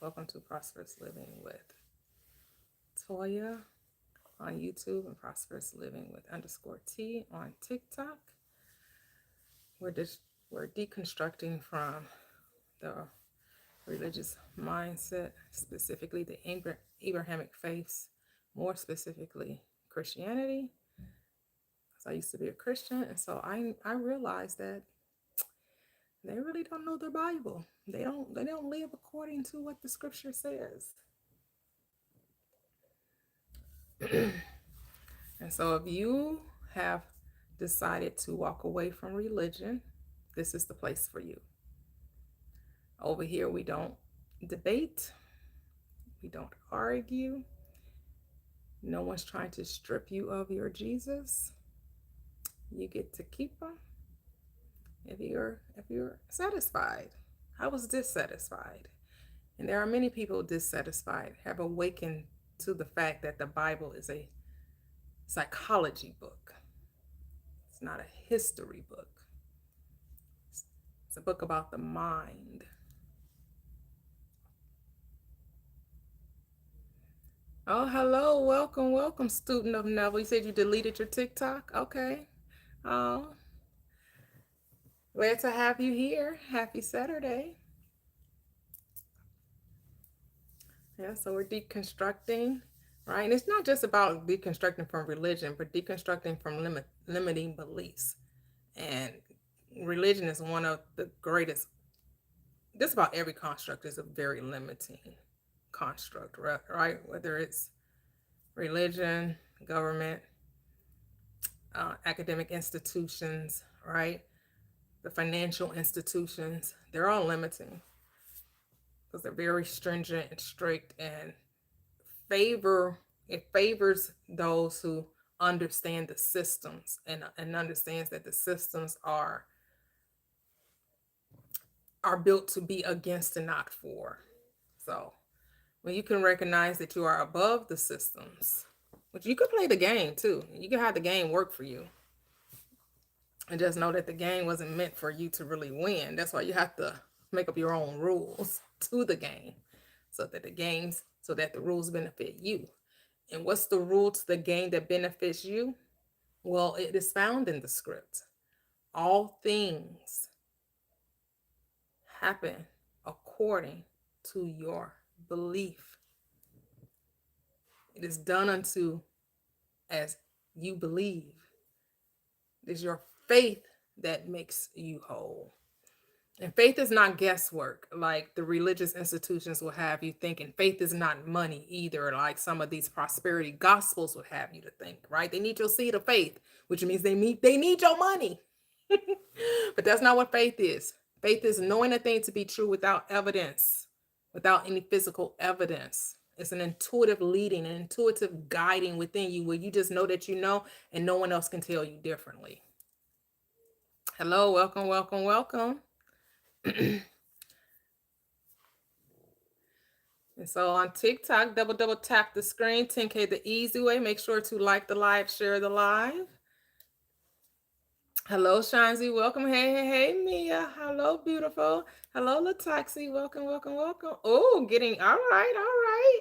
Welcome to Prosperous Living with Toya on YouTube and Prosperous Living with _T on TikTok. We're deconstructing from the religious mindset, specifically the Abrahamic faiths, more specifically Christianity. So I used to be a Christian, and so I realized that they really don't know their Bible. They don't live according to what the scripture says. And so if you have decided to walk away from religion, this is the place for you. Over here, we don't debate, we don't argue. No one's trying to strip you of your Jesus. You get to keep him if you're satisfied. I was dissatisfied. And there are many people dissatisfied, have awakened to the fact that the Bible is a psychology book. It's not a history book. It's a book about the mind. Oh, hello. Welcome, student of Neville. You said you deleted your TikTok? Okay. Oh, glad to have you here. Happy Saturday. Yeah, so we're deconstructing, right? And it's not just about deconstructing from religion, but deconstructing from limiting beliefs. And religion is one of the greatest, just about every construct is a very limiting construct, right? Whether it's religion, government, academic institutions, right? The financial institutions, they're all limiting because they're very stringent and strict, and it favors those who understand the systems and understands that the systems are built to be against and not for. So when you can recognize that you are above the systems, which you could play the game too. You can have the game work for you. And just know that the game wasn't meant for you to really win. That's why you have to make up your own rules to the game so that the rules benefit you. And what's the rule to the game that benefits you? Well, it is found in the script. All things happen according to your belief. It is done unto as you believe. It is your faith that makes you whole. And faith is not guesswork like the religious institutions will have you thinking. Faith is not money either, like some of these prosperity gospels would have you to think, right? They need your seed of faith, which means they need your money. But that's not what faith is. Faith is knowing a thing to be true without evidence, without any physical evidence. It's an intuitive leading, an intuitive guiding within you where you just know that you know and no one else can tell you differently. Hello, welcome. And so on TikTok, double tap the screen, 10K the easy way. Make sure to like the live, share the live. Hello, Shanzi, welcome. Hey, Mia. Hello, beautiful. Hello, Lataxi, welcome. Oh, getting, all right.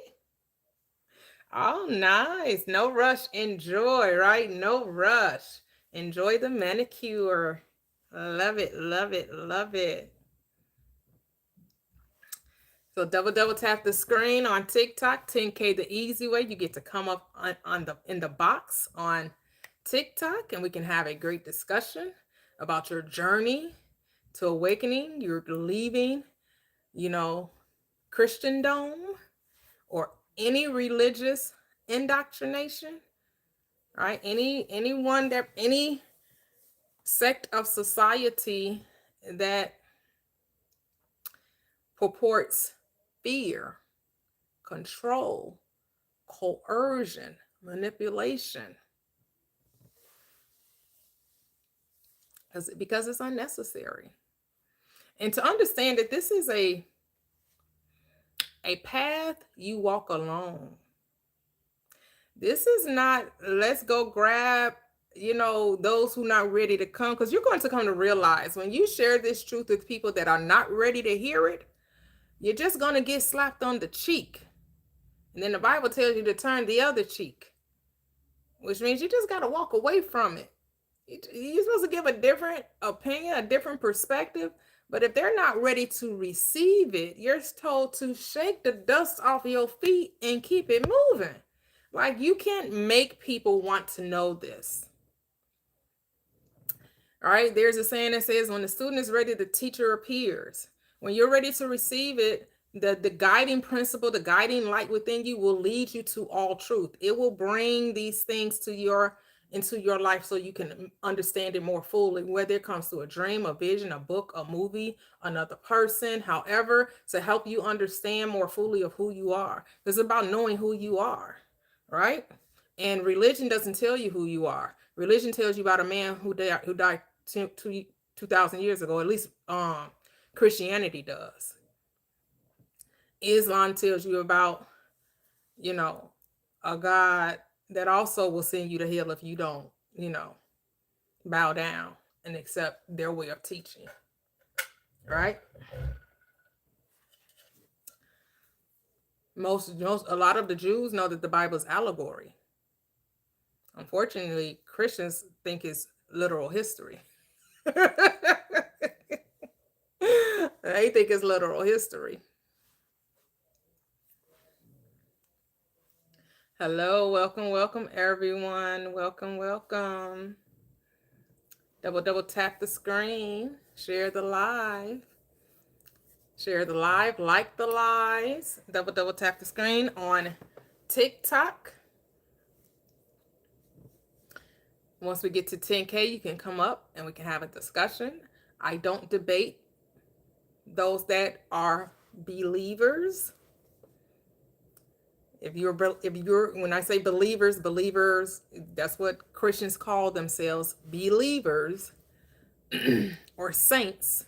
Oh, nice. No rush, enjoy, right? No rush. Enjoy the manicure. Love it. So double tap the screen on TikTok, 10K the easy way. You get to come up in the box on TikTok, and we can have a great discussion about your journey to awakening. You're leaving, Christendom or any religious indoctrination, right? Any sect of society that purports fear, control, coercion, manipulation. Because it's unnecessary. And to understand that this is a path you walk alone. This is not, let's go grab, those who are not ready to come, because you're going to come to realize when you share this truth with people that are not ready to hear it, you're just going to get slapped on the cheek. And then the Bible tells you to turn the other cheek, which means you just got to walk away from it. You're supposed to give a different opinion, a different perspective. But if they're not ready to receive it, you're told to shake the dust off your feet and keep it moving. Like, you can't make people want to know this. All right, there's a saying that says, when the student is ready, the teacher appears. When you're ready to receive it, the guiding principle, the guiding light within you will lead you to all truth. It will bring these things into your life so you can understand it more fully, whether it comes to a dream, a vision, a book, a movie, another person, however, to help you understand more fully of who you are. It's about knowing who you are, right? And religion doesn't tell you who you are. Religion tells you about a man who died 2,000 years ago. At least Christianity does. Islam tells you about, a God that also will send you to hell if you don't, bow down and accept their way of teaching. Right? A lot of the Jews know that the Bible is allegory. Unfortunately, Christians think it's literal history. They think it's literal history. Hello, welcome everyone. Welcome. Double tap the screen, share the live. Like the lives. Double tap the screen on TikTok. Once we get to 10K, you can come up and we can have a discussion. I don't debate those that are believers. If you're, when I say believers, that's what Christians call themselves, believers or saints,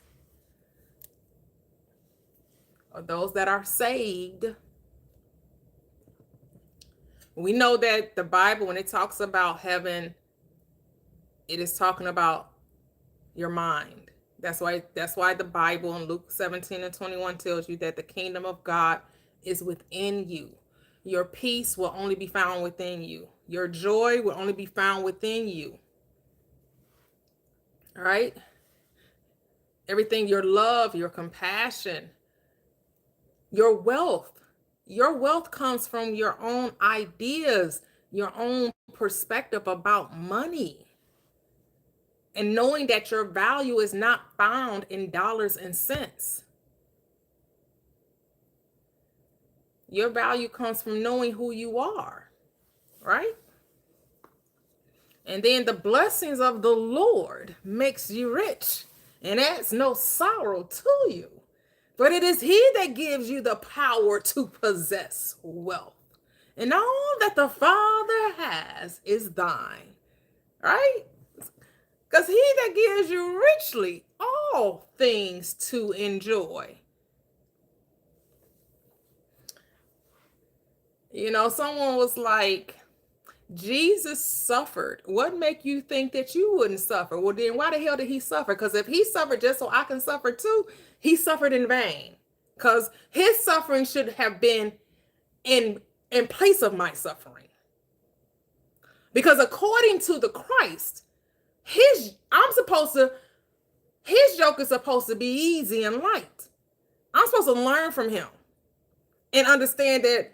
or those that are saved. We know that the Bible, when it talks about heaven, it is talking about your mind. That's why the Bible in Luke 17:21 tells you that the kingdom of God is within you. Your peace will only be found within you. Your joy will only be found within you. All right? Everything, your love, your compassion, your wealth. Your wealth comes from your own ideas, your own perspective about money. And knowing that your value is not found in dollars and cents. Your value comes from knowing who you are, right? And then the blessings of the Lord makes you rich and adds no sorrow to you. But it is he that gives you the power to possess wealth. And all that the Father has is thine, right? Because he that gives you richly all things to enjoy. Someone was like, Jesus suffered. What make you think that you wouldn't suffer? Well, then why the hell did he suffer? Because if he suffered just so I can suffer too, he suffered in vain. Because his suffering should have been in place of my suffering. Because according to the Christ, his yoke is supposed to be easy and light. I'm supposed to learn from him and understand that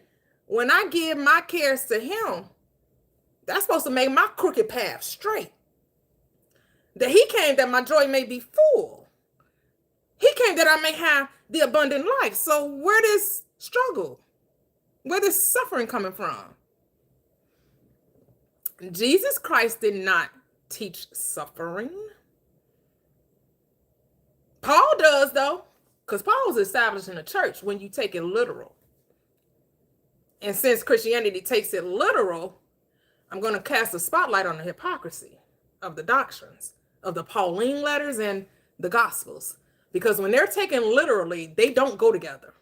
when I give my cares to him, that's supposed to make my crooked path straight. That he came that my joy may be full. He came that I may have the abundant life. So where does struggle? Where does suffering coming from? Jesus Christ did not teach suffering. Paul does, though, because Paul was establishing a church when you take it literal. And since Christianity takes it literal, I'm going to cast a spotlight on the hypocrisy of the doctrines of the Pauline letters and the Gospels. Because when they're taken literally, they don't go together.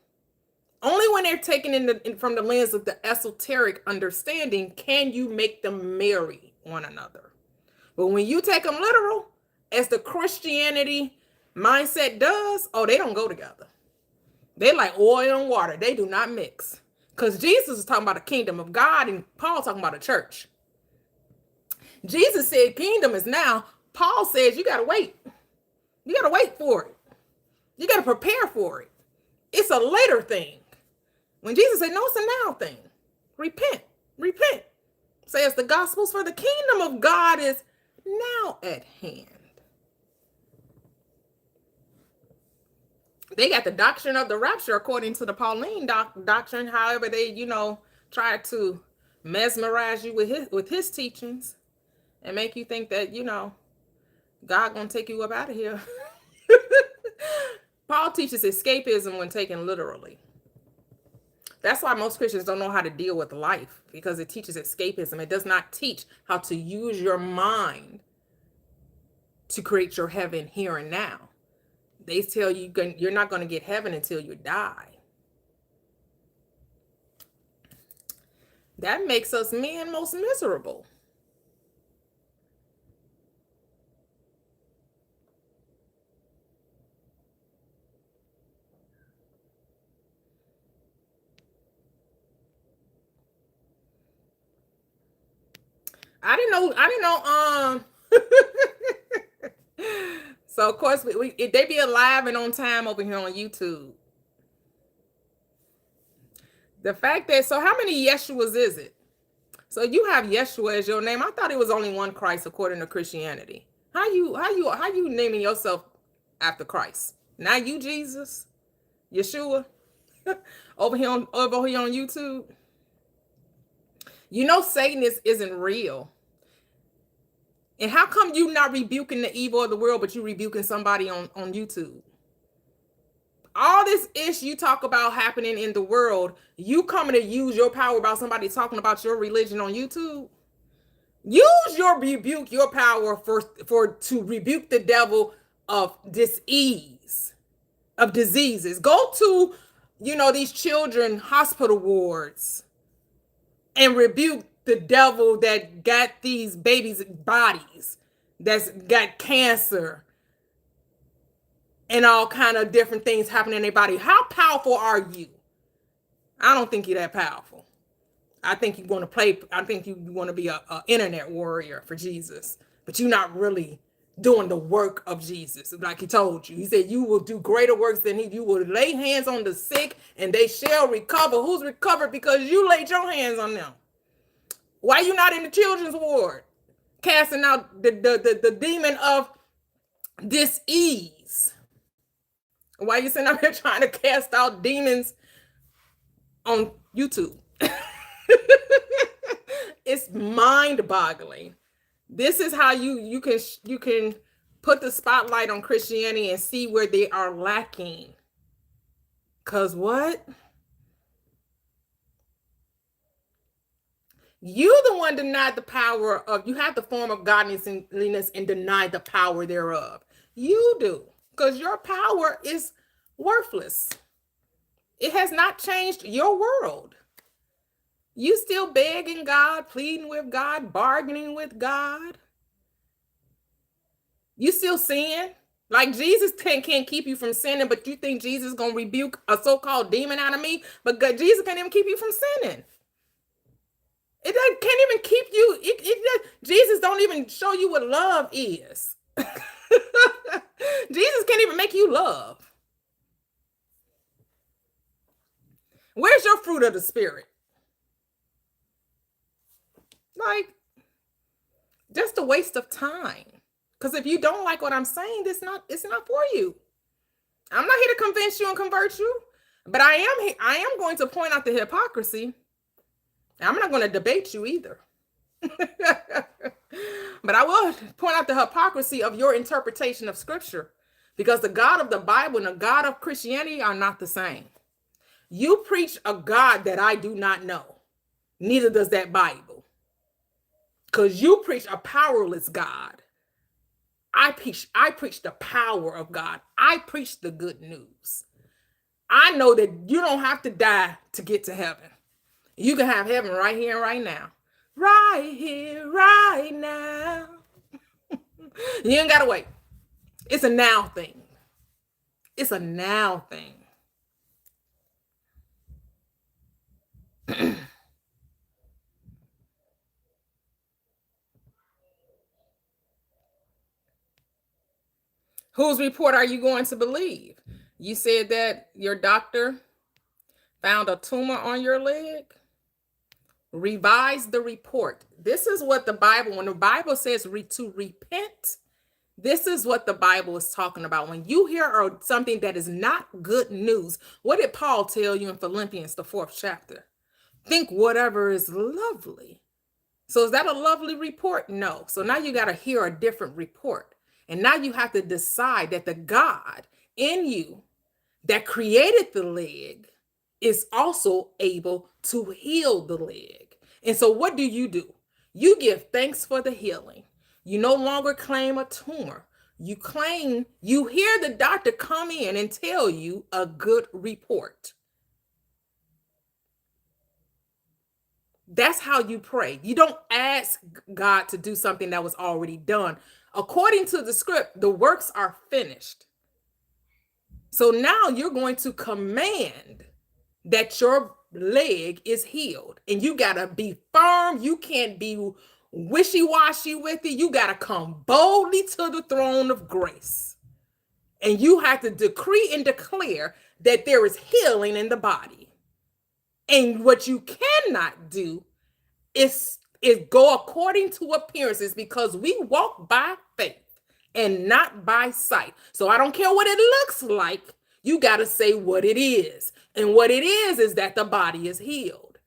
Only when they're taken from the lens of the esoteric understanding can you make them marry one another. But when you take them literal, as the Christianity mindset does, they don't go together. They like oil and water. They do not mix. Because Jesus is talking about the kingdom of God and Paul talking about a church. Jesus said kingdom is now. Paul says you got to wait. You got to wait for it. You got to prepare for it. It's a later thing. When Jesus said, no, it's a now thing. Repent. Repent. Says the gospels for the kingdom of God is now at hand. They got the doctrine of the rapture according to the Pauline doctrine. However, they, try to mesmerize you with his teachings and make you think that, God gonna take you up out of here. Paul teaches escapism when taken literally. That's why most Christians don't know how to deal with life, because it teaches escapism. It does not teach how to use your mind to create your heaven here and now. They tell you you're not going to get heaven until you die. That makes us men most miserable. I didn't know. So of course they be alive and on time over here on YouTube. The fact that, so how many Yeshuas is it? So you have Yeshua as your name. I thought it was only one Christ according to Christianity. How you naming yourself after Christ? Now you Jesus, Yeshua, over here on YouTube. Satan isn't real. And how come you not rebuking the evil of the world, but you rebuking somebody on YouTube? All this ish you talk about happening in the world, you coming to use your power about somebody talking about your religion on YouTube? Use your power to rebuke the devil of disease, of diseases. Go to, these children hospital wards and rebuke the devil that got these babies' bodies, that's got cancer and all kind of different things happening in their body. How powerful are you? I don't think you're that powerful. I think you want to play. I think you want to be a internet warrior for Jesus, but you're not really doing the work of Jesus. Like he told you, he said you will do greater works than he. You will lay hands on the sick and they shall recover. Who's recovered? Because you laid your hands on them. Why you not in the children's ward casting out the demon of disease? Why you sitting out here trying to cast out demons on YouTube? It's mind-boggling. This is how you can put the spotlight on Christianity and see where they are lacking. Because what? You the one denied the power of, you have the form of godliness and denied the power thereof. You do, because your power is worthless. It has not changed your world. You still begging God, pleading with God, bargaining with God. You still sin. Like Jesus can't keep you from sinning, but you think Jesus is going to rebuke a so-called demon out of me? But God, Jesus can't even keep you from sinning. It can't even keep you. Jesus don't even show you what love is. Jesus can't even make you love. Where's your fruit of the Spirit? Like, just a waste of time. Because if you don't like what I'm saying, it's not for you. I'm not here to convince you and convert you, but I am going to point out the hypocrisy. I'm not going to debate you either. But I will point out the hypocrisy of your interpretation of Scripture, because the God of the Bible and the God of Christianity are not the same. You preach a God that I do not know. Neither does that Bible. Because you preach a powerless God. I preach the power of God. I preach the good news. I know that you don't have to die to get to heaven. You can have heaven right here and right now. Right here, right now. You ain't got to wait. It's a now thing. It's a now thing. Whose report are you going to believe? You said that your doctor found a tumor on your leg. Revise the report. This is what the Bible, when the Bible says to repent, this is what the Bible is talking about. When you hear something that is not good news, what did Paul tell you in Philippians, the 4th chapter? Think whatever is lovely. So is that a lovely report? No. So now you got to hear a different report. And now you have to decide that the God in you that created the leg is also able to heal the leg. And so what do? You give thanks for the healing. You no longer claim a tumor. You hear the doctor come in and tell you a good report. That's how you pray. You don't ask God to do something that was already done. According to the script, the works are finished. So now you're going to command that your leg is healed. And you got to be firm. You can't be wishy-washy with it. You got to come boldly to the throne of grace. And you have to decree and declare that there is healing in the body. And what you cannot do is go according to appearances, because we walk by faith and not by sight. So I don't care what it looks like. You got to say what it is. And what it is that the body is healed.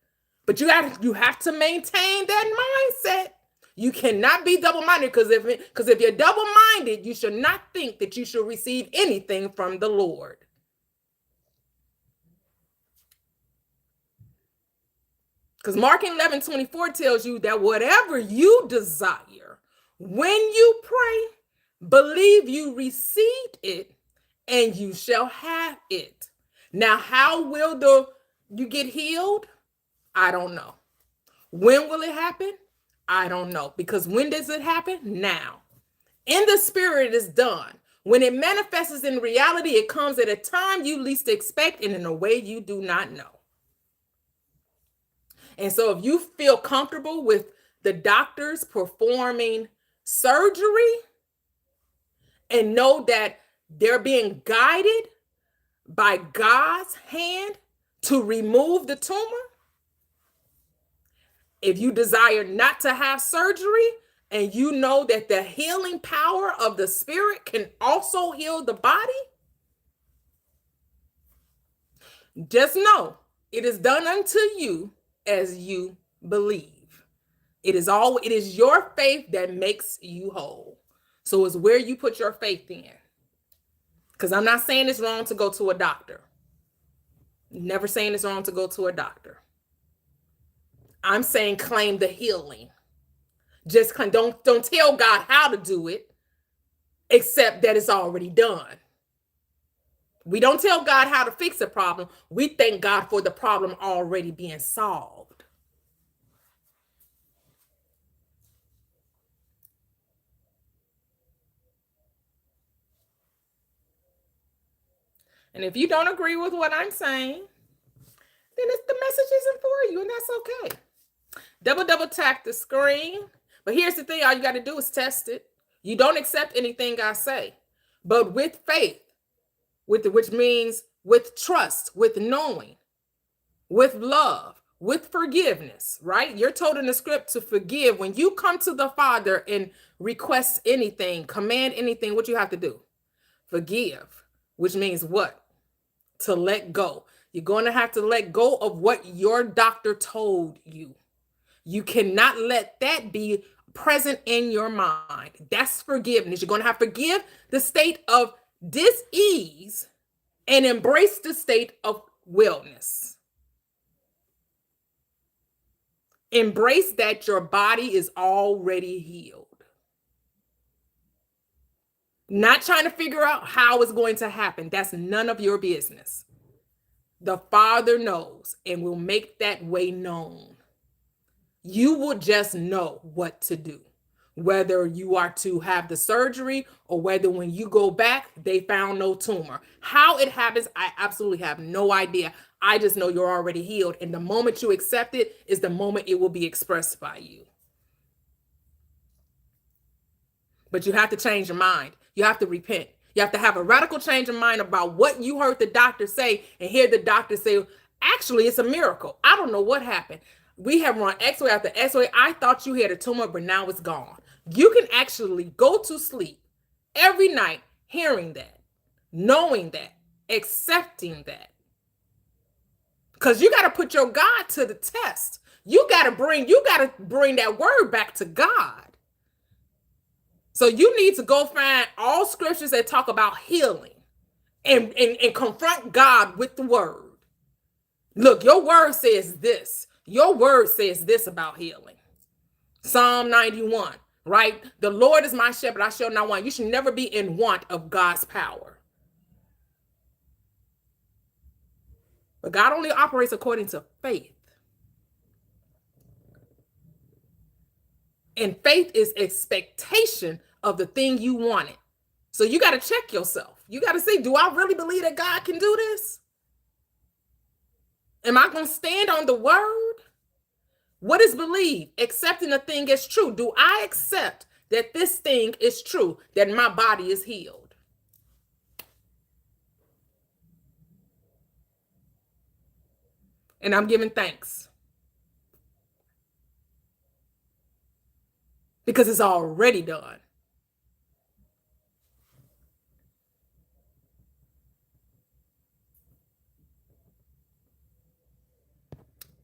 But you have to maintain that mindset. You cannot be double-minded, because if you're double-minded, you should not think that you should receive anything from the Lord. Because Mark 11:24 tells you that whatever you desire, when you pray, believe you received it and you shall have it. Now, how will you get healed? I don't know. When will it happen? I don't know. Because when does it happen? Now. In the spirit, it is done. When it manifests in reality, it comes at a time you least expect and in a way you do not know. And so if you feel comfortable with the doctors performing surgery and know that they're being guided by God's hand to remove the tumor, if you desire not to have surgery and you know that the healing power of the spirit can also heal the body, just know it is done unto you as you believe. It is your faith that makes you whole. So it's where you put your faith in. Because I'm not saying it's wrong to go to a doctor. Never saying it's wrong to go to a doctor. I'm saying claim the healing. Just don't tell God how to do it, except that it's already done. We don't tell God how to fix a problem. We thank God for the problem already being solved. And if you don't agree with what I'm saying, then the message isn't for you, and that's okay. Double tap the screen. But here's the thing, all you got to do is test it. You don't accept anything I say, but with faith, which means with trust, with knowing, with love, with forgiveness, right? You're told in the script to forgive. When you come to the Father and request anything, command anything, what you have to do? Forgive, which means what? To let go. You're going to have to let go of what your doctor told you. You cannot let that be present in your mind. That's forgiveness. You're going to have to forgive the state of dis-ease and embrace the state of wellness. Embrace that your body is already healed. Not trying to figure out how it's going to happen. That's none of your business. The Father knows and will make that way known. You will just know what to do, whether you are to have the surgery or whether when you go back, they found no tumor. How it happens, I absolutely have no idea. I just know you're already healed. And the moment you accept it is the moment it will be expressed by you. But you have to change your mind. You have to repent. You have to have a radical change of mind about what you heard the doctor say and hear the doctor say, actually, it's a miracle. I don't know what happened. We have run x-ray after x-ray. I thought you had a tumor, but now it's gone. You can actually go to sleep every night hearing that, knowing that, accepting that. Because you got to put your God to the test. You got to bring that word back to God. So you need to go find all scriptures that talk about healing and confront God with the word. Look, your word says this. Your word says this about healing. Psalm 91, right? The Lord is my shepherd, I shall not want. You should never be in want of God's power. But God only operates according to faith. And faith is expectation of the thing you wanted. So you got to check yourself. You got to say, do I really believe that God can do this? Am I going to stand on the word? What is believe? Accepting a thing as true. Do I accept that this thing is true, that my body is healed? And I'm giving thanks. Because it's already done.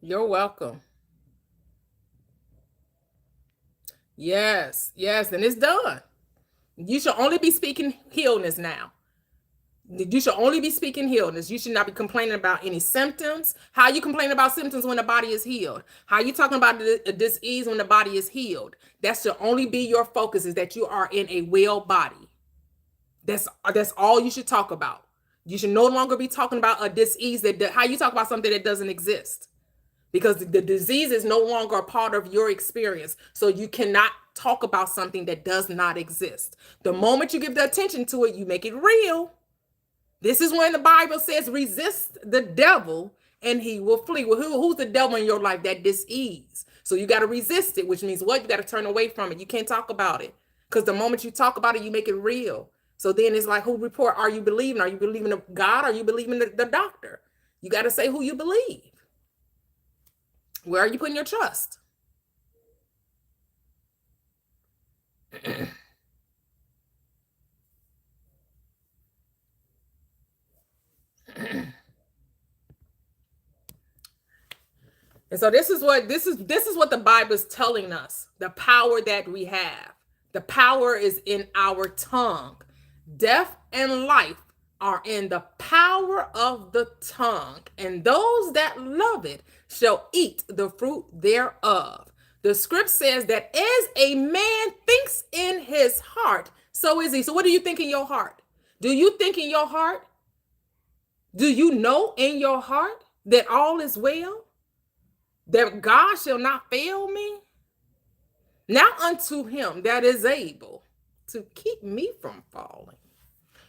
You're welcome. Yes, and it's done. You should only be speaking healness now. You should only be speaking healness. You should not be complaining about any symptoms. How you complain about symptoms when the body is healed? How you talking about a disease when the body is healed? That should only be your focus, is that you are in a well body. That's all you should talk about. You should no longer be talking about a disease how you talk about something that doesn't exist. Because the disease is no longer a part of your experience. So you cannot talk about something that does not exist. The moment you give the attention to it, you make it real. This is when the Bible says, resist the devil and he will flee. Well, who's the devil in your life? That disease. So you got to resist it, which means what? You got to turn away from it. You can't talk about it. Because the moment you talk about it, you make it real. So then it's like, who report are you believing? Are you believing in God? Are you believing in the doctor? You got to say who you believe. Where are you putting your trust? And so this is what the Bible is telling us. The power that we have. The power is in our tongue. Death and life are in the power of the tongue, and those that love it shall eat the fruit thereof. The script says that as a man thinks in his heart, so is he. So what do you think in your heart? Do you think in your heart? Do you know in your heart that all is well? That God shall not fail me? Now unto him that is able to keep me from falling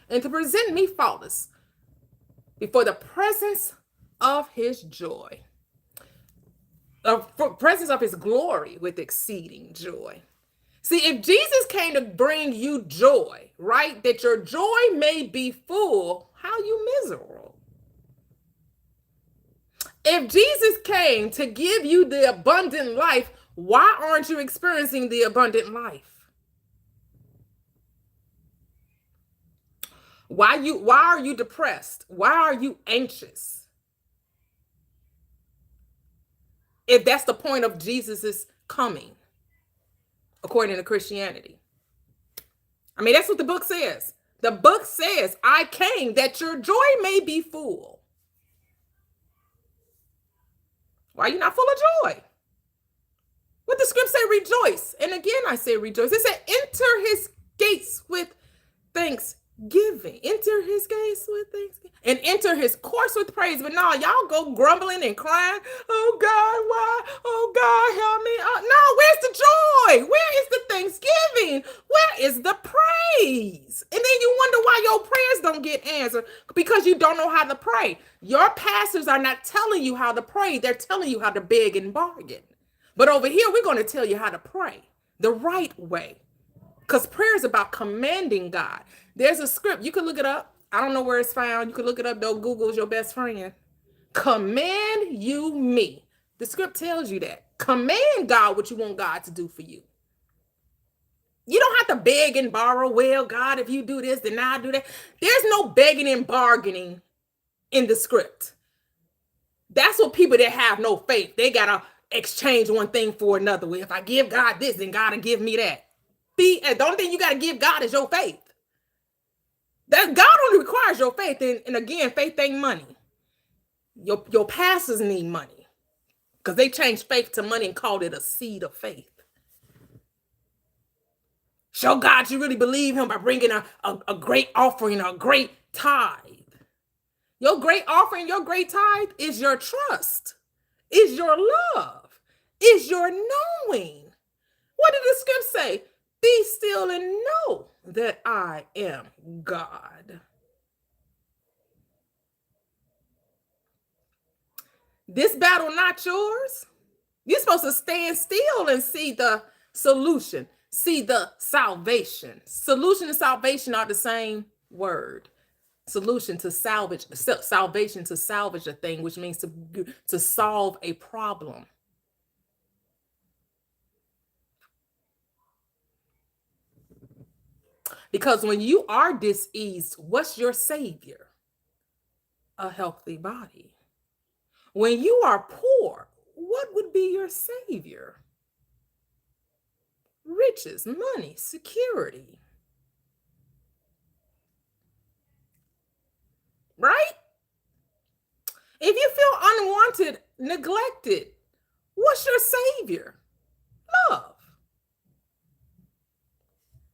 and to present me faultless before the presence of his joy, the presence of his glory with exceeding joy. See, if Jesus came to bring you joy, right, that your joy may be full, how you miserable? If Jesus came to give you the abundant life, why aren't you experiencing the abundant life? Why are you depressed? Why are you anxious? If that's the point of Jesus's coming, according to Christianity. I mean, that's what the book says. The book says, I came that your joy may be full. Why are you not full of joy? What the script say, rejoice. And again, I say rejoice. It said, enter his gates with thanksgiving. Enter his gates with thanksgiving. And enter his courts with praise. But no, y'all go grumbling and crying. Oh God, why? Oh God, help me. No, where's the joy? Where is the thanksgiving? Where is the praise? And then you wonder why your prayers don't get answered, because you don't know how to pray. Your pastors are not telling you how to pray. They're telling you how to beg and bargain. But over here, we're going to tell you how to pray the right way. Because prayer is about commanding God. There's a script. You can look it up. I don't know where it's found. You can look it up, though. Google's your best friend. Command you me. The script tells you that. Command God what you want God to do for you. You don't have to beg and borrow. Well, God, if you do this, then I'll do that. There's no begging and bargaining in the script. That's what people that have no faith, they got to exchange one thing for another. Well, if I give God this, then God will give me that. The only thing you got to give God is your faith. That God only requires your faith. And again, faith ain't money. Your pastors need money because they changed faith to money and called it a seed of faith. Show God you really believe him by bringing a great offering, a great tithe. Your great offering, your great tithe is your trust, is your love, is your knowing. What did the script say? Be still and know that I am God. This battle not yours. You're supposed to stand still and see the solution, see the salvation. Solution and salvation are the same word. Solution to salvage, salvation to salvage a thing, which means to solve a problem. Because when you are diseased, what's your savior? A healthy body. When you are poor, what would be your savior? Riches, money, security. Right? If you feel unwanted, neglected, what's your savior? Love.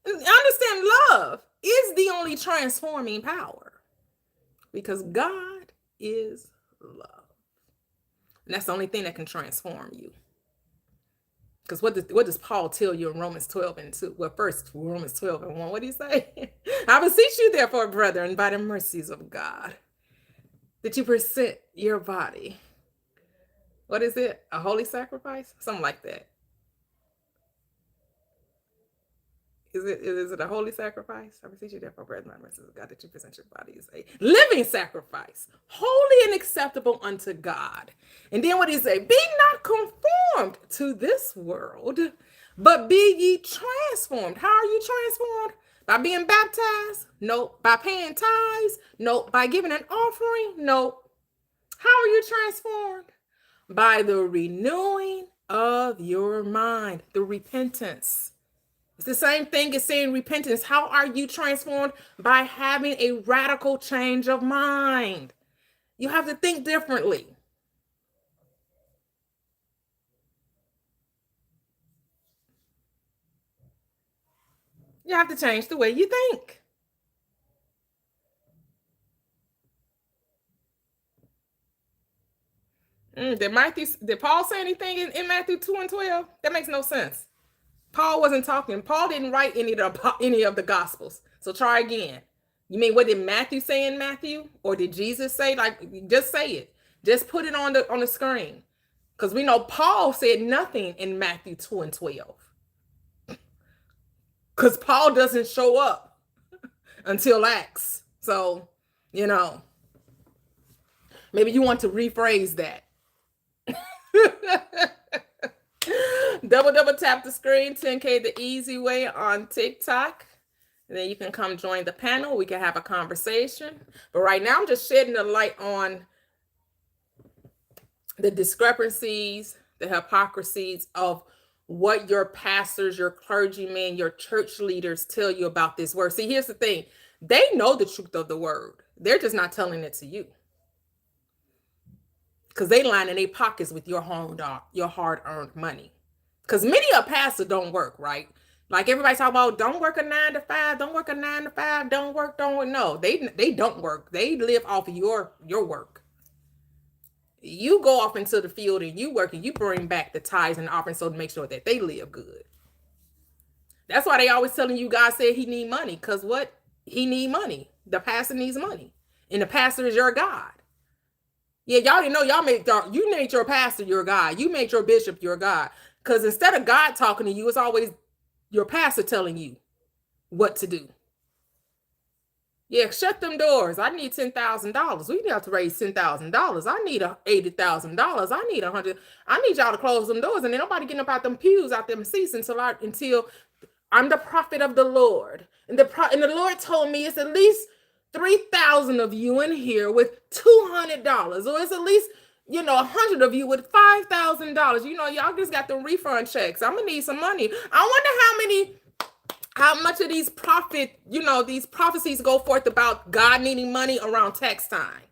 Understand, love is the only transforming power because God is love. And that's the only thing that can transform you. Because what does Paul tell you in Romans 12 and 2? Well, first, Romans 12 and 1, what do you say? I beseech you, therefore, brethren, by the mercies of God, that you present your body. What is it? A holy sacrifice? Something like that. Is it a holy sacrifice? I beseech you, therefore, brethren, by the mercies of God, that you present your body as a living sacrifice, holy and acceptable unto God. And then what does he say? Be not conformed to this world, but be ye transformed. How are you transformed? By being baptized? No. By paying tithes? No. By giving an offering? No. How are you transformed? By the renewing of your mind, the repentance. It's the same thing as saying repentance. How are you transformed? By having a radical change of mind. You have to think differently. You have to change the way you think. Did Paul say anything in Matthew 2 and 12? That makes no sense. Paul wasn't talking. Paul didn't write any of the Gospels. So try again. You mean what did Matthew say in Matthew? Or did Jesus say? Like, just say it. Just put it on the screen. Because we know Paul said nothing in Matthew 2 and 12. Because Paul doesn't show up until Acts. So, maybe you want to rephrase that. Double tap the screen, 10K the easy way on TikTok. And then you can come join the panel. We can have a conversation. But right now I'm just shedding the light on the discrepancies, the hypocrisies of what your pastors, your clergymen, your church leaders tell you about this word. See, here's the thing. They know the truth of the word. They're just not telling it to you. Because they line in their pockets with your hard-earned money. Because many of pastors don't work, right? Like everybody talk about, don't work a 9 to 5, don't work a 9 to 5, don't work. No, they don't work. They live off of your work. You go off into the field and you work and you bring back the tithes and offerings so to make sure that they live good. That's why they always telling you God said he need money. Because what? He need money. The pastor needs money. And the pastor is your God. Yeah, y'all didn't know you made your pastor your God. You made your bishop your God. Because instead of God talking to you, it's always your pastor telling you what to do. Yeah, shut them doors. I need $10,000. We have to raise $10,000. I need $80,000. I need 100. I need y'all to close them doors, and ain't nobody getting up out them pews, out them seats until I'm the prophet of the Lord, and the Lord told me it's at least 3,000 of you in here with $200, or it's at least 100 of you with $5,000. Y'all just got them refund checks. I'm gonna need some money. I wonder how much of these prophecies go forth about God needing money around tax time.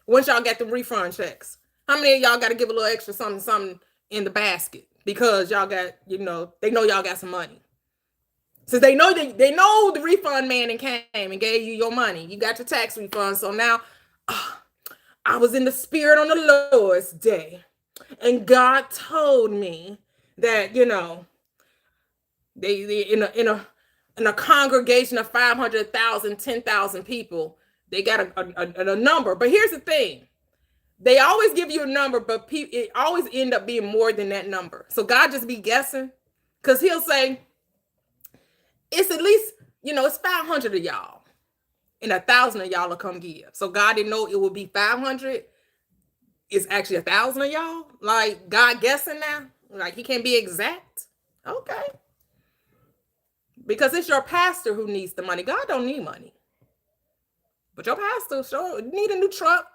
Once y'all get the refund checks, how many of y'all got to give a little extra something in the basket because y'all got, they know y'all got some money. Since they know the refund man and came and gave you your money. You got your tax refund. So now I was in the spirit on the Lord's day, and God told me that, they in a congregation of 500,000, 10,000 people, they got a number. But here's the thing. They always give you a number, but it always end up being more than that number. So God just be guessing, because he'll say, it's at least, it's 500 of y'all, and 1,000 of y'all will come give. So God didn't know it would be 500. It's actually 1,000 of y'all. Like, God guessing now? Like, he can't be exact? Okay. Because it's your pastor who needs the money. God don't need money. But your pastor sure need a new truck.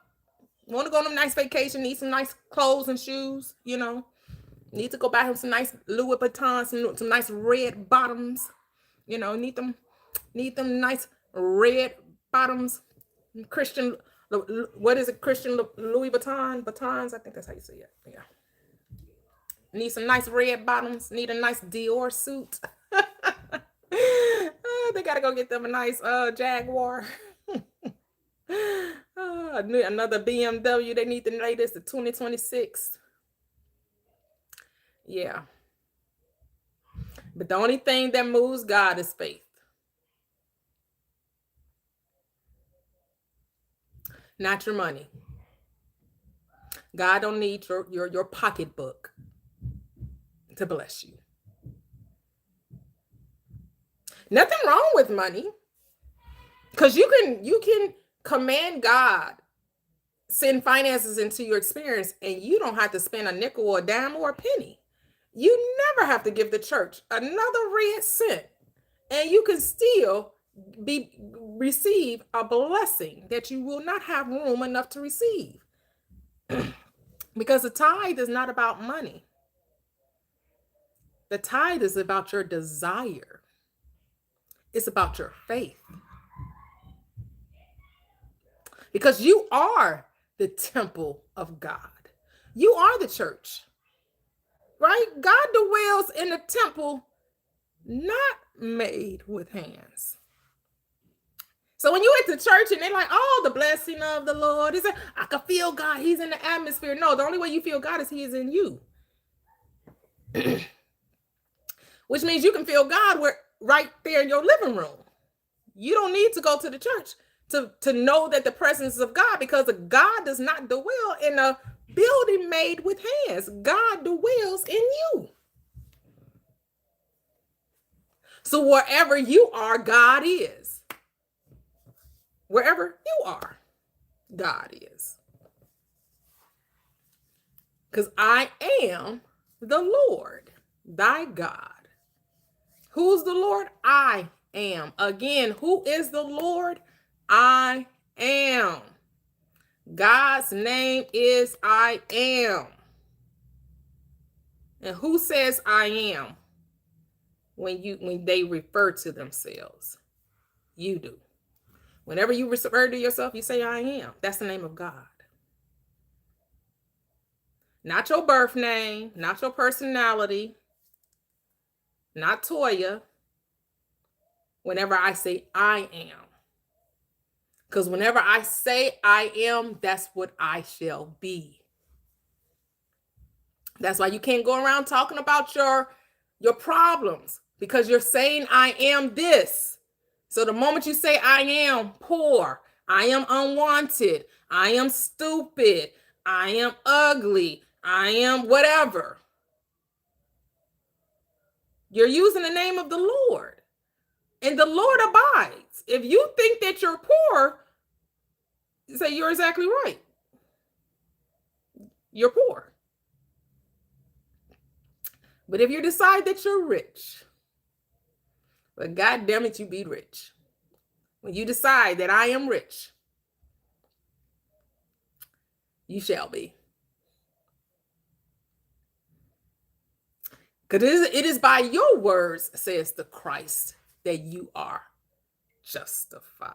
Want to go on a nice vacation, need some nice clothes and shoes, Need to go buy him some nice Louis Vuitton, some nice red bottoms. Need them nice red bottoms. Christian, what is it? Christian Louis Vuitton? Batons? I think that's how you say it. Yeah. Need some nice red bottoms. Need a nice Dior suit. They gotta go get them a nice Jaguar. Another BMW. They need the latest, the 2026. Yeah. But the only thing that moves God is faith. Not your money. God don't need your pocketbook to bless you. Nothing wrong with money, because you can command God send finances into your experience, and you don't have to spend a nickel or a dime or a penny. You never have to give the church another red cent, and you can still receive a blessing that you will not have room enough to receive. Because the tithe is not about money. The tithe is about your desire. It's about your faith. Because you are the temple of God. You are the church. Right? God dwells in a temple not made with hands. So when you at the church and they're like, oh, the blessing of the Lord is, I can feel God. He's in the atmosphere. No, the only way you feel God is he is in you. Which means you can feel God right there in your living room. You don't need to go to the church to know that the presence of God, because God does not dwell in a building made with hands. God dwells in you. So wherever you are, God is. Wherever you are, God is. Because I am the Lord, thy God. Who's the Lord? I am. Again, who is the Lord? I am. God's name is I am. And who says I am when they refer to themselves? You do. Whenever you refer to yourself, you say I am. That's the name of God. Not your birth name, not your personality, not Toya. Whenever I say I am. Because whenever I say I am, that's what I shall be. That's why you can't go around talking about your problems, because you're saying I am this. So the moment you say I am poor, I am unwanted, I am stupid, I am ugly, I am whatever, you're using the name of the Lord. and the Lord abides. If you think that you're poor, say you're exactly right. You're poor. But if you decide that you're rich, but God damn it, you be rich. When you decide that I am rich, you shall be. Because it is by your words, says the Christ, that you are justified.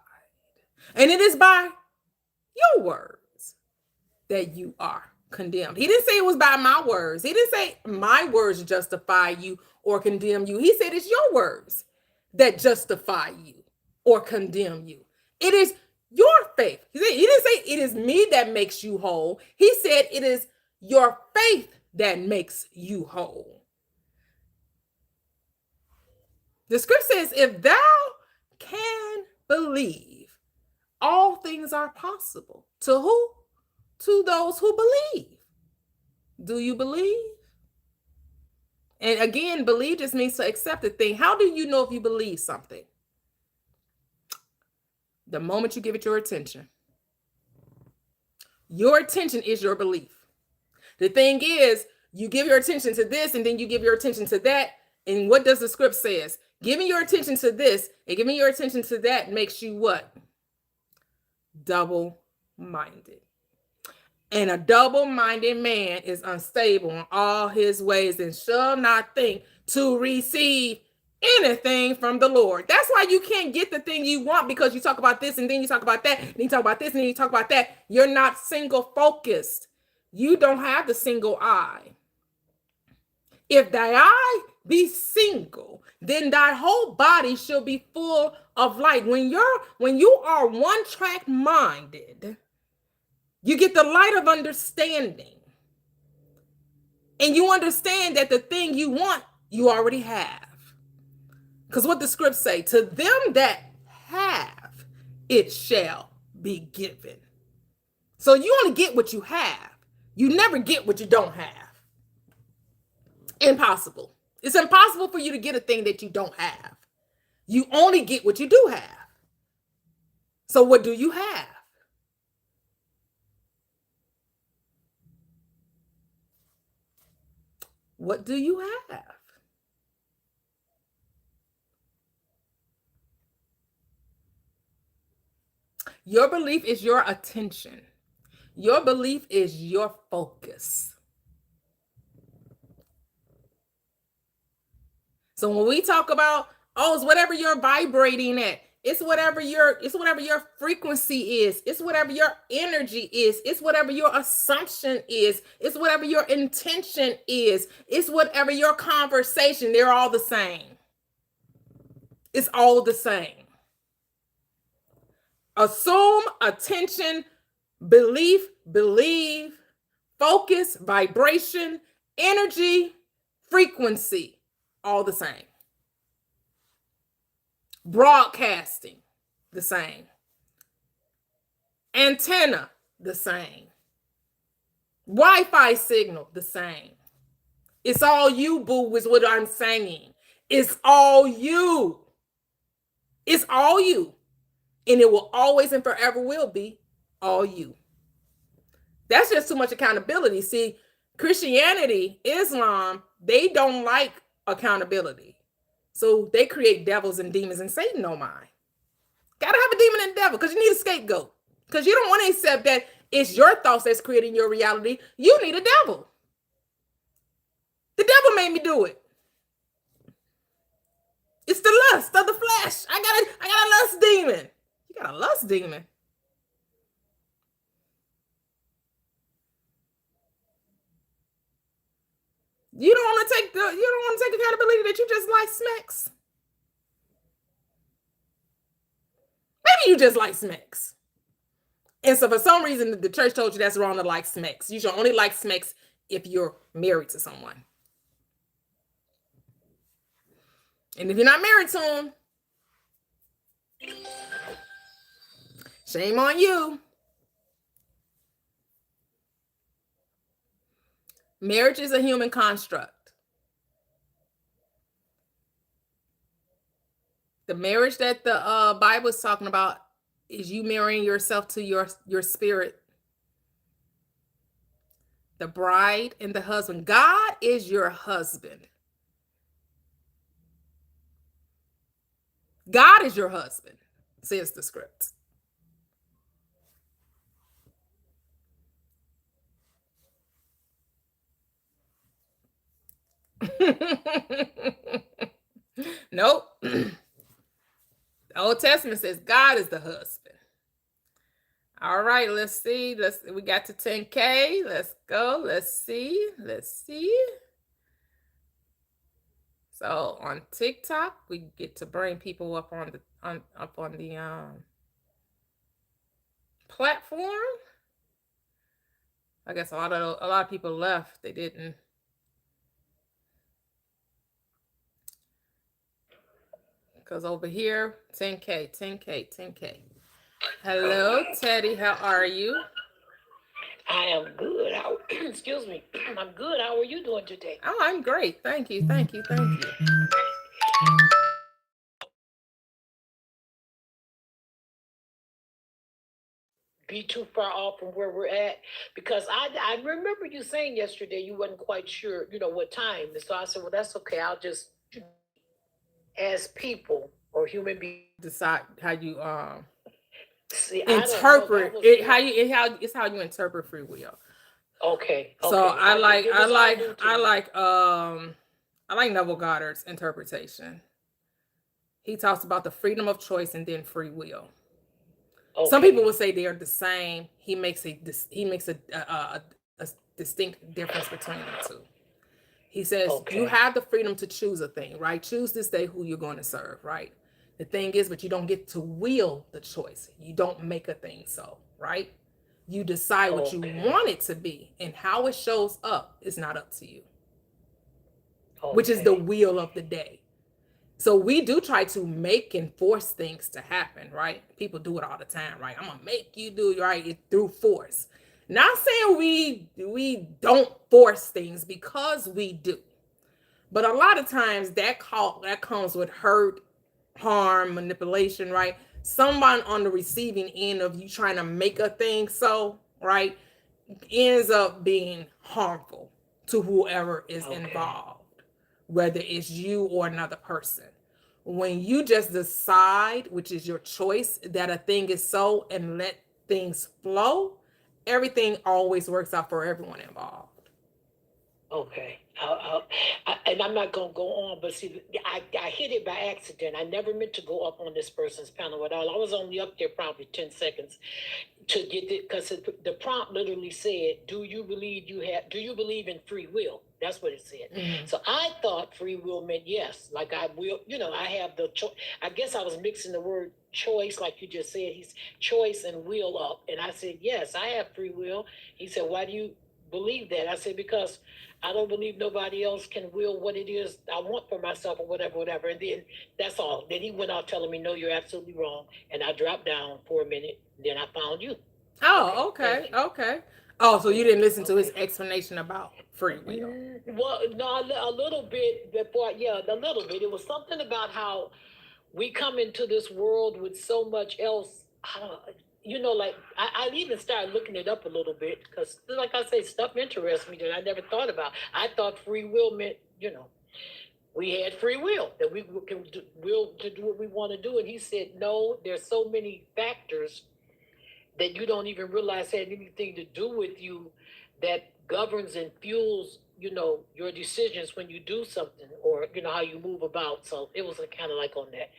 And it is by your words that you are condemned. He didn't say it was by my words. He didn't say my words justify you or condemn you. He said it's your words that justify you or condemn you. It is your faith. He didn't say it is me that makes you whole. He said it is your faith that makes you whole. The script says, if thou can believe, all things are possible. To who? To those who believe. Do you believe? And again, believe just means to accept a thing. How do you know if you believe something? The moment you give it your attention. Your attention is your belief. The thing is, you give your attention to this and then you give your attention to that. And what does the script says? Giving your attention to this and giving your attention to that makes you what? Double-minded. And a double-minded man is unstable in all his ways and shall not think to receive anything from the Lord. That's why you can't get the thing you want, because you talk about this and then you talk about that, and you talk about this and then you talk about that. You're not single focused. You don't have the single eye. If thy eye be single, then thy whole body shall be full of light. When you are one track minded, you get the light of understanding. And you understand that the thing you want, you already have. Because what the scripts say, to them that have, it shall be given. So you only get what you have. You never get what you don't have. Impossible. It's impossible for you to get a thing that you don't have. You only get what you do have. So what do you have? What do you have? Your belief is your attention. Your belief is your focus. So when we talk about, oh, it's whatever you're vibrating at, it's whatever your frequency is, it's whatever your energy is, it's whatever your assumption is, it's whatever your intention is, it's whatever your conversation, they're all the same. It's all the same. Assume, attention, belief, believe, focus, vibration, energy, frequency, all the same. Broadcasting, the same. Antenna, the same. Wi-Fi signal, the same. It's all you, boo, is what I'm saying. It's all you. It's all you. And it will always and forever will be all you. That's just too much accountability. See, Christianity, Islam, they don't like accountability. So they create devils and demons, and Satan don't mind. Gotta have a demon and devil because you need a scapegoat. Because you don't want to accept that it's your thoughts that's creating your reality. You need a devil. The devil made me do it. It's the lust of the flesh. I got a lust demon. You got a lust demon. You don't want to take accountability that you just like smacks. Maybe you just like smacks. And so for some reason, the church told you that's wrong to like smacks. You should only like smacks if you're married to someone. And if you're not married to them, shame on you. Marriage is a human construct. The marriage that the Bible is talking about is you marrying yourself to your spirit, the bride and the husband. God is your husband. God is your husband, says the script. Nope. The Old Testament says God is the husband. All right, let's see. We got to 10K. Let's go. Let's see. Let's see. So on TikTok, we get to bring people up on the platform. I guess a lot of people left. They didn't. Because over here, 10K, 10K, 10K. Hello, Teddy. How are you? I am good. How, excuse me. I'm good. How are you doing today? Oh, I'm great. Thank you. Thank you. Thank you. Be too far off from where we're at because I remember you saying yesterday you wasn't quite sure, what time. And so I said, well, that's okay. I'll just, as people or human beings, Decide how you see, I don't know. That interpret was it. more. It's how you interpret free will. Okay. So Okay. It was all new to me. I like Neville Goddard's interpretation. He talks about the freedom of choice and then free will. Some people Okay. would say they are the same. He makes a distinct difference between the two. He says you Okay. have the freedom to choose a thing, right? Choose this day who you're going to serve, right? The thing is, but you don't get to will the choice. You don't make a thing so, right? You decide what you Okay. want it to be, and how it shows up is not up to you, which is the Okay. will of the day. So we do try to make and force things to happen, right? People do it all the time, right? I'm gonna make you do right through force. Not saying we don't force things, because we do, but a lot of times that comes with hurt, harm, manipulation, right? Someone on the receiving end of you trying to make a thing so, right, ends up being harmful to whoever is Okay. involved, whether it's you or another person. When you just decide, which is your choice, that a thing is so and let things flow, everything always works out for everyone involved. Okay. And I'm not going to go on, but see, I hit it by accident. I never meant to go up on this person's panel at all. I was only up there probably 10 seconds to get it because the prompt literally said, do you believe in free will? That's what it said. Mm-hmm. So I thought free will meant yes, like I will, I have the choice. I guess I was mixing the word choice, like you just said, he's choice and will up. And I said, yes, I have free will. He said, why do you believe that? I said, because I don't believe nobody else can will what it is I want for myself or whatever, whatever. And then that's all. Then he went out telling me, no, you're absolutely wrong. And I dropped down for a minute. Then I found you. Oh, Okay, okay, thank you. okay. Oh, so you Yeah, didn't listen to his okay. explanation about free will. Well, no, a little bit before, yeah, a little bit. It was something about how we come into this world with so much else. Like I even started looking it up a little bit because, like I say, stuff interests me that I never thought about. I thought free will meant, we had free will that we can will to do what we want to do, and he said, no, there's so many factors that you don't even realize had anything to do with you that governs and fuels your decisions when you do something or how you move about. So it was kind of like on that.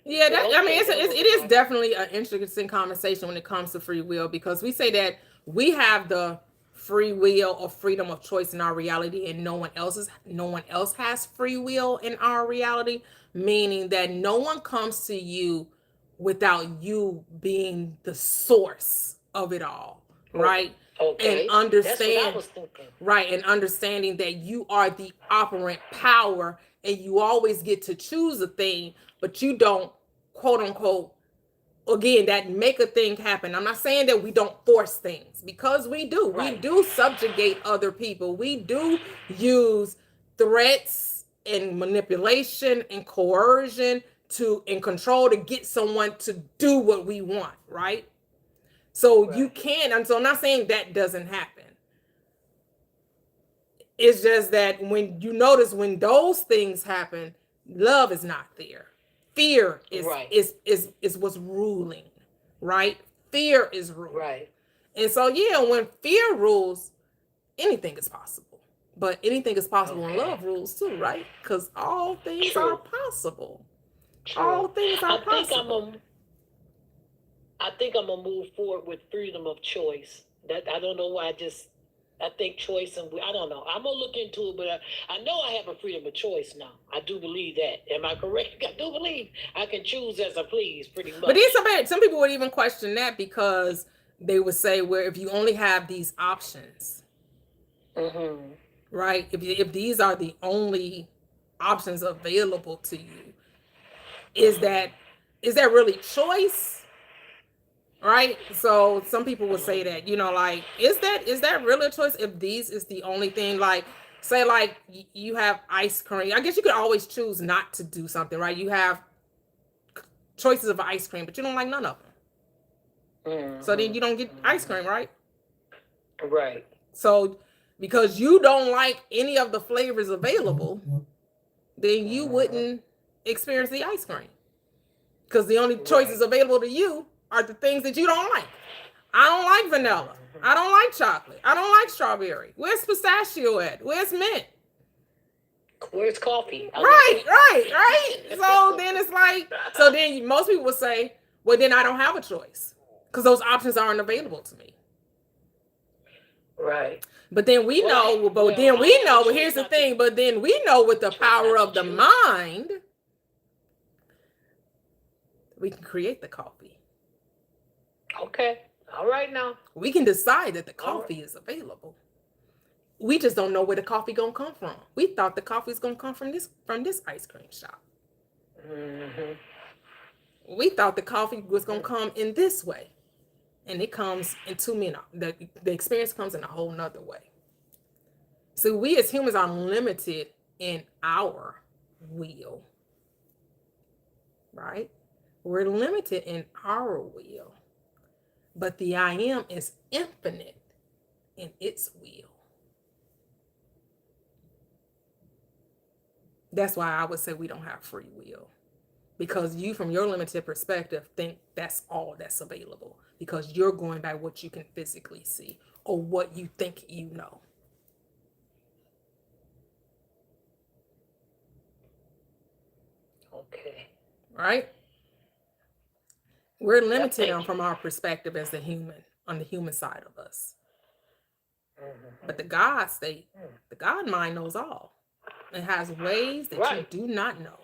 Yeah, But I mean, okay, that it was is about. definitely an interesting conversation when it comes to free will, because we say that we have the free will or freedom of choice in our reality, and no one else has free will in our reality, meaning that no one comes to you without you being the source of it all, Oh, right? And okay, that's what I understand was thinking. right, and understanding that you are the operant power, and you always get to choose a thing, but you don't, quote unquote, again, that make a thing happen. I'm not saying that we don't force things, because we Right. do subjugate other people, we do use threats and manipulation and coercion to in control to get someone to do what we want, right? So Right. you can, and so I'm not saying that doesn't happen. It's just that when you notice when those things happen, love is not there. Fear is Right. is what's ruling, right? Fear is ruling. Right. And so yeah, when fear rules, anything is possible. But anything is possible when Okay. love rules too, right? Because all things True. are possible. True. All things are I think possible. I think I'm gonna move forward with freedom of choice. That I don't know why. I think choice and I don't know. I'm gonna look into it, but I know I have a freedom of choice now. I do believe that. Am I correct? I do believe I can choose as I please, pretty much. But then some people would even question that because they would say, well, if you only have these options, Mm-hmm. right? If these are the only options available to you, is that really choice? Right? So some people would say that, like, is that really a choice if these is the only thing? Like, say like you have ice cream. I guess you could always choose not to do something, right? You have choices of ice cream, but you don't like none of them. Mm-hmm. So then you don't get ice cream, right? Right. So because you don't like any of the flavors available, then you wouldn't experience the ice cream. Because the only choices available to you are the things that you don't like. I don't like vanilla. I don't like chocolate. I don't like strawberry. Where's pistachio at? Where's mint? Where's coffee? Right. So then it's like, so then most people would say, well, then I don't have a choice because those options aren't available to me. Right. But then we know, but here's the thing, but then we know with the power of the mind, we can create the coffee. Okay. All right now. We can decide that the coffee is available. We just don't know where the coffee gonna come from. We thought the coffee is gonna come from this ice cream shop. Mm-hmm. We thought the coffee was gonna come in this way, and it comes in 2 minutes. The experience comes in a whole nother way. So we as humans are limited in our will, right? We're limited in our will, but the I am is infinite in its will. That's why I would say we don't have free will, because you, from your limited perspective, think that's all that's available because you're going by what you can physically see or what you think you know. Okay. Right? We're limited from our perspective as the human, on the human side of us. Mm-hmm. But the God state, the God mind knows all. It has ways that you do not know.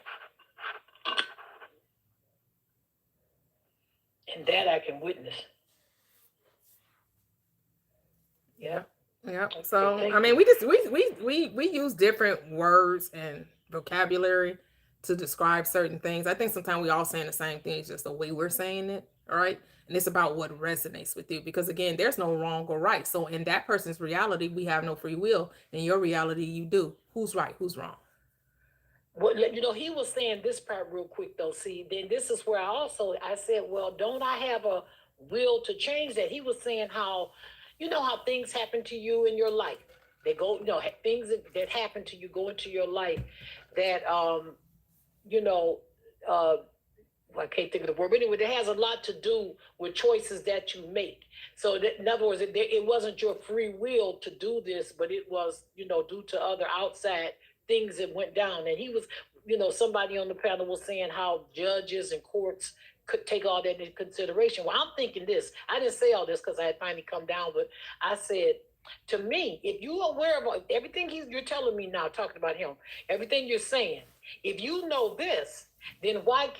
And that I can witness. Yeah. So I mean, we use different words and vocabulary to describe certain things. I think sometimes we all saying the same thing, it's just the way we're saying it, all right? And it's about what resonates with you, because again, there's no wrong or right. So in that person's reality, we have no free will. In your reality, you do. Who's right? Who's wrong? Well, he was saying this part real quick though. See, then this is where I said, well, don't I have a will to change that? He was saying how things happen to you in your life. They go, things that happen to you go into your life that I can't think of the word, but anyway, it has a lot to do with choices that you make. So in other words, it wasn't your free will to do this, but it was, due to other outside things that went down. And he was, somebody on the panel was saying how judges and courts could take all that into consideration. Well, I'm thinking this. I didn't say all this because I had finally come down, but I said, to me, if you're aware of everything you're telling me now, talking about him, everything you're saying, if you know this, then why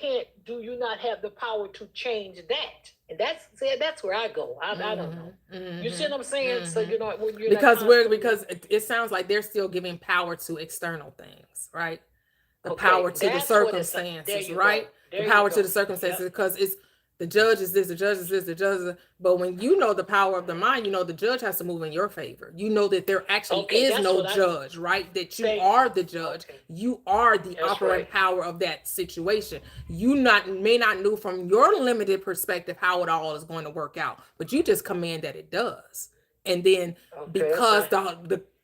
do you not have the power to change that? And that's where I go. I don't know. Mm-hmm. You see what I'm saying? Mm-hmm. So when you're because it sounds like they're still giving power to external things, right? The power to the circumstances, right? The power to the circumstances, because The judge is this, the judge is this, the judge is this. But when you know the power of the mind, you know the judge has to move in your favor. You know that there actually is no judge, right? That you are the judge. You are the operating power of that situation. You may not know from your limited perspective how it all is going to work out, but you just command that it does. And then because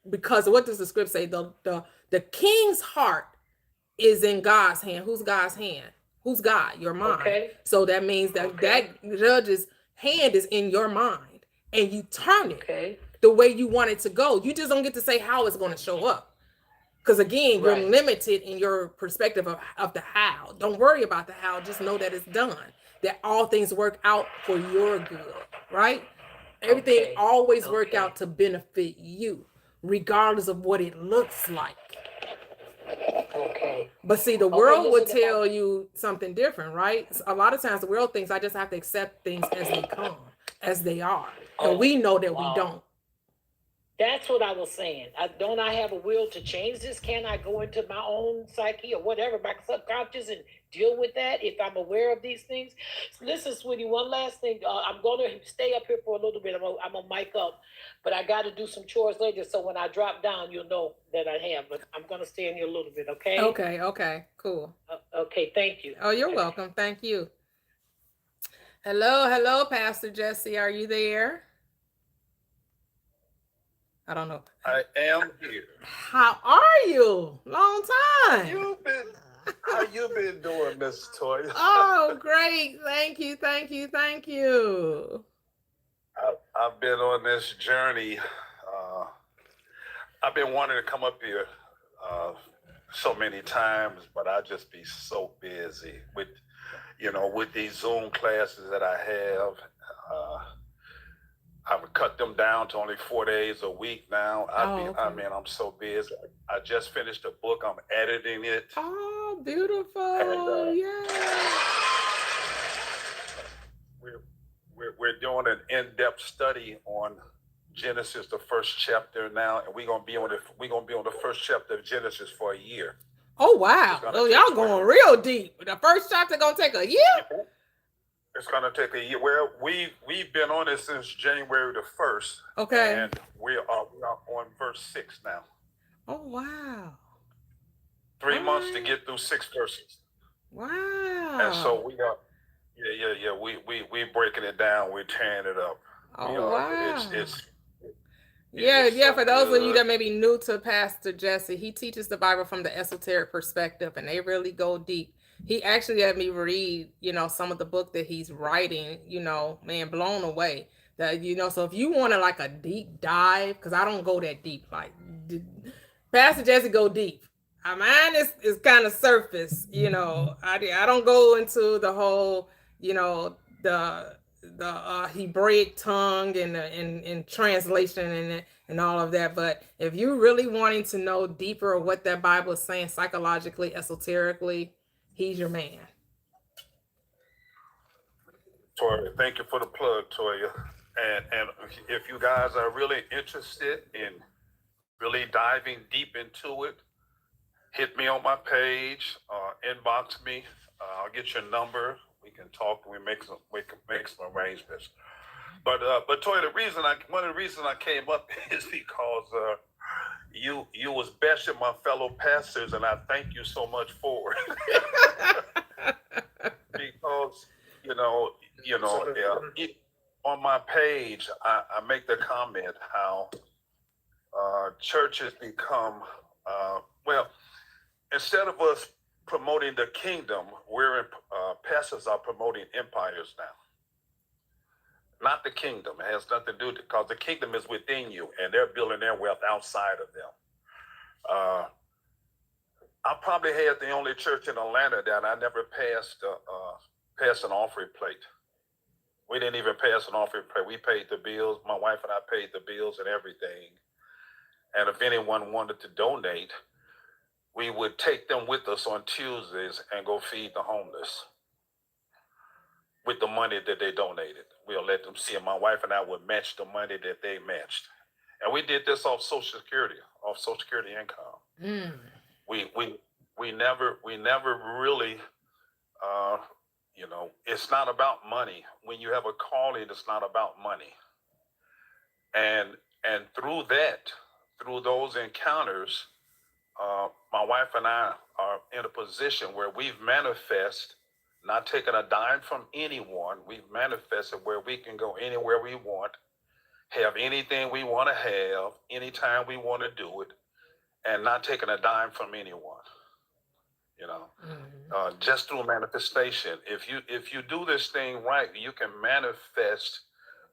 because what does the script say? The king's heart is in God's hand. Who's God's hand? Who's God? Your mind. So that means that that judge's hand is in your mind, and you turn it the way you want it to go. You just don't get to say how it's going to show up, because again, you're limited in your perspective of the how. Don't worry about the how. Just know that it's done. That all things work out for your good, right? Everything always work out to benefit you, regardless of what it looks like. But see, the world would tell you something different, right? A lot of times the world thinks I just have to accept things as they come, as they are. And we know that we don't. That's what I was saying. Don't I have a will to change this? Can I go into my own psyche or whatever, my subconscious, and deal with that if I'm aware of these things? Listen, sweetie, one last thing. I'm going to stay up here for a little bit. I'm going to mic up, but I got to do some chores later. So when I drop down, you'll know that I have. But I'm going to stay in here a little bit, okay? Okay, cool. Okay, thank you. Oh, you're welcome. Thank you. Hello, Pastor Jesse. Are you there? I don't know. I am here. How are you? Long time. How you been doing, Miss Toya? Oh, great. Thank you. I've been on this journey. I've been wanting to come up here so many times, but I just be so busy with these Zoom classes that I have. I've cut them down to only 4 days a week now. I'm so busy. I just finished a book. I'm editing it. Oh, beautiful. And, we're doing an in-depth study on Genesis, the first chapter now, and we're gonna be on the first chapter of Genesis for a year. Oh wow! Oh, y'all going real deep. The first chapter gonna take a year. It's gonna take a year. Well, we've been on it since January the 1st. Okay. And we are on verse 6 now. Oh wow! 3 months to get through 6 verses. Wow! And so we got, we breaking it down. We're tearing it up. Oh wow! It's so for those of you that may be new to Pastor Jesse, he teaches the Bible from the esoteric perspective, and they really go deep. He actually had me read, some of the book that he's writing, man, blown away. That, so if you want to like a deep dive, because I don't go that deep, like Pastor Jesse go deep. Mine is kind of surface, I don't go into the whole, the Hebraic tongue and translation and all of that. But if you really wanting to know deeper of what that Bible is saying psychologically, esoterically, he's your man. Toya, thank you for the plug, Toya. And if you guys are really interested in really diving deep into it, hit me on my page, inbox me. I'll get your number. We can talk. We can make some arrangements. But Toya, one of the reasons I came up is because you was bashing my fellow pastors, and I thank you so much for it. Because on my page, I make the comment how churches become instead of us promoting the kingdom, pastors are promoting empires now. Not the kingdom. It has nothing to do with it, because the kingdom is within you, and they're building their wealth outside of them. I probably had the only church in Atlanta that I never passed an offering plate. We didn't even pass an offering plate. We paid the bills. My wife and I paid the bills and everything. And if anyone wanted to donate, we would take them with us on Tuesdays and go feed the homeless with the money that they donated. We'll let them see it. My wife and I would match the money that they matched. And we did this off Social Security income. We never really You know, it's not about money. When you have a calling, it's not about money. And through that, through those encounters, my wife and I are in a position where we've manifest, not taking a dime from anyone. We've manifested where we can go anywhere we want, have anything we want to have, anytime we want to do it, and not taking a dime from anyone. You know, just through manifestation. If you do this thing right, you can manifest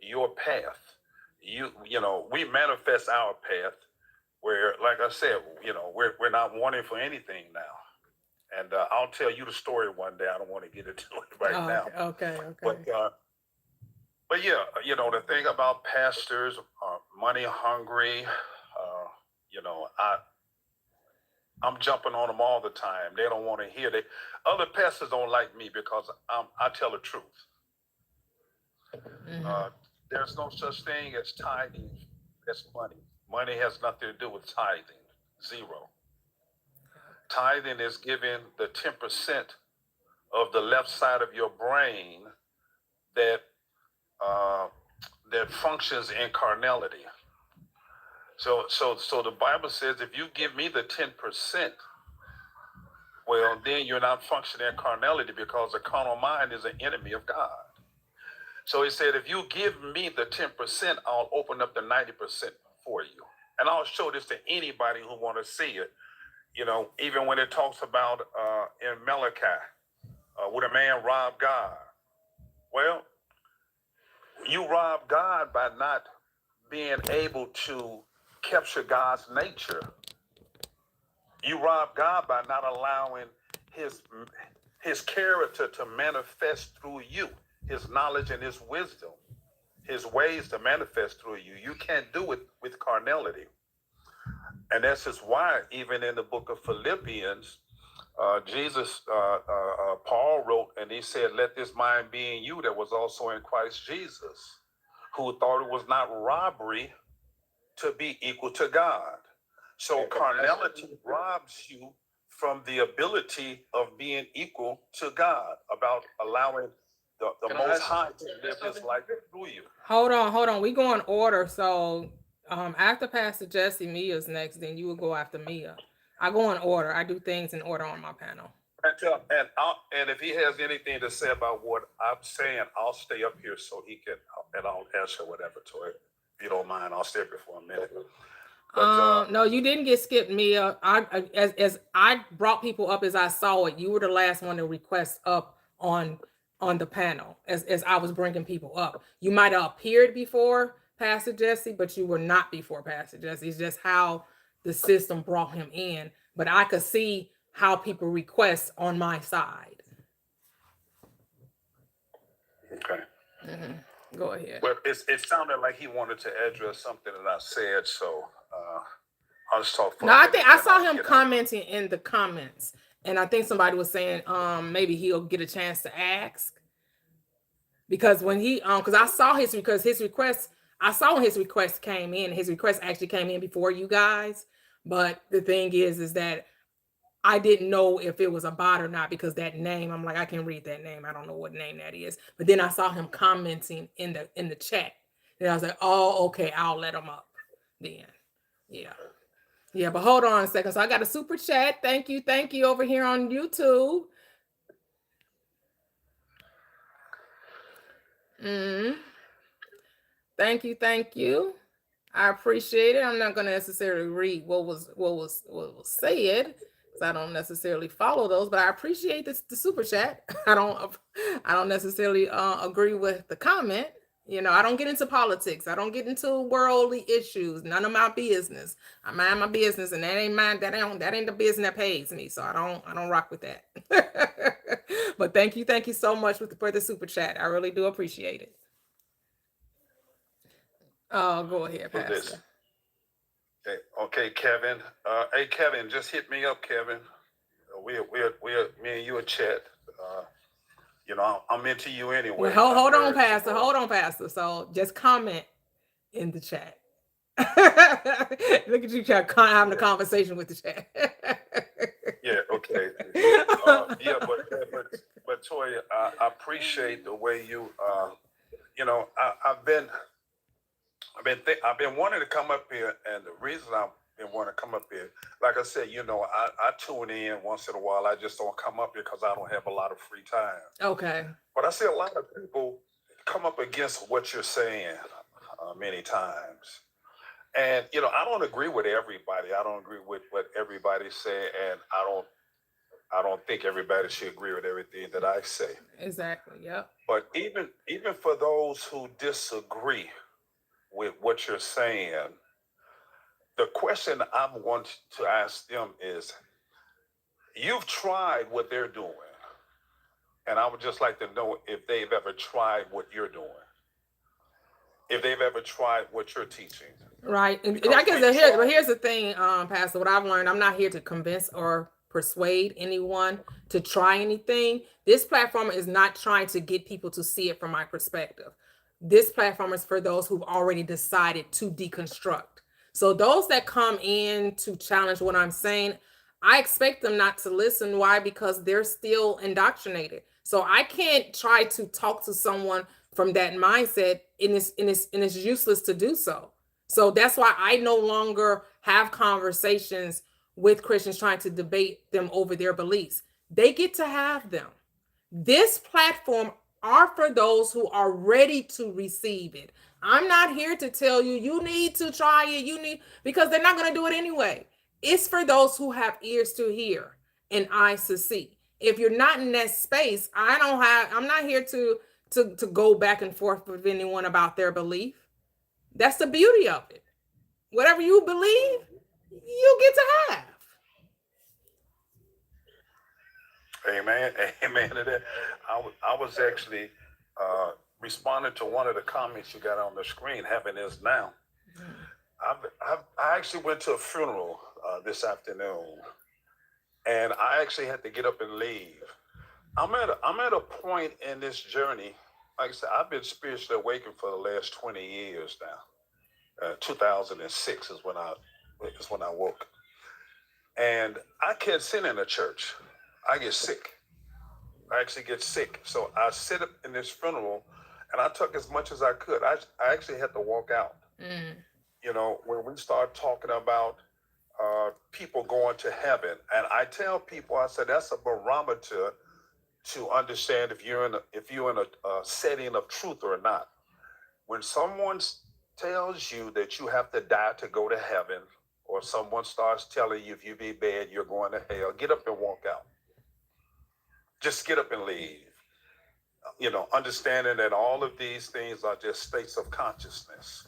your path. You know, we manifest our path. Where, like I said, you know, we're not wanting for anything now. And I'll tell you the story one day. I don't want to get into it right now. Okay. But yeah, you know, the thing about pastors, money hungry, you know, I'm jumping on them all the time. They don't want to hear it. Other pastors don't like me because I tell the truth. There's no such thing as tithing as money. Money has nothing to do with tithing. Zero. Tithing is giving the 10% of the left side of your brain that that functions in carnality. So the Bible says if you give me the 10%, well, then you're not functioning in carnality, because the carnal mind is an enemy of God. So he said, if you give me the 10%, I'll open up the 90% for you. And I'll show this to anybody who want to see it. You know, even when it talks about in Malachi, would a man rob God? Well, you rob God by not being able to capture God's nature. You rob God by not allowing his character to manifest through you, his knowledge and his wisdom, his ways to manifest through you. You can't do it with carnality. And that's just why even in the book of Philippians, Paul wrote, and he said, let this mind be in you that was also in Christ Jesus, who thought it was not robbery to be equal to God. So carnality robs you from the ability of being equal to God, about allowing the Most High to live his life through you. Hold on. We go in order. So after Pastor Jesse, Mia's next, then you will go after Mia. I go in order. I do things in order on my panel. And if he has anything to say about what I'm saying, I'll stay up here so he can, and I'll answer whatever to it. If you don't mind, I'll stay up here for a minute. But, no, you didn't get skipped, Mia. As I brought people up as I saw it, you were the last one to request up on the panel as I was bringing people up. You might have appeared before Pastor Jesse, but you were not before Pastor Jesse. It's just how the system brought him in. But I could see how people request on my side. Okay. Go ahead. Well, it sounded like he wanted to address something that I said, so I'll just talk for No, I think I saw him commenting in the comments, and I think somebody was saying maybe he'll get a chance to ask, because when he because I saw his request, I saw when his request came in. His request actually came in before you guys, but the thing is that I didn't know if it was a bot or not, because that name, I'm like, I can read that name. I don't know what name that is. But then I saw him commenting in the chat. And I was like, oh, okay, I'll let him up then. Yeah, but hold on a second. So I got a super chat. Thank you over here on YouTube. Thank you. I appreciate it. I'm not going to necessarily read what was said, because I don't necessarily follow those, but I appreciate the super chat. I don't necessarily agree with the comment. You know, I don't get into politics. I don't get into worldly issues. None of my business. I mind my business, and that ain't the business that pays me. So I don't rock with that. But thank you so much for the super chat. I really do appreciate it. Oh, go ahead, Pastor. Okay, Kevin. Hey, Kevin, just hit me up, Kevin. We me and you a chat. You know, I'm into you anyway. Well, hold on, Pastor. So just comment in the chat. Look at you having a conversation with the chat. Yeah, okay. Latoya, I appreciate the way you, I've been wanting to come up here, and the reason I've been wanting to come up here, like I said, I tune in once in a while. I just don't come up here because I don't have a lot of free time. Okay. But I see a lot of people come up against what you're saying many times. And I don't agree with everybody. I don't agree with what everybody's saying, and I don't think everybody should agree with everything that I say. Exactly. Yep. But even for those who disagree with what you're saying, the question I want to ask them is, you've tried what they're doing, and I would just like to know if they've ever tried what you're doing, if they've ever tried what you're teaching. Right. And I guess here's the thing, Pastor, what I've learned, I'm not here to convince or persuade anyone to try anything. This platform is not trying to get people to see it from my perspective. This platform is for those who've already decided to deconstruct. So those that come in to challenge what I'm saying, I expect them not to listen. Why? Because they're still indoctrinated. So I can't try to talk to someone from that mindset, and it's useless to do so. So that's why I no longer have conversations with Christians trying to debate them over their beliefs. They get to have them. This platform are for those who are ready to receive it. I'm not here to tell you, you need to try it, because they're not going to do it anyway. It's for those who have ears to hear and eyes to see. If you're not in that space, I'm not here to go back and forth with anyone about their belief. That's the beauty of it. Whatever you believe, you get to have. Amen. Amen to that. I was actually responding to one of the comments you got on the screen. Having this now. I actually went to a funeral this afternoon, and I actually had to get up and leave. I'm at a point in this journey. Like I said, I've been spiritually awakened for the last 20 years now. 2006 is when I woke, and I can't sit in a church. I get sick. I actually get sick. So I sit up in this funeral, and I took as much as I could. I actually had to walk out. When we start talking about people going to heaven, and I tell people, I said that's a barometer to understand if you're in a setting of truth or not. When someone tells you that you have to die to go to heaven, or someone starts telling you if you be bad, you're going to hell, get up and walk out. Just get up and leave. Understanding that all of these things are just states of consciousness.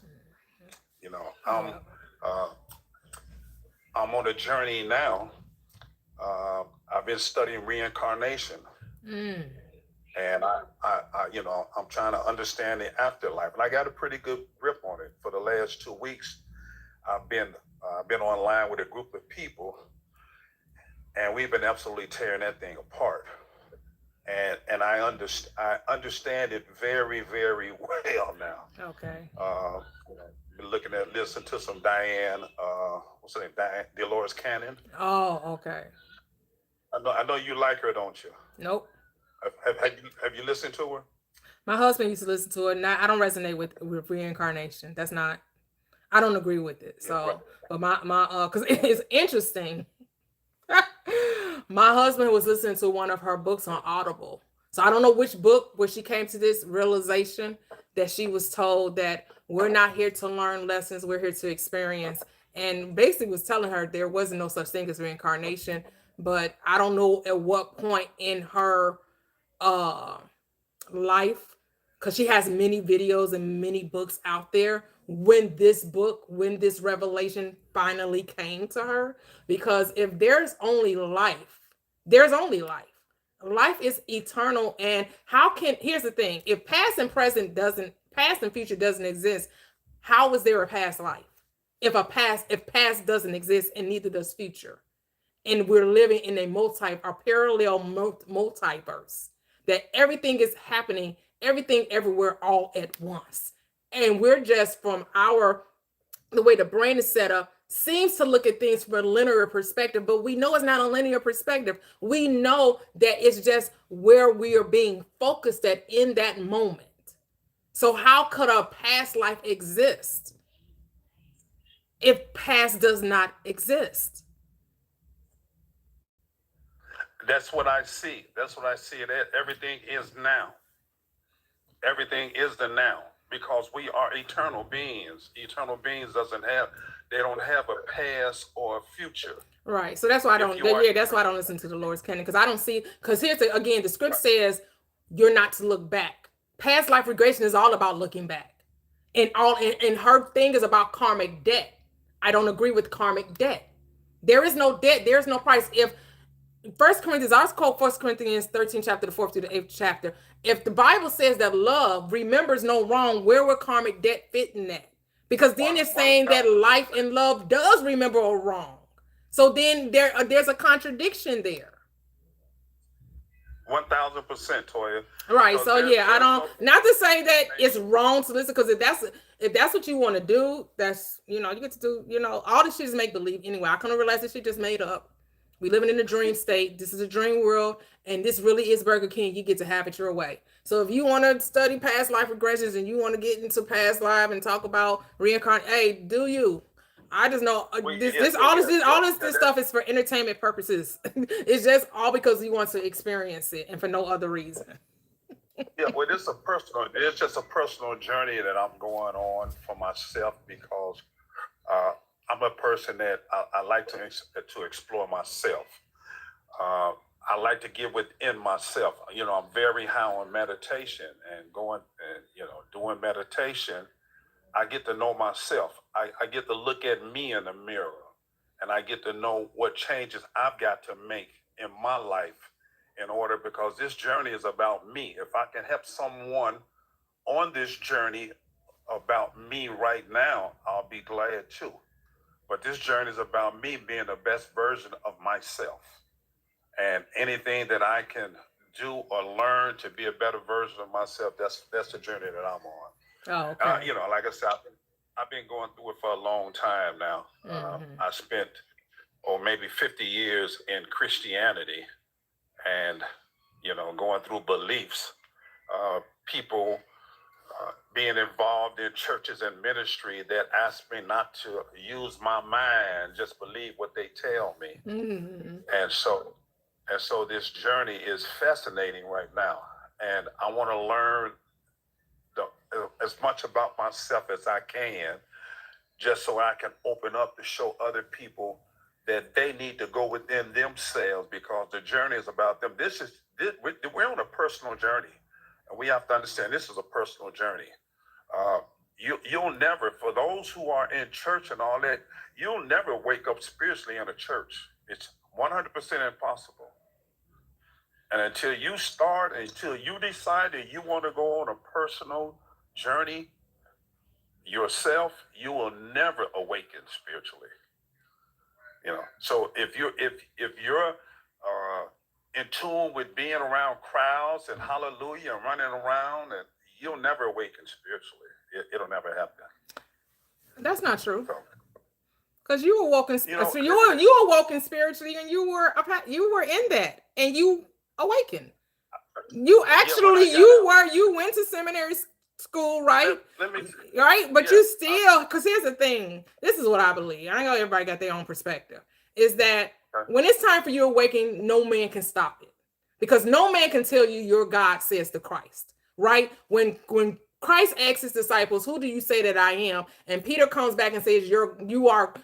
I'm on a journey now. I've been studying reincarnation. And I'm trying to understand the afterlife, and I got a pretty good grip on it. For the last 2 weeks, I've been online with a group of people, and we've been absolutely tearing that thing apart. And I understand it very, very well now. Okay. Been listening to some Diane, what's her name, Dolores Cannon. Oh, okay. I know you like her, don't you? Nope. Have you listened to her? My husband used to listen to it, and I don't resonate with reincarnation. I don't agree with it. So, but my because it's interesting. My husband was listening to one of her books on Audible. So I don't know which book where she came to this realization that she was told that we're not here to learn lessons, we're here to experience. And basically was telling her there wasn't no such thing as reincarnation. But I don't know at what point in her life, because she has many videos and many books out there, when this revelation finally came to her. Because if there's only life, there's only life. Life is eternal. And here's the thing, if past and future doesn't exist, how is there a past life? If past doesn't exist and neither does future. And we're living in a parallel multiverse, that everything is happening, everything everywhere all at once. And we're just from the way the brain is set up, seems to look at things from a linear perspective, but we know it's not a linear perspective. We know that it's just where we are being focused at in that moment. So how could a past life exist if past does not exist? That's what I see. That's what I see it as. Everything is now. Everything is the now, because we are eternal beings. Eternal beings they don't have a past or a future. Right. So that's why I don't. That's why I don't listen to the Lord's canon, because I don't see. Because here's again, the script says you're not to look back. Past life regression is all about looking back, and her thing is about karmic debt. I don't agree with karmic debt. There is no debt. There is no price. If First Corinthians, I'll quote 1 Corinthians 13, chapter the 4th through the 8th chapter. If the Bible says that love remembers no wrong, where would karmic debt fit in that? Because then it's saying that life and love does remember a wrong. So then there's a contradiction there. 1000%, Toya. Right. So yeah, I don't, not to say that it's wrong to listen, because if that's what you want to do, that's, you get to do, all this shit is make believe anyway. I kind of realize this shit just made up. We living in a dream state. This is a dream world, and this really is Burger King. You get to have it your way. So if you want to study past life regressions and you want to get into past life and talk about reincarnation, hey, do you? I just know all this stuff is for entertainment purposes. It's just all because he wants to experience it and for no other reason. Yeah, well, it's just a personal journey that I'm going on for myself, because I'm a person that I like to explore myself. I like to get within myself. I'm very high on meditation, and doing meditation, I get to know myself. I get to look at me in the mirror, and I get to know what changes I've got to make in my life because this journey is about me. If I can help someone on this journey about me right now, I'll be glad too. But this journey is about me being the best version of myself. And anything that I can do or learn to be a better version of myself, that's the journey that I'm on. Oh, okay. Like I said, I've been going through it for a long time now. I spent, maybe 50 years in Christianity, and, going through beliefs, people being involved in churches and ministry that ask me not to use my mind, just believe what they tell me. And so this journey is fascinating right now. And I want to learn as much about myself as I can, just so I can open up to show other people that they need to go within themselves, because the journey is about them. We're on a personal journey, and we have to understand this is a personal journey. You'll never, for those who are in church and all that, you'll never wake up spiritually in a church. It's 100% impossible. And until you decide that you want to go on a personal journey yourself, you will never awaken spiritually. So if you're in tune with being around crowds and hallelujah and running around, and you'll never awaken spiritually. It'll never happen. That's not true. Because you were walking, you were walking spiritually, and you were in that, and you awakened. You actually you went to seminary school, right? Right, but you still, because here's the thing. This is what I believe. I know everybody got their own perspective. Is that when it's time for you to awaken, no man can stop it, because no man can tell you your God, says the Christ. Right? When Christ asks his disciples, "Who do you say that I am?" and Peter comes back and says, "You are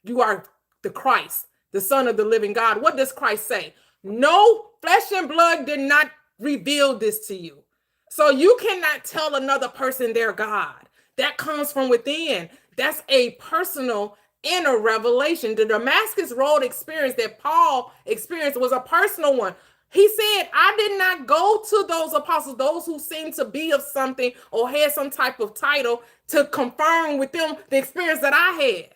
the Christ, the Son of the living God." What does Christ say? No flesh and blood did not reveal this to you. So you cannot tell another person their God. That comes from within. That's a personal inner revelation. The Damascus Road experience that Paul experienced was a personal one. He said, I did not go to those apostles, those who seemed to be of something or had some type of title, to confirm with them the experience that I had.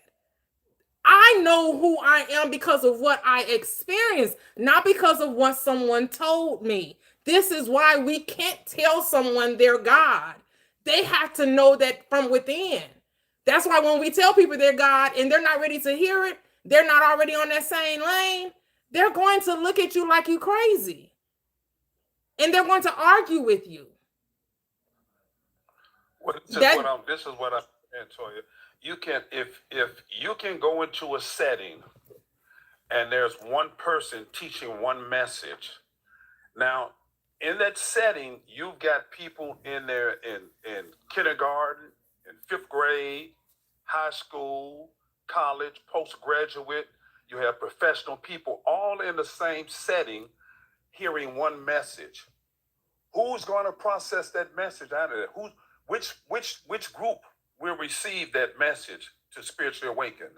I know who I am because of what I experienced, not because of what someone told me. This is why we can't tell someone their God. They have to know that from within. That's why when we tell people they're God and they're not ready to hear it, they're not already on that same lane, they're going to look at you like you crazy. And they're going to argue with you. Well, this is what I'm saying to you. You can, if you can go into a setting and there's one person teaching one message. Now, in that setting, you've got people in there in kindergarten, in fifth grade, high school, college, postgraduate. You have professional people all in the same setting hearing one message. Who's going to process that message out of it? Which group will receive that message to spiritually awaken?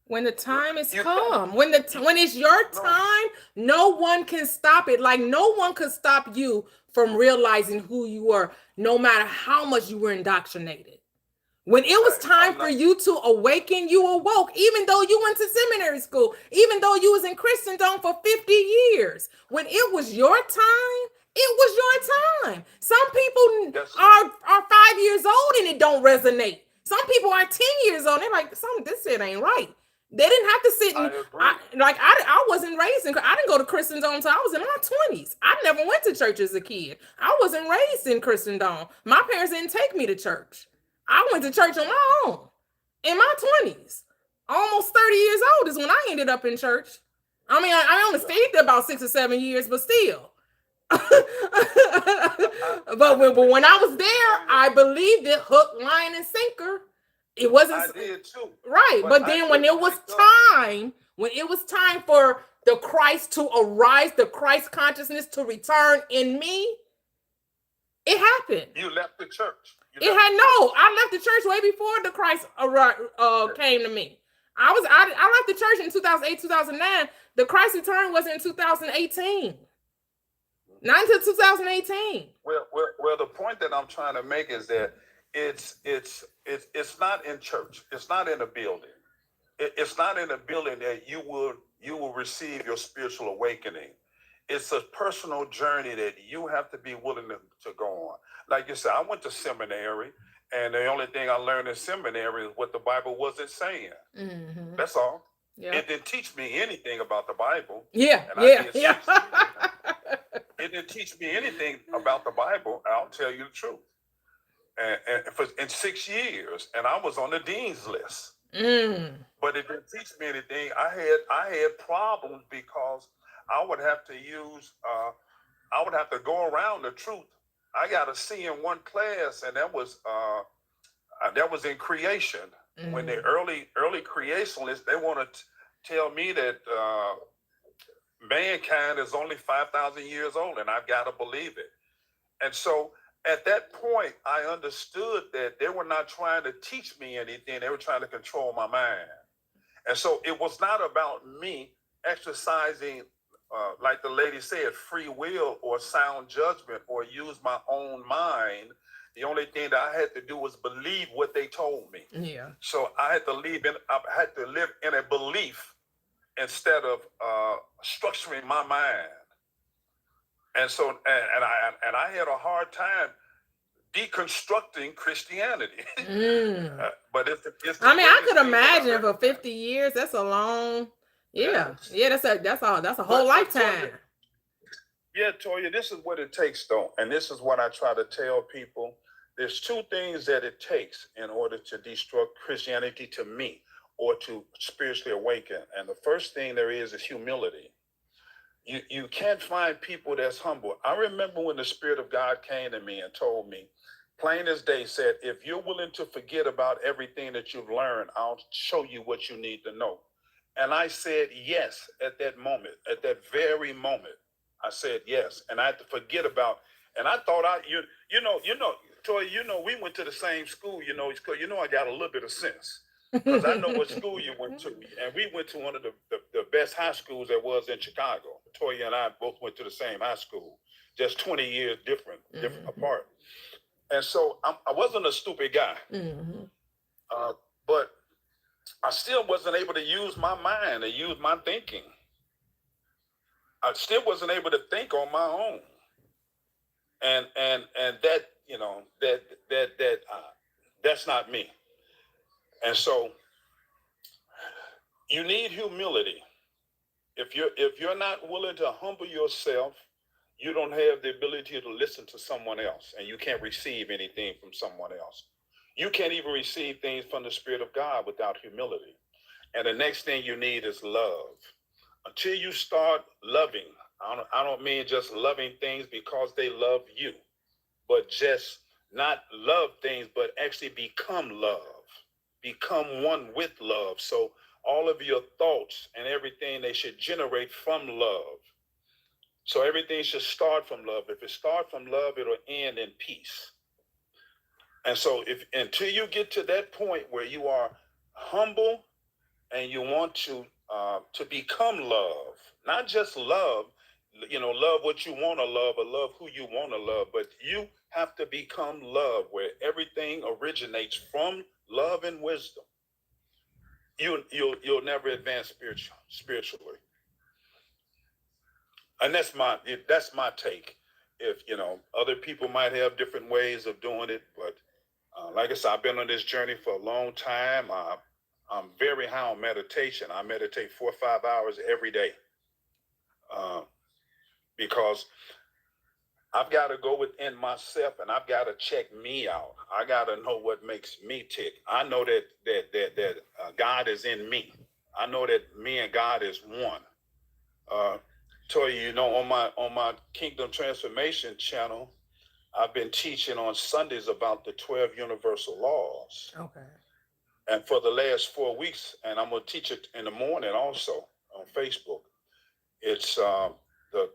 When the time is come, when it's your time, no one can stop it. Like no one could stop you from realizing who you are, no matter how much you were indoctrinated. When it was time for you to awaken, you awoke, even though you went to seminary school, even though you was in Christendom for 50 years. When it was your time, it was your time. Some people are 5 years old and it don't resonate. Some people are 10 years old. They're like, this shit ain't right. They didn't have to sit and I wasn't raised in, I didn't go to Christendom until I was in my 20s. I never went to church as a kid. I wasn't raised in Christendom. My parents didn't take me to church. I went to church on my own in my 20s. Almost 30 years old is when I ended up in church. I mean, I only stayed there about 6 or 7 years, but still. But when I was there, I believed it hook, line, and sinker. It wasn't. I did too. Right. But then when it was time for the Christ to arise, the Christ consciousness to return in me, it happened. You left the church. I left the church way before the Christ came to me. I left the church in 2008, 2009. The Christ return was in 2018. Not until 2018. Well, the point that I'm trying to make is that it's not in church. It's not in a building. It's not in a building that you will receive your spiritual awakening. It's a personal journey that you have to be willing to go on. Like you said, I went to seminary, and the only thing I learned in seminary is what the Bible wasn't saying. Mm-hmm. That's all. Yeah. It didn't teach me anything about the Bible. Yeah. It didn't teach me anything about the Bible. I'll tell you the truth. And in 6 years, and I was on the dean's list. But it didn't teach me anything. I had problems because I would have to go around the truth. I got a C in one class, and that was in creation. When the early creationists, they want to tell me that mankind is only 5,000 years old, and I've got to believe it. And so at that point, I understood that they were not trying to teach me anything. They were trying to control my mind. And so it was not about me exercising, like the lady said, free will or sound judgment or use my own mind. The only thing that I had to do was believe what they told me. Yeah. So I had to live in a belief instead of structuring my mind. And so, and I had a hard time deconstructing Christianity. But it's I could imagine for 50 years. That's a long. Yeah. That's a whole lifetime. Toya, this is what it takes, though, and this is what I try to tell people. There's two things that it takes in order to deconstruct Christianity, to me, or to spiritually awaken. And the first thing there is humility. You can't find people that's humble. I remember when the Spirit of God came to me and told me, plain as day, said, if you're willing to forget about everything that you've learned, I'll show you what you need to know. And I said yes at that moment, at that very moment. I said yes, and I had to forget about. And I thought Toy, we went to the same school. I got a little bit of sense because I know what school you went to, and we went to one of the best high schools there was in Chicago. Toya and I both went to the same high school, just 20 years different apart. And so I wasn't a stupid guy, but I still wasn't able to use my mind and use my thinking. I still wasn't able to think on my own, and that that's not me. And so you need humility. If you're not willing to humble yourself, you don't have the ability to listen to someone else, and you can't receive anything from someone else. You can't even receive things from the Spirit of God without humility. And the next thing you need is love. Until you start loving, I don't mean just loving things because they love you, but just not love things, but actually become love, become one with love. So all of your thoughts and everything, they should generate from love. So everything should start from love. If it starts from love, it'll end in peace. And so if until you get to that point where you are humble and you want to become love, not just love, love what you want to love or love who you want to love, but you have to become love where everything originates from love and wisdom. You'll never advance spiritually. And that's my take. If other people might have different ways of doing it, but like I said, I've been on this journey for a long time. I'm very high on meditation. I meditate 4 or 5 hours every day uh, because I've got to go within myself and I've got to check me out. I got to know what makes me tick. I know that God is in me. I know that me and God is one. Toya, on my Kingdom Transformation channel, I've been teaching on Sundays about the 12 universal laws. Okay. And for the last 4 weeks, and I'm going to teach it in the morning also on Facebook. It's the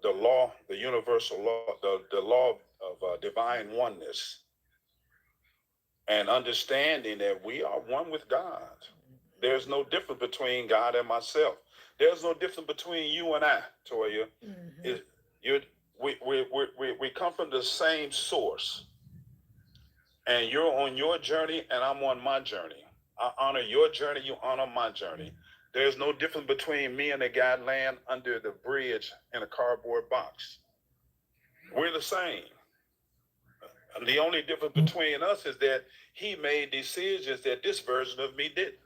law, the universal law, the law of divine oneness, and understanding that we are one with God. There's no difference between God and myself. There's no difference between you and I, Toya. Mm-hmm. We come from the same source, and you're on your journey, and I'm on my journey. I honor your journey, you honor my journey. There's no difference between me and the guy laying under the bridge in a cardboard box. We're the same. And the only difference between us is that he made decisions that this version of me didn't.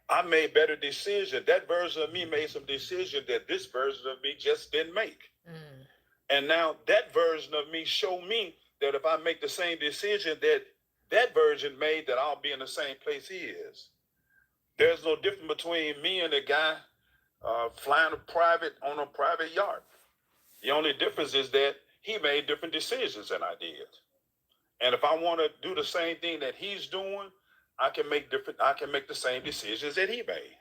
I made better decisions. That version of me made some decisions that this version of me just didn't make. And now that version of me showed me that if I make the same decision that version made, that I'll be in the same place he is. There's no difference between me and the guy flying on a private yacht. The only difference is that he made different decisions than I did. And if I want to do the same thing that he's doing, I can make the same decisions that he made.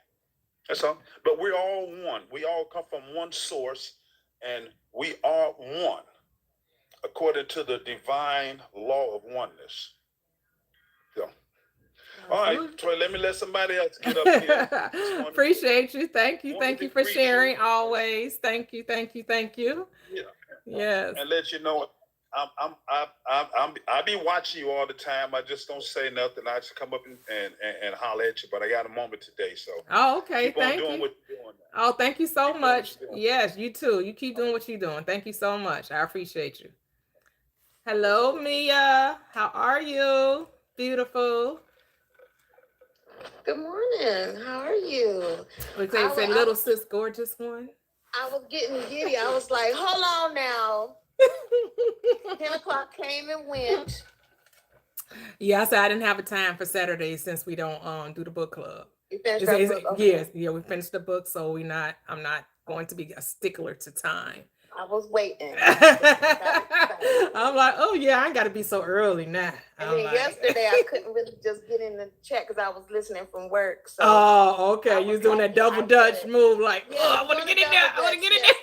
That's all. But we're all one. We all come from one source, and we are one according to the divine law of oneness. So, all right, Troy, let me let somebody else get up here. Appreciate you. Thank you. Thank you for sharing always. Thank you. Thank you. Thank you. Yeah. Yes. And let you know, I be watching you all the time. I just don't say nothing. I just come up and holler at you. But I got a moment today, so. Oh, okay. Keep on doing what you're doing now. Oh, thank you so much. Yes, you too. You keep doing what you're doing. Thank you so much. I appreciate you. Hello, Mia. How are you? Beautiful. Good morning. How are you? Would they say little sis gorgeous one? I was getting giddy. I was like, hold on now. 10 o'clock came and went. Yeah, I said I didn't have a time for Saturdays since we don't do the book club. You finished that book? Okay. Yes, we finished the book, so I'm not going to be a stickler to time. I was waiting. I'm like, oh yeah, I ain't got to be so early now. And then yesterday I couldn't really just get in the chat because I was listening from work. So oh, okay. You was doing that double Dutch move, like, I want to get in there. I want to get in there.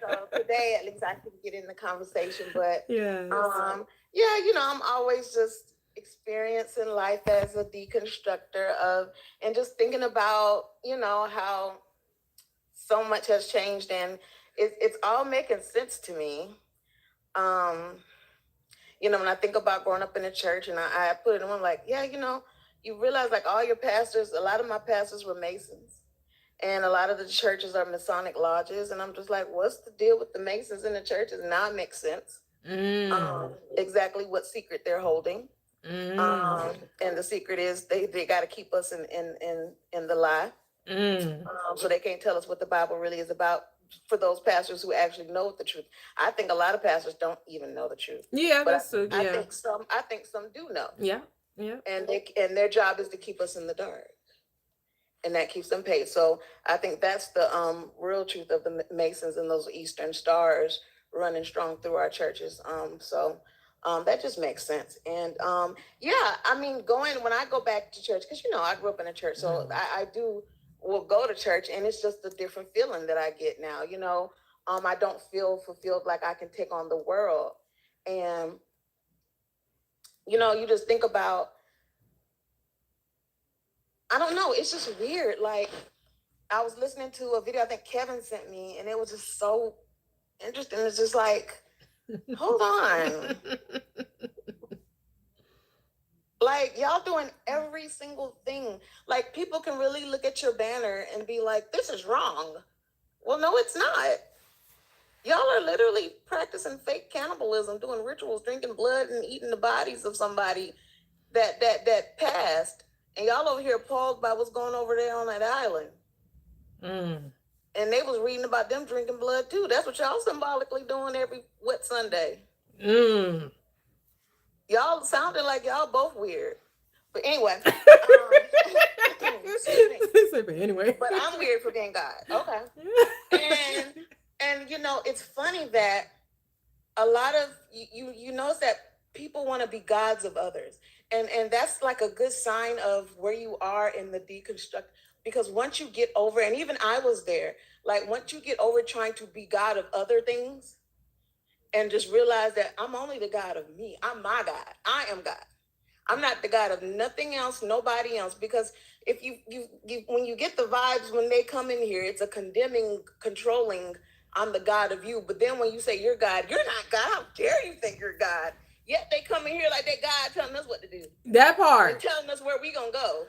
So today at least I can get in the conversation. But yes. I'm always just experiencing life as a deconstructor and just thinking about, how so much has changed, and it's all making sense to me. When I think about growing up in the church, and I put it on like, you realize like all your pastors, a lot of my pastors were Masons, and a lot of the churches are Masonic lodges, and I'm just like, what's the deal with the Masons in the churches? Now it makes sense. Exactly what secret they're holding. And the secret is they got to keep us in the lie. So they can't tell us what the Bible really is about. For those pastors who actually know the truth, I think a lot of pastors don't even know the truth. Yeah, but that's true. I Yeah. think some do know. Yeah. Yeah. And their job is to keep us in the dark, and that keeps them paid. So I think that's the real truth of the Masons and those Eastern stars running strong through our churches. That just makes sense. And yeah, I mean, when I go back to church, because I grew up in a church, so I will go to church, and it's just a different feeling that I get now. I don't feel fulfilled, like I can take on the world. And you just think about, I don't know, it's just weird. Like, I was listening to a video I think Kevin sent me, and it was just so interesting. It's just like, hold on. Like, y'all doing every single thing. Like, people can really look at your banner and be like, this is wrong. Well, no, it's not. Y'all are literally practicing fake cannibalism, doing rituals, drinking blood and eating the bodies of somebody that passed. And y'all over here appalled by what's going over there on that island. And they was reading about them drinking blood too. That's what y'all symbolically doing every wet Sunday. Y'all sounded like y'all both weird. But anyway. But I'm weird for being God. Okay. And it's funny that a lot of you notice that people want to be gods of others. And that's like a good sign of where you are in the deconstruct. Because once you get over, and even I was there, like once you get over trying to be God of other things and just realize that I'm only the God of me. I'm my God. I am God. I'm not the God of nothing else, nobody else. Because if you when you get the vibes when they come in here, it's a condemning, controlling, I'm the God of you. But then when you say you're God, you're not God. How dare you think you're God? Yet they come in here like they God telling us what to do. That part. They're telling us where we gonna go.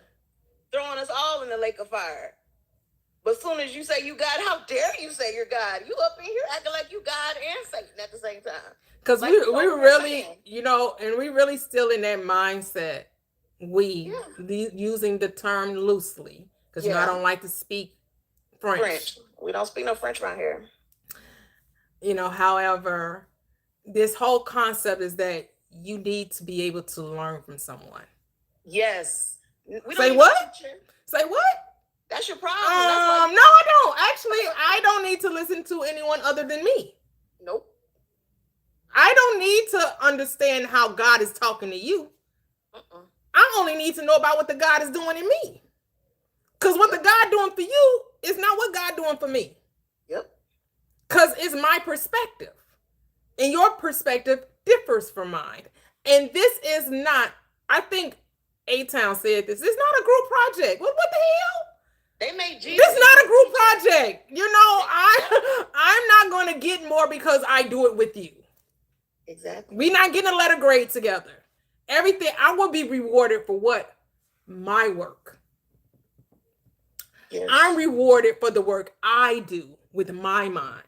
Throwing us all in the lake of fire. But as soon as you say you God, how dare you say you're God? You up in here acting like you God and Satan at the same time. Because like we really, and we really still in that mindset. Using the term loosely. Because I don't like to speak French. We don't speak no French around here. However, this whole concept is that you need to be able to learn from someone. Yes. Say what? Say what? That's your problem. No, I don't. Actually, I don't need to listen to anyone other than me. Nope. I don't need to understand how God is talking to you. I only need to know about what the God is doing in me. Because what the God doing for you is not what God doing for me. Yep. Because it's my perspective. And your perspective differs from mine. And this is not, I think A-Town said this, it's not a group project. What the hell? They made Jesus. This is not a group project. I'm not going to get more because I do it with you. Exactly. We're not getting a letter grade together. Everything, I will be rewarded for what? My work. Yes. I'm rewarded for the work I do with my mind.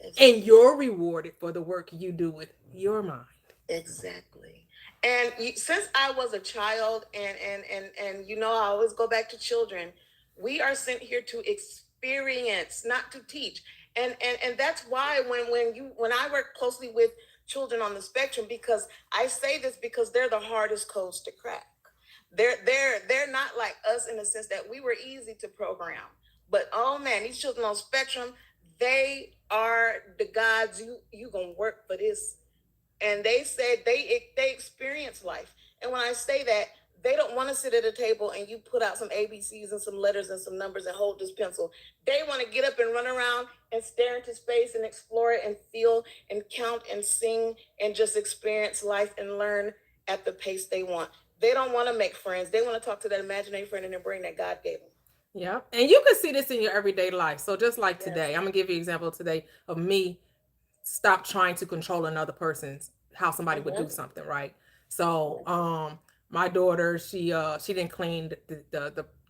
Yes. And you're rewarded for the work you do with your mind. Exactly. And since I was a child, and I always go back to children, we are sent here to experience, not to teach. And that's why when I work closely with children on the spectrum, because I say this because they're the hardest codes to crack. They're not like us in the sense that we were easy to program. But oh man, these children on spectrum, they are the gods. You gonna work for this. And they said they experience life. And when I say that, they don't want to sit at a table and you put out some ABCs and some letters and some numbers and hold this pencil. They want to get up and run around and stare into space and explore it and feel and count and sing and just experience life and learn at the pace they want. They don't want to make friends. They want to talk to that imaginary friend in their brain that God gave them. Yeah. And you can see this in your everyday life. So just like today, I'm going to give you an example today of me stop trying to control another person's, how somebody would do something, right? So, my daughter, she didn't clean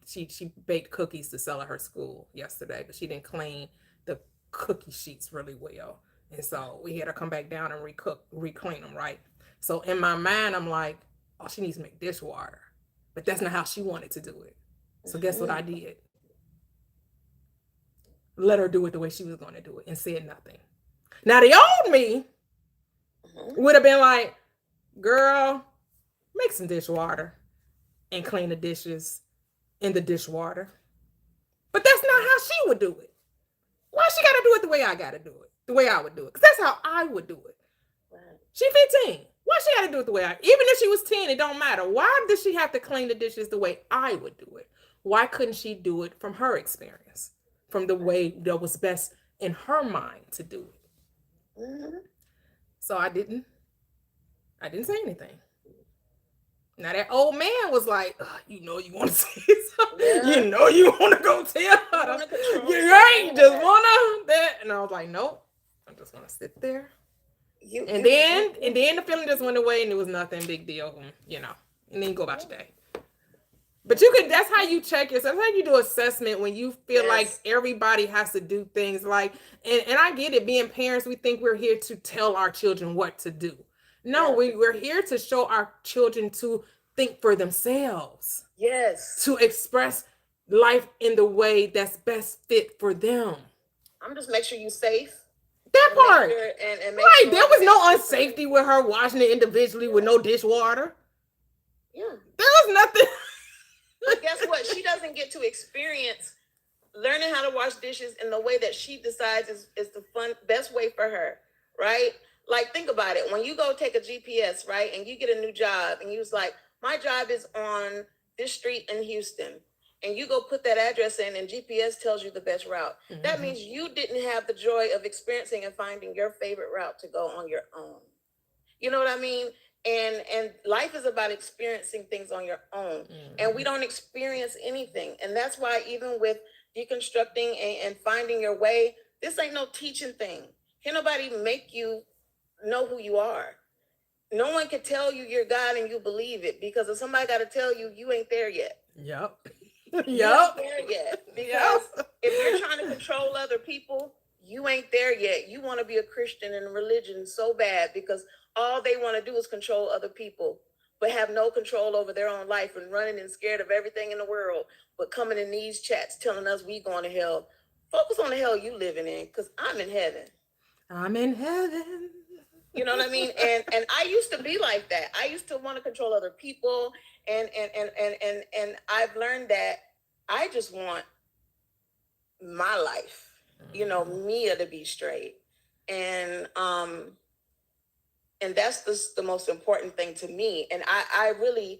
she baked cookies to sell at her school yesterday, but she didn't clean the cookie sheets really well. And so we had to come back down and reclean them, right? So in my mind, I'm like, all she needs to make dishwater. But that's not how she wanted to do it. So guess what I did? Let her do it the way she was going to do it and said nothing. Now the old me would have been like, girl, make some dishwater and clean the dishes in the dishwater. But that's not how she would do it. Why she got to do it the way I got to do it? The way I would do it. Because that's how I would do it. Right. She 15. Why she got to do it the way I... Even if she was 10, it don't matter. Why does she have to clean the dishes the way I would do it? Why couldn't she do it from her experience? From the way that was best in her mind to do it. Mm-hmm. So I didn't say anything. Now that old man was like, you know you want to say something. Yeah. You know you want to go tell her. You ain't just want to that. And I was like, nope. I'm just gonna sit there. And then the feeling just went away and it was nothing big deal. You know. And then you go about your day. But you could, that's how you check yourself. That's how you do assessment when you feel like everybody has to do things like, and I get it, being parents, we think we're here to tell our children what to do. No, we're here to show our children to think for themselves. Yes. To express life in the way that's best fit for them. I'm just make sure you're safe. That part. And right. Sure there was no unsafety with her washing it individually with no dishwater. Yeah. There was nothing. But guess what? She doesn't get to experience learning how to wash dishes in the way that she decides is the best way for her, right? Like, think about it. When you go take a GPS, right, and you get a new job, and you was like, my job is on this street in Houston, and you go put that address in, and GPS tells you the best route. Mm-hmm. That means you didn't have the joy of experiencing and finding your favorite route to go on your own. You know what I mean? And life is about experiencing things on your own. Mm-hmm. And we don't experience anything. And that's why even with deconstructing and finding your way, this ain't no teaching thing. Can't nobody make you know who you are. No one can tell you you're God and you believe it, because if somebody got to tell you, you ain't there yet. Yep. You ain't there yet. Because if you're trying to control other people, you ain't there yet. You want to be a Christian in religion so bad because all they want to do is control other people, but have no control over their own life and running and scared of everything in the world, but coming in these chats telling us we going to hell. Focus on the hell you living in, because I'm in heaven. I'm in heaven. You know what I mean? And I used to be like that. I used to want to control other people. And I've learned that I just want my life, you know, Mia to be straight. And that's the most important thing to me. And I really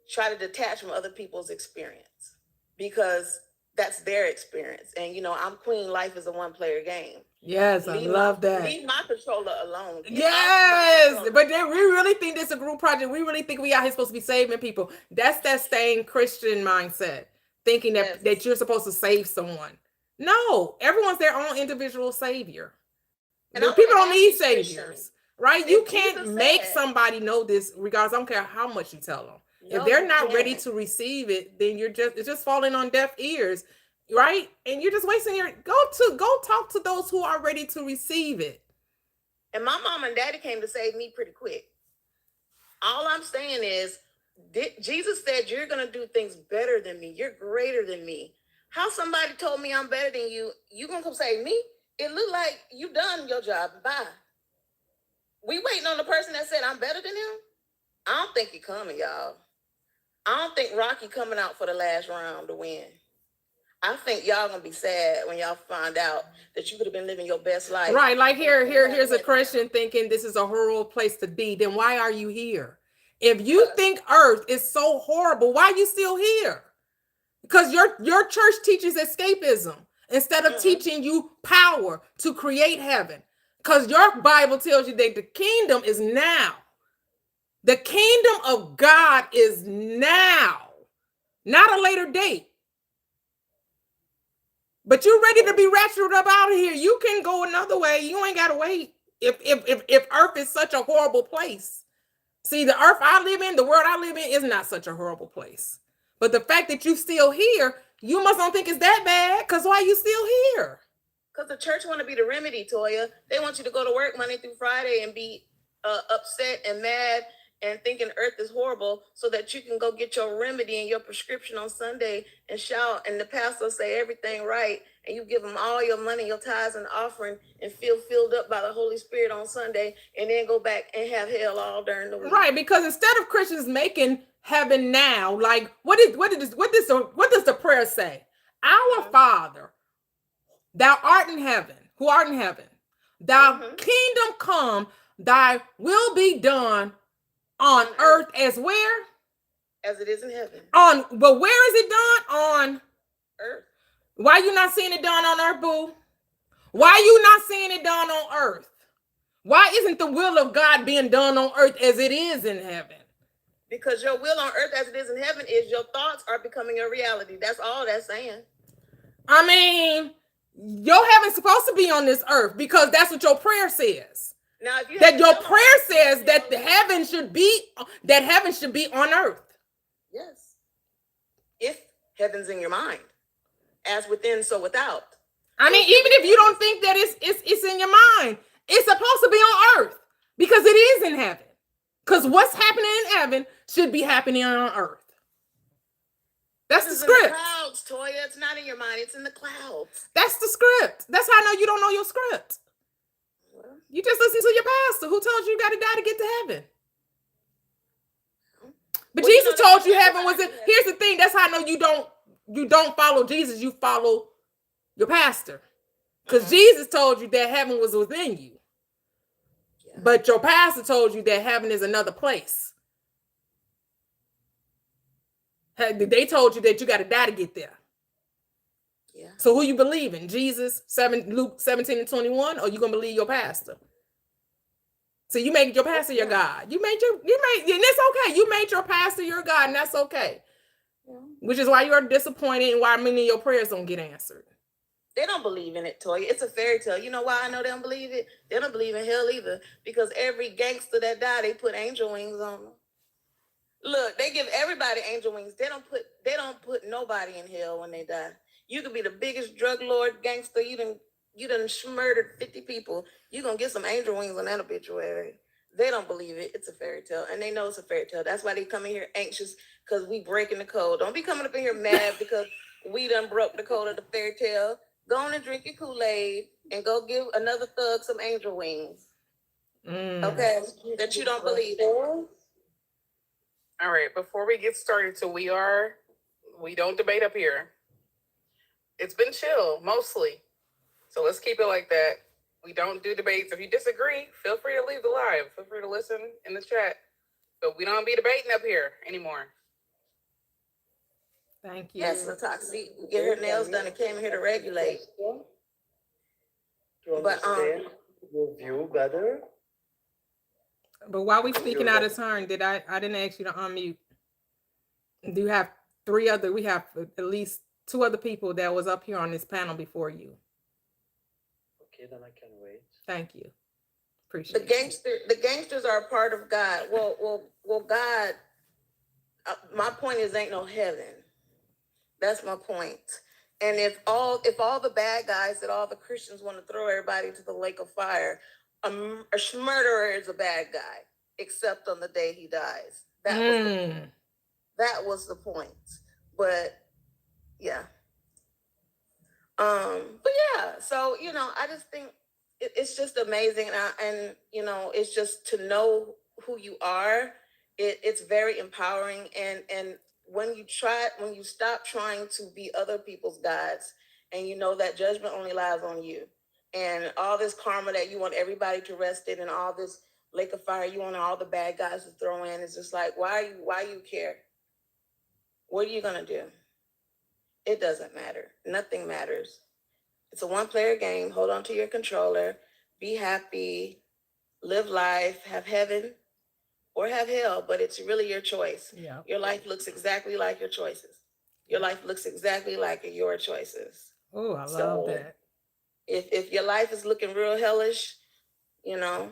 try to detach from other people's experience, because that's their experience. And, you know, I'm queen. Life is a one-player game. Yes, I love that. Leave my controller alone. Yes, but then we really think this is a group project. We really think we out here supposed to be saving people. That's that staying Christian mindset, thinking that you're supposed to save someone. No, everyone's their own individual savior. And people don't need saviors, right? And you can't make somebody know this regardless. I don't care how much you tell them. No, if they're not ready to receive it, then it's just falling on deaf ears. Right? And you're just wasting your go talk to those who are ready to receive it. And my mom and daddy came to save me pretty quick. All I'm saying is, Jesus said, you're going to do things better than me. You're greater than me. How somebody told me I'm better than you, you going to come save me? It looked like you done your job. Bye. We waiting on the person that said I'm better than him? I don't think he coming, y'all. I don't think Rocky coming out for the last round to win. I think y'all gonna be sad when y'all find out that you could have been living your best life. Right, like here's a Christian thinking this is a horrible place to be. Then why are you here? If you think Earth is so horrible, why are you still here? Because your church teaches escapism instead of teaching you power to create heaven. Because your Bible tells you that the kingdom is now. The kingdom of God is now, not a later date. But you're ready to be raptured up out of here. You can go another way. You ain't got to wait. If Earth is such a horrible place. See, the Earth I live in, the world I live in is not such a horrible place. But the fact that you're still here, you must not think it's that bad. Because why are you still here? Because the church want to be the remedy, Toya. They want you to go to work Monday through Friday and be upset and mad and thinking earth is horrible so that you can go get your remedy and your prescription on Sunday and shout, and the pastor say everything right, and you give them all your money, your tithes and offering, and feel filled up by the Holy Spirit on Sunday, and then go back and have hell all during the week. Right, because instead of Christians making heaven now, like what does the prayer say? Our Father, thou art in heaven, who art in heaven, thy kingdom come, thy will be done on earth as where? As it is in heaven. But where is it done? On earth. Why you not seeing it done on earth, boo? Why you not seeing it done on earth? Why isn't the will of God being done on earth as it is in heaven? Because your will on earth as it is in heaven is your thoughts are becoming a reality. That's all that's saying. I mean, your heaven's supposed to be on this earth because that's what your prayer says. Now, if you that your prayer says that the heaven should be on earth. Yes. If heaven's in your mind, as within, so without. I mean, even if you don't think that it's in your mind, it's supposed to be on earth because it is in heaven. Because what's happening in heaven should be happening on earth. That's the script. In the clouds, Toya. It's not in your mind. It's in the clouds. That's the script. That's how I know you don't know your script. Well, you just listen to your pastor who told you got to die to get to heaven. But well, Jesus told you heaven was it. Here's the thing. That's how I know you don't follow Jesus. You follow your pastor. Because Jesus told you that heaven was within you. Yeah. But your pastor told you that heaven is another place. They told you that you got to die to get there. Yeah. So who you believe in? Jesus, Luke 17:21, or you gonna believe your pastor? So you make your pastor your God. You made, and it's okay. You made your pastor your God, and that's okay. Yeah. Which is why you're disappointed and why many of your prayers don't get answered. They don't believe in it, Toya. It's a fairy tale. You know why I know they don't believe it? They don't believe in hell either. Because every gangster that died, they put angel wings on them. Look, they give everybody angel wings. They don't put nobody in hell when they die. You could be the biggest drug lord gangster. You done murdered 50 people. You gonna get some angel wings on that obituary. They don't believe it. It's a fairy tale, and they know it's a fairy tale. That's why they come in here anxious because we breaking the code. Don't be coming up in here mad because we done broke the code of the fairy tale. Go on and drink your Kool-Aid and go give another thug some angel wings. Okay, that you don't believe in. All right, before we get started, we don't debate up here. It's been chill, mostly. So let's keep it like that. We don't do debates. If you disagree, feel free to leave the live. Feel free to listen in the chat. But we don't be debating up here anymore. Thank you. Yes, Natoxi. Get her nails done and came here to regulate. To understand your view better. But while we speaking out of turn, I didn't ask you to unmute. Do you have we have at least 2 other people that was up here on this panel before you. Okay, then I can wait. Thank you. Appreciate it. The gangsters are a part of God. Well, God, my point is ain't no heaven. That's my point. And if all the bad guys that all the Christians want to throw everybody to the lake of fire, a murderer is a bad guy, except on the day he dies. That was the point. But yeah. But yeah, so I just think it's just amazing, and it's just to know who you are. It's very empowering, and when you stop trying to be other people's gods, and you know that judgment only lies on you, and all this karma that you want everybody to rest in, and all this lake of fire you want all the bad guys to throw in, it's just like, why you care? What are you gonna do? It doesn't matter. Nothing matters. It's a one-player game. Hold on to your controller. Be happy. Live life. Have heaven or have hell, but it's really your choice. Yeah. Your life looks exactly like your choices. Your life looks exactly like your choices. Oh, I love that. If your life is looking real hellish, your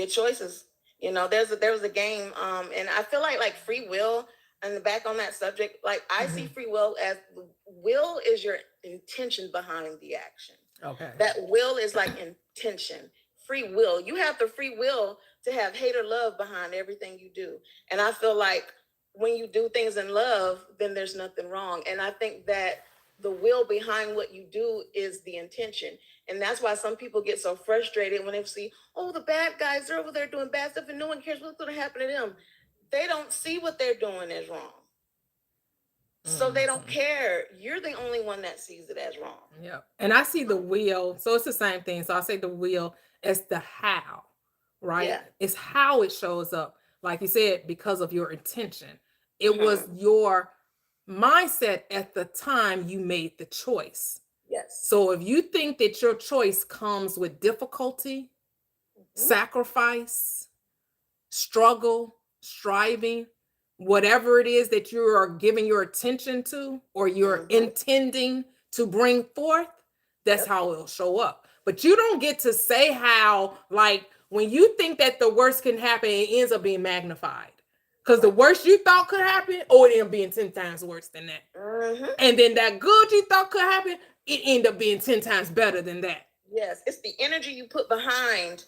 choices. There was a game, and I feel like free will. And back on that subject, I see free will as will is your intention behind the action. Okay. That will is like intention. Free will. You have the free will to have hate or love behind everything you do. And I feel like when you do things in love, then there's nothing wrong. And I think that the will behind what you do is the intention. And that's why some people get so frustrated when they see, oh, the bad guys are over there doing bad stuff and no one cares what's going to happen to them. They don't see what they're doing as wrong. So they don't care. You're the only one that sees it as wrong. Yeah. And I see the will. So it's the same thing. So I say the will as the how, right? Yeah. It's how it shows up. Like you said, because of your intention. It was your mindset at the time you made the choice. Yes. So if you think that your choice comes with difficulty, sacrifice, struggle, striving, whatever it is that you are giving your attention to or you're intending to bring forth, that's how it'll show up. But you don't get to say how, like, when you think that the worst can happen, it ends up being magnified. Because the worst you thought could happen, oh, it ended up being 10 times worse than that. And then that good you thought could happen, it ended up being 10 times better than that. Yes, it's the energy you put behind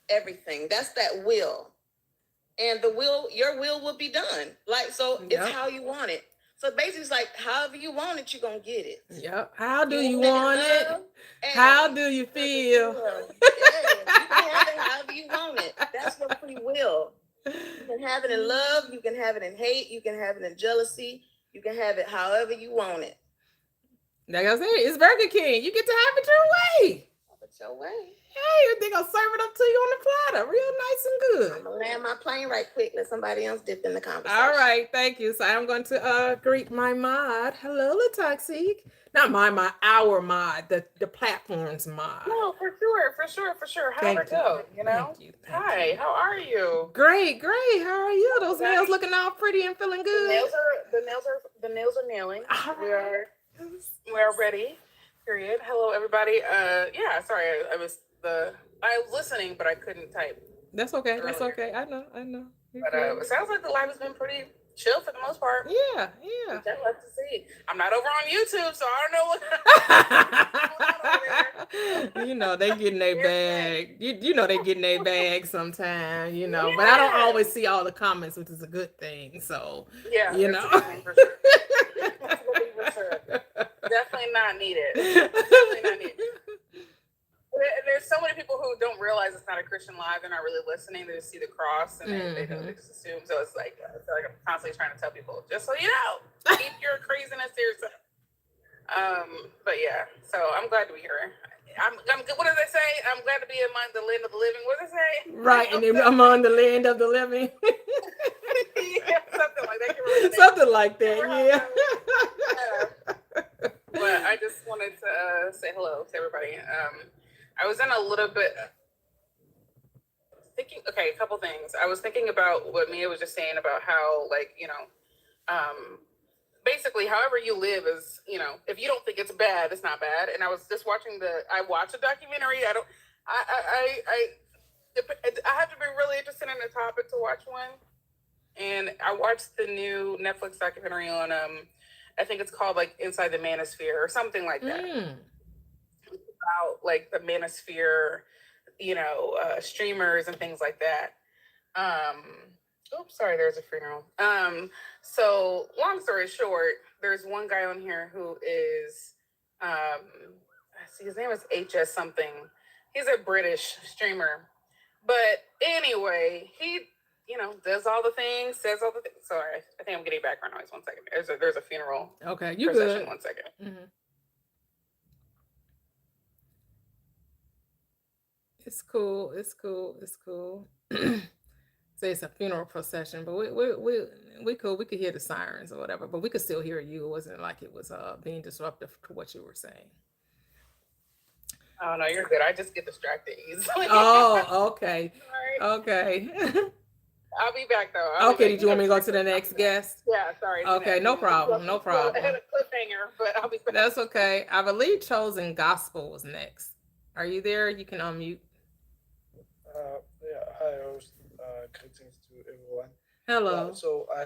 everything. That's that will. And the will, your will be done. Like, so it's how you want it. So basically it's like, however you want it, you're going to get it. Yep. How do you want it? How do you feel? Yeah, you can have it however you want it. That's your free will. You can have it in love. You can have it in hate. You can have it in jealousy. You can have it however you want it. Like I said, it's Burger King. You get to have it your way. Have it your way. Hey, they're going to serve it up to you on the platter. Real nice and good. I'm going to land my plane right quick. Let somebody else dip in the conversation. All right. Thank you. So I'm going to greet my mod. Hello, Latoxic. Not my, our mod. The platform's mod. No, for sure. How'd it go? You know? Thank you. Hi, how are you? Great. How are you? Those nails looking all pretty and feeling good. The nails are nailing. We are ready. Period. Hello, everybody. Yeah, sorry, I was listening, but I couldn't type. That's okay. That's okay. I know. But it sounds like the live has been pretty chill for the most part. Yeah. Which I'd love to see. I'm not over on YouTube, so I don't know what. You know they getting their bag. You know they getting their bag sometime. You know, but I don't always see all the comments, which is a good thing. So yeah, you know. For sure. Definitely not needed. There's so many people who don't realize it's not a Christian live. They're not really listening. They just see the cross and they just assume. So it's like I feel like I'm constantly trying to tell people, just so you know, keep your craziness to yourself. But yeah, so I'm glad to be here. I'm what do they say? I'm glad to be among the land of the living. What do they say? Right, and then I'm on the land of the living. Yeah, something like that. Something like that, yeah. But I just wanted to say hello to everybody. I was in a little bit thinking, okay, a couple things. I was thinking about what Mia was just saying about how, like, you know, basically, however you live is, you know, if you don't think it's bad, it's not bad. And I was just watching I watched a documentary. I have to be really interested in the topic to watch one. And I watched the new Netflix documentary on, I think it's called like Inside the Manosphere or something like that. About like the Manosphere, you know, streamers and things like that. Oops, sorry, there's a funeral. So long story short, there's one guy on here who is, his name is HS something. He's a British streamer. But anyway, he, you know, does all the things, says all the things. Sorry, I think I'm getting background noise. 1 second. There's a funeral. Okay, you procession. good. 1 second. Mm-hmm. It's cool. Say it's a funeral procession, but we could hear the sirens or whatever, but we could still hear you. It wasn't like it was being disruptive to what you were saying. Oh no, you're good. I just get distracted easily. Oh, okay. Sorry. Okay. I'll be back though. Okay, did you want me to go to the next guest? Yeah, sorry. Okay, no problem. I had a cliffhanger, but I'll be back. That's okay. I believe Chosen Gospel was next. Are you there? You can unmute. Yeah, hi, host. Greetings to everyone. Hello. So I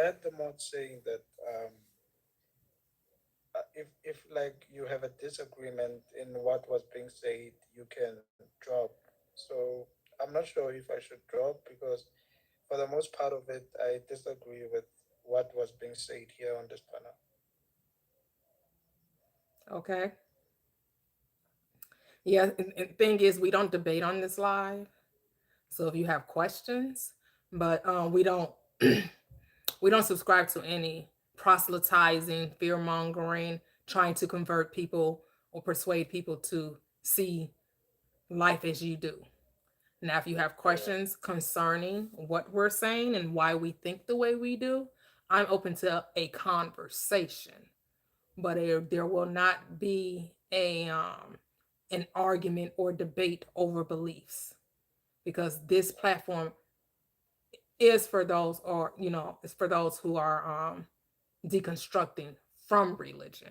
had the mod saying that if like you have a disagreement in what was being said, you can drop. So I'm not sure if I should drop, because for the most part of it, I disagree with what was being said here on this panel. Okay. Yeah, and thing is, we don't debate on this live. So if you have questions, but we don't we don't subscribe to any proselytizing, fear mongering, trying to convert people or persuade people to see life as you do. Now, if you have questions concerning what we're saying and why we think the way we do, I'm open to a conversation, but there will not be a an argument or debate over beliefs, because this platform is for those, or it's for those who are deconstructing from religion,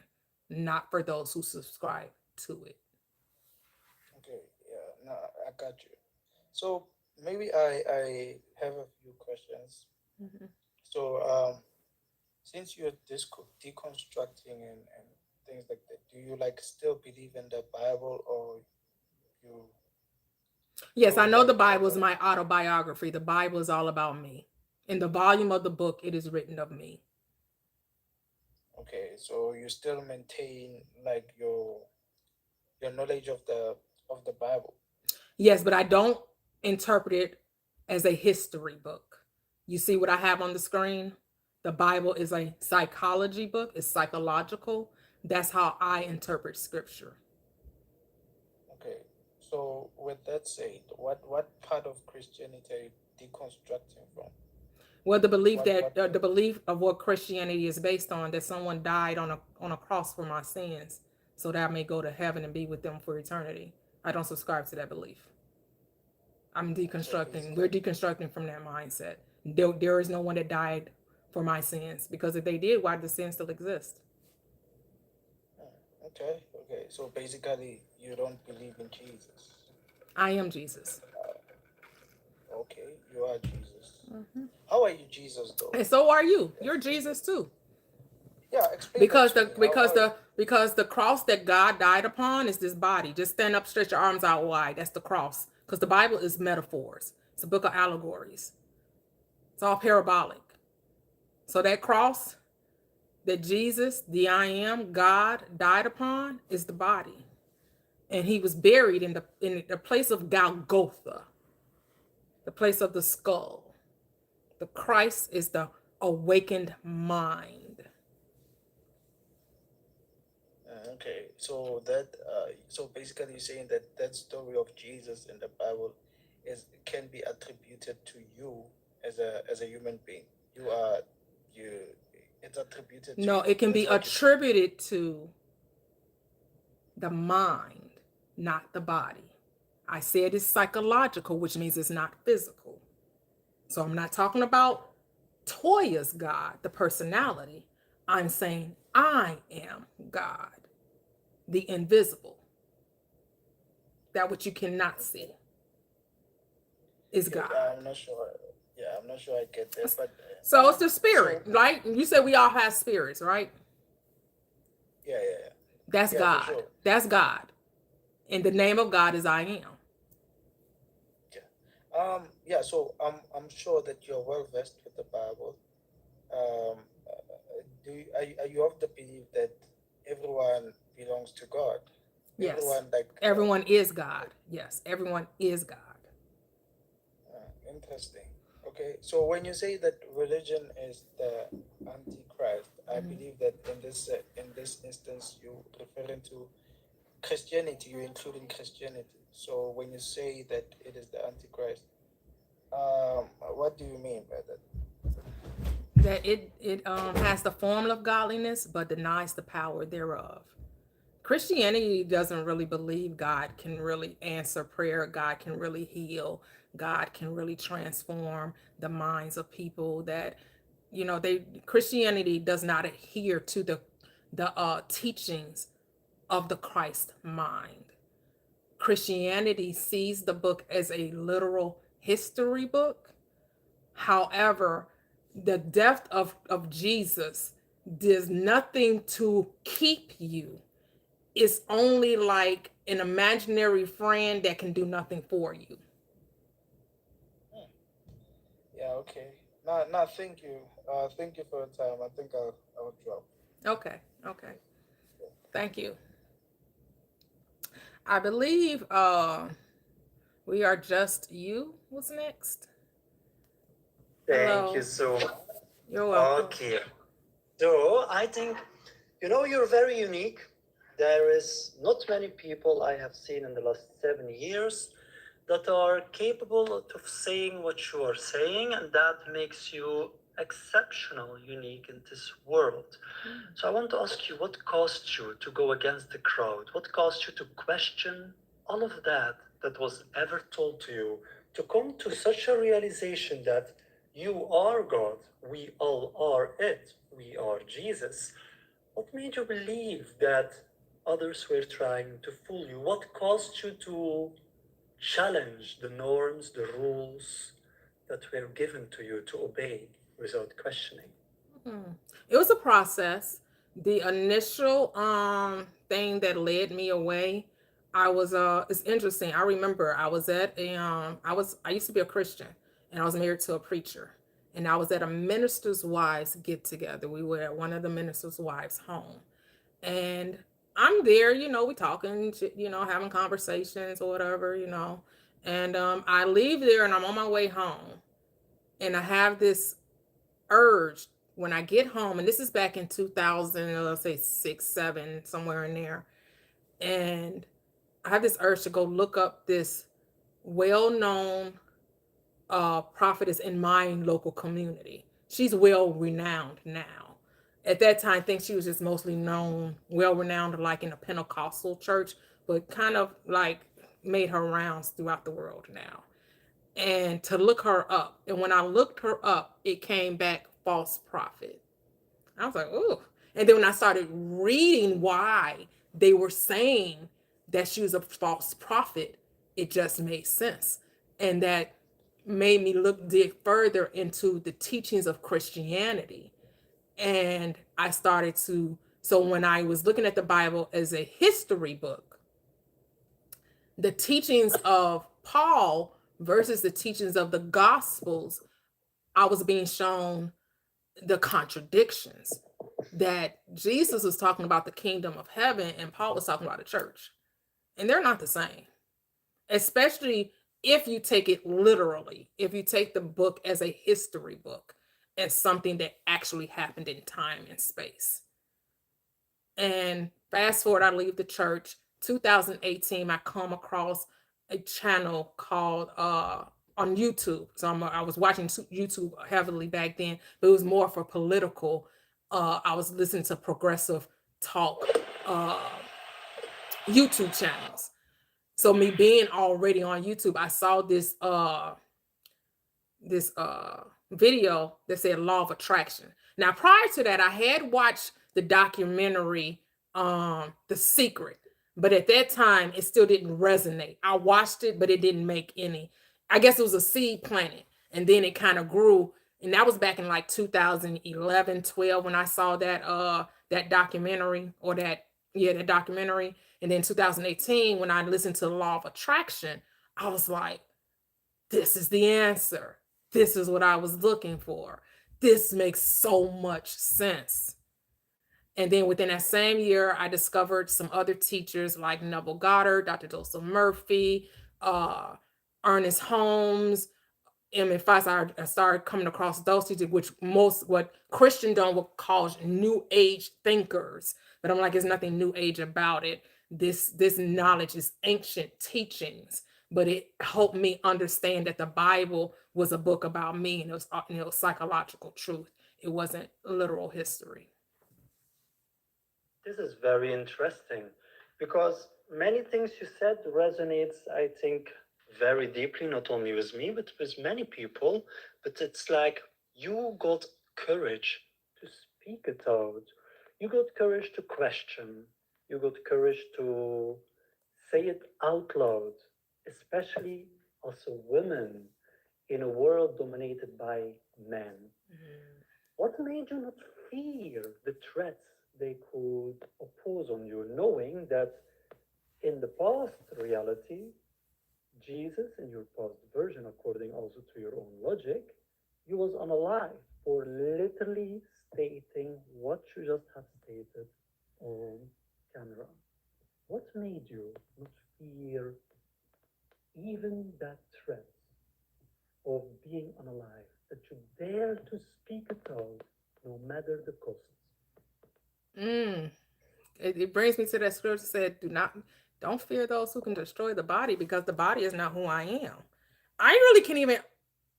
not for those who subscribe to it. Okay, yeah, no, I got you. So maybe I have a few questions. Mhm. So since you're deconstructing and things like that, do you like still believe in the Bible, or you Yes, I you know the like Bible is also? my autobiography. The Bible is all about me. In the volume of the book, it is written of me. Okay, so you still maintain like your knowledge of the Bible. Yes, but I don't interpret it as a history book. You see what I have on the screen? The Bible is a psychology book, it's psychological. That's how I interpret scripture. Okay, so with that said, what part of Christianity are you deconstructing from? Well, the belief that What the belief of what Christianity is based on, that someone died on a cross for my sins, so that I may go to heaven and be with them for eternity. I don't subscribe to that belief. I'm So deconstructing. We're basically, deconstructing from that mindset. There is no one that died for my sins, because if they did, why do the sins still exist? okay. So basically, you don't believe in Jesus. I am Jesus. Okay, you are Jesus. Mhm. How are you Jesus though? And so are you. You're Explain Jesus that. too. Yeah, explain that Because to the me. because How the because the cross that God died upon is this body. Just stand up, stretch your arms out wide. That's the cross. Because the Bible is metaphors. It's a book of allegories. It's all parabolic. So that cross that Jesus, the I am, God, died upon is the body. And he was buried in the place of Golgotha, the place of the skull. The Christ is the awakened mind. okay, so so basically, you're saying that that story of Jesus in the Bible is can be attributed to you as a human being. You are you. It's attributed to No, you. it can That's be what you're saying. attributed to the mind, not the body. I said it's psychological, which means it's not physical. So I'm not talking about Toya's God, the personality. I'm saying I am God, the invisible, that which you cannot see is Yeah, God. I'm not sure. Yeah, I'm not sure I get that, but So it's the so spirit, right? You said we all have spirits, right? yeah, That's yeah, for God. sure. That's God. And the name of God is I am. Yeah. Yeah. So I'm sure that you're well versed with the Bible. Are you of the belief that everyone belongs to God? Yes. Everyone like Everyone is God. Yes. Everyone is God. interesting. Okay. So when you say that religion is the antichrist, I believe that in this instance you referring to Christianity. You're including Christianity. So when you say that it is the antichrist, what do you mean by that? That it has the form of godliness but denies the power thereof. Christianity doesn't really believe God can really answer prayer, God can really heal, God can really transform the minds of people. That they Christianity does not adhere to the teachings of the Christ mind. Christianity sees the book as a literal history book. However, the death of Jesus does nothing to keep you. It's only like an imaginary friend that can do nothing for you. Yeah, okay. No, thank you. Thank you for your time. I think I'll drop. Okay, okay. Thank you. I believe we are just you. What's next? Thank Hello. you so much. You're welcome. Okay. So I think, you're very unique. There is not many people I have seen in the last 7 years that are capable of saying what you are saying, and that makes you exceptional, unique in this world. So I want to ask you, what caused you to go against the crowd? What caused you to question all of that was ever told to you, to come to such a realization that you are God, we all are it, we are Jesus? What made you believe that others were trying to fool you? What caused you to challenge the norms, the rules that were given to you to obey without questioning? It was a process. The initial thing that led me away, I was it's interesting. I remember I was at a I used to be a Christian, and I was married to a preacher. And I was at a minister's wives get together. We were at one of the minister's wives' home. And I'm there, we talking, having conversations or whatever, And I leave there and I'm on my way home. And I have this urge when I get home, and this is back in 2000, let's say 6, 7, somewhere in there. And I have this urge to go look up this well-known prophetess in my local community. She's well renowned now. At that time, I think she was just mostly known, well renowned, like in a Pentecostal church, but kind of like made her rounds throughout the world now. And to look her up. And when I looked her up, it came back false prophet. I was like, oh. And then when I started reading why they were saying that she was a false prophet, it just made sense. And that made me dig further into the teachings of Christianity. And I started to, so when I was looking at the Bible as a history book, the teachings of Paul versus the teachings of the Gospels, I was being shown the contradictions, that Jesus was talking about the kingdom of heaven and Paul was talking about the church. And they're not the same, especially if you take it literally, if you take the book as a history book, as something that actually happened in time and space. And fast forward, I leave the church. 2018, I come across a channel called on YouTube. So I was watching YouTube heavily back then, but it was more for political. I was listening to progressive talk YouTube channels. So me being already on YouTube, I saw this video that said law of attraction. Now prior to that, I had watched the documentary The Secret, but at that time it still didn't resonate. I watched it, but it didn't make any, I guess it was a seed planted, and then it kind of grew. And that was back in like 2011, 12 when I saw that documentary, or that documentary. And then 2018 when I listened to the law of attraction, I was like, this is the answer. This is what I was looking for. This makes so much sense. And then within that same year, I discovered some other teachers like Neville Goddard, Dr. Joseph Murphy, uh, Ernest Holmes, if I started coming across those teachers, which what Christendom would call new age thinkers. But I'm like, there's nothing new age about it. This knowledge is ancient teachings, but it helped me understand that the Bible was a book about me, and it was, psychological truth. It wasn't literal history. This is very interesting because many things you said resonates, I think, very deeply, not only with me, but with many people. But it's like you got courage to speak it out. You got courage to question. You got courage to say it out loud, especially as a woman in a world dominated by men. What made you not fear the threats they could oppose on you, knowing that in the past reality, Jesus, in your past version, according also to your own logic, You was unalive for literally stating what you just have stated on camera. What made you not fear even that threat of being unalive, that you dare to speak it out no matter the cost? Mm. It brings me to that scripture said, don't fear those who can destroy the body, because the body is not who I am. I really can't even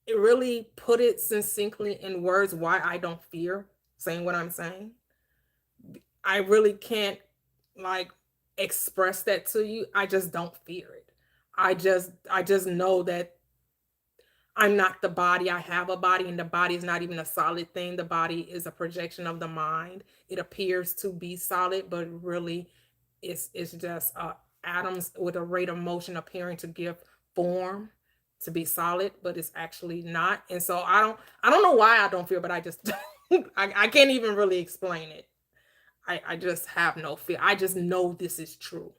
really put it succinctly in words why I don't fear saying what I'm saying. I really can't like express that to you. I just don't fear it. I just know that I'm not the body. I have a body, and the body is not even a solid thing. The body is a projection of the mind. It appears to be solid, but really it's just atoms with a rate of motion appearing to give form to be solid, but it's actually not. And so I don't know why I don't fear, but I just I can't even really explain it. I just have no fear. I just know this is true.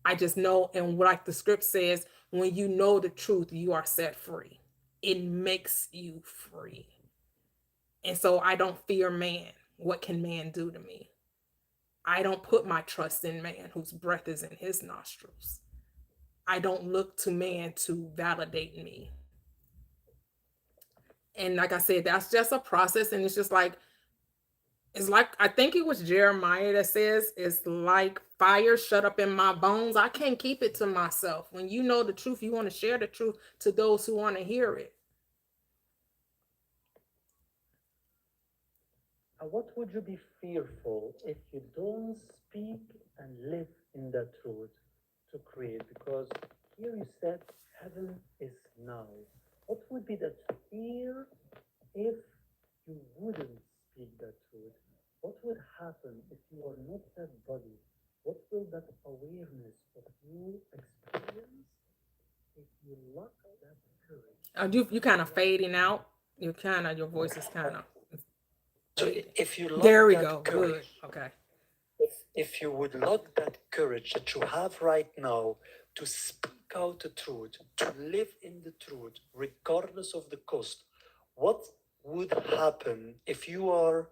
I just know, and like the script says, when you know the truth, you are set free. It makes you free. And so I don't fear man. What can man do to me? I don't put my trust in man whose breath is in his nostrils. I don't look to man to validate me. And like I said, that's just a process. And it's like, I think it was Jeremiah that says, it's like fire shut up in my bones. I can't keep it to myself. When you know the truth, you want to share the truth to those who want to hear it. What would you be fearful if you don't speak and live in that truth to create? Because here you said heaven is now. What would be that fear if you wouldn't speak that truth? What would happen if you are not that body? What will that awareness of you experience if you lack that courage? You kind of fading out. Your voice is kind of So fading. if you lack There we that go. courage, Good. Okay. if you would lack that courage that you have right now to speak out the truth, to live in the truth, regardless of the cost, what would happen if you are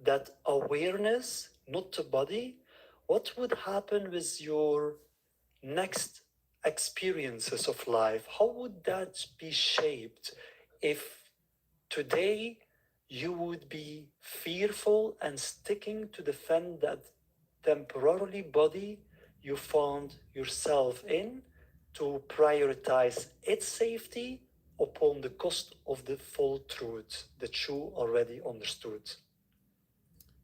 that awareness, not the body? What would happen with your next experiences of life? How would that be shaped if today you would be fearful and sticking to defend that temporarily body you found yourself in to prioritize its safety upon the cost of the full truth that you already understood?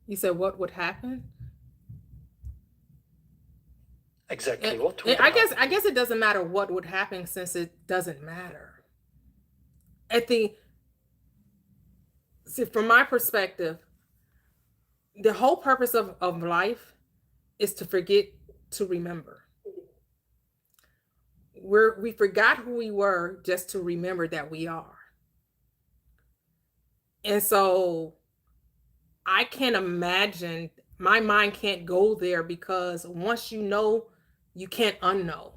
You said what would happen? Exactly. And, What and would happen? I guess it doesn't matter what would happen, since it doesn't matter. At the See, from my perspective, the whole purpose of life is to forget to remember. We forgot who we were just to remember that we are. And so I can't imagine, my mind can't go there, because once you know, you can't unknow,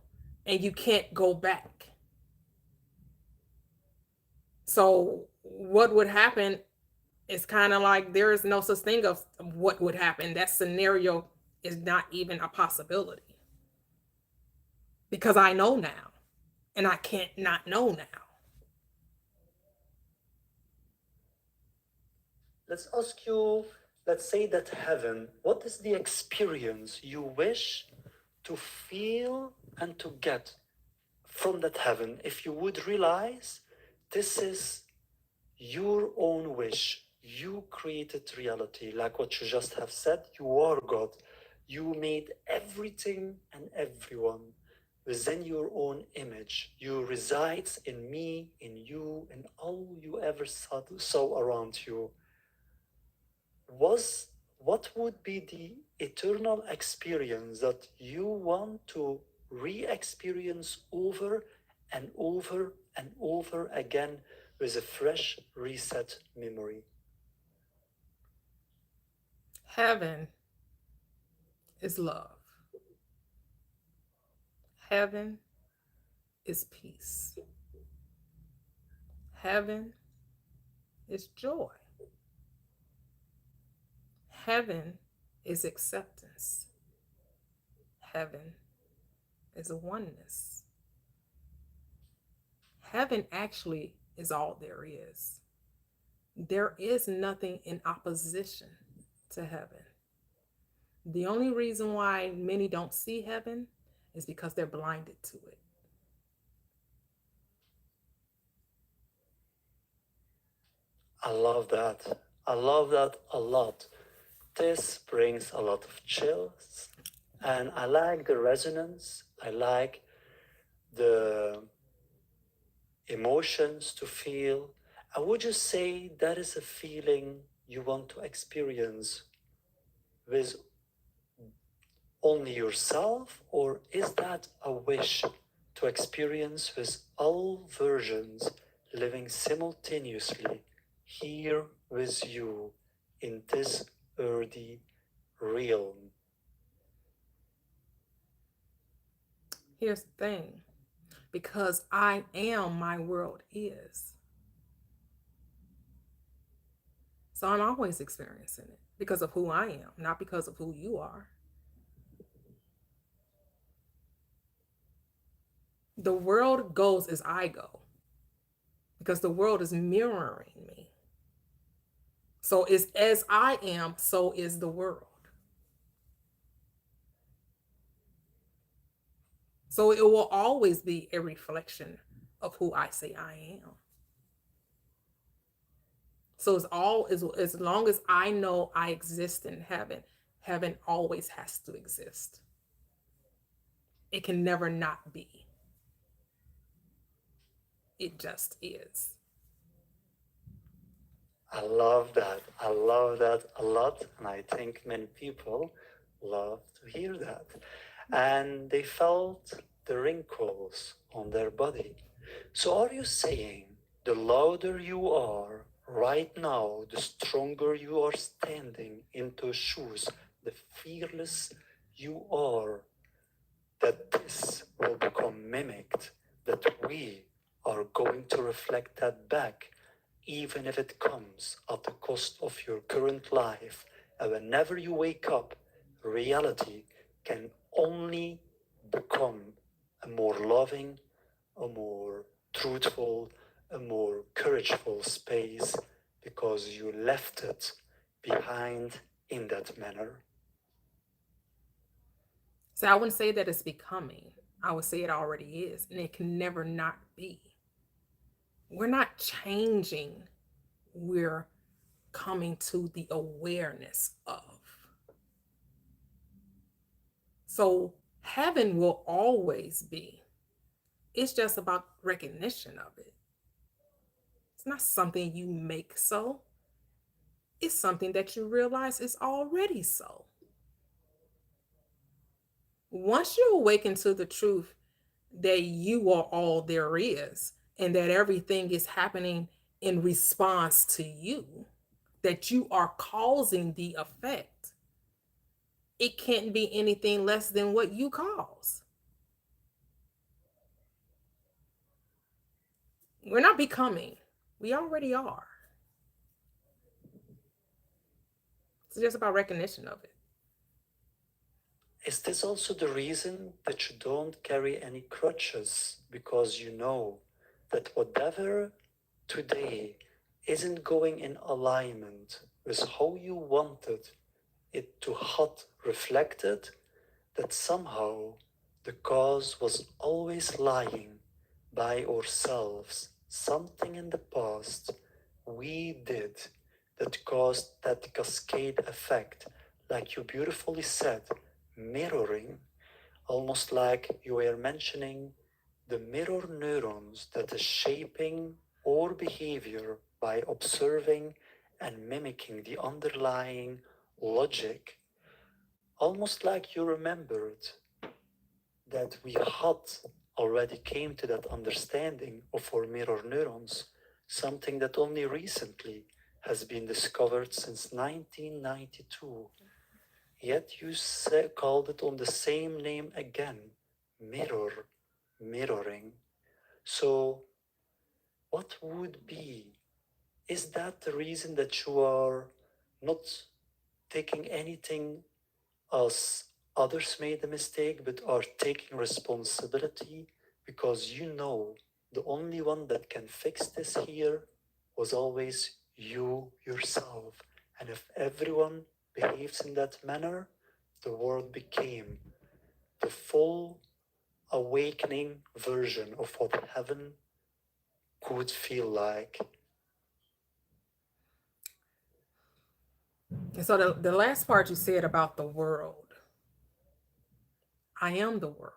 and you can't go back. So what would happen is kind of like, there is no such thing of what would happen. That scenario is not even a possibility, because I know now, and I can't not know now. Let's ask you, let's say that heaven, what is the experience you wish to feel and to get from that heaven? If you would realize this is your own wish, you created reality, like what you just have said, you are God. You made everything and everyone within your own image. You resides in me, in you, in all you ever saw around you. What would be the eternal experience that you want to re-experience over and over and over again with a fresh reset memory? Heaven is love. Heaven is peace. Heaven is joy. Heaven is acceptance. Heaven is a oneness. Heaven actually is all there is. There is nothing in opposition to heaven. The only reason why many don't see heaven is because they're blinded to it. I love that. I love that a lot. This brings a lot of chills, and I like the resonance. I like the emotions to feel. And would you say that is a feeling you want to experience with only yourself, or is that a wish to experience with all versions living simultaneously here with you in this earthy realm? Here's the thing, because I am, my world is. So I'm always experiencing it because of who I am, not because of who you are. The world goes as I go because the world is mirroring me. So it's as I am, so is the world. So it will always be a reflection of who I say I am. So as long as I know I exist in heaven, heaven always has to exist. It can never not be. It just is. I love that. I love that a lot. And I think many people love to hear that. And they felt the wrinkles on their body. So are you saying the louder you are right now, the stronger you are standing into shoes, the fearless you are, that this will become mimicked, that we are going to reflect that back, even if it comes at the cost of your current life. And whenever you wake up, reality can only become a more loving, a more truthful, a more courageful space because you left it behind in that manner. So I wouldn't say that it's becoming. I would say it already is, and it can never not be. We're not changing. We're coming to the awareness of. So heaven will always be. It's just about recognition of it. It's not something you make so. It's something that you realize is already so. Once you awaken to the truth that you are all there is and that everything is happening in response to you, that you are causing the effect, it can't be anything less than what you cause. We're not becoming, we already are. It's just about recognition of it. Is this also the reason that you don't carry any crutches? Because you know that whatever today isn't going in alignment with how you wanted it to hot reflected, that somehow the cause was always lying by ourselves. Something in the past we did that caused that cascade effect, like you beautifully said, mirroring, almost like you were mentioning the mirror neurons that is shaping our behavior by observing and mimicking the underlying logic, almost like you remembered that we had already came to that understanding of our mirror neurons, something that only recently has been discovered since 1992. Yet you called it on the same name again, mirroring. So what would be is that the reason that you are not taking anything as others made a mistake, but are taking responsibility because you know the only one that can fix this here was always you yourself. And if everyone behaves in that manner, the world became the full awakening version of what heaven could feel like. And so the last part you said about the world, I am the world.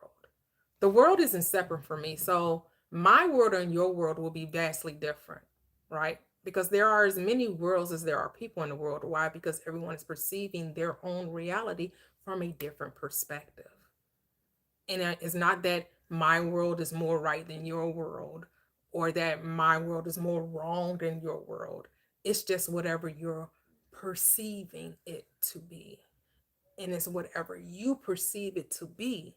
The world isn't separate from me. So my world and your world will be vastly different, right? Because there are as many worlds as there are people in the world. Why? Because everyone is perceiving their own reality from a different perspective. And it's not that my world is more right than your world, or that my world is more wrong than your world. It's just whatever you're perceiving it to be. And it's whatever you perceive it to be,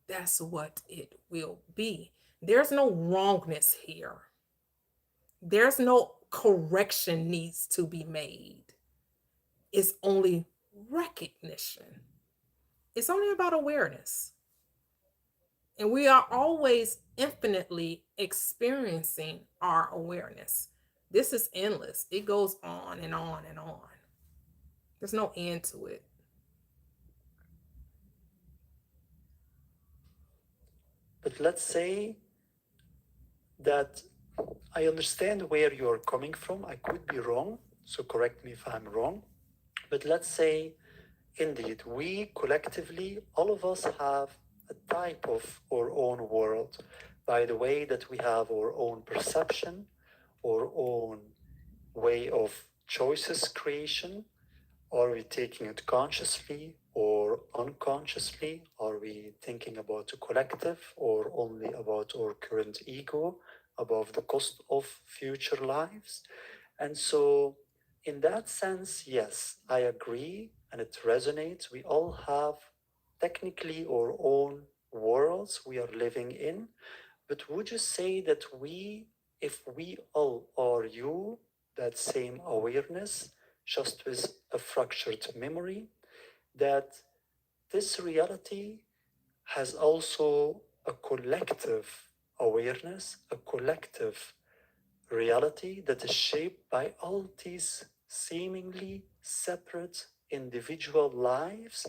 that's what it will be. There's no wrongness here. There's no correction needs to be made. It's only recognition. It's only about awareness. And we are always infinitely experiencing our awareness. This is endless. It goes on and on and on. There's no end to it. But let's say that I understand where you're coming from. I could be wrong, so correct me if I'm wrong. But let's say, indeed, we collectively, all of us have a type of our own world by the way that we have our own perception, our own way of choices creation. Are we taking it consciously or unconsciously? Are we thinking about the collective or only about our current ego, above the cost of future lives? And so, in that sense, yes, I agree and it resonates. We all have technically our own worlds we are living in. But would you say that if we all are you, that same awareness, just with a fractured memory, that this reality has also a collective awareness, a collective reality that is shaped by all these seemingly separate individual lives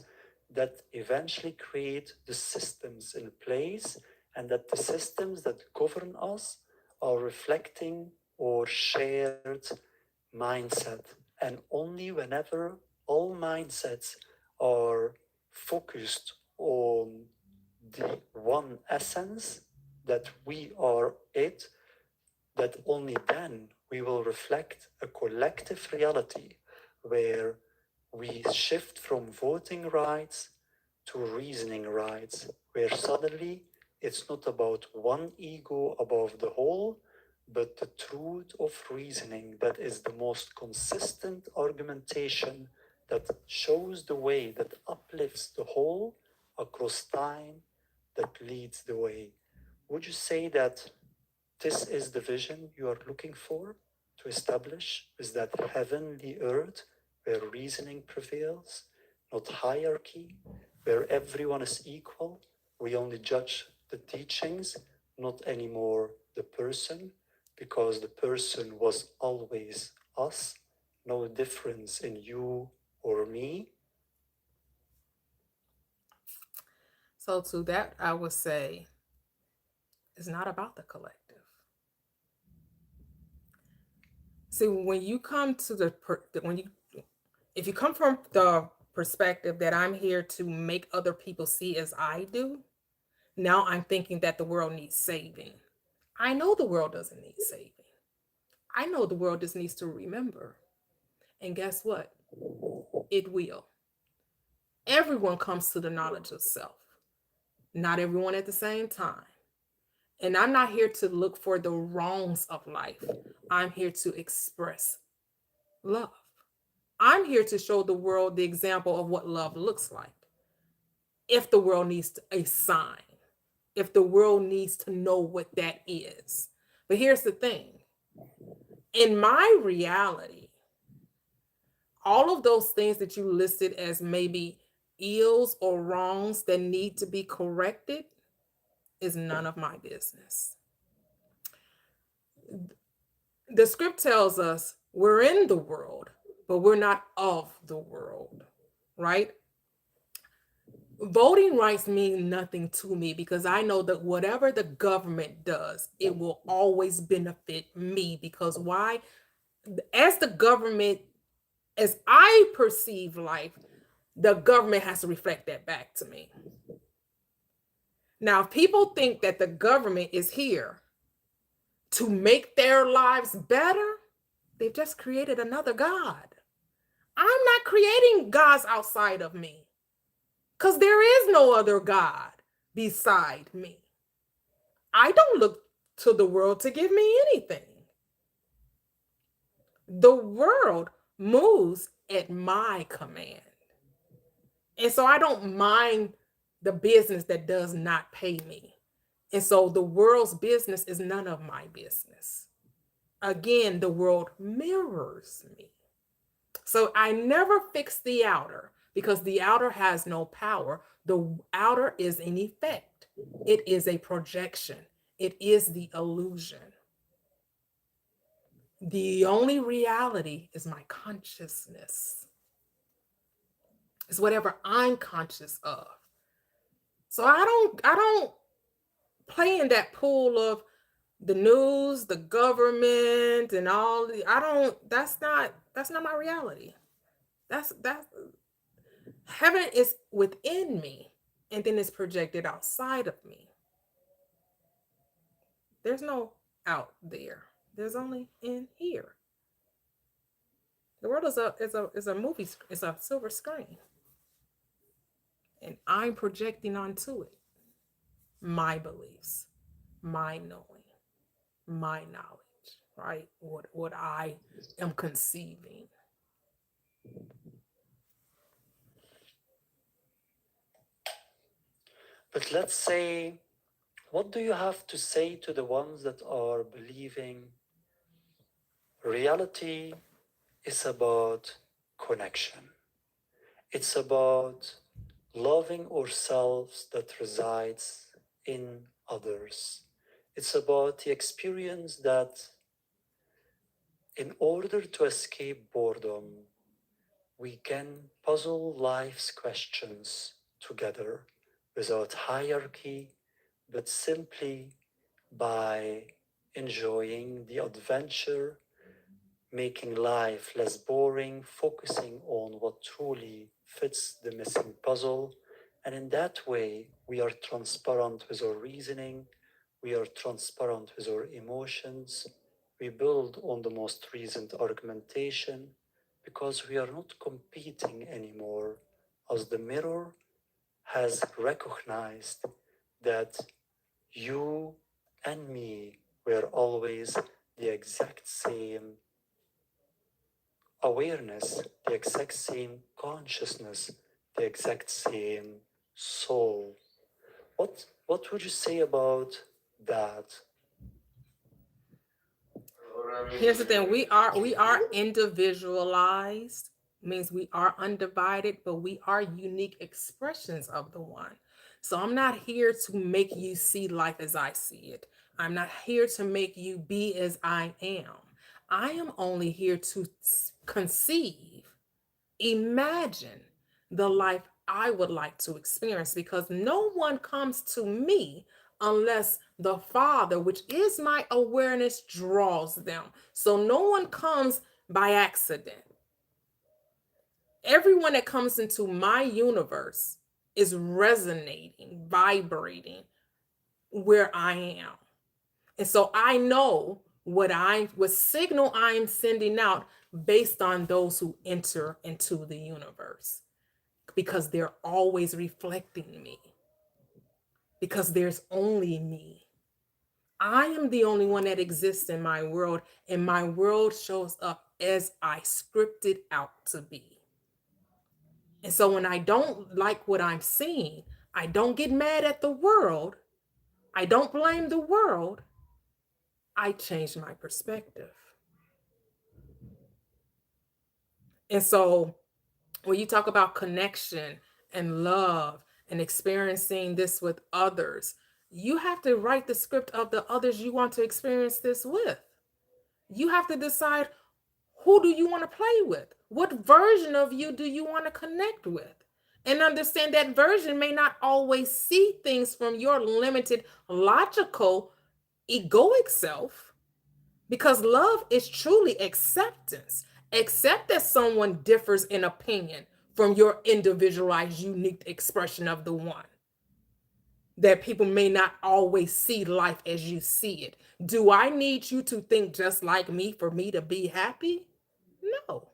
that eventually create the systems in place, and that the systems that govern us are reflecting our shared mindset. And only whenever all mindsets are focused on the one essence that we are it, that only then we will reflect a collective reality where we shift from voting rights to reasoning rights, where suddenly it's not about one ego above the whole, but the truth of reasoning that is the most consistent argumentation that shows the way, that uplifts the whole across time, that leads the way. Would you say that this is the vision you are looking for to establish? Is that heavenly earth where reasoning prevails, not hierarchy, where everyone is equal? We only judge the teachings, not anymore the person, because the person was always us, no difference in you or me. So, to that, I would say it's not about the collective. See, when you come to if you come from the perspective that I'm here to make other people see as I do, now I'm thinking that the world needs saving. I know the world doesn't need saving. I know the world just needs to remember. And guess what? It will. Everyone comes to the knowledge of self, not everyone at the same time. And I'm not here to look for the wrongs of life. I'm here to express love. I'm here to show the world the example of what love looks like. If the world needs a sign, if the world needs to know what that is. But here's the thing, In my reality, all of those things that you listed as maybe ills or wrongs that need to be corrected is none of my business. The script tells us we're in the world, but we're not of the world, right? Voting rights mean nothing to me because I know that whatever the government does, it will always benefit me. Because why? As the government, as I perceive life, the government has to reflect that back to me. Now, if people think that the government is here to make their lives better, they've just created another God. I'm not creating gods outside of me because there is no other God beside me. I don't look to the world to give me anything. The world moves at my command. And so I don't mind the business that does not pay me. And so the world's business is none of my business. Again, the world mirrors me. So I never fix the outer because the outer has no power. The outer is an effect. It is a projection. It is the illusion. The only reality is my consciousness. It's whatever I'm conscious of. So I don't play in that pool of the news, the government, and all the, that's not my reality. That's heaven is within me and then it's projected outside of me. There's no out there. There's only in here. The world is a movie, it's a silver screen. And I'm projecting onto it my beliefs, my knowing, my knowledge, right? What I am conceiving. But let's say, what do you have to say to the ones that are believing reality is about connection? It's about loving ourselves that resides in others. It's about the experience that in order to escape boredom, we can puzzle life's questions together without hierarchy, but simply by enjoying the adventure, making life less boring, focusing on what truly fits the missing puzzle. And in that way, we are transparent with our reasoning, we are transparent with our emotions, we build on the most recent argumentation because we are not competing anymore, as the mirror has recognized that you and me were always the exact same awareness, the exact same consciousness, the exact same soul. What would you say about that? Here's the thing, we are individualized, means we are undivided, but we are unique expressions of the one. So I'm not here to make you see life as I see it. I'm not here to make you be as I am. I am only here to conceive, imagine the life I would like to experience because no one comes to me unless the Father, which is my awareness, draws them. So no one comes by accident. Everyone that comes into my universe is resonating, vibrating where I am. And so I know what signal I'm sending out based on those who enter into the universe because they're always reflecting me because there's only me. I am the only one that exists in my world, and my world shows up as I script it out to be. And so when I don't like what I'm seeing, I don't get mad at the world. I don't blame the world. I change my perspective. And so when you talk about connection and love and experiencing this with others, you have to write the script of the others you want to experience this with. You have to decide, who do you want to play with? What version of you do you want to connect with? And understand that version may not always see things from your limited, logical, egoic self, because love is truly acceptance. Accept that someone differs in opinion from your individualized, unique expression of the one. That people may not always see life as you see it. Do I need you to think just like me for me to be happy? No.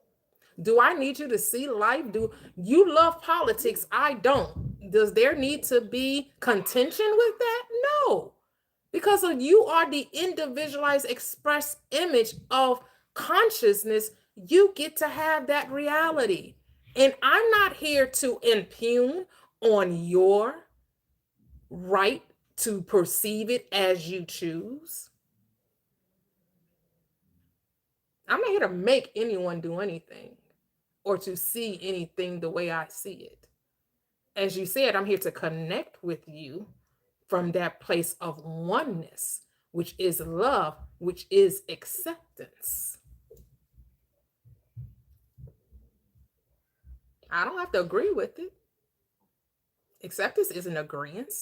Do I need you to see life? Do you love politics? I don't. Does there need to be contention with that? No. Because you are the individualized express image of consciousness, you get to have that reality. And I'm not here to impugn on your right to perceive it as you choose. I'm not here to make anyone do anything or to see anything the way I see it. As you said, I'm here to connect with you from that place of oneness, which is love, which is acceptance. I don't have to agree with it. Acceptance is an agreement.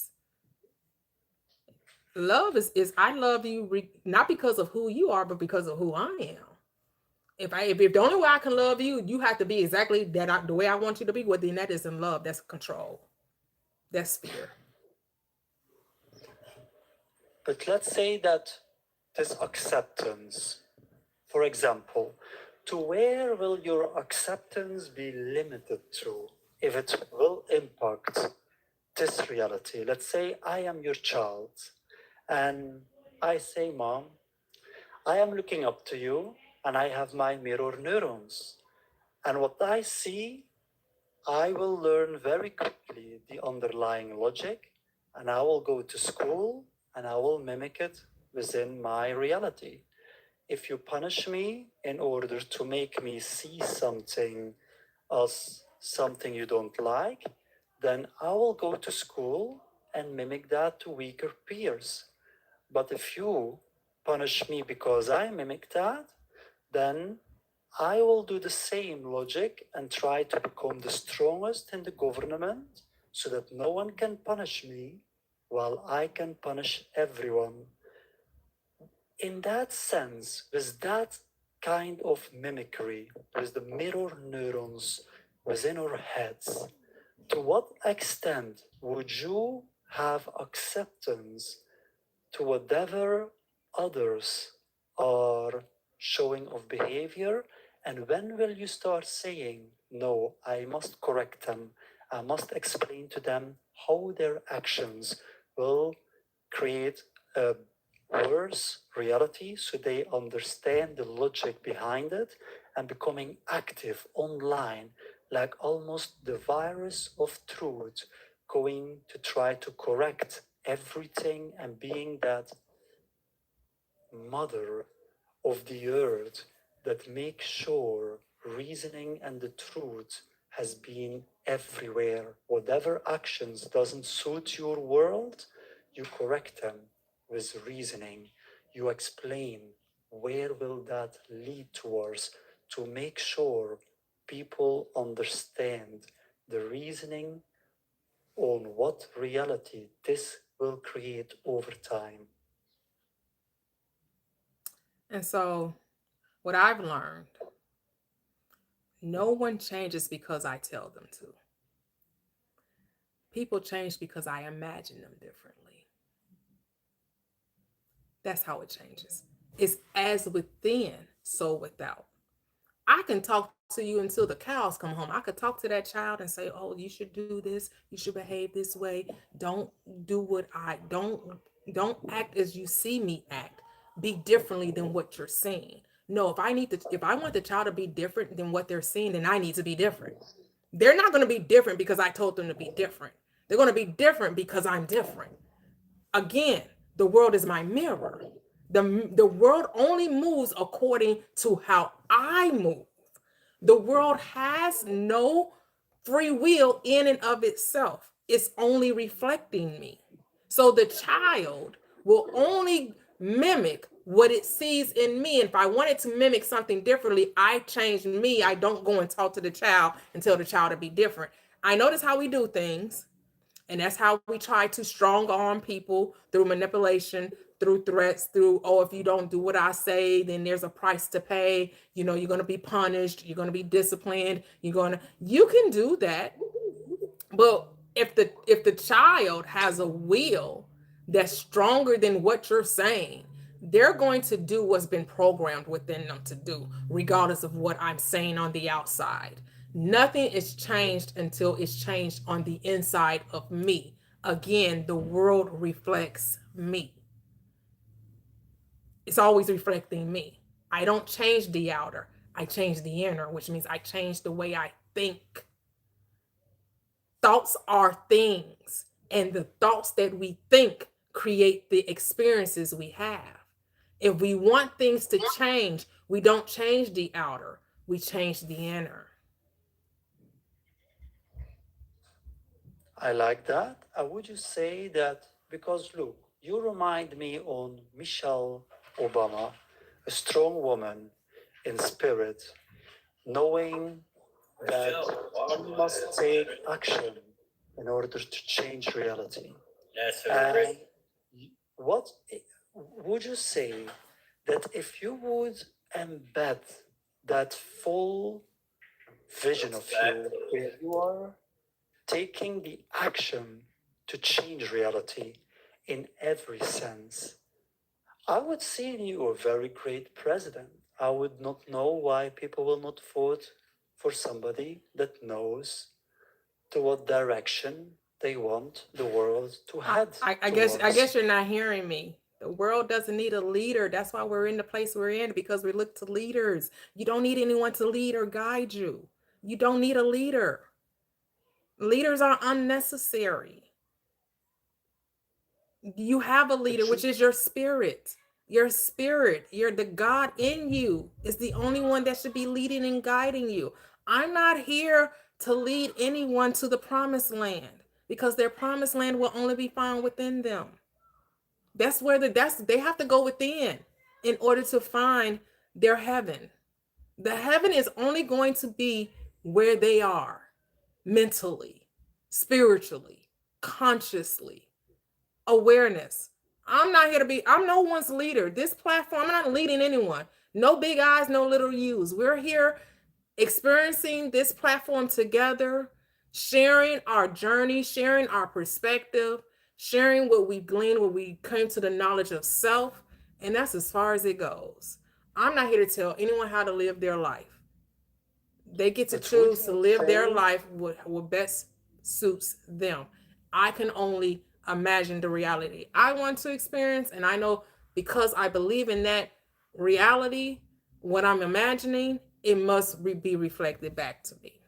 Love is I love you not because of who you are, but because of who I am. If the only way I can love you, you have to be exactly the way I want you to be. Well, then that isn't love. That's control. That's fear. But let's say that this acceptance, for example, to where will your acceptance be limited to if it will impact this reality? Let's say I am your child and I say, Mom, I am looking up to you and I have my mirror neurons. And what I see, I will learn very quickly the underlying logic, and I will go to school and I will mimic it within my reality. If you punish me in order to make me see something as something you don't like, then I will go to school and mimic that to weaker peers. But if you punish me because I mimic that, then I will do the same logic and try to become the strongest in the government so that no one can punish me while I can punish everyone. In that sense, with that kind of mimicry, with the mirror neurons within our heads, to what extent would you have acceptance to whatever others are showing of behavior? And when will you start saying, no, I must correct them, I must explain to them how their actions will create a worse reality so they understand the logic behind it, and becoming active online, like almost the virus of truth, going to try to correct everything and being that mother of the earth that makes sure reasoning and the truth has been everywhere. Whatever actions doesn't suit your world, you correct them with reasoning. You explain where will that lead towards to make sure people understand the reasoning on what reality this will create over time. And so, what I've learned, no one changes because I tell them to. People change because I imagine them differently. That's how it changes. It's as within, so without. I can talk to you until the cows come home. I could talk to that child and say, "Oh, you should do this. You should behave this way. Don't do what I don't act as you see me act. Be differently than what you're seeing." No, if I want the child to be different than what they're seeing, then I need to be different. They're not going to be different because I told them to be different. They're going to be different because I'm different. Again, the world is my mirror. The world only moves according to how I move. The world has no free will in and of itself. It's only reflecting me. So the child will only mimic what it sees in me. And if I wanted to mimic something differently, I change me. I don't go and talk to the child and tell the child to be different. I notice how we do things. And that's how we try to strong arm people through manipulation, through threats, through, oh, if you don't do what I say, then there's a price to pay. You know, you're going to be punished. You're going to be disciplined. You can do that. But if the child has a will that's stronger than what you're saying, they're going to do what's been programmed within them to do, regardless of what I'm saying on the outside. Nothing is changed until it's changed on the inside of me. Again, the world reflects me. It's always reflecting me. I don't change the outer, I change the inner, which means I change the way I think. Thoughts are things, and the thoughts that we think create the experiences we have. If we want things to change, we don't change the outer, we change the inner. I like that. Would you say that, because look, you remind me on Michelle Obama, a strong woman in spirit, knowing that one must take action in order to change reality. And what would you say that if you would embed that full vision of you, where you are taking the action to change reality in every sense, I would see in you a very great president. I would not know why people will not vote for somebody that knows to what direction they want the world to head. I guess you're not hearing me. The world doesn't need a leader. That's why we're in the place we're in, because we look to leaders. You don't need anyone to lead or guide you. You don't need a leader. Leaders are unnecessary. You have a leader, which is your spirit. Your spirit, the God in you is the only one that should be leading and guiding you. I'm not here to lead anyone to the promised land, because their promised land will only be found within them. That's where they have to go within in order to find their heaven. The heaven is only going to be where they are mentally, spiritually, consciously, awareness. I'm no one's leader. This platform, I'm not leading anyone. No big eyes, no little U's. We're here experiencing this platform together, sharing our journey, sharing our perspective, sharing what we've gleaned, what we came to the knowledge of self. And that's as far as it goes. I'm not here to tell anyone how to live their life. They get to choose to live their life what best suits them. I can only imagine the reality I want to experience. And I know, because I believe in that reality, what I'm imagining, it must be reflected back to me.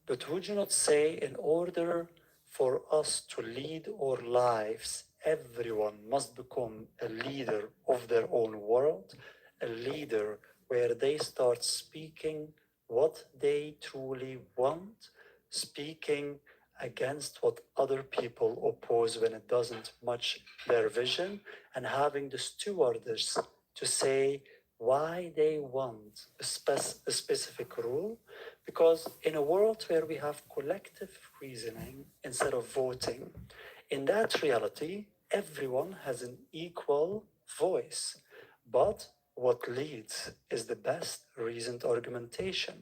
But would you not say, in order for us to lead our lives, everyone must become a leader of their own world, a leader where they start speaking what they truly want, speaking against what other people oppose when it doesn't match their vision, and having the stewardess to say why they want a specific rule? Because in a world where we have collective reasoning instead of voting, in that reality, everyone has an equal voice. But what leads is the best reasoned argumentation,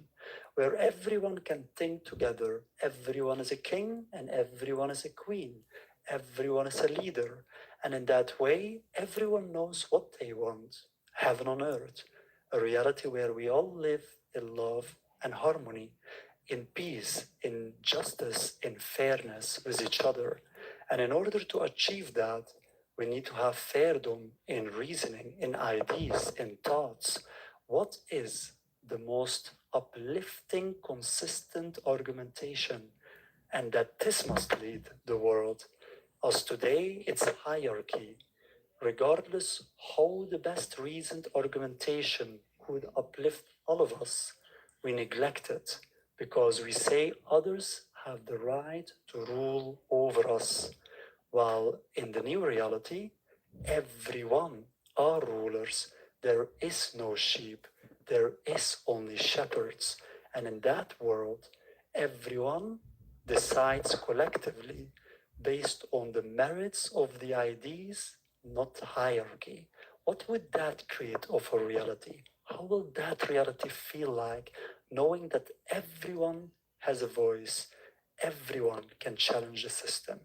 where everyone can think together. Everyone is a king and everyone is a queen. Everyone is a leader. And in that way, everyone knows what they want. Heaven on earth, a reality where we all live in love and harmony, in peace, in justice, in fairness with each other. And in order to achieve that, we need to have fairdom in reasoning, in ideas, in thoughts. What is the most uplifting, consistent argumentation? And that this must lead the world. As today, it's hierarchy. Regardless how the best reasoned argumentation could uplift all of us, we neglect it because we say others have the right to rule over us, while in the new reality, everyone are rulers. There is no sheep, there is only shepherds. And in that world, everyone decides collectively based on the merits of the ideas, not hierarchy. What would that create of a reality? How will that reality feel like, knowing that everyone has a voice, everyone can challenge the system,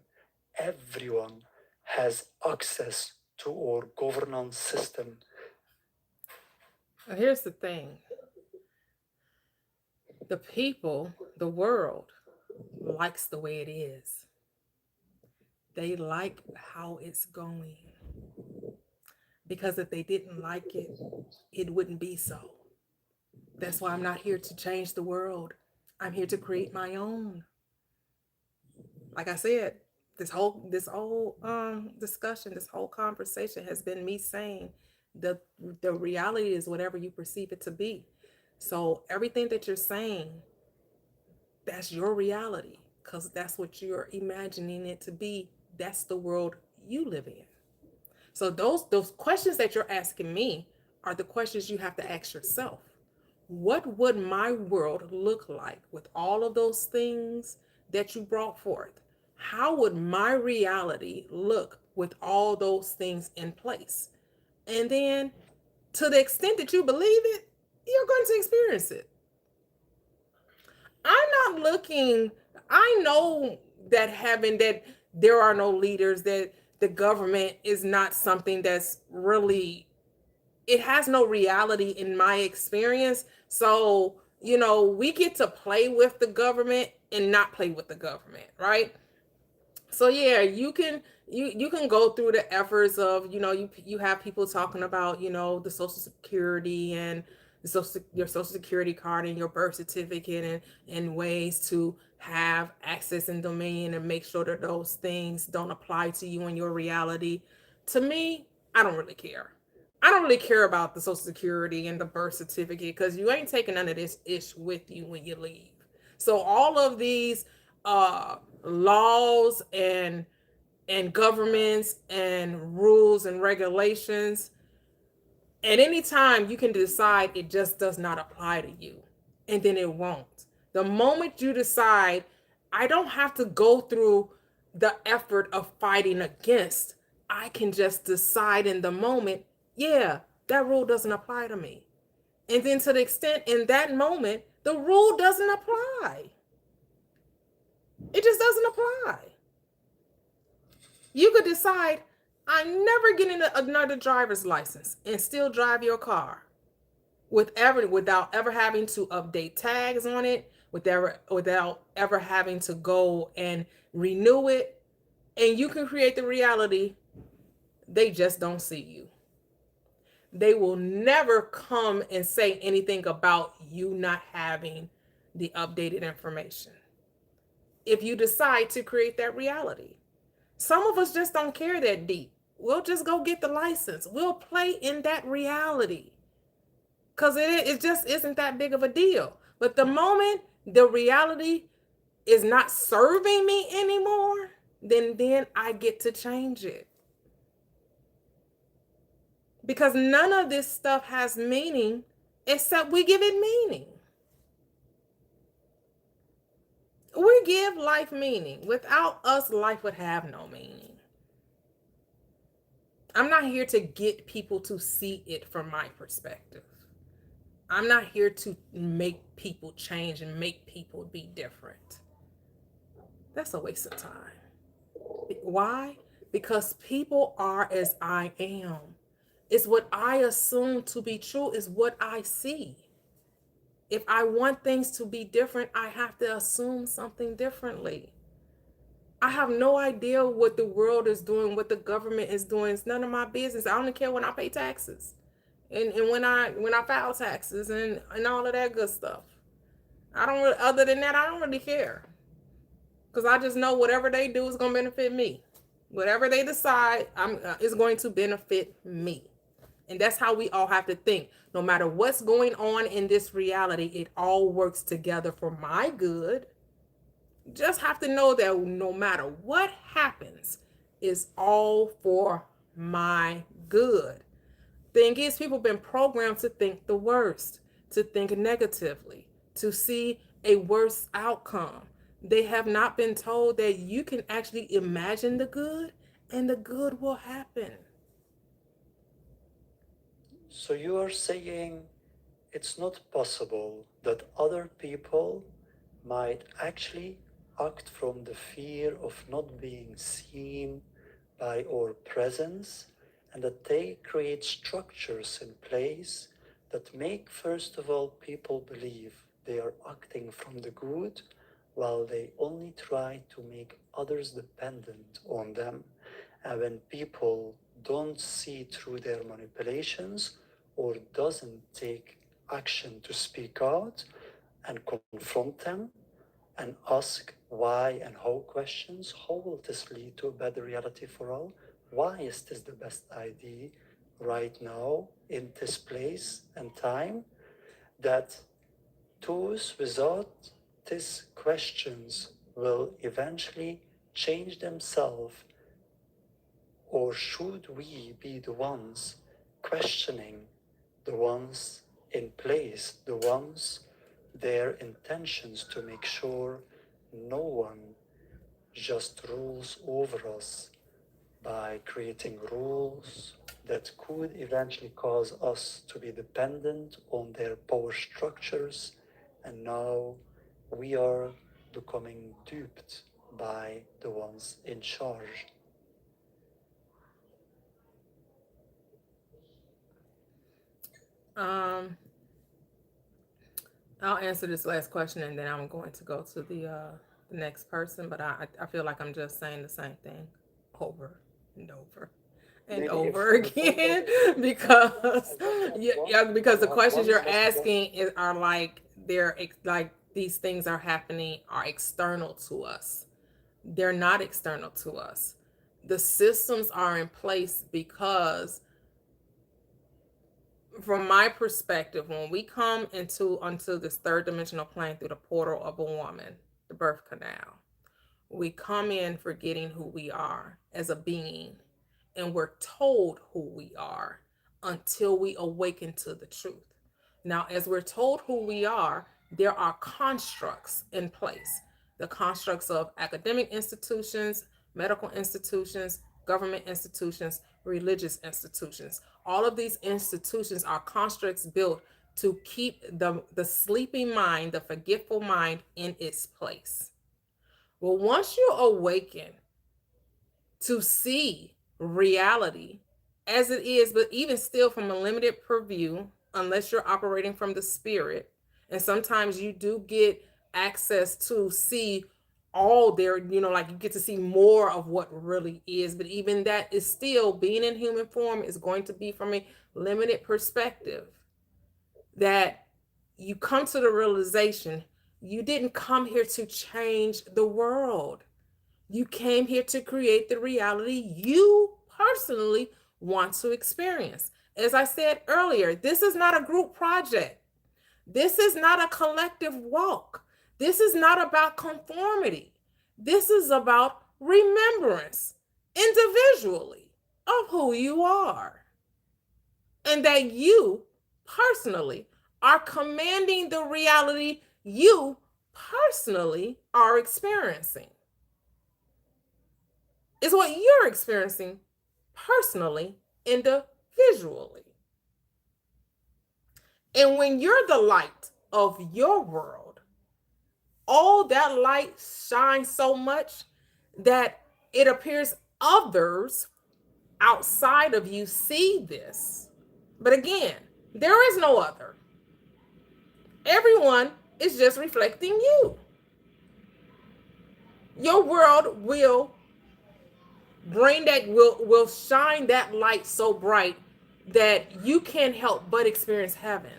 everyone has access to our governance system? Now, here's the thing. The people, the world, likes the way it is. They like how it's going. Because if they didn't like it, it wouldn't be so. That's why I'm not here to change the world. I'm here to create my own. Like I said, this whole discussion, this whole conversation has been me saying the reality is whatever you perceive it to be. So everything that you're saying, that's your reality, because that's what you're imagining it to be. That's the world you live in. So those questions that you're asking me are the questions you have to ask yourself. What would my world look like with all of those things that you brought forth? How would my reality look with all those things in place? And then, to the extent that you believe it, you're going to experience it. I'm not looking, I know that there are no leaders, that the government is not something that's really, it has no reality in my experience. So, we get to play with the government and not play with the government, right? So yeah, you can go through the efforts of, you have people talking about, the social security and your social security card and your birth certificate, and ways to have access and dominion and make sure that those things don't apply to you in your reality. To me, I don't really care. I don't really care about the social security and the birth certificate, because you ain't taking none of this ish with you when you leave. So all of these laws and governments and rules and regulations, at any time you can decide it just does not apply to you, and then it won't. The moment you decide, I don't have to go through the effort of fighting against, I can just decide in the moment, yeah, that rule doesn't apply to me. And then, to the extent in that moment the rule doesn't apply, it just doesn't apply. You could decide, I'm never getting another driver's license, and still drive your car without ever having to update tags on it, without ever having to go and renew it. And you can create the reality, they just don't see you. They will never come and say anything about you not having the updated information if you decide to create that reality. Some of us just don't care that deep. We'll just go get the license. We'll play in that reality because it just isn't that big of a deal. But the moment the reality is not serving me anymore, then I get to change it. Because none of this stuff has meaning except we give it meaning. We give life meaning. Without us, life would have no meaning. I'm not here to get people to see it from my perspective. I'm not here to make people change and make people be different. That's a waste of time. Why? Because people are as I am. It's what I assume to be true, is what I see. If I want things to be different, I have to assume something differently. I have no idea what the world is doing, what the government is doing. It's none of my business. I only care when I pay taxes and when I file taxes and all of that good stuff. I don't really, other than that, I don't really care. Because I just know whatever they do is going to benefit me. Whatever they decide is going to benefit me. And that's how we all have to think. No matter what's going on in this reality, it all works together for my good. Just have to know that no matter what happens, it's all for my good. Thing is, people have been programmed to think the worst, to think negatively, to see a worse outcome. They have not been told that you can actually imagine the good and the good will happen. So you are saying it's not possible that other people might actually act from the fear of not being seen by our presence, and that they create structures in place that make, first of all, people believe they are acting from the good, while they only try to make others dependent on them. And when people don't see through their manipulations or doesn't take action to speak out and confront them and ask why and how questions, how will this lead to a better reality for all? Why is this the best idea right now in this place and time? That those without these questions will eventually change themselves, or should we be the ones questioning the ones in place, the ones, their intentions, to make sure no one just rules over us by creating rules that could eventually cause us to be dependent on their power structures, and now we are becoming duped by the ones in charge. Um, I'll answer this last question and then I'm going to go to the next person. But I feel like I'm just saying the same thing over and over and Maybe over if again somebody- because yeah, because the one questions you're specific- asking are like like these things are happening are external to us. They're not external to us. The systems are in place because, from my perspective, when we come onto this third dimensional plane through the portal of a woman, the birth canal, we come in forgetting who we are as a being, and we're told who we are until we awaken to the truth. Now, as we're told who we are, there are constructs in place. The constructs of academic institutions, medical institutions, government institutions, religious institutions. All of these institutions are constructs built to keep the sleeping mind, the forgetful mind, in its place. Well, once you awaken to see reality as it is, but even still from a limited purview, unless you're operating from the spirit, and sometimes you do get access to see all there, like you get to see more of what really is, but even that is still, being in human form is going to be from a limited perspective. That you come to the realization you didn't come here to change the world. You came here to create the reality you personally want to experience. As I said earlier, this is not a group project. This is not a collective walk. This is not about conformity. This is about remembrance individually of who you are. And that you personally are commanding the reality you personally are experiencing. Is what you're experiencing personally, individually. And when you're the light of your world, all that light shines so much that it appears others outside of you see this. But again, there is no other. Everyone is just reflecting you. Your world will will shine that light so bright that you can't help but experience heaven.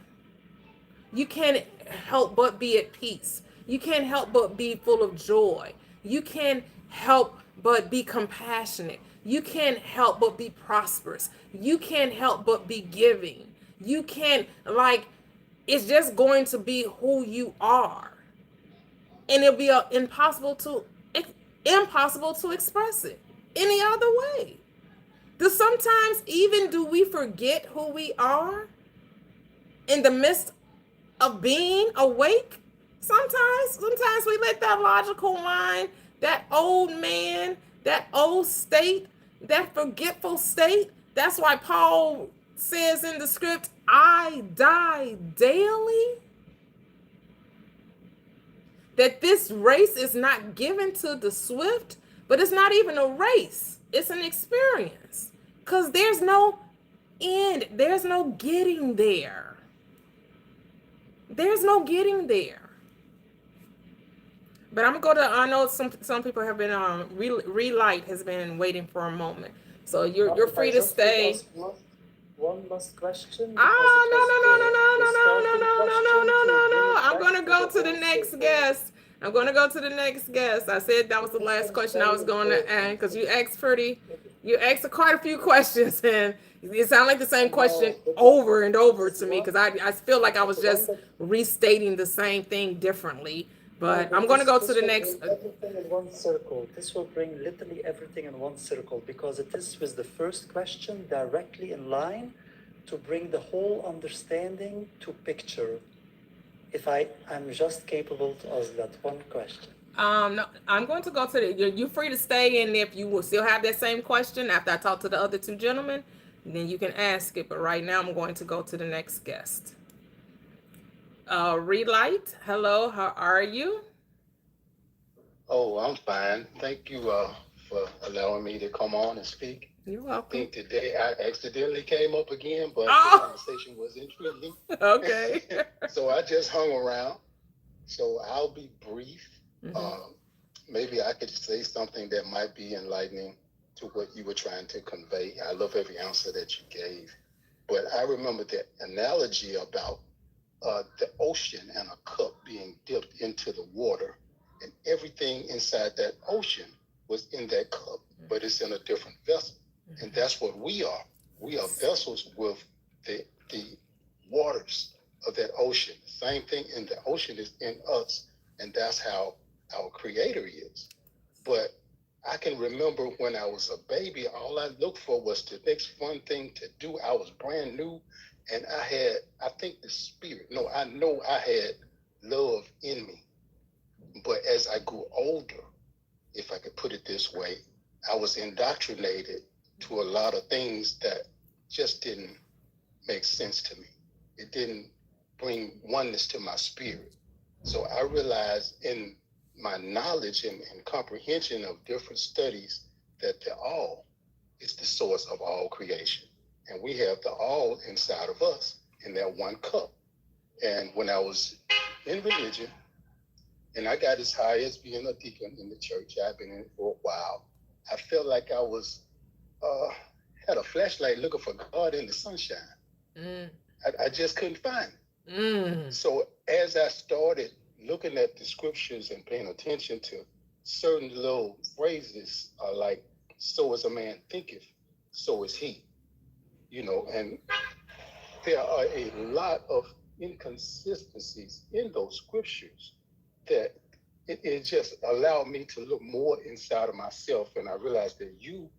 You can't help but be at peace. You can't help but be full of joy. You can't help but be compassionate. You can't help but be prosperous. You can't help but be giving. You can't, like, it's just going to be who you are. And it'll be impossible to express it any other way. Sometimes even do we forget who we are in the midst of being awake? Sometimes we let that logical mind, that old man, that old state, that forgetful state. That's why Paul says in the script, I die daily. That this race is not given to the swift, but it's not even a race. It's an experience. Because there's no end. There's no getting there. There's no getting there. But I'm gonna go to. I know some people have been Relight has been waiting for a moment, so you're free to stay. One last question. No. I'm gonna go to the next guest. I'm gonna go to the next guest. I said that was the last question I was going to ask because you asked quite a few questions and it sounded like the same question over and over to me because I feel like I was just restating the same thing differently. But I'm going to go to the next. Everything in one circle. This will bring literally everything in one circle because it is with the first question directly in line to bring the whole understanding to picture. If I'm just capable to ask that one question. No, I'm going to go to the. You're free to stay, and if you will still have that same question after I talk to the other two gentlemen, then you can ask it. But right now, I'm going to go to the next guest. Relight, hello, how are you? Oh, I'm fine. Thank you for allowing me to come on and speak. You're welcome. I think today I accidentally came up again, but Oh. the conversation was intriguing. Okay. So I just hung around. So I'll be brief. Mm-hmm. Maybe I could say something that might be enlightening to what you were trying to convey. I love every answer that you gave. But I remember the analogy about the ocean and a cup being dipped into the water, and everything inside that ocean was in that cup, but it's in a different vessel. Mm-hmm. And that's what we are. We are vessels with the waters of that ocean. The same thing in the ocean is in us, and that's how our Creator is. But I can remember when I was a baby, all I looked for was the next fun thing to do. I was brand new. And I think I know I had love in me. But as I grew older, if I could put it this way, I was indoctrinated to a lot of things that just didn't make sense to me. It didn't bring oneness to my spirit. So I realized in my knowledge and comprehension of different studies that the all is the source of all creation. And we have the all inside of us in that one cup. And when I was in religion, and I got as high as being a deacon in the church, I've been in it for a while, I felt like I was, had a flashlight looking for God in the sunshine. Mm. I just couldn't find it. Mm. So as I started looking at the scriptures and paying attention to certain little phrases like, so as a man thinketh, so is he. And there are a lot of inconsistencies in those scriptures that it just allowed me to look more inside of myself. And I realized that you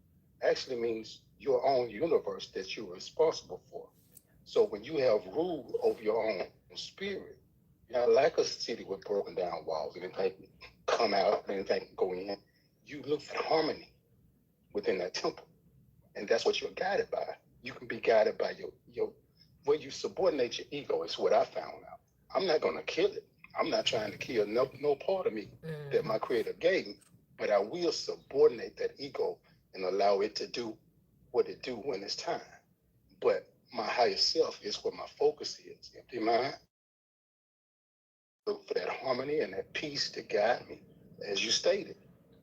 actually means your own universe that you're responsible for. So when you have rule over your own spirit, you're not like a city with broken down walls, anything come out, anything go in. You look for harmony within that temple. And that's what you're guided by. You can be guided by your where you subordinate your ego is what I found out. I'm not going to kill it. I'm not trying to kill no part of me that my Creator gave me, but I will subordinate that ego and allow it to do what it do when it's time. But my higher self is where my focus is. Empty mind. Look for that harmony and that peace to guide me. As you stated,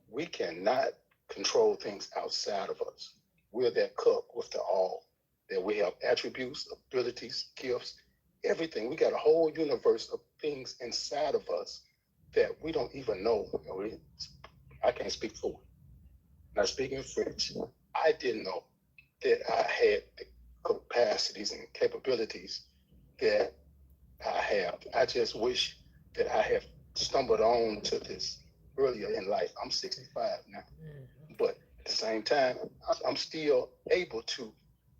we cannot control things outside of us. We're that cup with the all, that we have attributes, abilities, gifts, everything. We got a whole universe of things inside of us that we don't even know. I can't speak for it. Not speaking French. I didn't know that I had the capacities and capabilities that I have. I just wish that I have stumbled on to this earlier in life. I'm 65 now, but at the same time, I'm still able to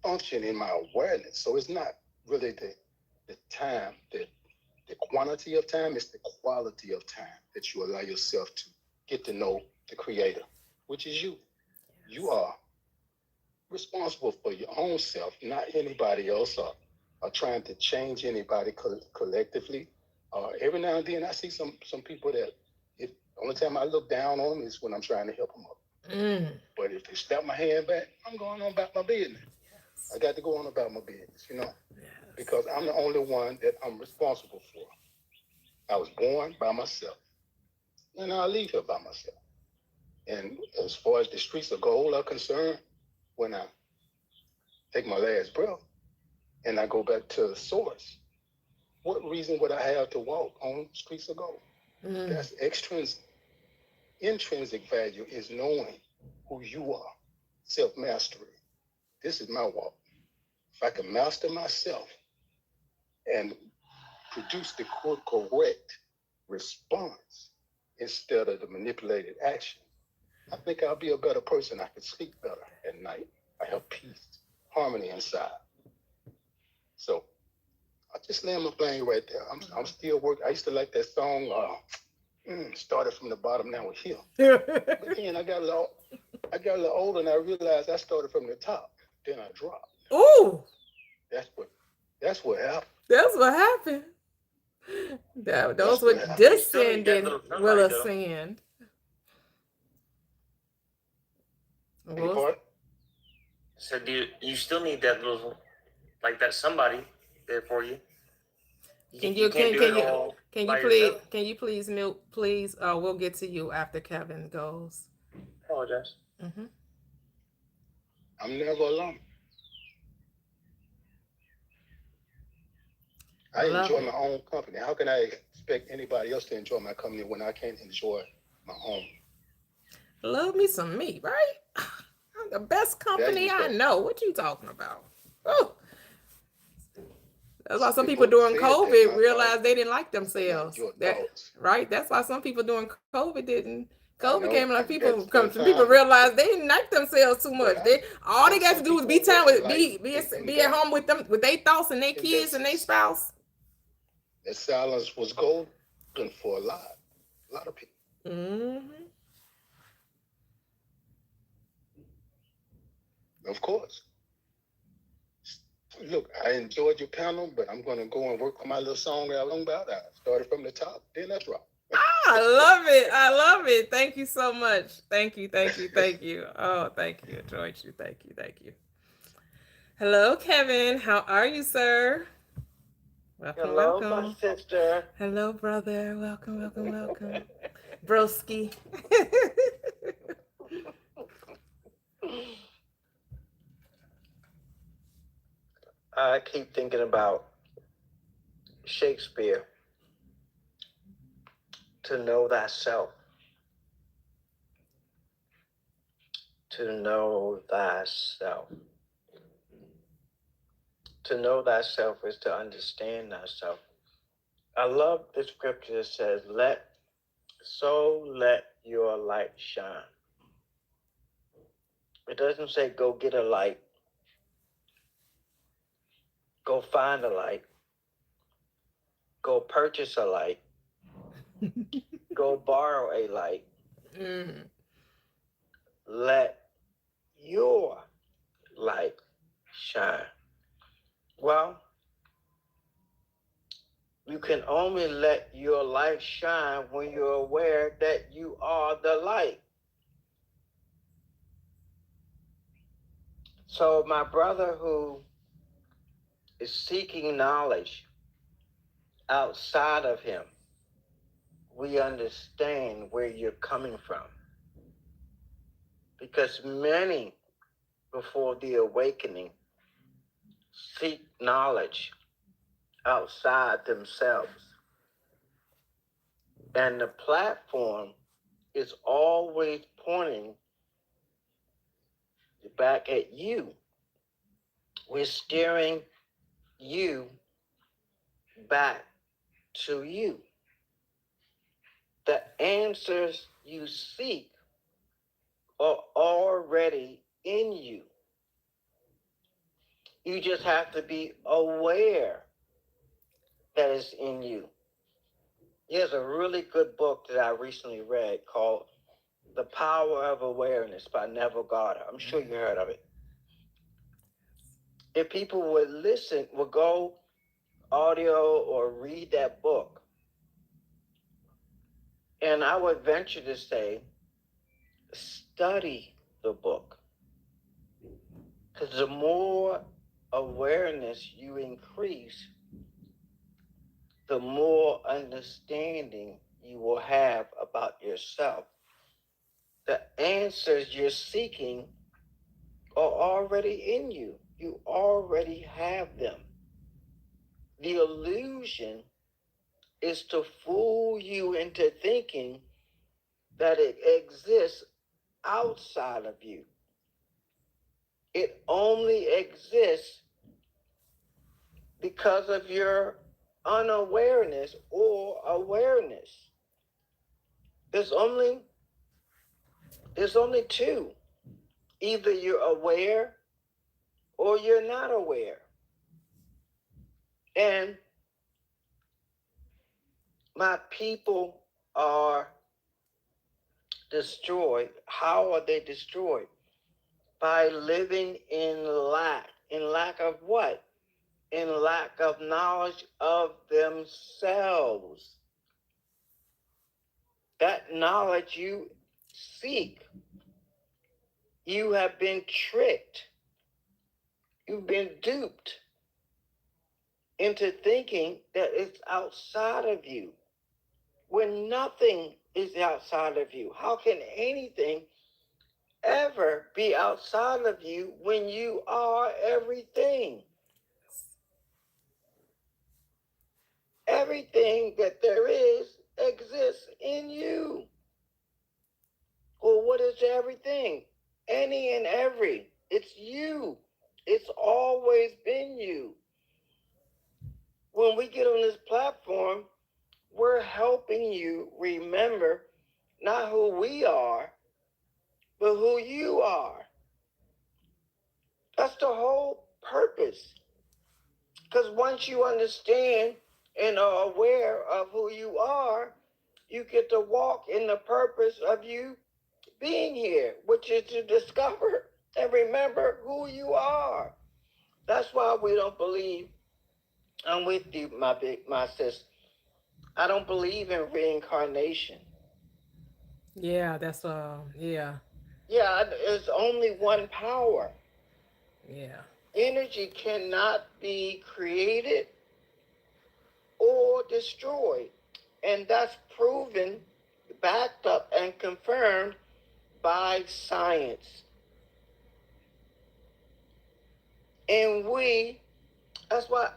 function in my awareness. So it's not really the time, the quantity of time, it's the quality of time that you allow yourself to get to know the Creator, which is you. You are responsible for your own self, not anybody else, or trying to change anybody collectively. Every now and then I see some people that if the only time I look down on them is when I'm trying to help them up. But if they snap my hand back, I'm going on about my business. I got to go on about my business, because I'm the only one that I'm responsible for. I was born by myself, and I'll leave here by myself. And as far as the streets of gold are concerned, when I take my last breath and I go back to the source, what reason would I have to walk on streets of gold? That's extrinsic. Intrinsic value is knowing who you are, self-mastery. This is my walk. If I can master myself and produce the correct response instead of the manipulated action, I think I'll be a better person. I can sleep better at night. I have peace, harmony inside. So I just land my plane right there. I'm still working. I used to like that song, started from the bottom, now we're here. But then I got a little older and I realized I started from the top. Then I dropped. Ooh. That's what happened. That's what happened. Those would descended will ascend. So do you still need that little, like that somebody there for you? Can you please mute, please? We'll get to you after Kevin goes. Apologize. I'm never alone. I enjoy my own company. How can I expect anybody else to enjoy my company when I can't enjoy my own? Love me some me, right? I'm the best company I know. What you talking about? Oh. That's why some people during COVID realized they didn't like themselves. Right? That's why some people during COVID didn't. COVID came like people realized they didn't like themselves too much. All they got to do was be at home with them, with their thoughts and their kids and their spouse. That silence was golden for a lot of people. Of course. Look, I enjoyed your panel, but I'm going to go and work on my little song that I'm about. I started from the top, then I dropped. I love it. I love it. Thank you so much. Thank you. Oh, thank you. Enjoyed you. Thank you. Hello, Kevin. How are you, sir? Welcome. My sister. Hello, brother. Welcome. Broski. I keep thinking about Shakespeare. To know thyself. To know thyself. To know thyself is to understand thyself. I love the scripture that says, let your light shine. It doesn't say go get a light. Go find a light. Go purchase a light. Go borrow a light. Let your light shine. Well, you can only let your light shine when you're aware that you are the light. So my brother who is seeking knowledge outside of him, we understand where you're coming from. Because many before the awakening seek knowledge outside themselves. And the platform is always pointing back at you. We're steering you back to you. The answers you seek are already in you. You just have to be aware that it's in you. There's a really good book that I recently read called The Power of Awareness by Neville Goddard. I'm sure you heard of it. If people would listen, would go audio or read that book, and I would venture to say, study the book. Because the more awareness you increase, the more understanding you will have about yourself. The answers you're seeking are already in you. You already have them. The illusion is to fool you into thinking that it exists outside of you. It only exists because of your unawareness or awareness. There's only two. Either you're aware or you're not aware. And my people are destroyed. How are they destroyed? By living in lack. In lack of what? In lack of knowledge of themselves. That knowledge you seek, you have been tricked. You've been duped into thinking that it's outside of you, when nothing is outside of you. How can anything ever be outside of you when you are everything? Everything that there is exists in you. Well, what is everything? Any and every. It's you. It's always been you. When we get on this platform, we're helping you remember not who we are, but who you are. That's the whole purpose. Because once you understand and are aware of who you are, you get to walk in the purpose of you being here, which is to discover and remember who you are. That's why we don't believe. I'm with you, my sis. I don't believe in reincarnation. Yeah, that's yeah. Yeah, there's only one power. Yeah. Energy cannot be created or destroyed. And that's proven, backed up, and confirmed by science. And that's why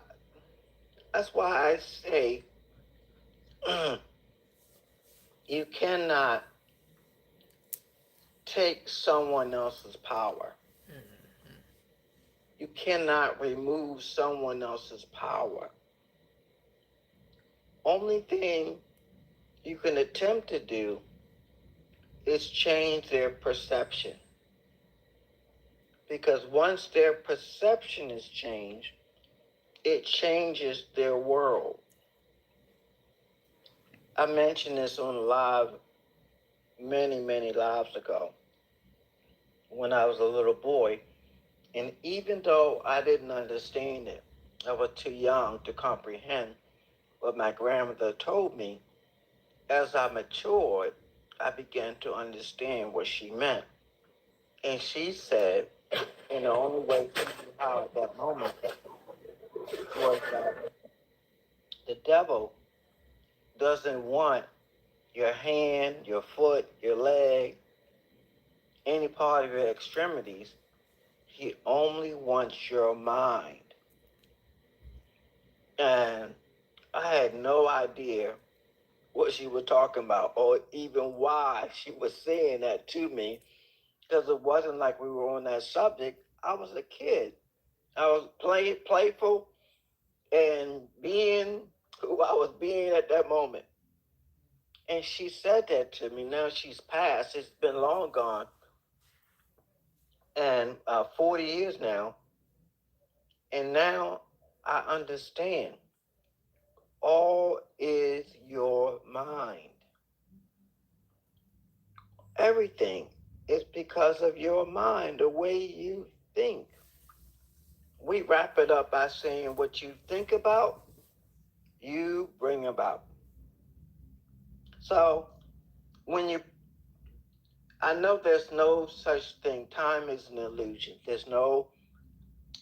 I say you cannot take someone else's power. You cannot remove someone else's power. Only thing you can attempt to do is change their perception. Because once their perception is changed, it changes their world. I mentioned this on live many, many lives ago when I was a little boy. And even though I didn't understand it, I was too young to comprehend what my grandmother told me. As I matured, I began to understand what she meant. And she said, and the only way to see how at that moment was that the devil doesn't want your hand, your foot, your leg, any part of your extremities. He only wants your mind. And I had no idea what she was talking about or even why she was saying that to me, because it wasn't like we were on that subject. I was a kid. I was playful, and being who I was being at that moment. And she said that to me. Now she's passed. It's been long gone, and 40 years now. And now I understand. All is your mind. Everything is because of your mind, the way you think. We wrap it up by saying what you think about, you bring about. So when you, I know there's no such thing. Time is an illusion. There's no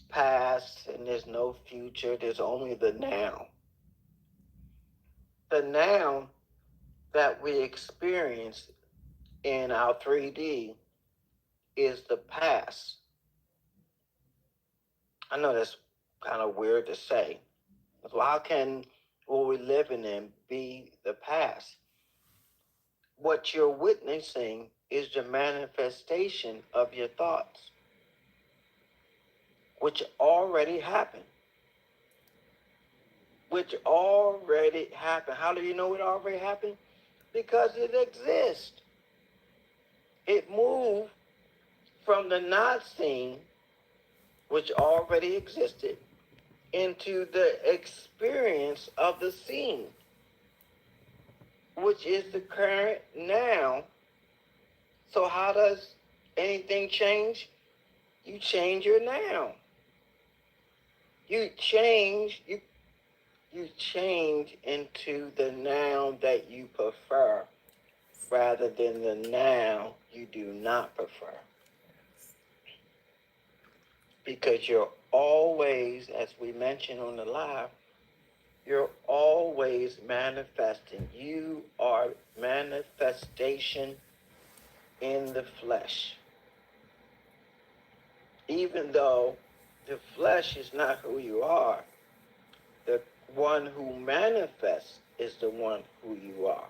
past and there's no future. There's only the now. The now that we experience in our 3D is the past. I know that's kind of weird to say. So how can what we're living in be the past? What you're witnessing is the manifestation of your thoughts, which already happened. Which already happened. How do you know it already happened? Because it exists. It moved from the not seen, which already existed, into the experience of the seen, which is the current now. So how does anything change? You change your now. You change into the noun that you prefer rather than the noun you do not prefer. Because you're always, as we mentioned on the live, you're always manifesting. You are manifestation in the flesh. Even though the flesh is not who you are, the one who manifests is the one who you are.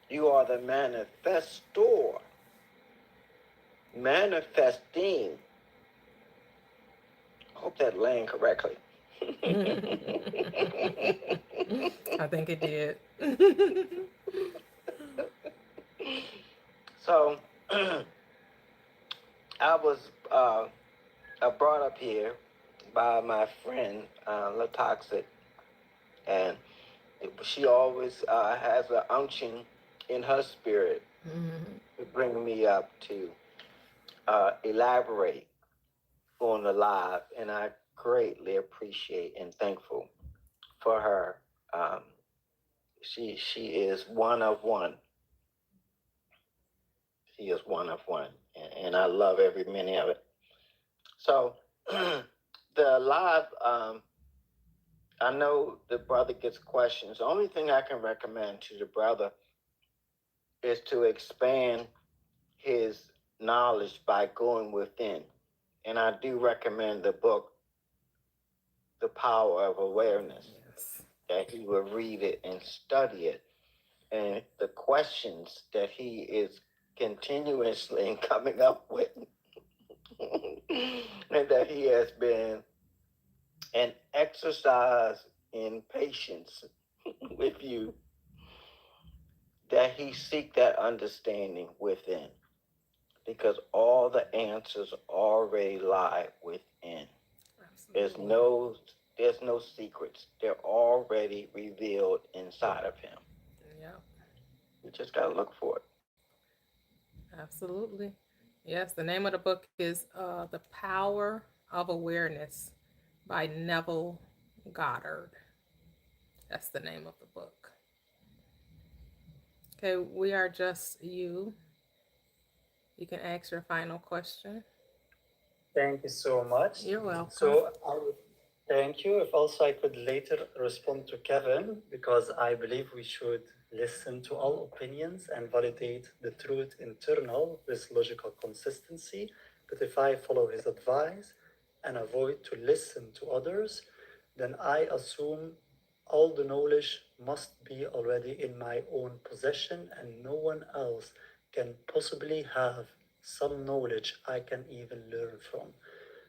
You are the manifestor, manifesting. I hope that landed correctly. I think it did. So, I was brought up here by my friend, Latoxic, and she always has an unction in her spirit to bring me up to elaborate on the live, and I greatly appreciate and thankful for her. She is one of one. She is one of one, and I love every minute of it. So the live, I know the brother gets questions. The only thing I can recommend to the brother is to expand his knowledge by going within. And I do recommend the book, The Power of Awareness, that he will read it and study it. And the questions that he is continuously coming up with, and that he has been an exercise in patience with you, that he seek that understanding within, because all the answers already lie within. Absolutely. There's no secrets. They're already revealed inside of him. Yep. You just gotta look for it. Absolutely. Yes, the name of the book is The Power of Awareness by Neville Goddard. That's the name of the book. Okay, we are just you. You can ask your final question. Thank you so much. You're welcome. So I would thank you. If also I could later respond to Kevin, because I believe we should listen to all opinions and validate the truth internal with logical consistency. But if I follow his advice and avoid to listen to others, then I assume all the knowledge must be already in my own possession and no one else can possibly have some knowledge I can even learn from.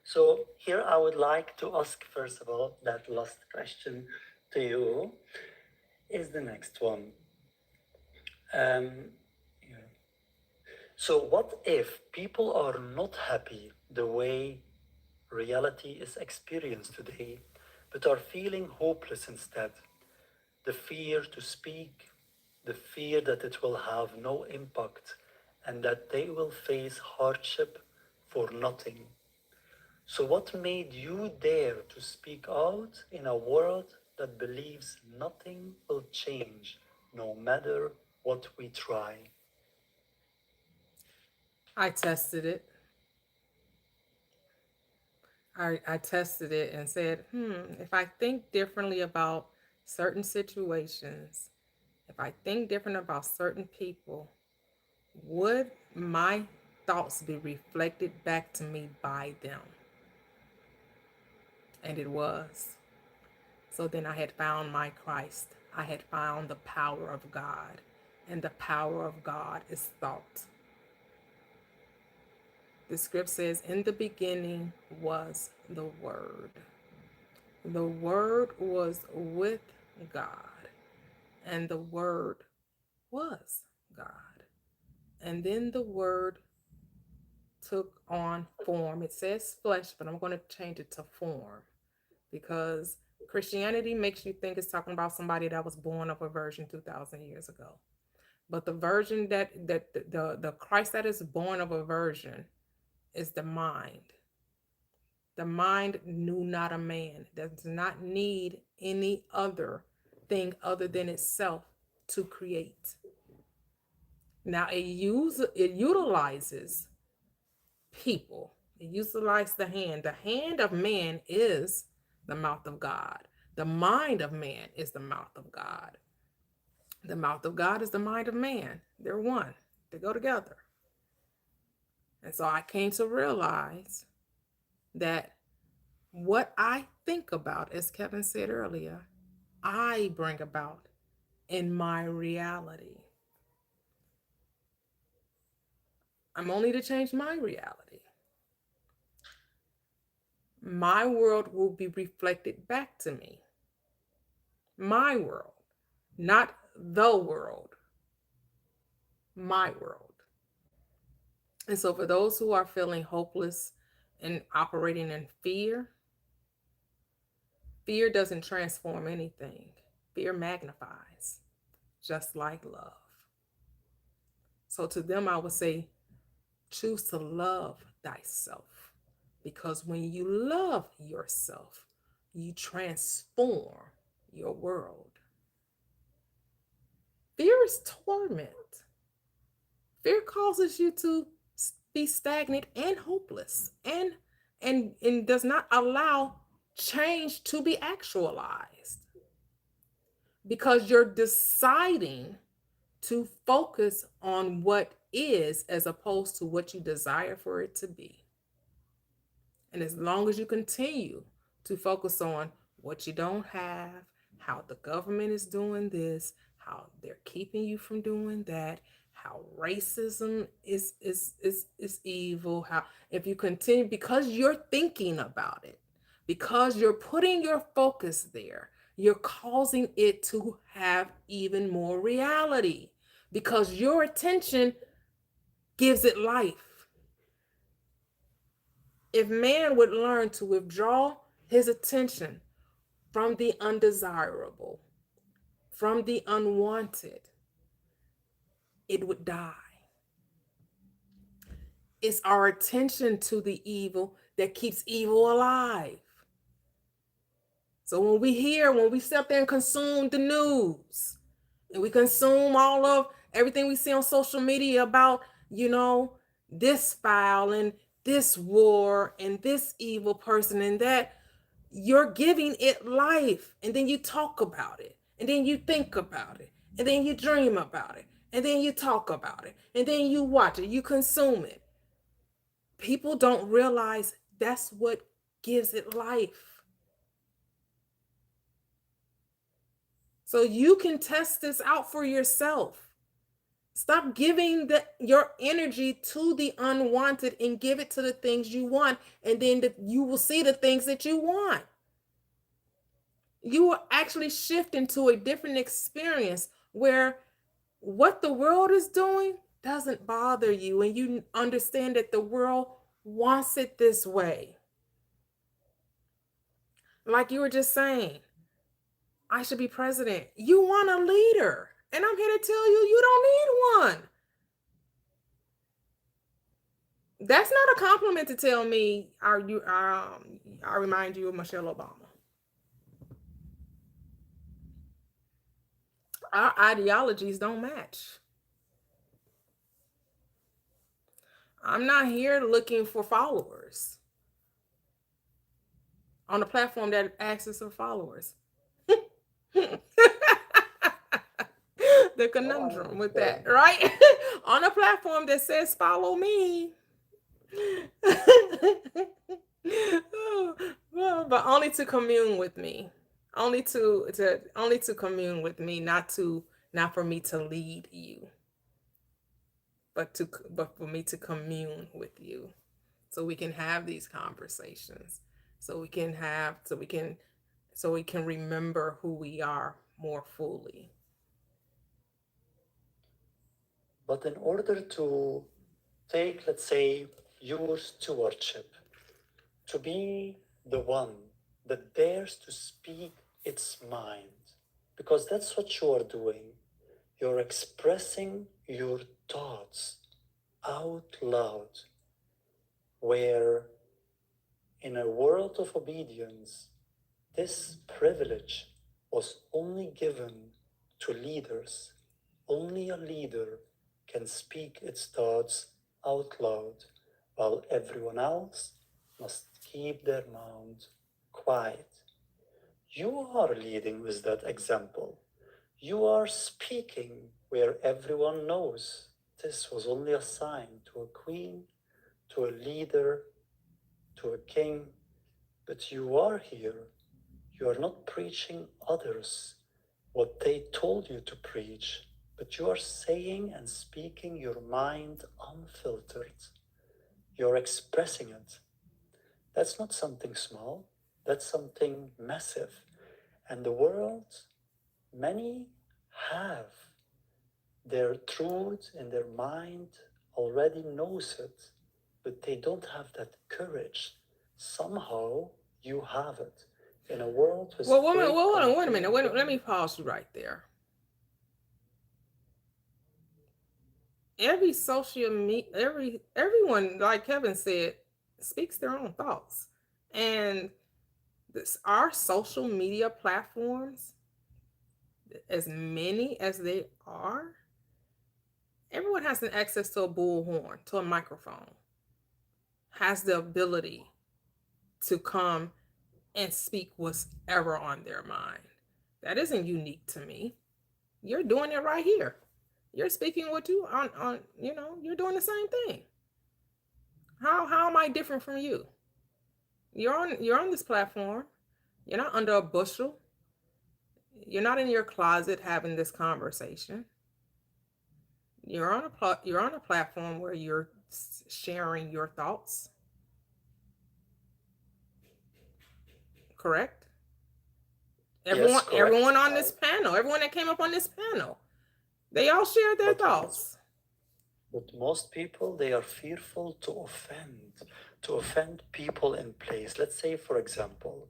So here I would like to ask, first of all, that last question to you is the next one. Yeah. So what if people are not happy the way reality is experienced today, but are feeling hopeless instead? The fear to speak, the fear that it will have no impact, and that they will face hardship for nothing. So, what made you dare to speak out in a world that believes nothing will change, no matter what we try? I tested it. I tested it and said, if I think differently about certain situations, if I think different about certain people, would my thoughts be reflected back to me by them? And it was. So then I had found my Christ. I had found the power of God. And the power of God is thought. The script says, in the beginning was the Word. The Word was with God, and the Word was God. And then the Word took on form. It says flesh, but I'm going to change it to form, because Christianity makes you think it's talking about somebody that was born of a virgin 2,000 years ago. But the virgin the Christ that is born of a virgin is the mind. The mind knew not a man, does not need any other thing other than itself to create. Now it utilizes people. It utilizes the hand. The hand of man is the mouth of God. The mind of man is the mouth of God. The mouth of God is the mind of man. They're one. They go together. And so I came to realize that what I think about, as Kevin said earlier, I bring about in my reality. I'm only to change my reality. My world will be reflected back to me. My world, not the world. My world. And so for those who are feeling hopeless and operating in fear, fear doesn't transform anything. Fear magnifies, just like love. So to them, I would say, choose to love thyself. Because when you love yourself, you transform your world. Fear is torment. Fear causes you to be stagnant and hopeless, and does not allow change to be actualized, because you're deciding to focus on what is as opposed to what you desire for it to be. And as long as you continue to focus on what you don't have, how the government is doing this, how they're keeping you from doing that, how racism is evil, how if you continue, because you're thinking about it, because you're putting your focus there, you're causing it to have even more reality, because your attention gives it life. If man would learn to withdraw his attention from the undesirable, from the unwanted, it would die. It's our attention to the evil that keeps evil alive. So when we sit up there and consume the news, and we consume all of everything we see on social media about, this foul and this war and this evil person and that, you're giving it life. And then you talk about it, and then you think about it, and then you dream about it, and then you talk about it, and then you watch it, you consume it. People don't realize that's what gives it life. So you can test this out for yourself. Stop giving your energy to the unwanted and give it to the things you want, and then you will see the things that you want. You will actually shift into a different experience where what the world is doing doesn't bother you, and you understand that the world wants it this way. Like you were just saying, I should be president. You want a leader, and I'm here to tell you, you don't need one. That's not a compliment to tell me, are you I remind you of Michelle Obama. Our ideologies don't match. I'm not here looking for followers on a platform that asks us for followers. The conundrum with that, right? On a platform that says follow me. But only to commune with me. Only to commune with me, not for me to lead you, but for me to commune with you, so we can have these conversations, so we can remember who we are more fully. But in order to take, let's say, your stewardship, to be the one that dares to speak its mind, because that's what you are doing. You're expressing your thoughts out loud, where in a world of obedience, this privilege was only given to leaders. Only a leader can speak its thoughts out loud, while everyone else must keep their mouth quiet. You are leading with that example. You are speaking where everyone knows this was only a sign to a queen, to a leader, to a king, but you are here. You are not preaching others what they told you to preach, but you are saying and speaking your mind unfiltered. You're expressing it. That's not something small, that's something massive. And the world, many have their truth in their mind, already knows it, but they don't have that courage. Somehow you have it. In a world with Hold on, wait a minute. Let me pause you right there. Every social media, everyone, like Kevin said, speaks their own thoughts. And our social media platforms, as many as they are, everyone has an access to a bullhorn, to a microphone, has the ability to come and speak what's ever on their mind. That isn't unique to me. You're doing it right here. You're speaking what you on you're doing the same thing. How am I different from you? You're on this platform. You're not under a bushel. You're not in your closet having this conversation. You're on a platform where you're sharing your thoughts. Correct? Everyone on this panel, everyone that came up on this panel, they all shared their thoughts. But most people, they are fearful to offend people in place. Let's say, for example,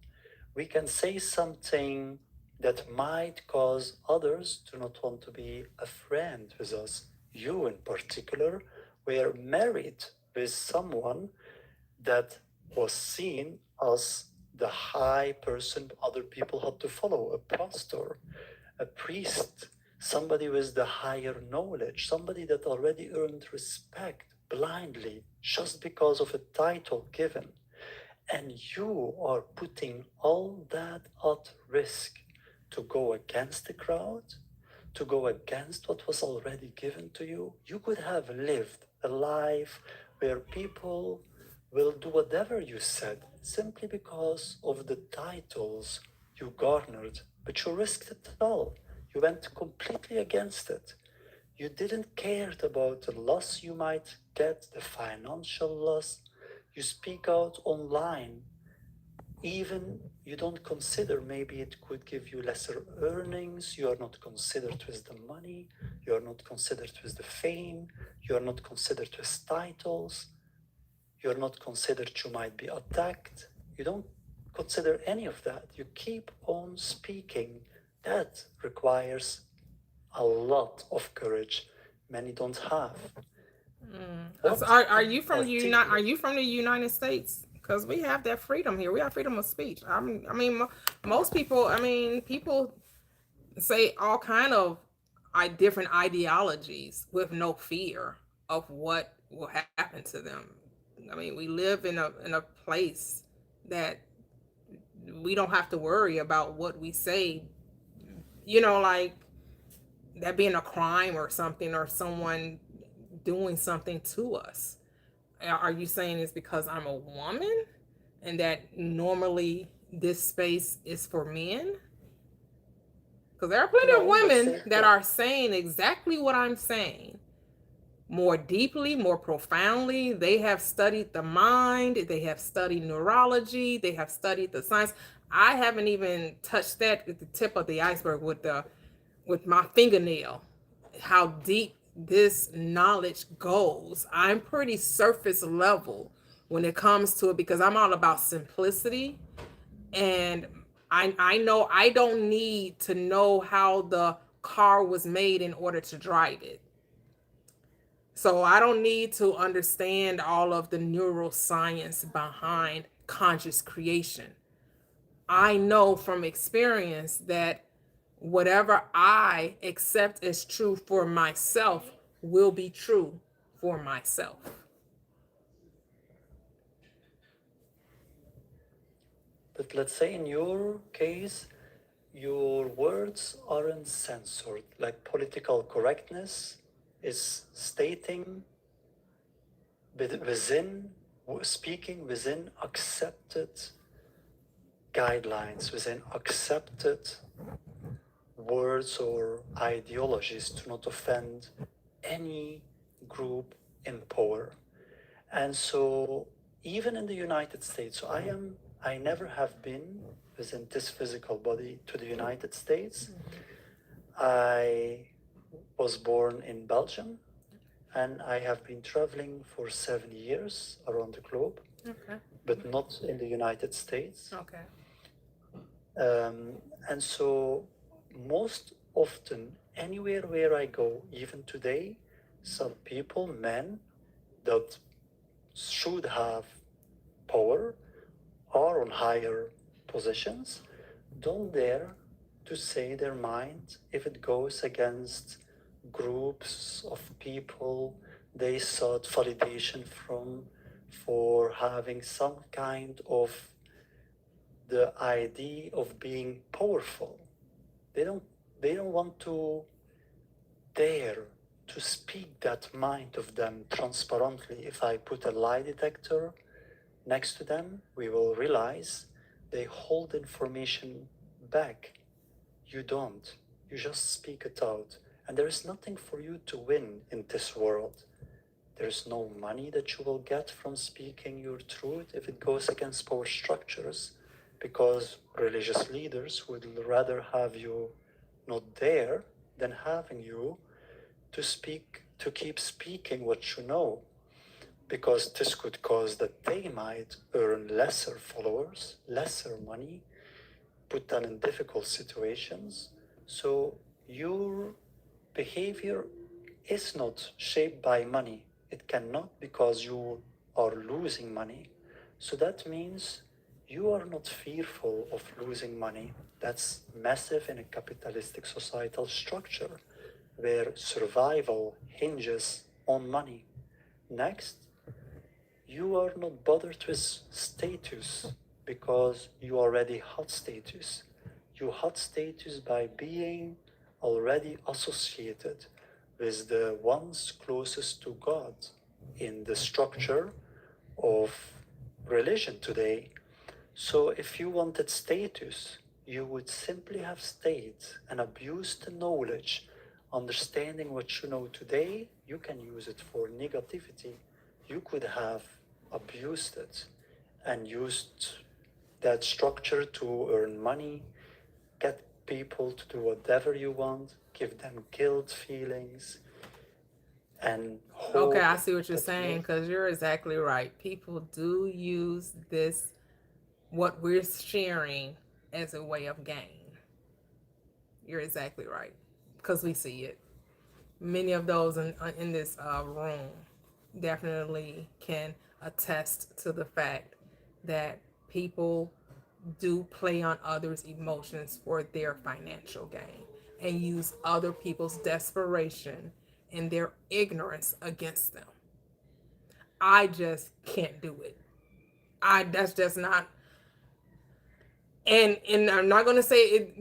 we can say something that might cause others to not want to be a friend with us. You in particular were married with someone that was seen as the high person other people had to follow, a pastor, a priest, somebody with the higher knowledge, somebody that already earned respect blindly just because of a title given. And you are putting all that at risk to go against the crowd, to go against what was already given to you. You could have lived a life where people will do whatever you said simply because of the titles you garnered, but you risked it all. You went completely against it. You didn't care about the loss you might get, the financial loss. You speak out online. Even you don't consider maybe it could give you lesser earnings. You are not considered with the money. You are not considered with the fame. You are not considered with titles. You are not considered you might be attacked. You don't consider any of that. You keep on speaking. That requires a lot of courage many don't have. So are you from Are you from the United States? Because we have that freedom here. We have freedom of speech. I mean, most people. I mean, people say all kind of different ideologies with no fear of what will happen to them. I mean, we live in a place that we don't have to worry about what we say. Like that being a crime or something, or someone doing something to us. Are you saying it's because I'm a woman and that normally this space is for men? Because there are plenty of women that are saying exactly what I'm saying, more deeply, more profoundly. They have studied the mind, they have studied neurology, they have studied the science. I haven't even touched that at the tip of the iceberg with my fingernail, how deep this knowledge goes. I'm pretty surface level when it comes to it because I'm all about simplicity. And I know I don't need to know how the car was made in order to drive it. So I don't need to understand all of the neuroscience behind conscious creation. I know from experience that whatever I accept as true for myself will be true for myself. But let's say in your case, your words aren't censored. Like political correctness is stating speaking within accepted guidelines, within accepted words or ideologies to not offend any group in power. And so even in the United States, so I never have been within this physical body to the United States. I was born in Belgium and I have been traveling for 7 years around the globe, but not in the United States. Okay. And so most often, anywhere where I go, even today, some people, men, that should have power or on higher positions, don't dare to say their mind if it goes against groups of people they sought validation from for having some kind of the idea of being powerful. They don't want to dare to speak that mind of them transparently. If I put a lie detector next to them, we will realize they hold information back. You don't. You just speak it out. And there is nothing for you to win in this world. There's no money that you will get from speaking your truth if it goes against power structures, because religious leaders would rather have you not there than having you to speak, to keep speaking what you know, because this could cause that they might earn lesser followers, lesser money, put them in difficult situations. So your behavior is not shaped by money. It cannot, because you are losing money. So that means you are not fearful of losing money. That's massive in a capitalistic societal structure where survival hinges on money. Next, you are not bothered with status because you already had status. You had status by being already associated with the ones closest to God in the structure of religion today. So if you wanted status, you would simply have stayed and abused the knowledge understanding what you know today, you can use it for negativity. You could have abused it and used that structure to earn money, get people to do whatever you want, give them guilt feelings, and Okay, hope I see what you're that saying because you're exactly right. People do use this, what we're sharing, as a way of gain. You're exactly right because we see it. Many of those in this room definitely can attest to the fact that people do play on others' emotions for their financial gain and use other people's desperation and their ignorance against them. I just can't do it. That's just not, and I'm not gonna say it,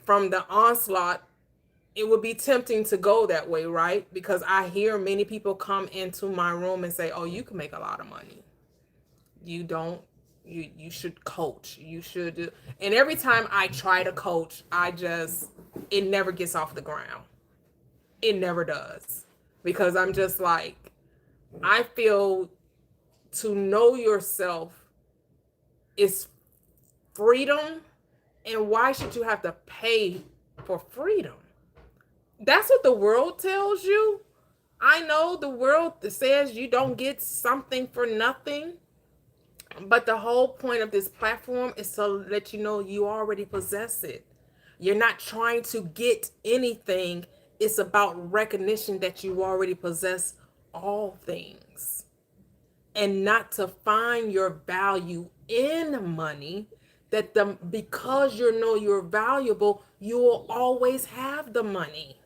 from the onslaught, it would be tempting to go that way, right? Because I hear many people come into my room and say, "Oh, you can make a lot of money. You don't. You should coach. You should do." And every time I try to coach, it never gets off the ground. It never does because I'm just like, I feel to know yourself is freedom, and why should you have to pay for freedom? That's what the world tells you. I know the world says you don't get something for nothing, but the whole point of this platform is to let you know you already possess it. You're not trying to get anything. It's about recognition that you already possess all things, and not to find your value in money. That the because you know you're valuable, you will always have the money.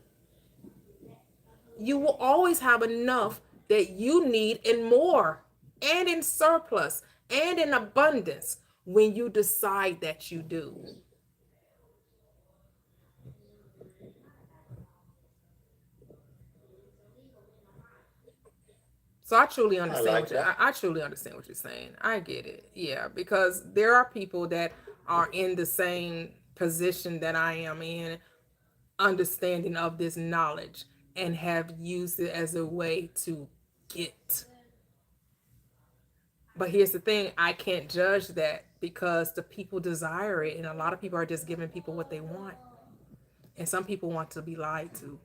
You will always have enough that you need and more, and in surplus and in abundance when you decide that you do. So I truly I understand like what you that. I truly understand what you're saying. I get it. Yeah, because there are people that are in the same position that I am in, understanding of this knowledge, and have used it as a way to get. But here's the thing, I can't judge that because the people desire it, and a lot of people are just giving people what they want. And some people want to be lied to.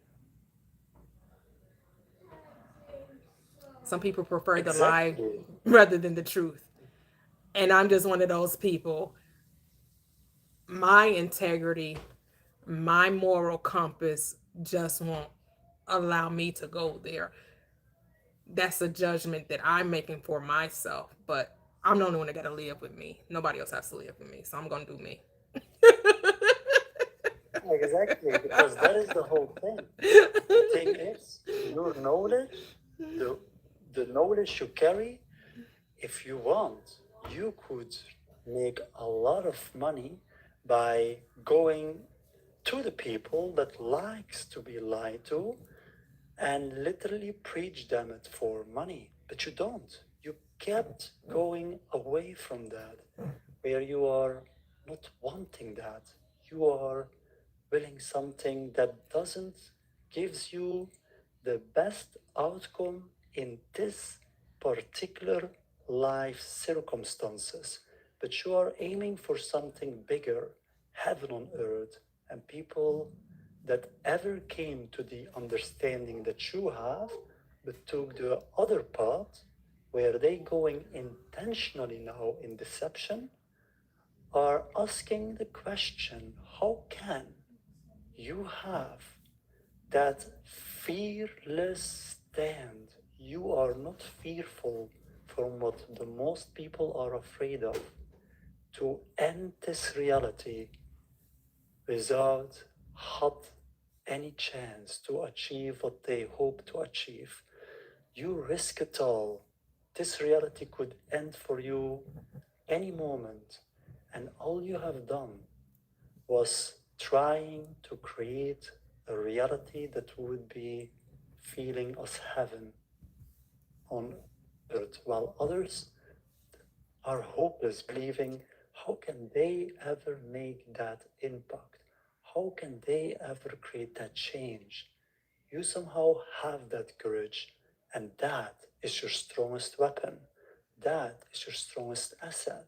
Some people prefer the lie Exactly. rather than the truth. And I'm just one of those people. My integrity, my moral compass just won't allow me to go there. That's a judgment that I'm making for myself, but I'm the only one that got to live with me. Nobody else has to live with me, so I'm going to do me. Exactly, because that is the whole thing. The thing is, your knowledge, the the knowledge you carry, if you want, you could make a lot of money by going to the people that likes to be lied to and literally preach them it for money. But you don't. You kept going away from that, where you are not wanting that. You are willing something that doesn't gives you the best outcome in this particular life circumstances, but you are aiming for something bigger, heaven on earth. And people that ever came to the understanding that you have but took the other path, where they going intentionally now in deception, are asking the question, how can you have that fearless stand? You are not fearful from what the most people are afraid of, to end this reality without had any chance to achieve what they hope to achieve. You risk it all. This reality could end for you any moment, and all you have done was trying to create a reality that would be feeling as heaven on earth, while others are hopeless, believing, how can they ever make that impact? how can they ever create that change? You somehow have that courage, and that is your strongest weapon. That is your strongest asset.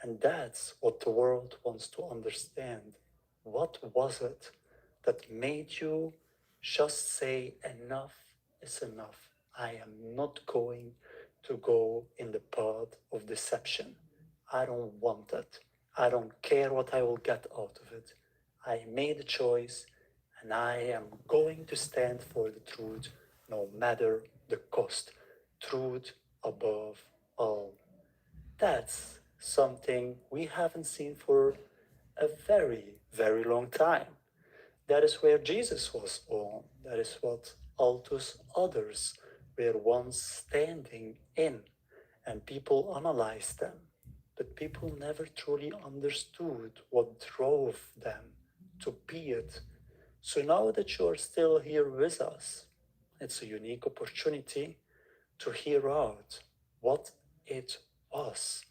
And that's what the world wants to understand. What was it that made you just say, enough is enough? I am not going to go in the path of deception. I don't want it. I don't care what I will get out of it. I made a choice and I am going to stand for the truth no matter the cost. Truth above all. That's something we haven't seen for a very, very long time. That is where Jesus was born. That is what all those others were once standing in. And people analyzed them. But people never truly understood what drove them to be it. So now that you're still here with us, it's a unique opportunity to hear out what it was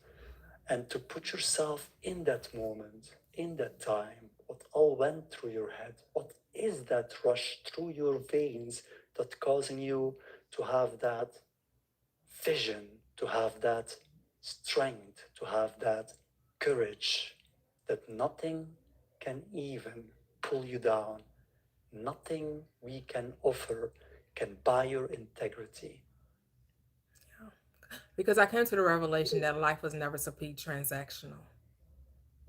and to put yourself in that moment, in that time, what all went through your head, what is that rush through your veins that causing you to have that vision, to have that strength, to have that courage, that nothing can even pull you down. Nothing we can offer can buy your integrity. Because I came to the revelation that life was never supposed to be transactional.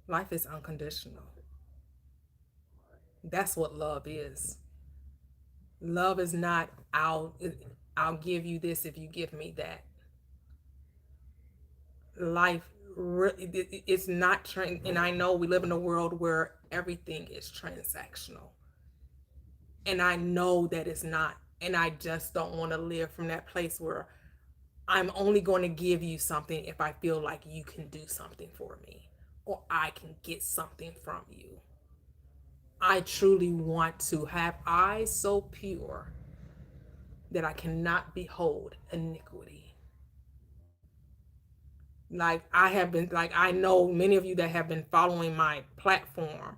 Life is unconditional. That's what love is. Love is not I'll give you this if you give me that. Life it's not and I know we live in a world where everything is transactional. And I know that it's not. And I just don't want to live from that place where I'm only going to give you something if I feel like you can do something for me or I can get something from you. I truly want to have eyes so pure that I cannot behold iniquity. Like I have been, like I know many of you that have been following my platform,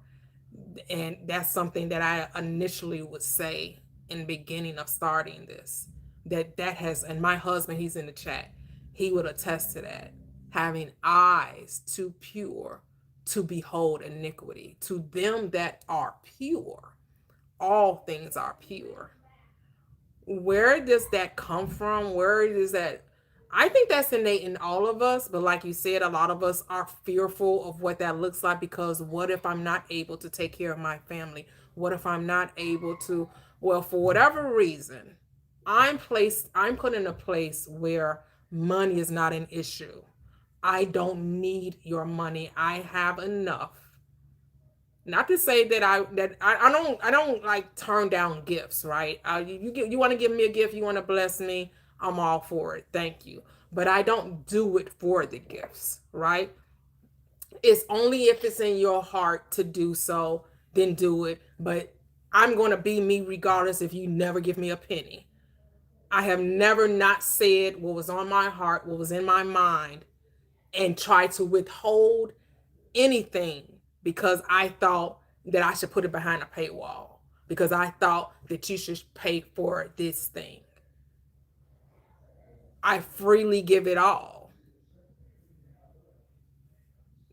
and that's something that I initially would say in the beginning of starting this. That has, and my husband, he's in the chat, he would attest to that. Having eyes too pure to behold iniquity. To them that are pure, all things are pure. Where does that come from? Where is that? I think that's innate in all of us, but like you said, a lot of us are fearful of what that looks like because what if I'm not able to take care of my family? What if I'm not able to, well, for whatever reason, I'm put in a place where money is not an issue. I don't need your money. I have enough. Not to say that I don't like turn down gifts, right? You want to give me a gift, you want to bless me, I'm all for it. Thank you. But I don't do it for the gifts, right? It's only if it's in your heart to do so, then do it. But I'm going to be me regardless if you never give me a penny. I have never not said what was on my heart, what was in my mind, and try to withhold anything because I thought that I should put it behind a paywall, because I thought that you should pay for this thing. I freely give it all.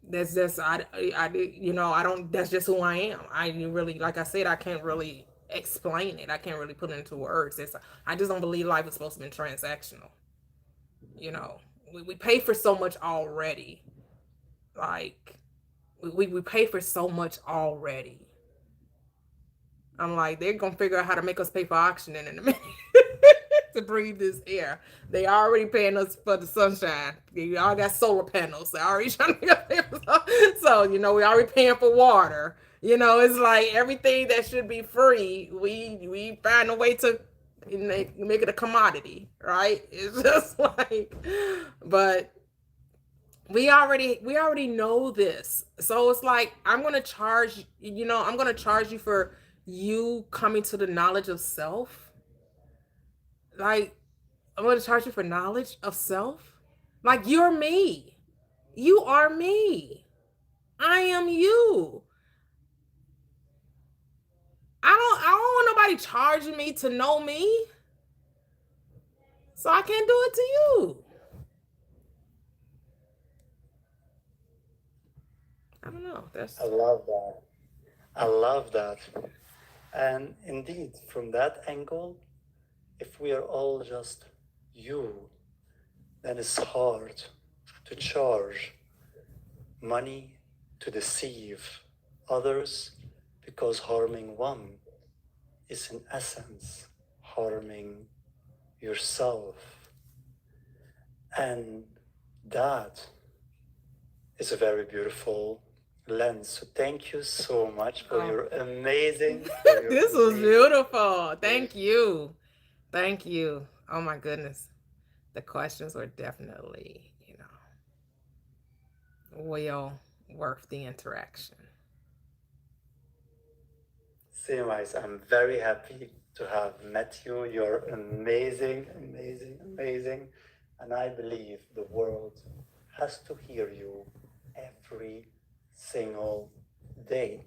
That's just I don't. That's just who I am. I really, like I said, I can't really explain it. I can't really put it into words. I just don't believe life is supposed to be transactional. We pay for so much already. Like we pay for so much already. I'm like, they're gonna figure out how to make us pay for oxygen in a minute to breathe this air. They already paying us for the sunshine. We all got solar panels. They already trying to pay for so we already paying for water. It's like everything that should be free, we find a way to make it a commodity, right? It's just like, but we already know this. So it's like I'm gonna charge you for you coming to the knowledge of self. Like I'm gonna charge you for knowledge of self. Like you're me. You are me. I am you. I don't want nobody charging me to know me. So I can't do it to you. I don't know. I love that. I love that. And indeed, from that angle, if we are all just you, then it's hard to charge money to deceive others, because harming one is in essence harming yourself. And that is a very beautiful lens. So thank you so much for your amazing. This was beautiful. Thank you. Thank you. Oh my goodness. The questions were definitely, well worth the interaction. Same as I'm very happy to have met you. You're amazing, amazing, amazing. And I believe the world has to hear you every single day.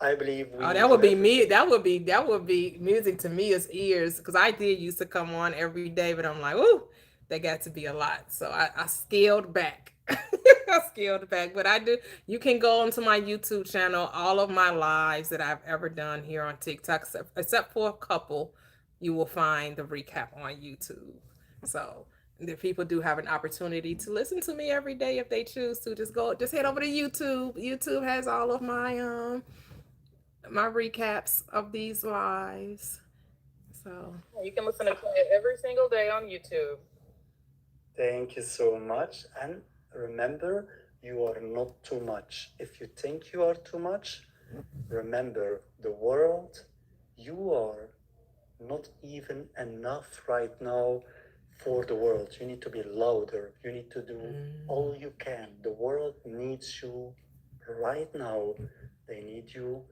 I believe we that would be me. That would be music to Mia's ears, because I did used to come on every day, but I'm like, ooh, that got to be a lot. So I scaled back. I scaled back, but I do. You can go onto my YouTube channel. All of my lives that I've ever done here on TikTok, except for a couple, you will find the recap on YouTube. So the people do have an opportunity to listen to me every day if they choose to. Just head over to YouTube. YouTube has all of my recaps of these lives. So you can listen to it every single day on YouTube. Thank you so much. And remember, you are not too much. If you think you are too much, remember the world, you are not even enough right now for the world. You need to be louder. You need to do all you can. The world needs you right now. They need you.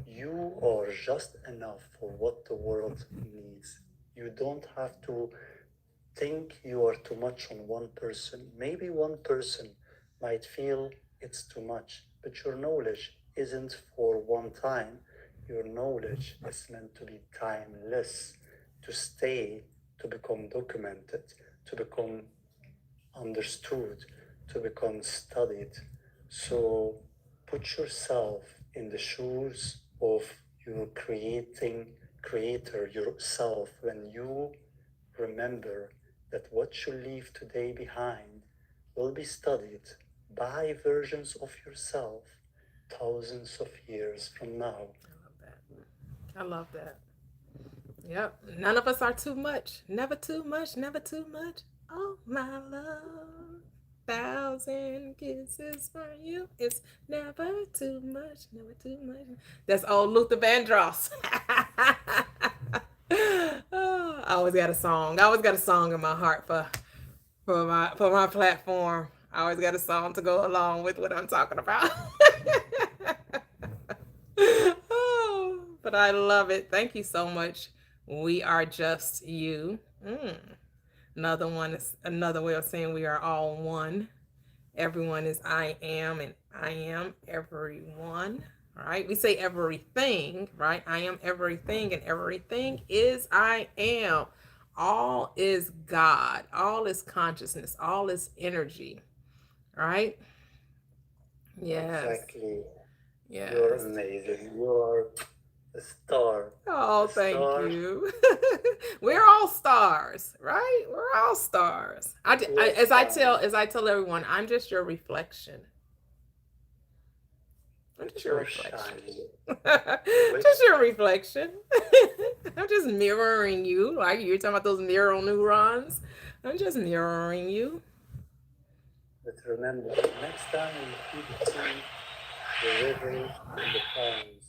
You are just enough for what the world needs. You don't have to think you are too much on one person. Maybe one person might feel it's too much, but your knowledge isn't for one time. Your knowledge is meant to be timeless, to stay, to become documented, to become understood, to become studied. So put yourself in the shoes of your creator, yourself, when you remember that what you leave today behind will be studied by versions of yourself thousands of years from now. I love that. Yep. None of us are too much. Never too much. Never too much. Oh, my love. 1,000 kisses for you. It's never too much. Never too much. That's old Luther Vandross. Oh, I always got a song. I always got a song in my heart for my platform. I always got a song to go along with what I'm talking about. Oh, but I love it. Thank you so much. We are just you. Another one is another way of saying we are all one. Everyone is I am, and I am everyone. All right. We say everything, right? I am everything, and everything is I am. All is God. All is consciousness. All is energy. Right? Yes. Exactly. Yes. You're amazing. You are a star. Oh, thank you. We're all stars, right? We're all stars. As I tell everyone, I'm just your reflection. I'm just your reflection. Just your reflection. I'm just mirroring you. Like you're talking about those mirror neurons. I'm just mirroring you. But remember, next time we feed the sea, the river, and the ponds,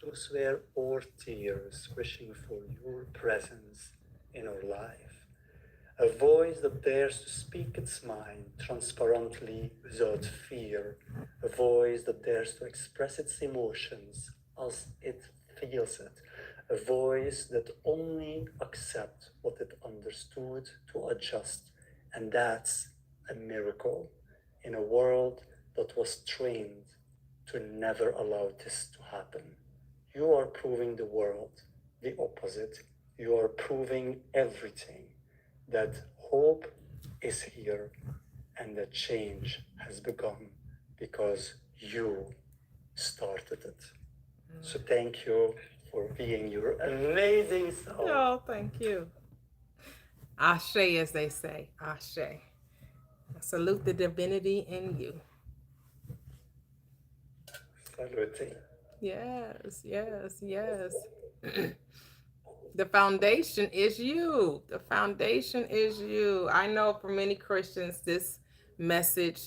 those were our tears wishing for your presence in our life. A voice that dares to speak its mind transparently without fear. A voice that dares to express its emotions as it feels it. A voice that only accepts what it understood to adjust. And that's a miracle in a world that was trained to never allow this to happen. you are proving the world the opposite. You are proving everything, that hope is here and that change has begun because you started it. So thank you for being your amazing self. Oh, thank you. Ashe, as they say. Ashe. I salute the divinity in you. Saluting. Yes, yes, yes. The foundation is you. The foundation is you. I know for many Christians, this message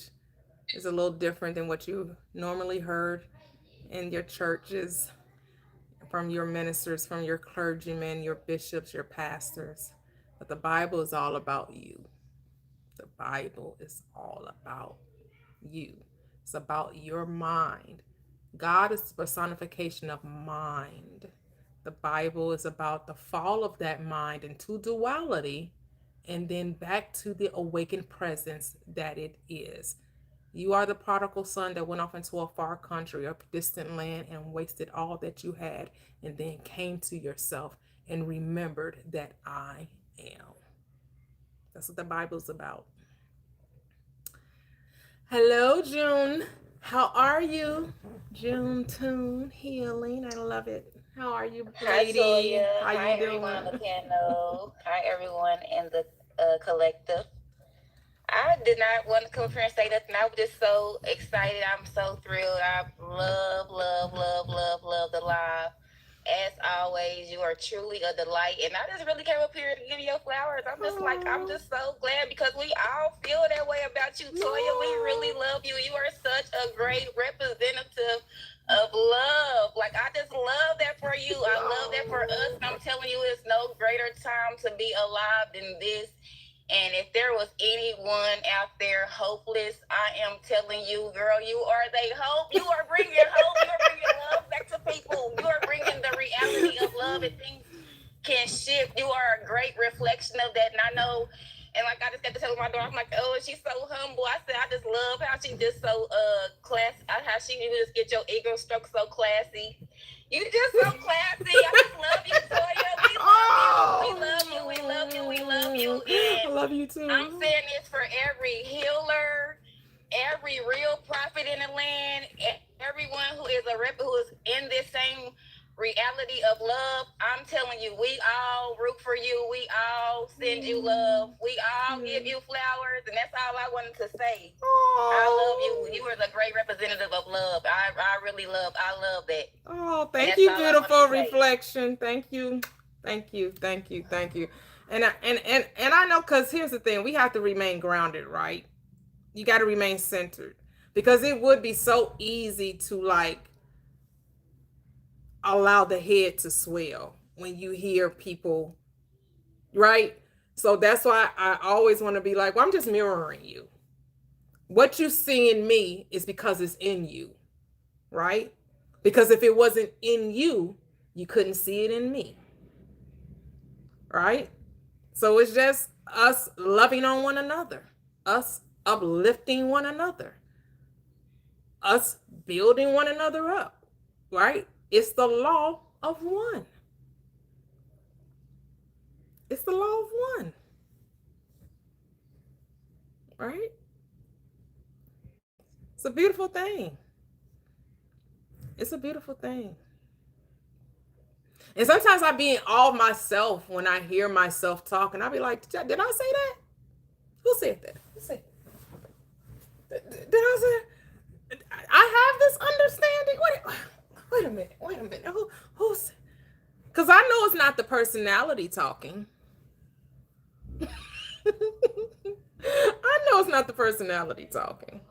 is a little different than what you normally heard in your churches, from your ministers, from your clergymen, your bishops, your pastors. But the Bible is all about you. The Bible is all about you. It's about your mind. God is the personification of mind. The Bible is about the fall of that mind into duality and then back to the awakened presence that it is. You are the prodigal son that went off into a far country, a distant land, and wasted all that you had, and then came to yourself and remembered that I am. That's what the Bible's about. Hello, June. How are you? June Tune Healing. I love it. How are you, lady? Hi, Toya. How Hi, you doing? everyone on the panel. Hi, everyone in the collective. I did not want to come here and say nothing. I was just so excited. I'm so thrilled. I love the live. As always, you are truly a delight. And I just really came up here to give you your flowers. I'm just like, I'm just so glad because we all feel that way about you, Toya. We really love you. You are such a great representative of love. Like, I just love that for you. I love that for us. And I'm telling you, it's no greater time to be alive than this. And if there was anyone out there hopeless, I am telling you, girl, you are the hope. You are bringing hope. You are bringing love back to people. You are bringing the reality of love, and things can shift. You are a great reflection of that. And I know, and like I just got to tell my daughter, I'm like, oh, she's so humble. I said, I just love how she just so classy, how she just get your ego stroked so classy. You just so classy. I just love you, Toya. We love you. We love you. We love you. And I love you too. I'm saying this for every healer, every real prophet in the land, everyone who is a rep, who is in this same reality of love. I'm telling you, we all root for you. We all send you love. We all give you flowers, and that's all I wanted to say. I love you. You are the great representative of love. I love that. Oh, thank you, beautiful reflection. Thank you. Thank you. Thank you. Thank you. And I know, because here's the thing, we have to remain grounded, right? You got to remain centered, because it would be so easy to like allow the head to swell when you hear people, right? So that's why I always want to be like, well, I'm just mirroring you. What you see in me is because it's in you, right? Because if it wasn't in you, you couldn't see it in me, right? So it's just us loving on one another, us uplifting one another, us building one another up, right? It's the law of one. It's the law of one, right? It's a beautiful thing. It's a beautiful thing. And sometimes I be in awe of myself when I hear myself talk, and I'll be like, did I say that? Who said that? Who said that? Did I say? I have this understanding. Wait a minute. Who's? Because I know it's not the personality talking. I know it's not the personality talking.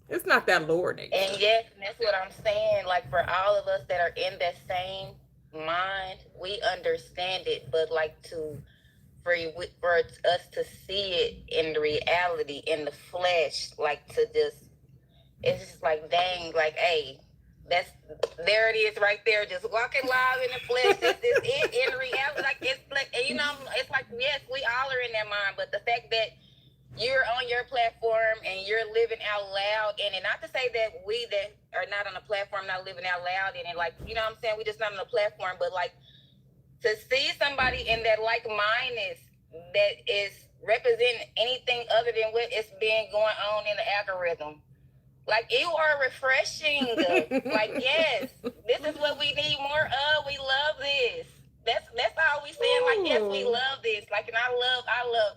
It's not that lower nature. And yes, and that's what I'm saying. Like, for all of us that are in that same mind, we understand it. But like, for us to see it in the reality, in the flesh, like, to just, it's just like, dang, like, hey, there it is right there, just walking live in the flesh. This is it in reality. Like, it's like, and you know, it's like, yes, we all are in that mind, but the fact that you're on your platform and you're living out loud dialogue in it. Not to say that we that are not on the platform not living out loud in it, like, you know what I'm saying, we just not on the platform, but like to see somebody in that like-mindedness that is representing anything other than what is being going on in the algorithm. Like, you are refreshing. Like, yes, this is what we need more of. We love this. That's all we saying. Like, yes, we love this. Like, and I love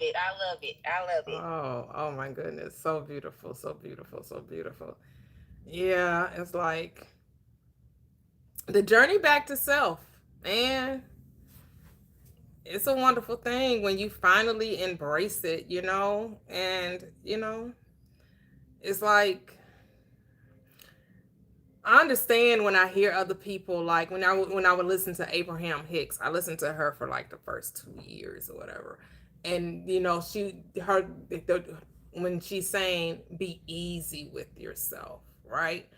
it. I love it. I love it. Oh my goodness. So beautiful, so beautiful, so beautiful. Yeah, it's like the journey back to self. Man, it's a wonderful thing when you finally embrace it, you know? And, you know, it's like I understand when I hear other people, like when I would listen to Abraham Hicks. I listened to her for like the first 2 years or whatever, and you know when she's saying be easy with yourself, right?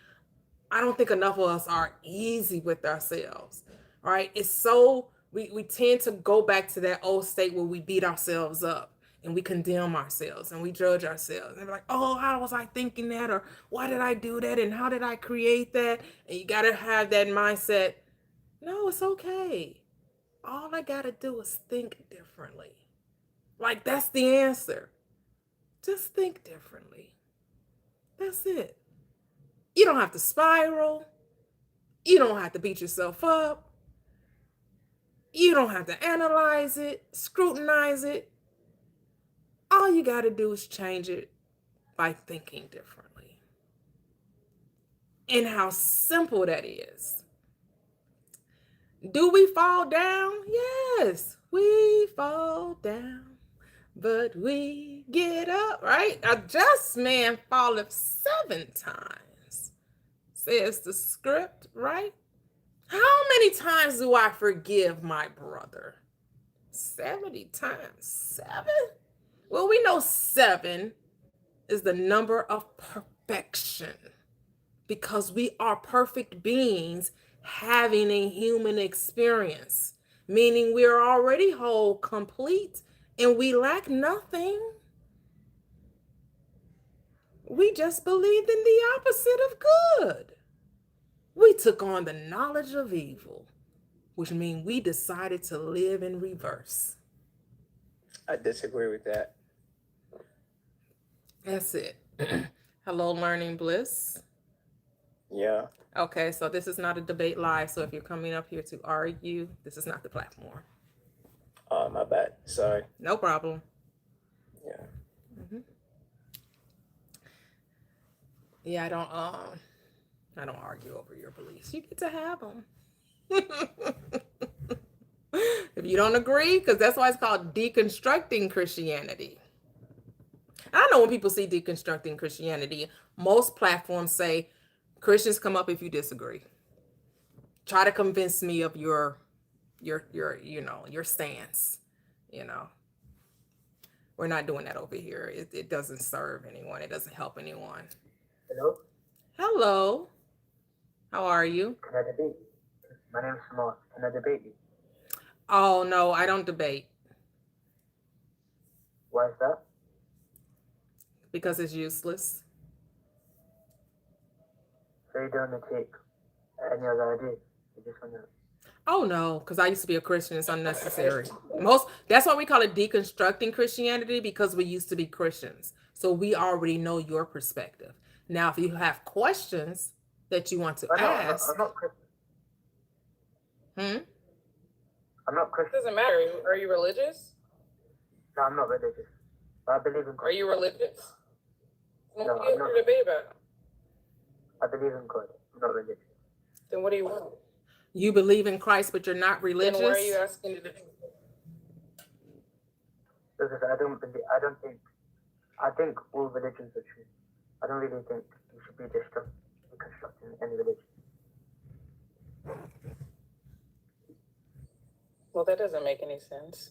I don't think enough of us are easy with ourselves, right? It's so we tend to go back to that old state where we beat ourselves up and we condemn ourselves and we judge ourselves and we're like, oh, how was I thinking that, or why did I do that, and how did I create that? And you got to have that mindset. No, it's okay. All I got to do is think differently. Like, that's the answer. Just think differently. That's it. You don't have to spiral. You don't have to beat yourself up. You don't have to analyze it, scrutinize it. All you got to do is change it by thinking differently. And how simple that is. Do we fall down? Yes, we fall down, but we get up, right? A just man falleth 7 times, says the script, right? How many times do I forgive my brother? 70 times 7? Well, we know 7 is the number of perfection because we are perfect beings having a human experience, meaning we are already whole, complete, and we lack nothing. We just believed in the opposite of good. We took on the knowledge of evil, which means we decided to live in reverse. I disagree with that. That's it. Hello, Learning Bliss. Yeah. Okay, so this is not a debate live, so if you're coming up here to argue, this is not the platform. Oh, my bad. Sorry. No problem. Yeah. Yeah, I don't argue over your beliefs. You get to have them. If you don't agree, because that's why it's called deconstructing Christianity. I know when people see deconstructing Christianity, most platforms say Christians come up if you disagree. Try to convince me of your stance. You know, we're not doing that over here. It doesn't serve anyone. It doesn't help anyone. Hello? Hello. How are you? Can I debate? My name is Simone. Can I debate you? Oh, no, I don't debate. Why is that? Because it's useless. So you don't take any other ideas? You just want to... Oh, no, because I used to be a Christian. It's unnecessary. That's why we call it deconstructing Christianity, because we used to be Christians. So we already know your perspective. Now, if you have questions that you want to ask. I'm not Christian. I'm not Christian. It doesn't matter. Are you religious? No, I'm not religious. But I believe in God. Are you religious? No, what do you I'm not. debate about? I believe in God. I'm not religious. Then what do you want? You believe in Christ, but you're not religious? Then why are you asking to debate? Because I think all religions are true. I don't really think you should be deconstructing any religion. Well, that doesn't make any sense.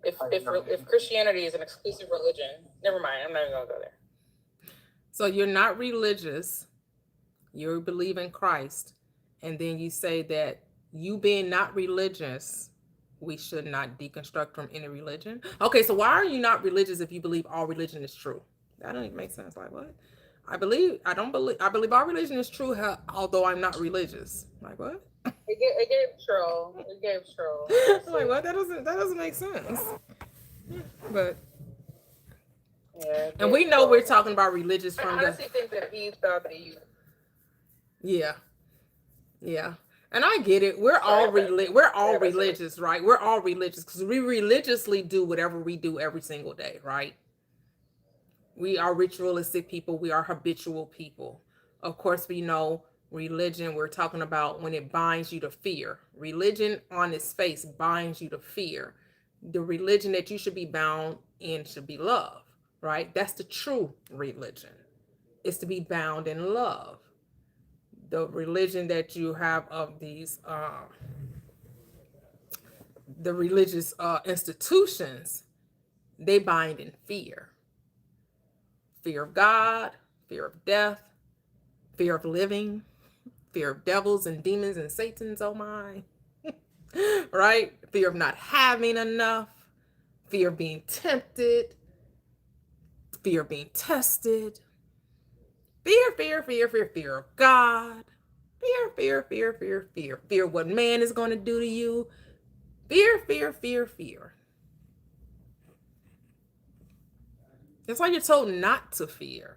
If Christianity is an exclusive religion, never mind. I'm not even gonna go there. So you're not religious. You believe in Christ, and then you say that you being not religious, we should not deconstruct from any religion. Okay, so why are you not religious if you believe all religion is true? That doesn't make sense. Like, what? I believe our religion is true, although I'm not religious. Like what? It gave troll. It gave troll. I'm like what? That doesn't make sense. But yeah, and we know we're talking about religious I from honestly think that Eve thought that you. Yeah. Yeah. And I get it. We're all religious, right? We're all religious because we religiously do whatever we do every single day, right? We are ritualistic people. We are habitual people. Of course, we know religion, we're talking about when it binds you to fear. Religion on its face binds you to fear. The religion that you should be bound in should be love, right? That's the true religion. It's to be bound in love. The religion that you have of these the religious institutions, they bind in fear of God, fear of death, fear of living, fear of devils and demons and satans, oh my. Right? Fear of not having enough, fear of being tempted, fear of being tested, fear of God, fear of what man is going to do to you, fear. It's like you're told not to fear.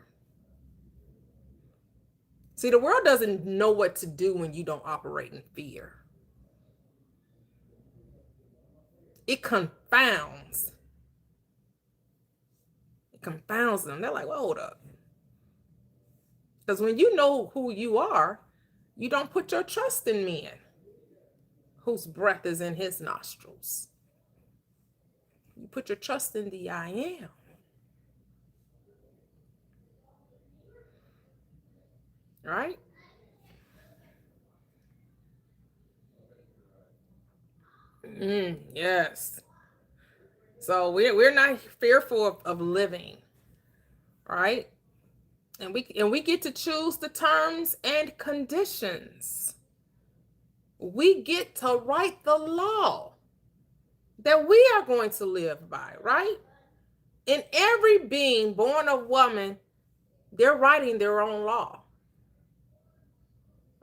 See, the world doesn't know what to do when you don't operate in fear. It confounds. It confounds them. They're like, well, hold up. Because when you know who you are, you don't put your trust in men whose breath is in his nostrils. You put your trust in the I am. Right? Yes. So we're not fearful of living, right? And we get to choose the terms and conditions. We get to write the law that we are going to live by, right? And every being born of woman, they're writing their own law,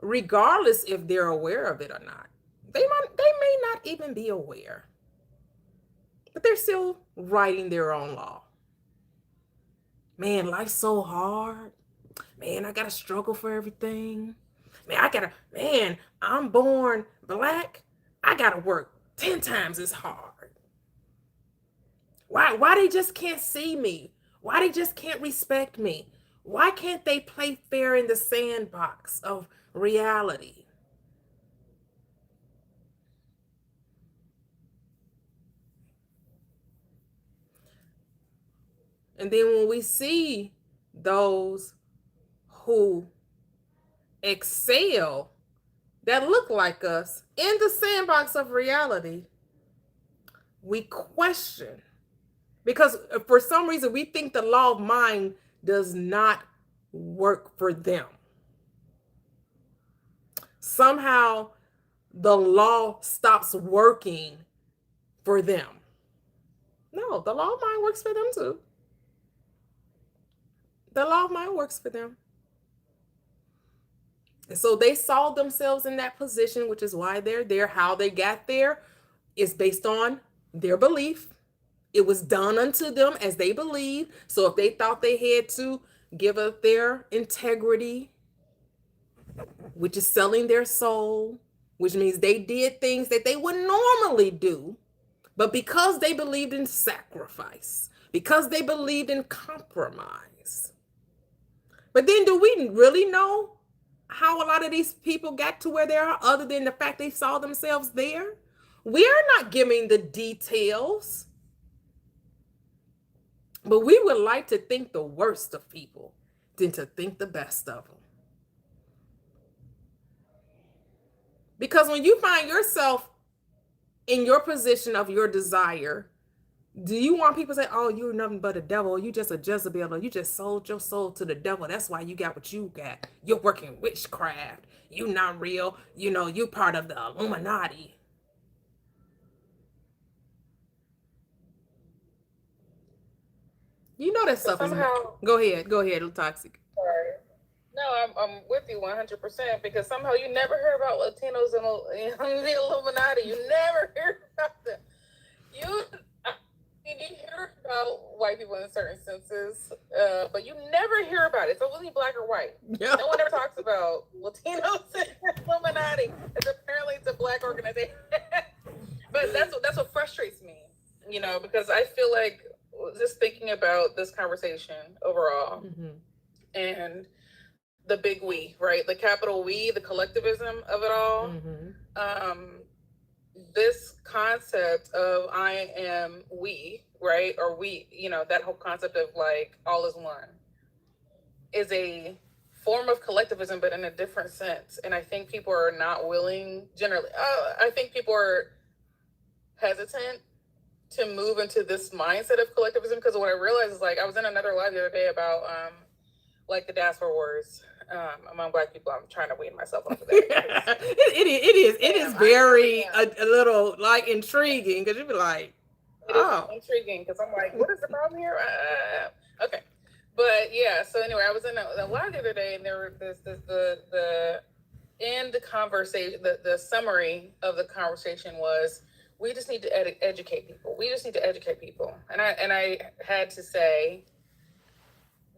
regardless if they're aware of it or not. They may not even be aware, but they're still writing their own law. Man, life's so hard. Man, I gotta struggle for everything. Man, I'm born black. I gotta work 10 times as hard. Why they just can't see me? Why they just can't respect me? Why can't they play fair in the sandbox of reality? And then when we see those who excel that look like us in the sandbox of reality, we question. Because for some reason, we think the law of mind does not work for them. Somehow, the law stops working for them. No, the law of mind works for them too. The law of mind works for them. And so they saw themselves in that position, which is why they're there. How they got there is based on their belief. It was done unto them as they believed. So if they thought they had to give up their integrity, which is selling their soul, which means they did things that they wouldn't normally do, but because they believed in sacrifice, because they believed in compromise. But then do we really know how a lot of these people got to where they are, other than the fact they saw themselves there? We are not giving the details. But we would like to think the worst of people than to think the best of them. Because when you find yourself in your position of your desire, do you want people to say, oh, you're nothing but a devil, you just a Jezebel, or you just sold your soul to the devil, that's why you got what you got, you're working witchcraft, you're not real, you're part of the Illuminati? You know that stuff somehow. Go ahead, toxic. No, I'm with you 100% because somehow you never hear about Latinos and the Illuminati. You never hear about them. You hear about white people in certain senses, but you never hear about it. So it's only black or white. Yeah. No one ever talks about Latinos and Illuminati. Apparently it's a black organization. But that's what frustrates me, because I feel like just thinking about this conversation overall and the big we, right? The capital we, the collectivism of it all. This concept of I am we, right? Or we, that whole concept of like all is one is a form of collectivism, but in a different sense. And I think people are not willing, generally, I think people are hesitant to move into this mindset of collectivism because what I realized is like I was in another live the other day about like the diaspora wars among black people. I'm trying to wean myself off of that. it is very a little like intriguing because you'd be like, oh, it is intriguing because I'm like, what is the problem here? Okay, but yeah. So anyway, I was in a live the other day, and there were the end conversation. The summary of the conversation was, we just need to educate people. We just need to educate people. And I had to say,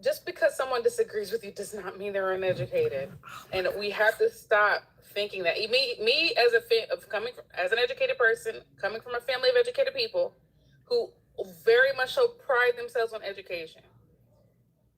just because someone disagrees with you does not mean they're uneducated. And we have to stop thinking that. Me as as an educated person, coming from a family of educated people who very much so pride themselves on education.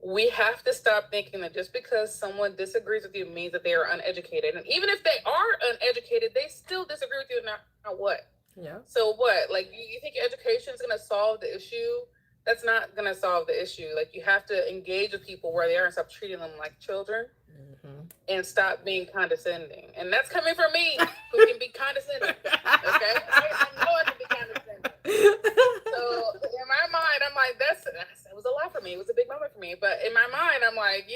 We have to stop thinking that just because someone disagrees with you means that they are uneducated. And even if they are uneducated, they still disagree with you. Now what? Yeah. So what? Like, you think education is going to solve the issue? That's not going to solve the issue. Like, you have to engage with people where they are and stop treating them like children and stop being condescending. And that's coming from me, who can be condescending. Okay? I know I can be condescending. So in my mind, I'm like, it was a lot for me. It was a big moment for me. But in my mind, I'm like,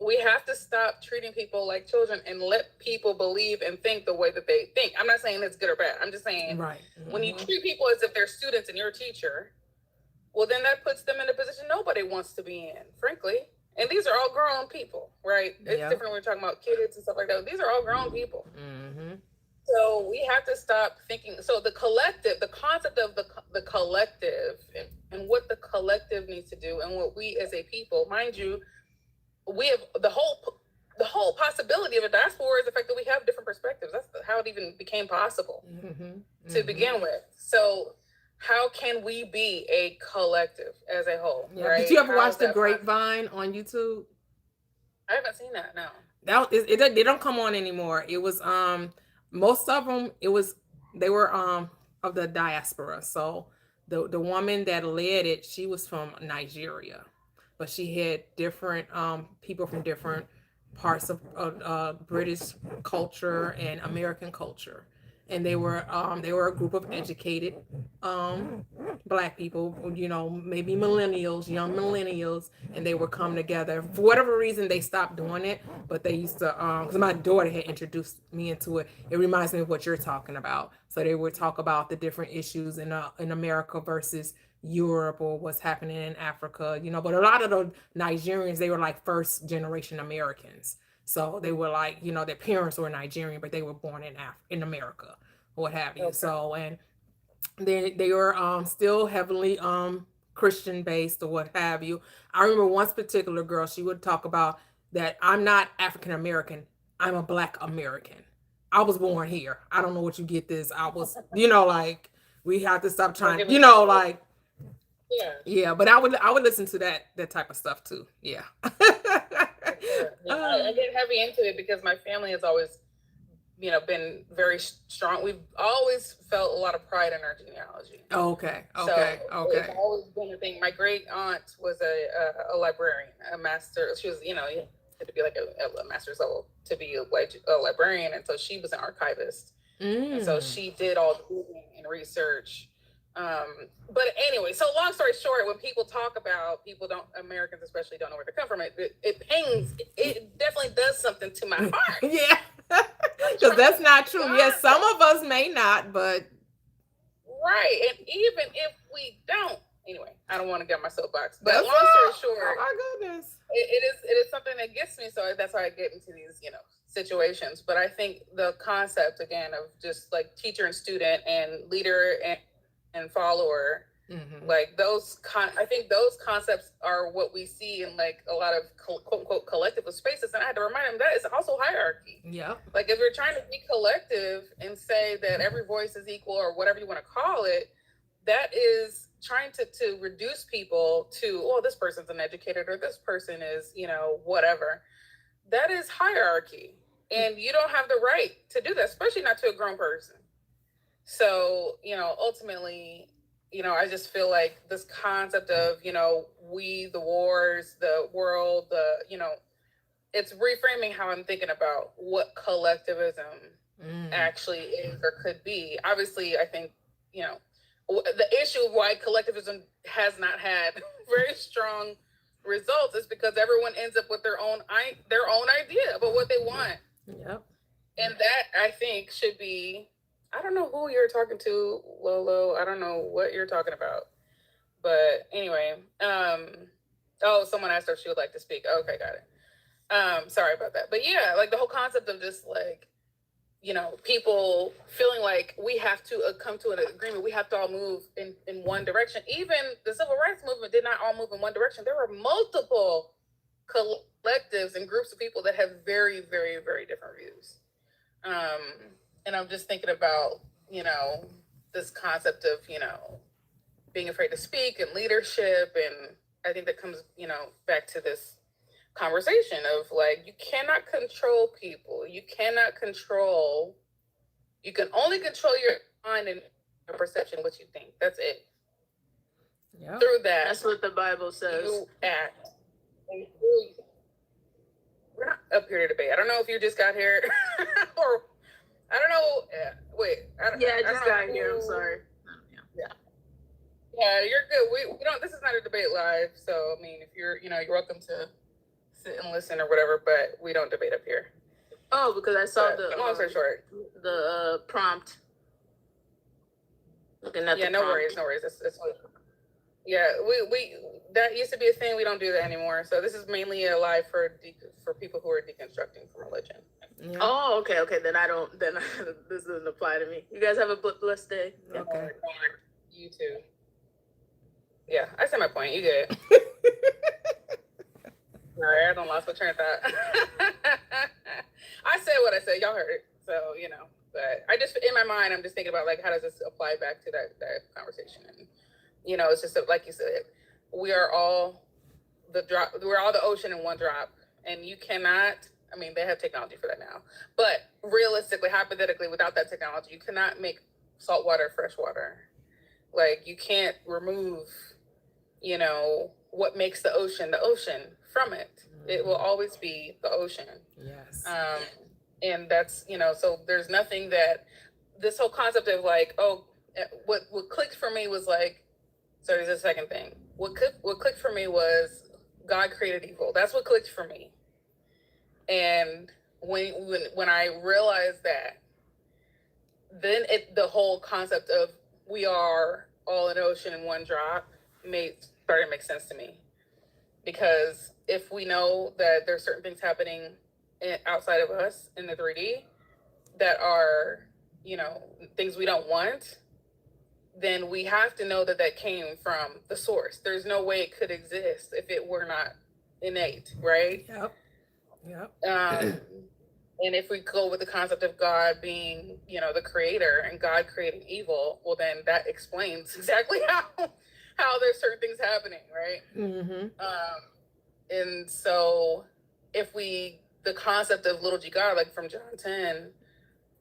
we have to stop treating people like children and let people believe and think the way that they think. I'm not saying it's good or bad. I'm just saying when you treat people as if they're students and you're a teacher, well, then that puts them in a position nobody wants to be in, frankly. And these are all grown people, right? It's different when we're talking about kids and stuff like that. These are all grown people. So we have to stop thinking. So the collective, the concept of the collective and what the collective needs to do and what we as a people, mind you, we have the whole possibility of a diaspora is the fact that we have different perspectives. That's how it even became possible to begin with. So how can we be a collective as a whole? Yeah. Right? Did you ever watch The Grapevine on YouTube? I haven't seen that. No. They don't come on anymore. It was most of them. They were of the diaspora. So the woman that led it, she was from Nigeria, but she had different people from different parts of British culture and American culture. And they were a group of educated black people, maybe millennials, young millennials, and they would come together. For whatever reason, they stopped doing it, but they used to, because my daughter had introduced me into it. It reminds me of what you're talking about. So they would talk about the different issues in America versus Europe or what's happening in Africa, but a lot of the Nigerians, they were like first generation Americans. So they were like, their parents were Nigerian, but they were born in America, what have you. Okay. So, and they were still heavily Christian based or what have you. I remember one particular girl, she would talk about that I'm not African American, I'm a Black American. I was born here. I don't know what you get this. I was, like, we have to stop trying, like, yeah. But I would listen to that type of stuff too. Yeah. I get heavy into it because my family has always, been very strong. We've always felt a lot of pride in our genealogy. Okay. It's always been a thing. My great aunt was a librarian, a master. She was, you had to be like a master's level to be a librarian, and so she was an archivist. And so she did all the reading and research. But anyway, so long story short, when people talk about Americans especially don't know where they come from, it pains, it definitely does something to my heart. Yeah. Because that's not true. Yes, some of us may not, but right. And even if we don't, anyway, I don't want to get my soapbox, but long story short, oh my goodness, it is something it gets me. So that's why I get into these, situations. But I think the concept again of just like teacher and student and leader and follower, like I think those concepts are what we see in like a lot of quote unquote collective spaces. And I had to remind them that is also hierarchy. Yeah. Like if we're trying to be collective and say that every voice is equal or whatever you want to call it, that is trying to reduce people to, oh, this person's uneducated or this person is, whatever. That is hierarchy. And you don't have the right to do that, especially not to a grown person. So, ultimately, I just feel like this concept of, we, the wars, the world, it's reframing how I'm thinking about what collectivism actually is or could be. Obviously, I think, the issue of why collectivism has not had very strong results is because everyone ends up with their own idea about what they want. Yep. And that, I think, should be, I don't know who you're talking to, Lolo. I don't know what you're talking about. But anyway, someone asked her if she would like to speak. Okay, got it. Sorry about that. But yeah, like the whole concept of just like, people feeling like we have to come to an agreement. We have to all move in one direction. Even the civil rights movement did not all move in one direction. There were multiple collectives and groups of people that have very, very, very different views. And I'm just thinking about, this concept of, being afraid to speak and leadership. And I think that comes, back to this conversation of like, you cannot control people. You can only control your mind and your perception, what you think. That's it. Yeah. Through that, that's what the Bible says. You act. We're not up here to debate. I don't know if you just got here or I don't know. Wait. I just got here. I'm sorry. Yeah, you're good. We don't. This is not a debate live, so I mean, if you're welcome to sit and listen or whatever, but we don't debate up here. Oh, because I saw long story short, the prompt. Looking at no worries. It's yeah, we that used to be a thing. We don't do that anymore. So this is mainly a live for people who are deconstructing from religion. Yeah. Oh, okay. Then this doesn't apply to me. You guys have a blessed day. Okay. You too. Yeah, I said my point. You good? All right, I don't lost my train of thought. I said what I said. Y'all heard it. So, but I just, in my mind, I'm just thinking about like, how does this apply back to that conversation? And, it's just like you said, we're all the ocean in one drop, and you cannot, I mean, they have technology for that now, but realistically, hypothetically, without that technology, you cannot make salt water fresh water. Like you can't remove, what makes the ocean from it. It will always be the ocean. Yes. And that's, so there's nothing that this whole concept of like, what clicked for me was like, so there's a second thing. What clicked for me was God created evil. That's what clicked for me. And when I realized that, then the whole concept of we are all an ocean in one drop started to make sense to me. Because if we know that there's certain things happening outside of us in the 3D that are, things we don't want, then we have to know that came from the source. There's no way it could exist if it were not innate, right? Yep. And if we go with the concept of God being, the creator and God creating evil, well, then that explains exactly how there's certain things happening, right? Mm-hmm. And so if the concept of little g God, like from John 10,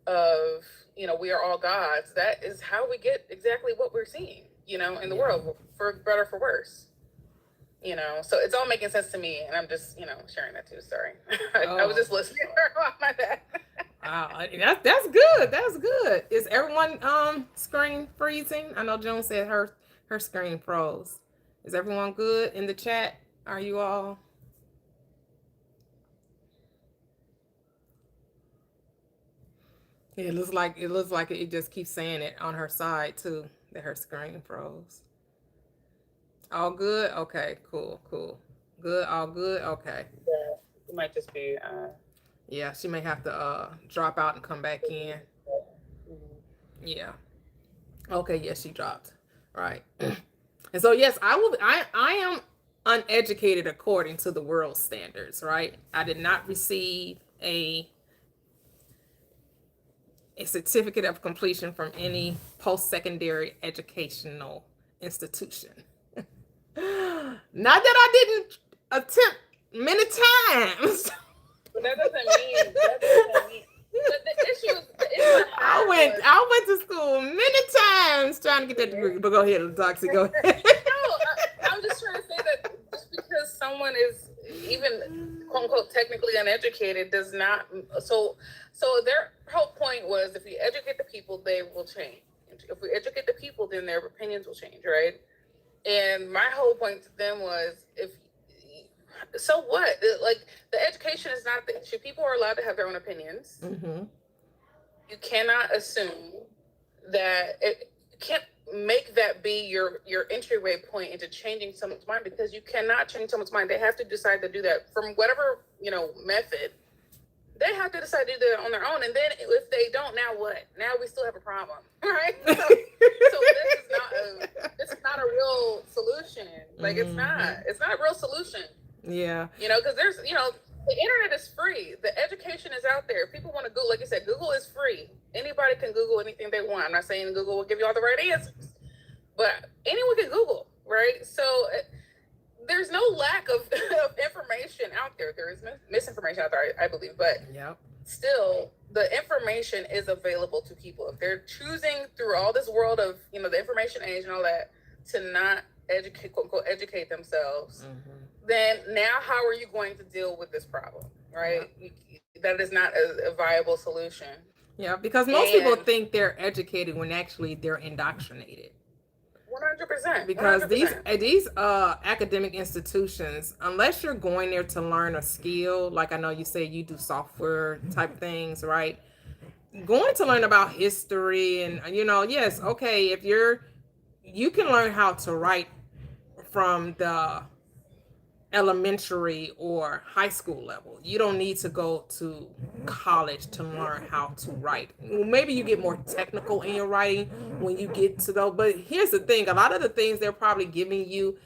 of, we are all gods, that is how we get exactly what we're seeing, in the world, for better, for worse. So it's all making sense to me, and I'm just, sharing that too. Sorry. I was just listening. My bad. Wow, that's good. That's good. Is everyone screen freezing? I know Joan said her screen froze. Is everyone good in the chat? Are you all? It looks like it just keeps saying it on her side too, that her screen froze. All good? Okay, cool. Good, all good? Okay. It might just be. Yeah, she may have to drop out and come back in. Yeah. Okay. Yes, she dropped. Right. And so yes, I will. I am uneducated according to the world standards. Right. I did not receive a certificate of completion from any post-secondary educational institution. Not that I didn't attempt many times. But that doesn't mean. But the issue I went to school many times trying to get that degree. But go ahead, Toxie, go ahead. No, I'm just trying to say that just because someone is even quote unquote technically uneducated does not. So their whole point was if we educate the people, they will change. If we educate the people, then their opinions will change, right? And my whole point to them was so what? Like the education is not the issue. People are allowed to have their own opinions. Mm-hmm. You cannot assume that it can't make that be your entryway point into changing someone's mind, because you cannot change someone's mind. They have to decide to do that from whatever method. They have to decide to do that on their own, and then if they don't, now what? Now we still have a problem, right? So this is not a real solution. Like it's not a real solution. Yeah. Because there's the internet is free. The education is out there. If people want to Google, like you said, Google is free. Anybody can Google anything they want. I'm not saying Google will give you all the right answers, but anyone can Google, right? So there's no lack of information out there. There is misinformation out there, I believe, but still, the information is available to people. If they're choosing through all this world of the information age and all that to not educate themselves, then now how are you going to deal with this problem, right? That is not a viable solution. Yeah, because most people think they're educated when actually they're indoctrinated. 100%. Because these academic institutions, unless you're going there to learn a skill, like I know you say you do software type things, right? Going to learn about history and yes, okay, if you can learn how to write from the elementary or high school level. You don't need to go to college to learn how to write. Maybe you get more technical in your writing when you get to those. But here's the thing, a lot of the things they're probably giving you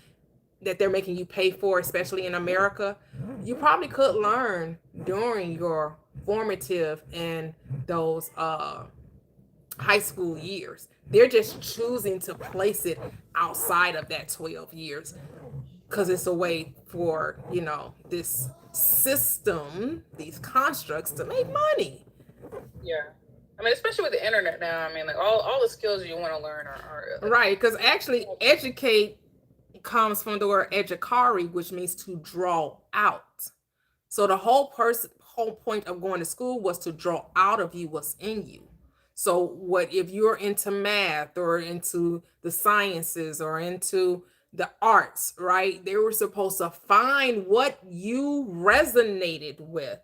that they're making you pay for, especially in America, you probably could learn during your formative and those high school years. They're just choosing to place it outside of that 12 years because it's a way for this system, these constructs, to make money. Yeah, I mean, especially with the internet now. I mean, like all the skills you want to learn are right. Because actually, educate comes from the word educare, which means to draw out. So the whole point of going to school was to draw out of you what's in you. So what if you're into math or into the sciences or into the arts, right? They were supposed to find what you resonated with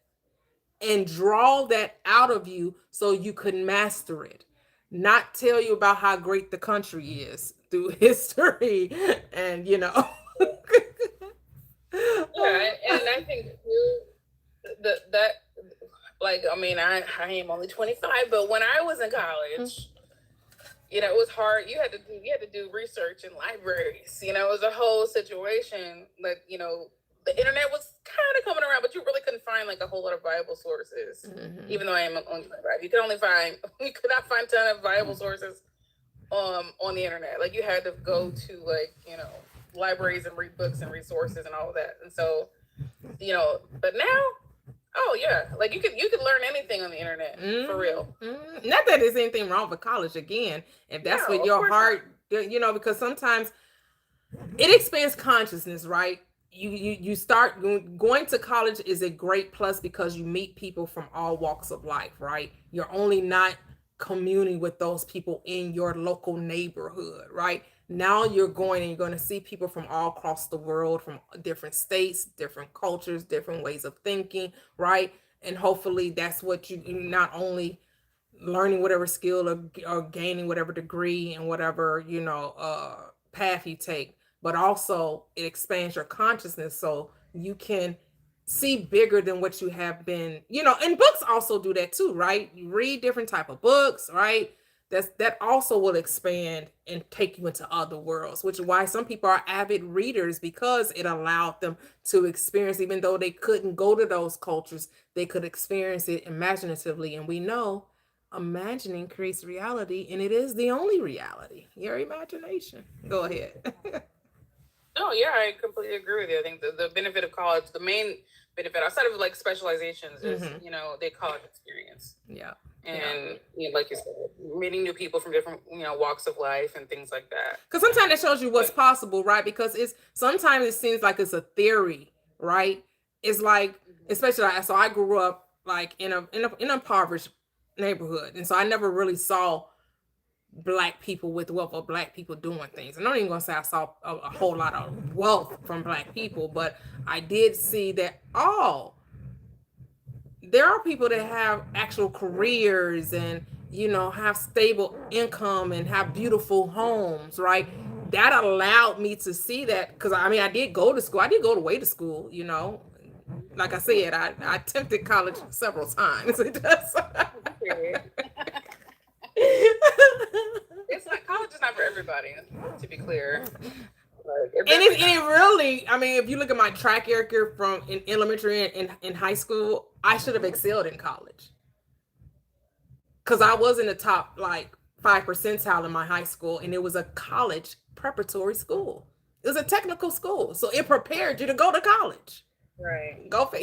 and draw that out of you so you could master it. Not tell you about how great the country is through history and Yeah, and I think that like, I mean, I am only 25, but when I was in college, it was hard. You had to do research in libraries. It was a whole situation. Like, the internet was kind of coming around, but you really couldn't find like a whole lot of viable sources. Even though I am only 25, you could not find a ton of viable sources on the internet. Like you had to go to like libraries and read books and resources and all of that. And so but now, oh yeah, like you could learn anything on the internet for real. Not that there's anything wrong with college, again, if that's what your heart, because sometimes it expands consciousness, right? You start going to college is a great plus because you meet people from all walks of life, right? You're only not communing with those people in your local neighborhood, right? Now you're going to see people from all across the world, from different states, different cultures, different ways of thinking, right? And hopefully that's what you not only learning whatever skill or gaining whatever degree and whatever path you take, but also it expands your consciousness so you can see bigger than what you have been, and books also do that too, right? You read different type of books, right? That also will expand and take you into other worlds, which is why some people are avid readers, because it allowed them to experience, even though they couldn't go to those cultures, they could experience it imaginatively. And we know imagining creates reality, and it is the only reality, your imagination. Go ahead. No, yeah, I completely agree with you. I think the benefit of college, the main benefit outside of like specializations, is the college experience. Yeah. And like you said, meeting new people from different walks of life and things like that. Because sometimes it shows you what's possible, right? Because sometimes it seems like it's a theory, right? It's like, especially so I grew up like in an impoverished neighborhood, and so I never really saw Black people with wealth, or Black people doing things. I'm not even gonna say I saw a whole lot of wealth from Black people, but I did see that there are people that have actual careers and have stable income and have beautiful homes, right? That allowed me to see that, because I did go to school. I did go away to school, like I said, I attempted college several times. It's like college is not for everybody, to be clear. And it really, if you look at my track record from in elementary and in high school, I should have excelled in college, because I was in the top like 5 percentile in my high school, and it was a college preparatory school. It was a technical school, so it prepared you to go to college. Right. Go for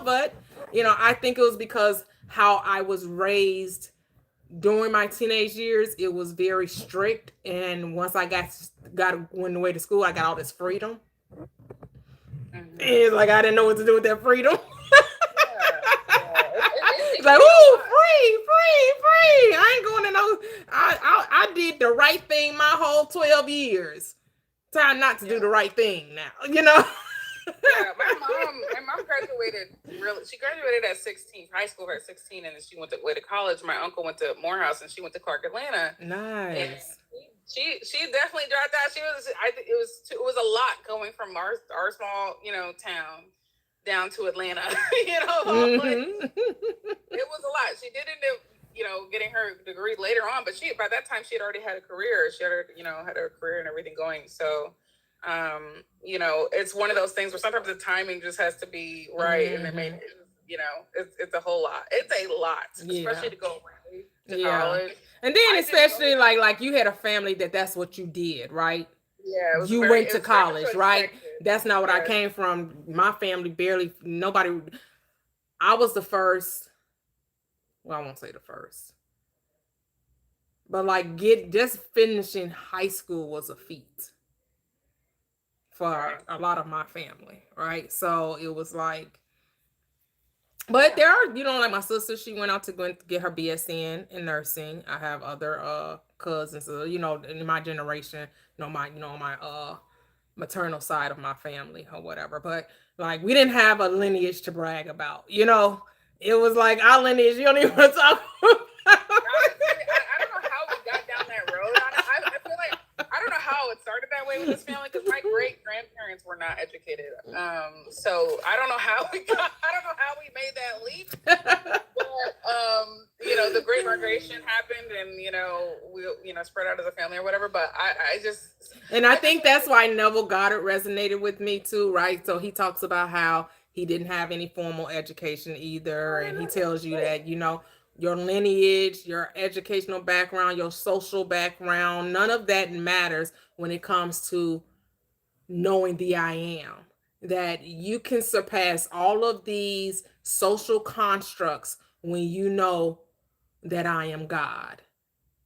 but I think it was because how I was raised during my teenage years. It was very strict, and once I went away to school, I got all this freedom. And it's like I didn't know what to do with that freedom. It's like, ooh, free. I ain't going to no. I did the right thing my whole 12 years. Time not to do the right thing now, Yeah, my mom graduated. She graduated at 16, high school at 16, and then she went away to college. My uncle went to Morehouse, and she went to Clark Atlanta. Nice. And she definitely dropped out. It was a lot going from our small town down to Atlanta. It was a lot. She did end up getting her degree later on, but by that time she had already had a career. She had had her career and everything going. So it's one of those things where sometimes the timing just has to be right, and it made it's a whole lot. It's a lot, especially to go away to college. And then especially like you had a family that's what you did, right? Yeah, you went to college, right? That's not what I came from. My family nobody. I was the first. Well, I won't say the first, but like just finishing high school was a feat for a lot of my family, right? So it was like, but there are, like my sister, she went out to go and get her BSN in nursing. I have other cousins, in my generation, my maternal side of my family or whatever. But like, we didn't have a lineage to brag about, It was like our lineage, you don't even want to talk about. I don't know how we got down that road. I feel like I don't know how it started that way with this family, because my great grandparents were not educated. So I don't know how we made that leap. But the Great Migration happened, and we spread out as a family or whatever. But I think that's why Neville Goddard resonated with me too, right? So he talks about how he didn't have any formal education either, and he tells you that your lineage, your educational background, your social background, none of that matters when it comes to knowing the I am. That you can surpass all of these social constructs when you know that I am God.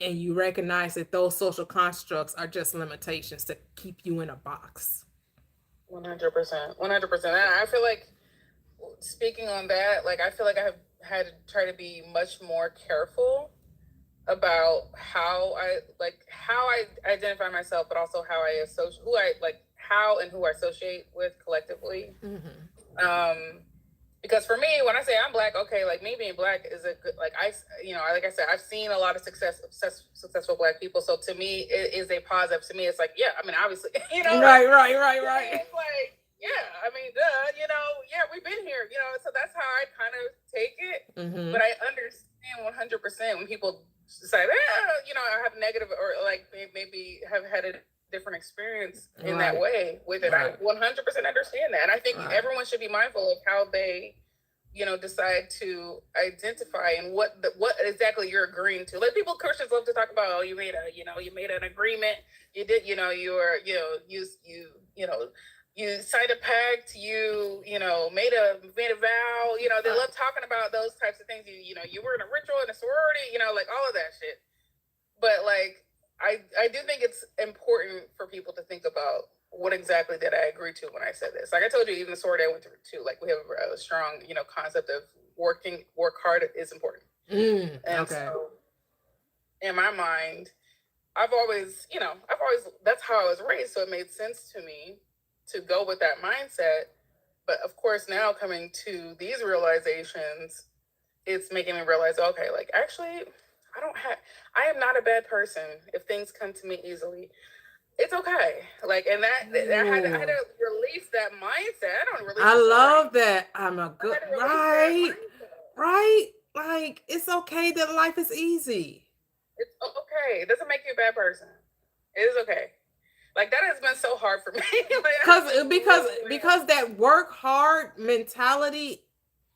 And you recognize that those social constructs are just limitations to keep you in a box. 100%. I feel like, speaking on that, like I feel like I have had to try to be much more careful about how I identify myself, but also how I associate how and who I associate with collectively. Because for me, when I say I'm Black, okay, like me being Black is a good, like I said, I've seen a lot of successful Black people. So to me, it is a positive. To me, it's like, yeah, I mean, obviously, Right. It's like, yeah, I mean, yeah, we've been here, so that's how I kind of take it. Mm-hmm. But I understand 100% when people say, I have negative, or like maybe have had a different experience in that way with it. Right. I 100% understand that. And I think everyone should be mindful of how they, decide to identify and what exactly you're agreeing to. Like Christians love to talk about, oh, you made an agreement. You did, you signed a pact, made a vow, they love talking about those types of things. You were in a ritual, in a sorority, like all of that shit. But like, I do think it's important for people to think about what exactly did I agree to when I said this. Like I told you, even the sorority I went to, like we have a strong, concept of work hard is important. And so in my mind, I've always, that's how I was raised. So it made sense to me to go with that mindset. But of course, now coming to these realizations, it's making me realize, okay, like actually, I am not a bad person if things come to me easily. It's okay. Like, and that I had to release that mindset. I love that. I'm a good, right? Like, it's okay that life is easy. It's okay. It doesn't make you a bad person. It is okay. Like that has been so hard for me. because that work hard mentality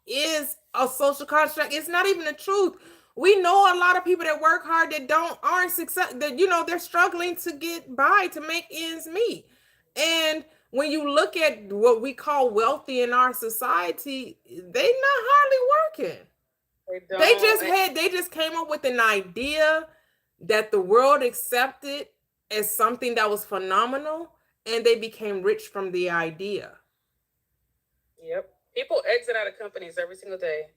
is a social construct. It's not even the truth. We know a lot of people that work hard that aren't successful, that they're struggling to get by, to make ends meet. And when you look at what we call wealthy in our society, they not hardly working. They just came up with an idea that the world accepted as something that was phenomenal, and they became rich from the idea. Yep. People exit out of companies every single day.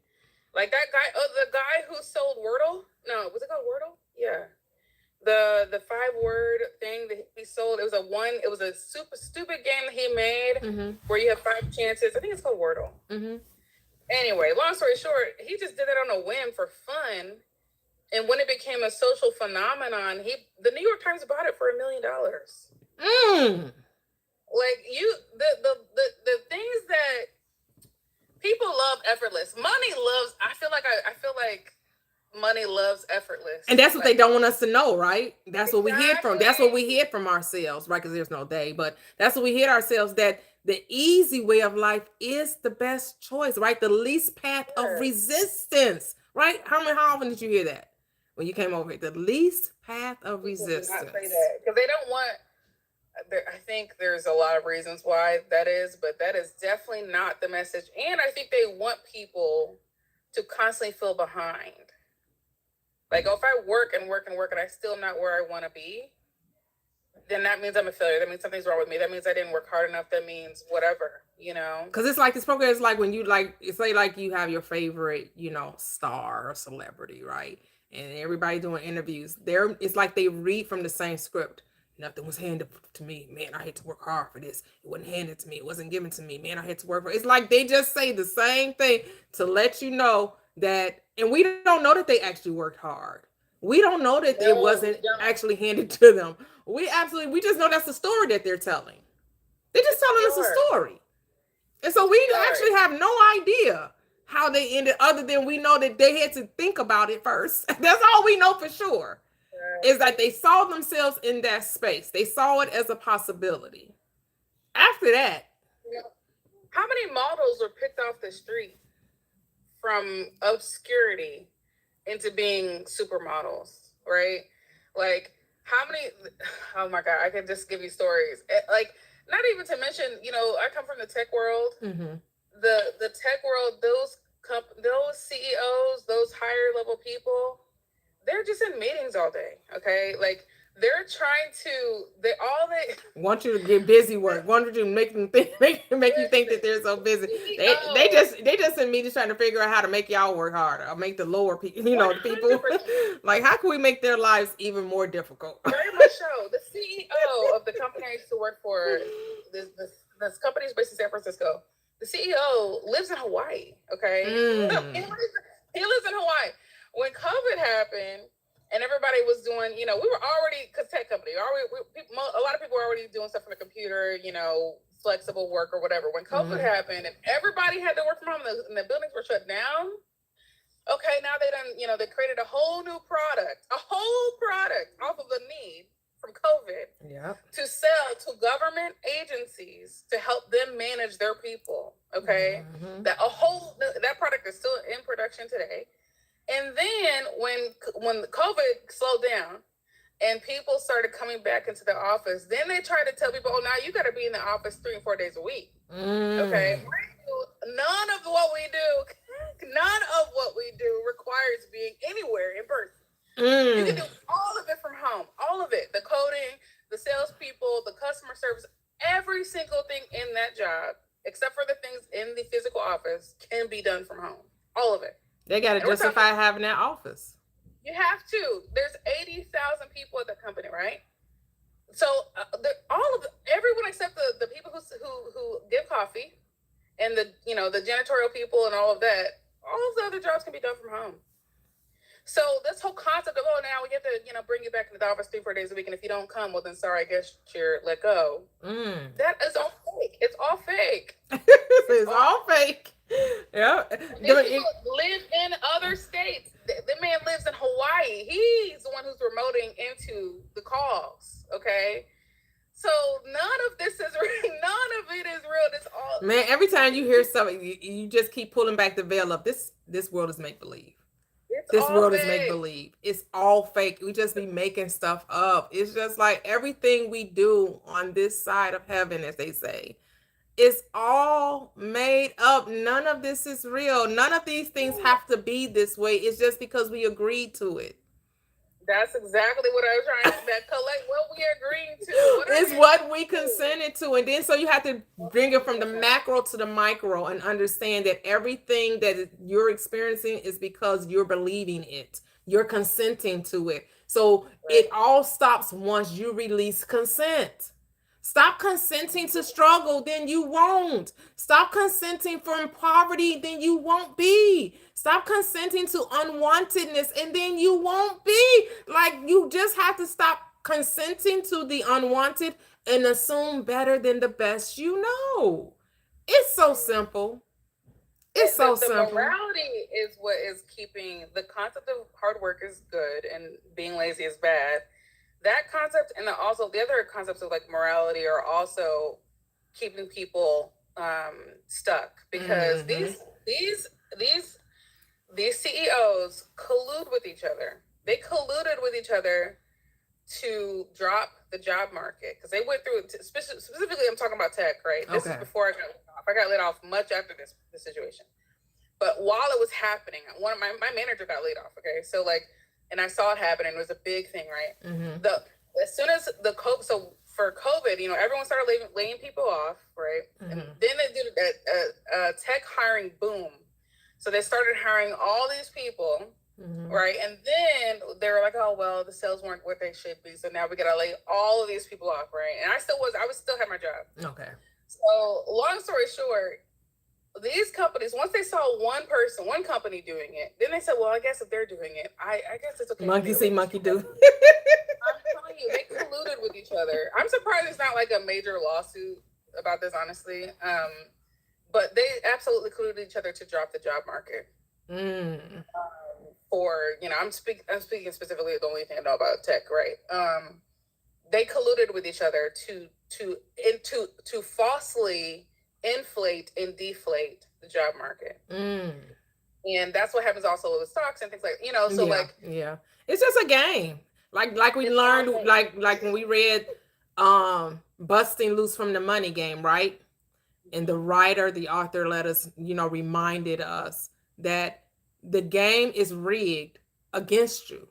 Like that guy, the guy who sold Wordle. No, was it called Wordle? Yeah. The 5-word thing that he sold. It was a super stupid game that he made where you have 5 chances. I think it's called Wordle. Anyway, long story short, he just did it on a whim for fun. And when it became a social phenomenon, the New York Times bought it for $1 million. Like the things that people love effortless. I feel like money loves effortless. And that's what they don't want us to know, right? That's what we hear from. That's what we hear from ourselves, right? Because there's no day, but that's what we hear ourselves, that the easy way of life is the best choice, right? The least path of resistance, right? How often did you hear that when you came over here? The least path of resistance. Not say that because they don't want. I think there's a lot of reasons why that is, but that is definitely not the message. And I think they want people to constantly feel behind. Like, if I work and work and work and I still not where I want to be, then that means I'm a failure. That means something's wrong with me. That means I didn't work hard enough. That means whatever, Because it's like this program is like when you say like you have your favorite, star or celebrity, right? And everybody doing interviews. It's like they read from the same script. Nothing was handed to me. Man, I had to work hard for this. It wasn't handed to me. It wasn't given to me. Man, I had to work for it. It's like they just say the same thing to let you know that, and we don't know that they actually worked hard. We don't know that it wasn't actually handed to them. We just know that's the story that they're telling. They're just telling us a story. And so we actually have no idea how they ended, other than we know that they had to think about it first. That's all we know for sure. Is that they saw themselves in that space. They saw it as a possibility. After that, how many models were picked off the street from obscurity into being supermodels, right? Like, how many? Oh my God, I can just give you stories. Like, not even to mention, I come from the tech world. The tech world, those CEOs, those higher level people, they're just in meetings all day, okay? Like, they're trying to, they want you to get busy work, want you to make them think, make you think that they're so busy. They just in meetings trying to figure out how to make y'all work harder, or make the lower people, the people, like, how can we make their lives even more difficult? Very much so. The CEO of the company I used to work for, this company is based in San Francisco. The CEO lives in Hawaii, okay? He lives in Hawaii. When COVID happened and everybody was doing, we were already, because tech company, a lot of people were already doing stuff on the computer, flexible work or whatever. When COVID happened and everybody had to work from home and the buildings were shut down, okay, now they created a whole new product, off of the need from COVID to sell to government agencies to help them manage their people. Okay, that product is still in production today. And then when COVID slowed down and people started coming back into the office, then they tried to tell people, oh, now you got to be in the office 3 and 4 days a week. Okay, none of what we do requires being anywhere in person. You can do all of it from home, all of it. The coding, the salespeople, the customer service, every single thing in that job, except for the things in the physical office, can be done from home. All of it. They got to justify having that office. You have to. There's 80,000 people at the company, right? So everyone except the people who give coffee and the janitorial people and all of that, all of the other jobs can be done from home. So this whole concept of, oh, now we get to, bring you back into the office 3-4 days a week, and if you don't come, well, then sorry, I guess you're let go. That is all fake. It's all fake. It's all fake. Yeah. These people live in other states. The man lives in Hawaii. He's the one who's remoting into the calls. Okay. So none of this is real. None of it is real. It's all, man, every time you hear something, you just keep pulling back the veil of this world is make believe. This world is make believe. It's all fake. We just be making stuff up. It's just like everything we do on this side of heaven, as they say, it's all made up. None of this is real. None of these things have to be this way. It's just because we agreed to it. That's exactly what I was trying to collect what we agreeing to. It's what we consented to. And then so you have to bring it from the macro to the micro and understand that everything that you're experiencing is because you're believing it. You're consenting to it. So it all stops once you release consent. Stop consenting to struggle, then you won't. Stop consenting from poverty, then you won't be. Stop consenting to unwantedness, and then you won't be. Like, you just have to stop consenting to the unwanted and assume better than the best you know. It's so simple. It's so simple. The morality is what is keeping the concept of hard work is good and being lazy is bad. That concept and also the other concepts of like morality are also keeping people stuck because these CEOs collude with each other. They colluded with each other to drop the job market because they went through specifically. I'm talking about tech, right? This is before I got laid off. I got laid off much after this situation, but while it was happening, one of my manager got laid off. Okay, so like. And I saw it happen, and it was a big thing, right? As soon as so for COVID, everyone started laying people off, right? And then they did a tech hiring boom. So they started hiring all these people, right? And then they were like, oh, well, the sales weren't what they should be. So now we got to lay all of these people off, right? And I still had my job. Okay. So long story short, these companies, once they saw one company doing it, then they said, well, I guess if they're doing it, I guess it's okay. Monkey see, monkey do. I'm telling you, they colluded with each other. I'm surprised it's not like a major lawsuit about this, honestly. But they absolutely colluded each other to drop the job market. I'm speaking specifically of the only thing I know about tech, right? They colluded with each other to falsely inflate and deflate the job market. And that's what happens also with stocks and things like, it's just a game. Like we learned, like when we read Busting Loose from the Money Game, right? And the author let us, reminded us that the game is rigged against you.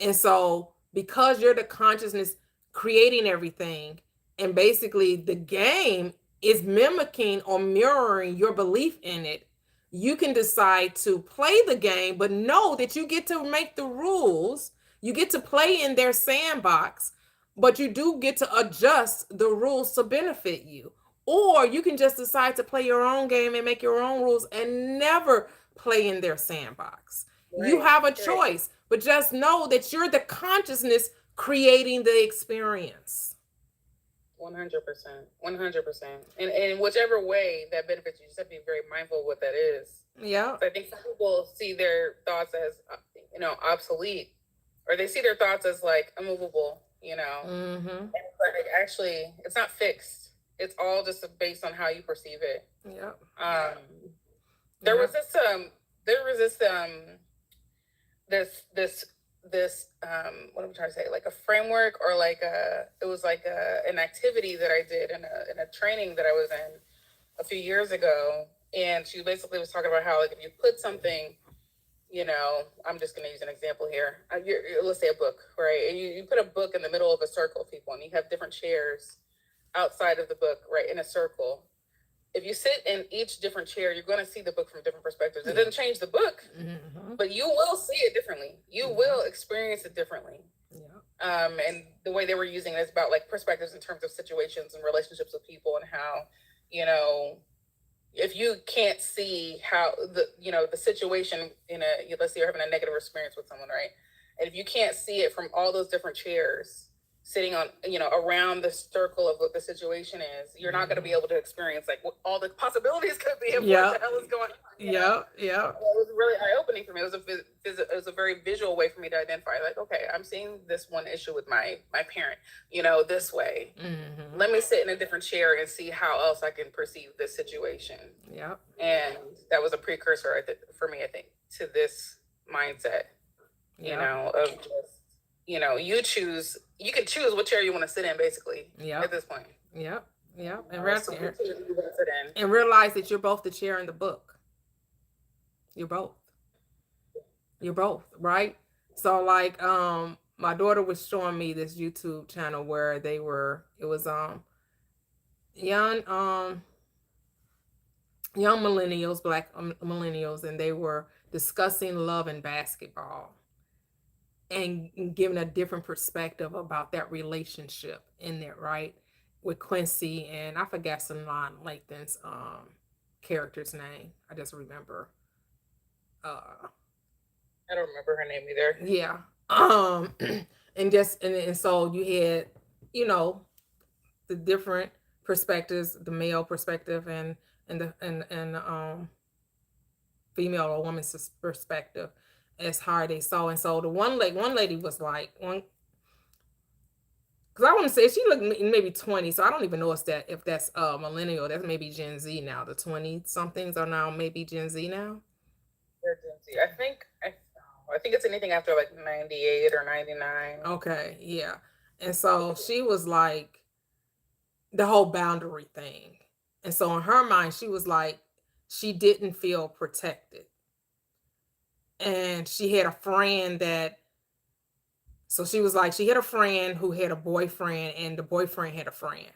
And so because you're the consciousness creating everything, and basically the game is mimicking or mirroring your belief in it, you can decide to play the game, but know that you get to make the rules. You get to play in their sandbox, but you do get to adjust the rules to benefit you. Or you can just decide to play your own game and make your own rules and never play in their sandbox. Right. You have a choice, but just know that you're the consciousness creating the experience. 100%. 100%. And in whichever way that benefits you, just have to be very mindful of what that is. Yeah. So I think some people see their thoughts as, obsolete, or they see their thoughts as like immovable, Mm-hmm. And like, actually, it's not fixed. It's all just based on how you perceive it. Yeah. There was this what am I trying to say, like a framework, or like an activity that I did in a training that I was in a few years ago, and she basically was talking about how, like, if you put something, I'm just going to use an example here. Let's say a book, right? And you put a book in the middle of a circle of people, and you have different chairs outside of the book, right, in a circle. If you sit in each different chair, you're going to see the book from different perspectives. It doesn't change the book, but you will see it differently. You will experience it differently. Yeah. And the way they were using it is about like perspectives in terms of situations and relationships with people, and how, if you can't see how the situation let's say you're having a negative experience with someone, right? And if you can't see it from all those different chairs sitting on, around the circle of what the situation is, you're not going to be able to experience like what all the possibilities could be of what the hell is going on. Yeah. It was really eye-opening for me. It was a very visual way for me to identify, like, okay, I'm seeing this one issue with my parent, this way. Mm-hmm. Let me sit in a different chair and see how else I can perceive this situation. Yeah. And that was a precursor, for me, I think, to this mindset, of just, you can choose what chair you want to sit in, basically. Yeah. At this point. Yeah. Yeah. And realize that you're both the chair and the book. You're both. You're both, right? So like my daughter was showing me this YouTube channel where it was young millennials, black millennials, and they were discussing love and basketball, and giving a different perspective about that relationship in there, right? With Quincy, and I forgot Salon Lathan's character's name. I just remember. I don't remember her name either. Yeah. And so you had, the different perspectives, the male perspective and the female or woman's perspective, as hard they saw. And so the one lady was like, because I want to say she looked maybe 20, so I don't even know if that's millennial. That's maybe Gen Z now. The 20 somethings are now maybe Gen Z now. They're Gen Z. I think it's anything after like 98 or 99. Okay, yeah. And so she was like, the whole boundary thing. And so in her mind, she was like, she didn't feel protected. And she had a friend she was like, she had a friend who had a boyfriend, and the boyfriend had a friend.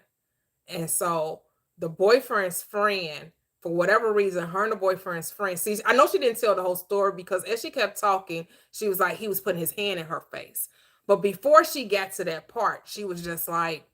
And so the boyfriend's friend, for whatever reason, her and the boyfriend's friend, see, I know she didn't tell the whole story, because as she kept talking, she was like, he was putting his hand in her face. But before she got to that part, she was just like,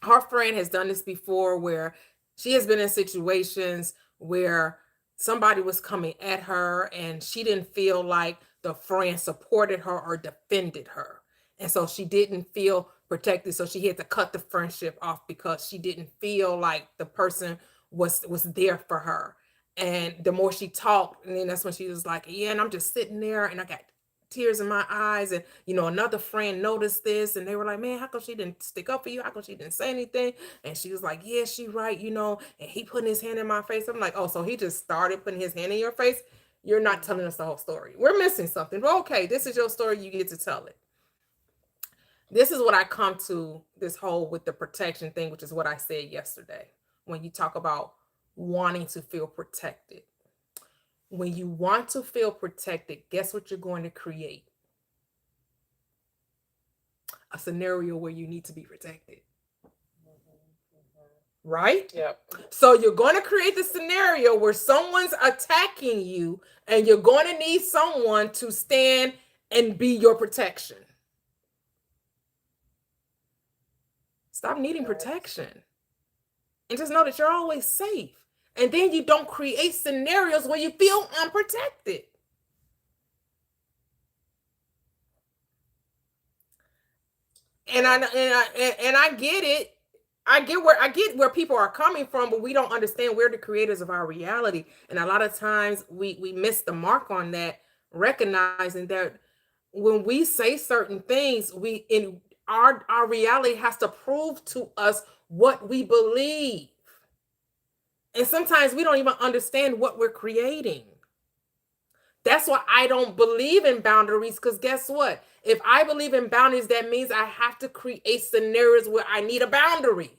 her friend has done this before, where she has been in situations where somebody was coming at her and she didn't feel like the friend supported her or defended her. And so she didn't feel protected. So she had to cut the friendship off, because she didn't feel like the person was there for her. And the more she talked, and then that's when she was like, yeah, and I'm just sitting there and I got tears in my eyes, and another friend noticed this, and they were like, man, how come she didn't stick up for you? How come she didn't say anything? And she was like, yeah, she right, and he putting his hand in my face. I'm like, oh, so he just started putting his hand in your face? You're not telling us the whole story. We're missing something. But okay, this is your story, you get to tell it. This is what I come to this whole with the protection thing, which is what I said yesterday, when you talk about wanting to feel protected. When you want to feel protected, guess what you're going to create? A scenario where you need to be protected. Right? Yeah. So you're going to create the scenario where someone's attacking you, and you're going to need someone to stand and be your protection. Stop needing protection. And just know that you're always safe. And then you don't create scenarios where you feel unprotected. And I get it. I get where people are coming from, but we don't understand we're the creators of our reality. And a lot of times we miss the mark on that, recognizing that when we say certain things, we in our reality has to prove to us what we believe. And sometimes we don't even understand what we're creating. That's why I don't believe in boundaries, because guess what? If I believe in boundaries, that means I have to create scenarios where I need a boundary.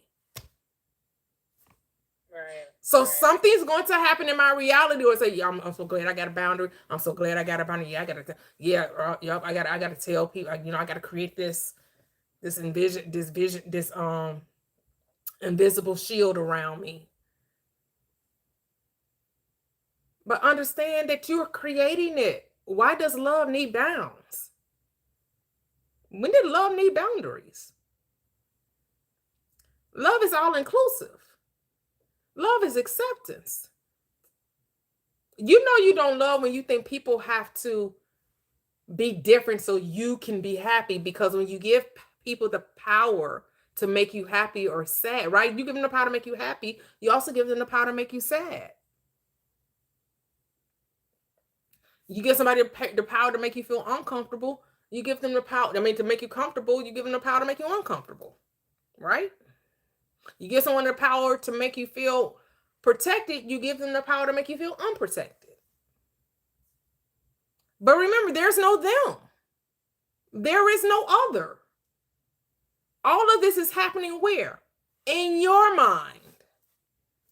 Right. So right. something's going to happen in my reality, or say, yeah, I'm so glad I got a boundary. I'm so glad I got a boundary. Yeah, I gotta, I gotta tell people, I gotta create this invisible shield around me. But understand that you're creating it. Why does love need bounds? When did love need boundaries? Love is all inclusive. Love is acceptance. You know you don't love when you think people have to be different so you can be happy, because when you give people the power to make you happy or sad, right? You give them the power to make you happy, you also give them the power to make you sad. You give somebody the power to make you feel uncomfortable, you give them the power, to make you comfortable, you give them the power to make you uncomfortable, right? You give someone the power to make you feel protected, you give them the power to make you feel unprotected. But remember, there's no them. There is no other. All of this is happening where? In your mind.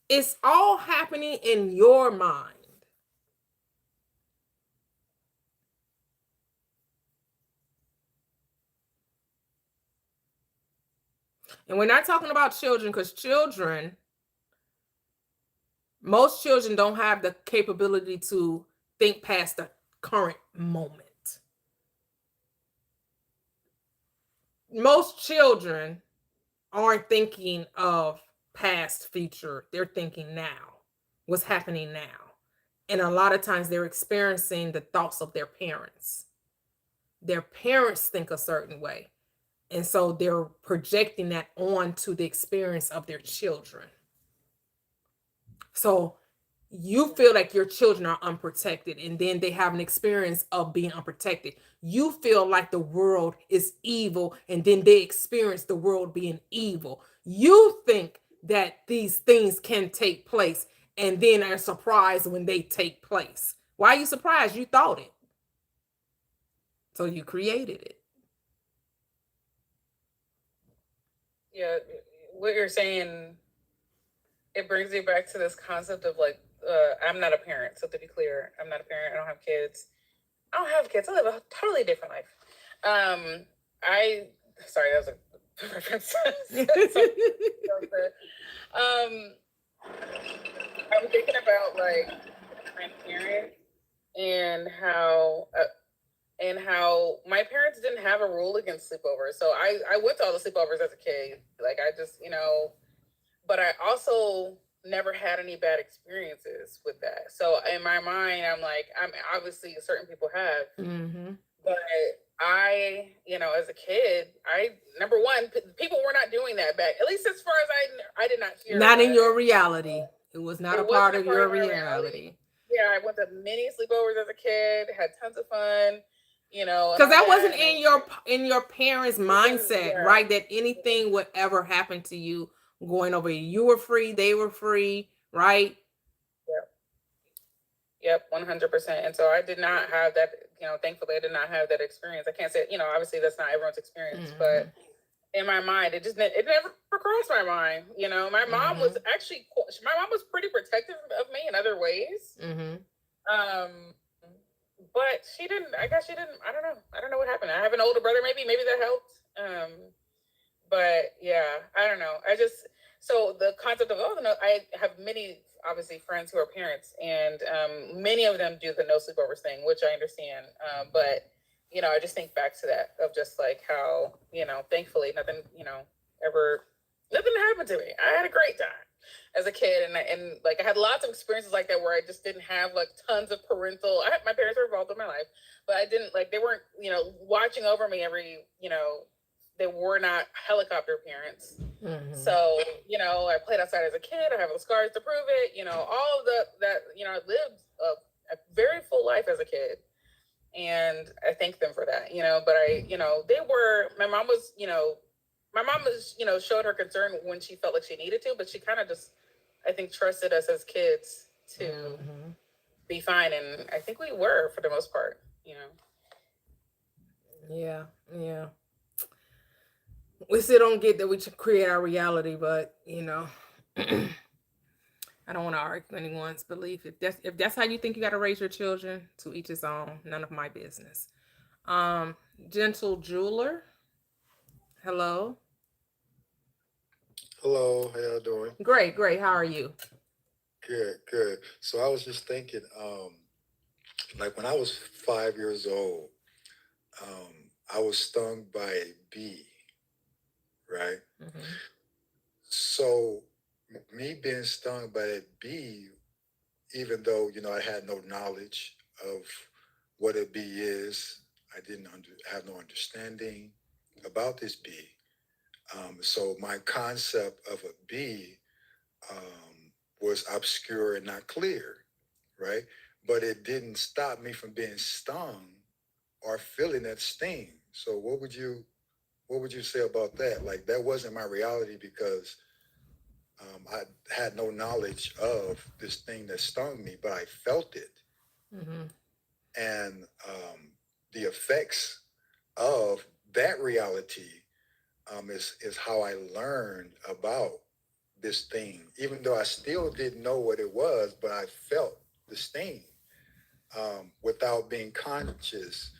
It's all happening in your mind. And we're not talking about children, because most children don't have the capability to think past the current moment. Most children aren't thinking of past, future. They're thinking now. What's happening now? And a lot of times they're experiencing the thoughts of their parents. Their parents think a certain way. And so they're projecting that onto the experience of their children. So you feel like your children are unprotected, and then they have an experience of being unprotected. You feel like the world is evil, and then they experience the world being evil. You think that these things can take place, and then are surprised when they take place. Why are you surprised? You thought it. So you created it. Yeah, what you're saying, it brings me back to this concept of like, I'm not a parent. So to be clear, I'm not a parent. I don't have kids. I live a totally different life. Sorry, that was a reference. I'm thinking about like my parents and how my parents didn't have a rule against sleepovers. So I went to all the sleepovers as a kid. Like I just, but I also never had any bad experiences with that. So in my mind, I'm obviously certain people have, but I, as a kid, number one, people were not doing that back, at least as far as I did not hear. Not in your reality. It was not a part of your reality. Yeah, I went to many sleepovers as a kid, had tons of fun, because that wasn't in your parents' mindset, right? That anything would ever happen to you going over. You were free, they were free, right? Yep, 100%. And so I did not have that, thankfully I did not have that experience. I can't say, obviously that's not everyone's experience, but in my mind, it never crossed my mind. My mom was actually, pretty protective of me in other ways. But she didn't, I don't know what happened. I have an older brother, maybe that helped. But yeah, I don't know. So the concept of, I have many, obviously, friends who are parents, and many of them do the no sleepovers thing, which I understand. But, I just think back to that of just like how, thankfully nothing happened to me. I had a great time as a kid. And like, I had lots of experiences like that where I just didn't have like tons of parental, my parents were involved in my life, but I didn't they weren't, watching over me every, they were not helicopter parents. Mhm. So, you know, I played outside as a kid. I have the scars to prove it. You know, all of that, you know, I lived a very full life as a kid. And I thank them for that, you know, but my mom was, showed her concern when she felt like she needed to, but she kind of just, I think, trusted us as kids to Mhm. be fine. And I think we were for the most part, you know. Yeah, yeah. We still don't get that we should create our reality, but you know, I don't want to argue anyone's belief. If that's how you think you got to raise your children, to each his own. None of my business. Gentle jeweler. Hello. Hello, how y'all doing? Great, great. How are you? Good, good. So I was just thinking, like when I was 5 years old, I was stung by a bee, right? Mhm. So me being stung by a bee, even though, you know, I had no knowledge of what a bee is, I didn't have no understanding about this bee. So my concept of a bee was obscure and not clear, right? But it didn't stop me from being stung or feeling that sting. So what would you say about that? Like that wasn't my reality because I had no knowledge of this thing that stung me, but I felt it, Mhm. and the effects of that reality is how I learned about this thing, even though I still didn't know what it was, but I felt the sting without being conscious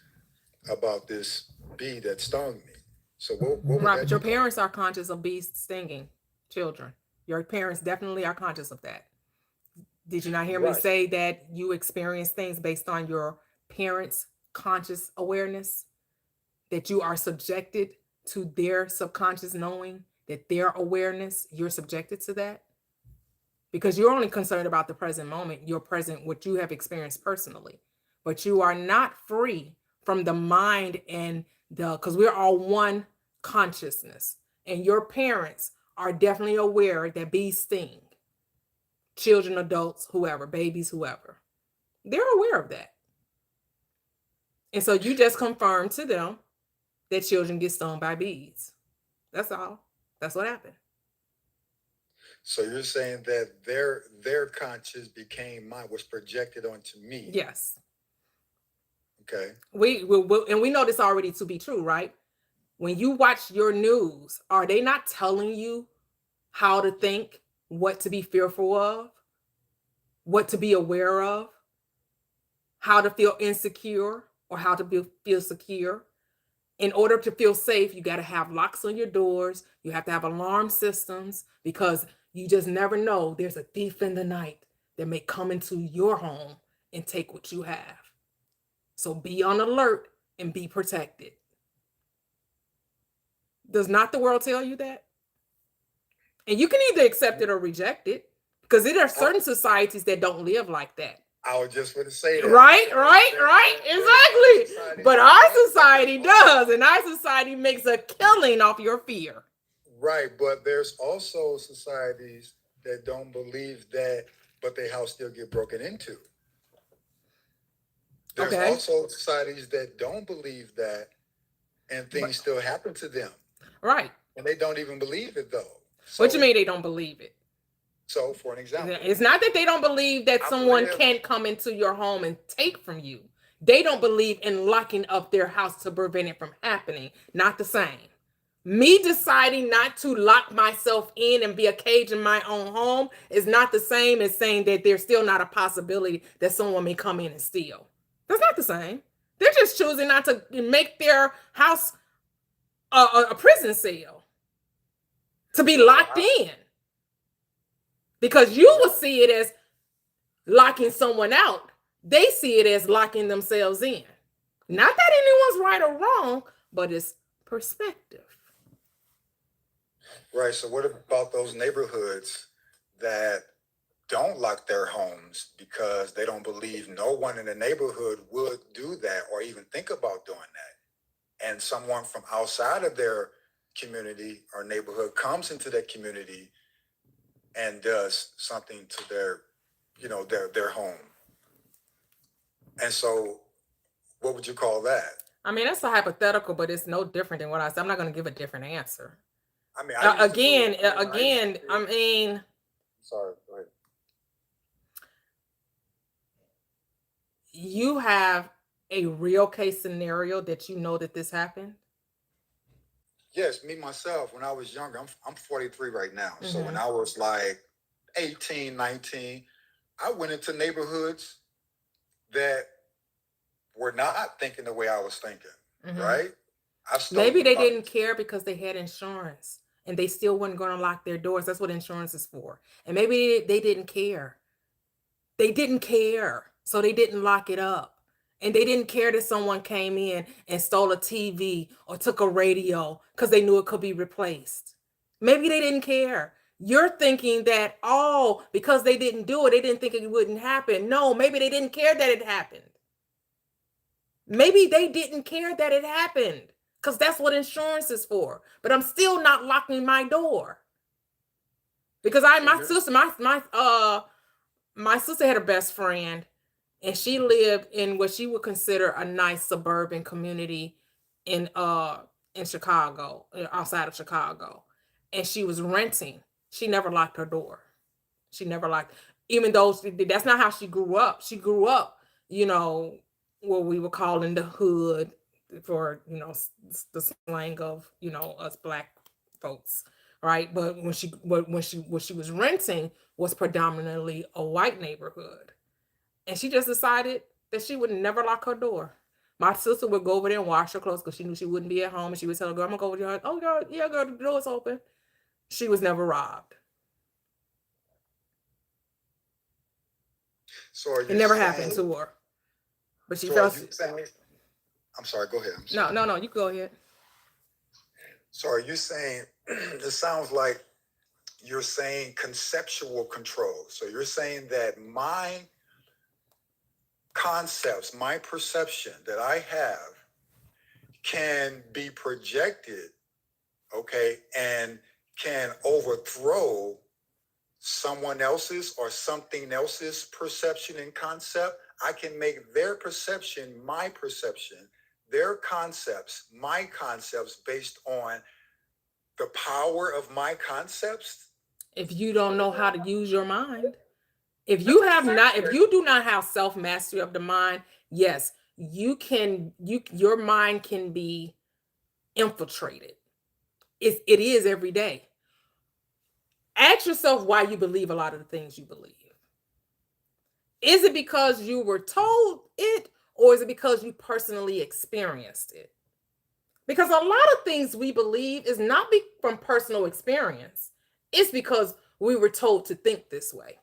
about this bee that stung me. So what would Right, that but be your called? parents are conscious of bees stinging children. Your parents definitely are conscious of that. Did you not hear me Right. say that you experience things based on your parents' conscious awareness? That you are subjected to their subconscious knowing, that their awareness, you're subjected to that? Because you're only concerned about the present moment, your present, what you have experienced personally. But you are not free from the mind and because we're all one consciousness. And your parents are definitely aware that bees sting. Children, adults, whoever, babies, whoever. They're aware of that. And so you just confirm to them that children get stung by bees. That's all. That's what happened. So you're saying that their conscious became mine, was projected onto me. Yes. Okay. And we know this already to be true, right? When you watch your news, are they not telling you how to think, what to be fearful of, what to be aware of, how to feel insecure or how to feel secure? In order to feel safe, you got to have locks on your doors. You have to have alarm systems because you just never know. There's a thief in the night that may come into your home and take what you have. So be on alert and be protected. Does not the world tell you that? And you can either accept it or reject it because there are certain societies that don't live like that. I was just going to say that. Right. Exactly. But our society does, and our society makes a killing off your fear. Right, but there's also societies that don't believe that, but their house still get broken into. There's also societies that don't believe that, and things still happen to them. Right. And they don't even believe it, though. So, what you mean they don't believe it? So, for an example, it's not that they don't believe that someone can't come into your home and take from you. They don't believe in locking up their house to prevent it from happening. Not the same. Me deciding not to lock myself in and be a cage in my own home is not the same as saying that there's still not a possibility that someone may come in and steal. That's not the same. They're just choosing not to make their house a prison cell to be locked in. Because you will see it as locking someone out. They see it as locking themselves in. Not that anyone's right or wrong, but it's perspective. Right. So what about those neighborhoods that don't lock their homes because they don't believe no one in the neighborhood would do that or even think about doing that? And someone from outside of their community or neighborhood comes into that community and does something to their, you know, their home. And so what would you call that? I mean, that's a hypothetical, but it's no different than what I said. I'm not going to give a different answer. I mean, I mean, sorry, go ahead. You have a real case scenario that you know that this happened? Yes, me myself, when I was younger, I'm 43 right now. So when I was like 18, 19, I went into neighborhoods that were not thinking the way I was thinking, right? Maybe they didn't care because they had insurance and they still weren't going to lock their doors. That's what insurance is for. And maybe they didn't care. They didn't care. So they didn't lock it up. And they didn't care that someone came in and stole a TV or took a radio because they knew it could be replaced. Maybe they didn't care. You're thinking that, oh, because they didn't do it, they didn't think it wouldn't happen. No, maybe they didn't care that it happened. Maybe they didn't care that it happened because that's what insurance is for. But I'm still not locking my door. Because my sister had a best friend, and she lived in what she would consider a nice suburban community in Chicago, outside of Chicago. And she was renting. She never locked her door. She never locked, even though that's not how she grew up. She grew up, you know, what we would call in the hood, for, you know, the slang of, you know, us Black folks, right? But when she was renting was predominantly a white neighborhood. And she just decided that she would never lock her door. My sister would go over there and wash her clothes because she knew she wouldn't be at home. And she would tell her, girl, I'm going to go over there. Oh, girl, yeah, girl, the door's open. She was never robbed. So it never happened to her. But she felt... I'm sorry, go ahead. No, you go ahead. So are you saying, it sounds like you're saying conceptual control. So you're saying that my concepts, my perception that I have can be projected, okay, and can overthrow someone else's or something else's perception and concept. I can make their perception my perception, their concepts my concepts, based on the power of my concepts. If you don't know how to use your mind, if you do not have self-mastery of the mind, yes, your mind can be infiltrated. It is every day. Ask yourself why you believe a lot of the things you believe. Is it because you were told it, or is it because you personally experienced it? Because a lot of things we believe is not from personal experience. It's because we were told to think this way,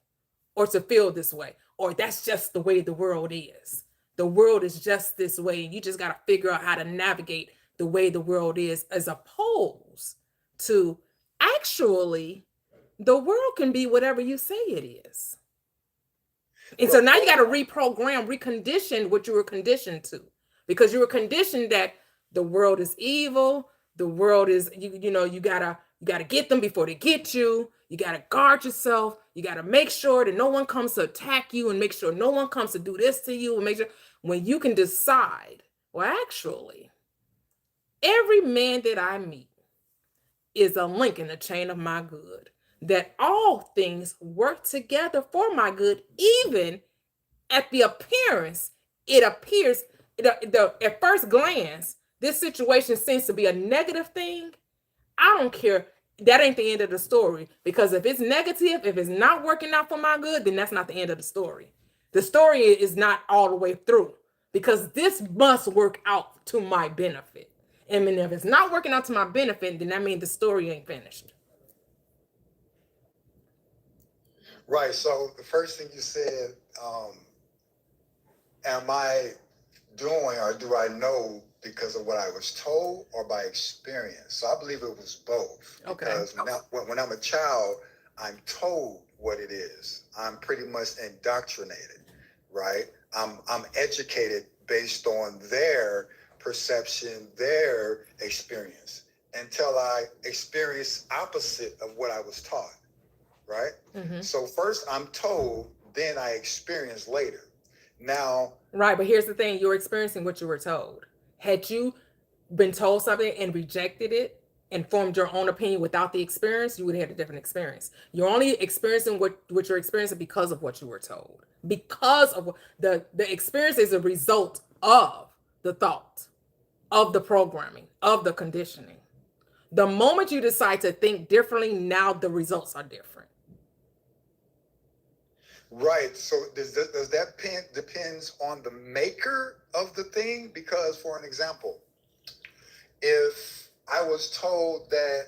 or to feel this way, or that's just the way the world is. The world is just this way, and you just got to figure out how to navigate the way the world is, as opposed to actually the world can be whatever you say it is. And so now you got to reprogram, recondition what you were conditioned to, because you were conditioned that the world is evil. The world is, you know, you gotta get them before they get you. You gotta guard yourself. You gotta make sure that no one comes to attack you, and make sure no one comes to do this to you, and make sure, when you can decide, well, actually, every man that I meet is a link in the chain of my good, that all things work together for my good, even at the appearance, it appears, at first glance, this situation seems to be a negative thing. I don't care. That ain't the end of the story, because if it's negative, if it's not working out for my good, then that's not the end of the story. The story is not all the way through, because this must work out to my benefit. And if it's not working out to my benefit, then that means the story ain't finished. Right. So the first thing you said, am I doing, or do I know because of what I was told, or by experience? So I believe it was both. Okay. Because when I'm a child, I'm told what it is. I'm pretty much indoctrinated, right? I'm educated based on their perception, their experience. until I experience opposite of what I was taught, right? Mm-hmm. So first I'm told, then I experience later. Now, right, but here's the thing: you're experiencing what you were told. Had you been told something and rejected it and formed your own opinion without the experience, you would have had a different experience. You're only experiencing what you're experiencing because of what you were told. Because of the experience is a result of the thought, of the programming, of the conditioning. The moment you decide to think differently, now the results are different. right. So does that depends on the maker of the thing? Because for an example, if I was told that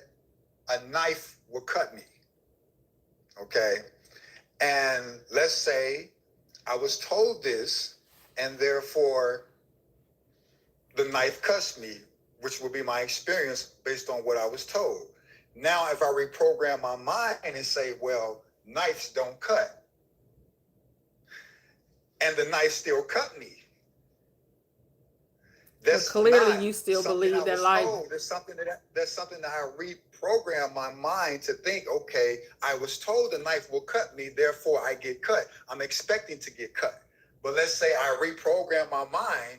a knife will cut me, okay, and let's say I was told this, and therefore the knife cuts me, which will be my experience based on what I was told. Now, if I reprogram my mind and say, well, knives don't cut, and the knife still cut me, that's clearly you still believe that life. That's something that I reprogram my mind to think, okay, I was told the knife will cut me, therefore I get cut. I'm expecting to get cut. But let's say I reprogram my mind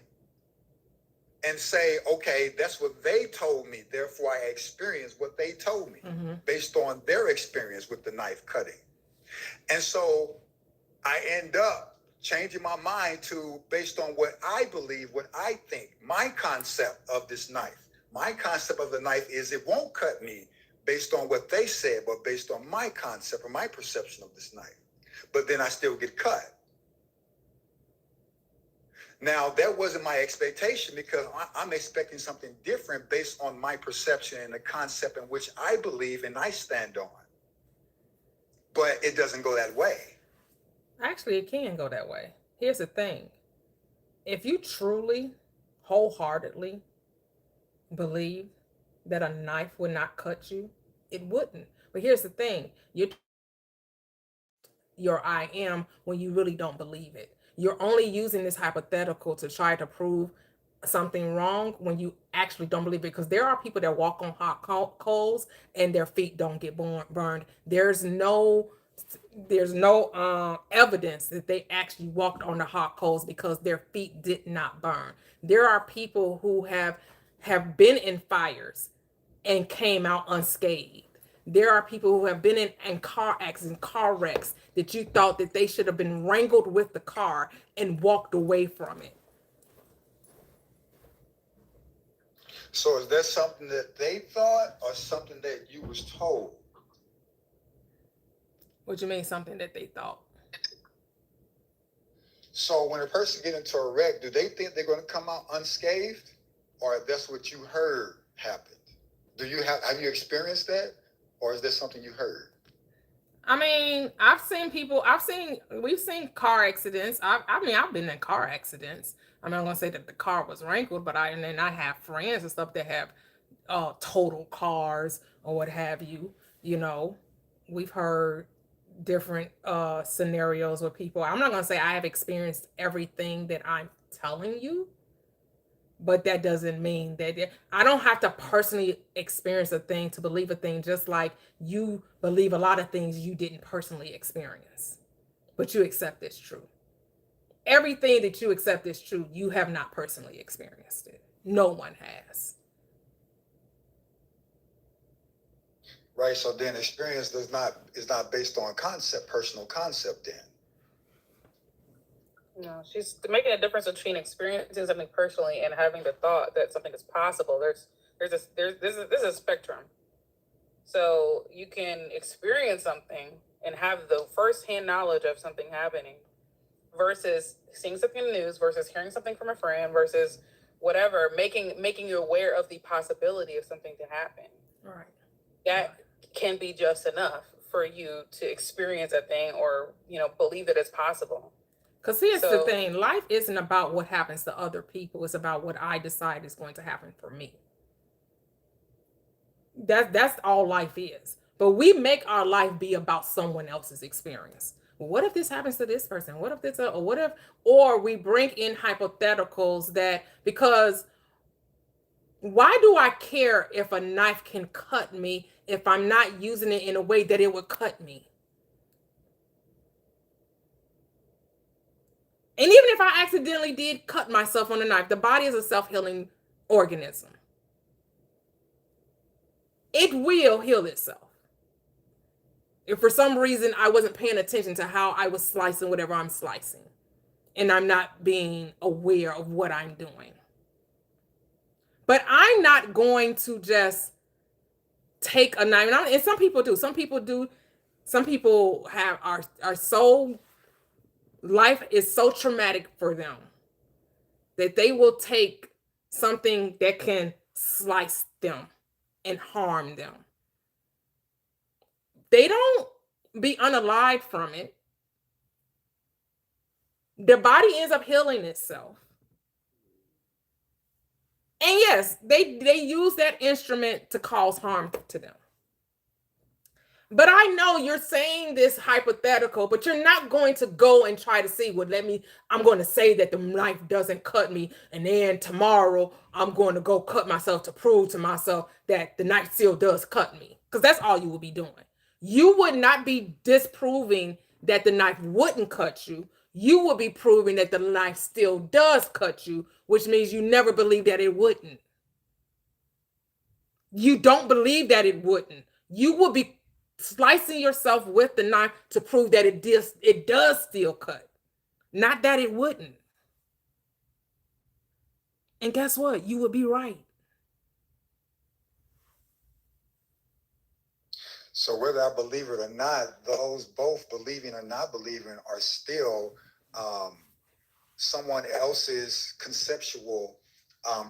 and say, okay, that's what they told me, therefore I experience what they told me, Mm-hmm. based on their experience with the knife cutting. And so I end up changing my mind to based on what I believe, what I think, my concept of this knife. My concept of the knife is it won't cut me based on what they said, but based on my concept or my perception of this knife. But then I still get cut. Now, that wasn't my expectation because I'm expecting something different based on my perception and the concept in which I believe and I stand on. But it doesn't go that way. Actually, it can go that way. Here's the thing. If you truly, wholeheartedly believe that a knife would not cut you, it wouldn't. But here's the thing. Your I am when you really don't believe it. You're only using this hypothetical to try to prove something wrong when you actually don't believe it, because there are people that walk on hot coals and their feet don't get burned. There's no evidence that they actually walked on the hot coals because their feet did not burn. There are people who have been in fires and came out unscathed. There are people who have been in car accidents, car wrecks, that you thought that they should have been wrangled with the car and walked away from it. So is that something that they thought or something that you was told? What do you mean something that they thought? So when a person get into a wreck, do they think they're going to come out unscathed, or that's what you heard happened? Have you experienced that, or is that something you heard? I mean, we've seen car accidents. I've been in car accidents. I'm not gonna say that the car was wrinkled, but I have friends and stuff that have total cars or what have you. You know, we've heard different scenarios with people. I'm not gonna say I have experienced everything that I'm telling you, but that doesn't mean that I don't have to personally experience a thing to believe a thing, just like you believe a lot of things you didn't personally experience, but you accept it's true. Everything that you accept is true, you have not personally experienced it. No one has. Right. So then experience is not based on concept, personal concept then. No, she's making a difference between experiencing something personally and having the thought that something is possible. This is a spectrum. So you can experience something and have the first-hand knowledge of something happening versus seeing something in the news versus hearing something from a friend versus whatever, making you aware of the possibility of something to happen. Right. That can be just enough for you to experience a thing or, believe that it's possible. Because here's the thing, life isn't about what happens to other people. It's about what I decide is going to happen for me. That's all life is. But we make our life be about someone else's experience. What if this happens to this person? What if this, or we bring in hypotheticals that, because Why do I care if a knife can cut me if I'm not using it in a way that it would cut me? And even if I accidentally did cut myself on a knife, the body is a self-healing organism. It will heal itself. If for some reason I wasn't paying attention to how I was slicing whatever I'm slicing, and I'm not being aware of what I'm doing. But I'm not going to just take a knife, and some people do. Some people do. Some people are so, life is so traumatic for them that they will take something that can slice them and harm them. They don't be unalived from it. Their body ends up healing itself. And yes, they use that instrument to cause harm to them. But I know you're saying this hypothetical, but you're not going to go and try to see, well, I'm going to say that the knife doesn't cut me, and then tomorrow I'm going to go cut myself to prove to myself that the knife still does cut me. Because that's all you will be doing. You would not be disproving that the knife wouldn't cut you. You will be proving that the knife still does cut you, which means you never believed that it wouldn't. You don't believe that it wouldn't. You will be slicing yourself with the knife to prove that it does still cut, not that it wouldn't. And guess what? You would be right. So whether I believe it or not, those both believing or not believing are still someone else's conceptual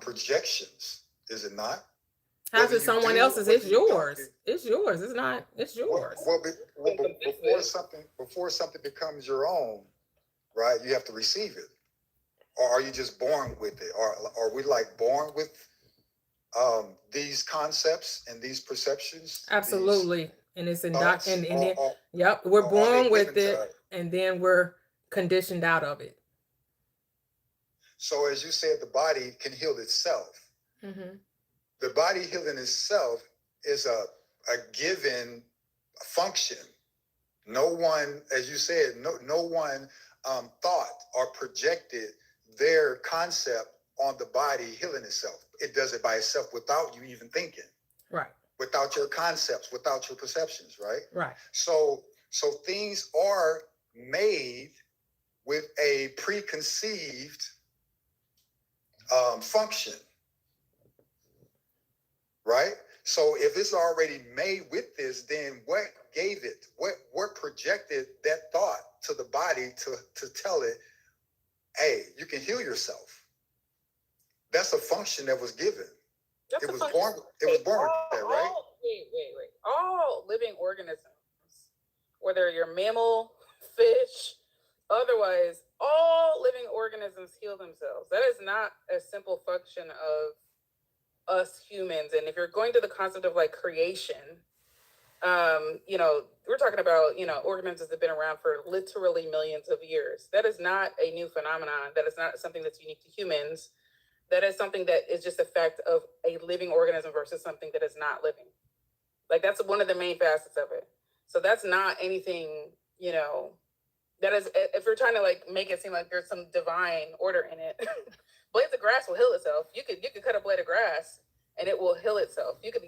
projections, is it not? How's it someone else's? It's yours. It's yours. It's not. It's yours. Before something becomes your own, right? You have to receive it, or are you just born with it? Or are we like born with these concepts and these perceptions? Absolutely. And it's yep, we're born with it, and then we're conditioned out of it. So as you said, the body can heal itself. Mm-hmm. The body healing itself is a given function. No one, as you said, no one thought or projected their concept on the body healing itself. It does it by itself without you even thinking. Right. Without your concepts, without your perceptions, right? Right. So things are made with a preconceived function. Right? So if it's already made with this, then what gave it? What projected that thought to the body to tell it, hey, you can heal yourself? That's a function that was given. It was born with that, right? Wait. All living organisms, whether you're mammal, fish, otherwise, all living organisms heal themselves. That is not a simple function of us humans. And if you're going to the concept of like creation, we're talking about, organisms that have been around for literally millions of years. That is not a new phenomenon. That is not something that's unique to humans. That is something that is just a fact of a living organism versus something that is not living. Like, that's one of the main facets of it. So that's not anything, that is, if you're trying to like make it seem like there's some divine order in it, blades of grass will heal itself. You could cut a blade of grass and it will heal itself. You could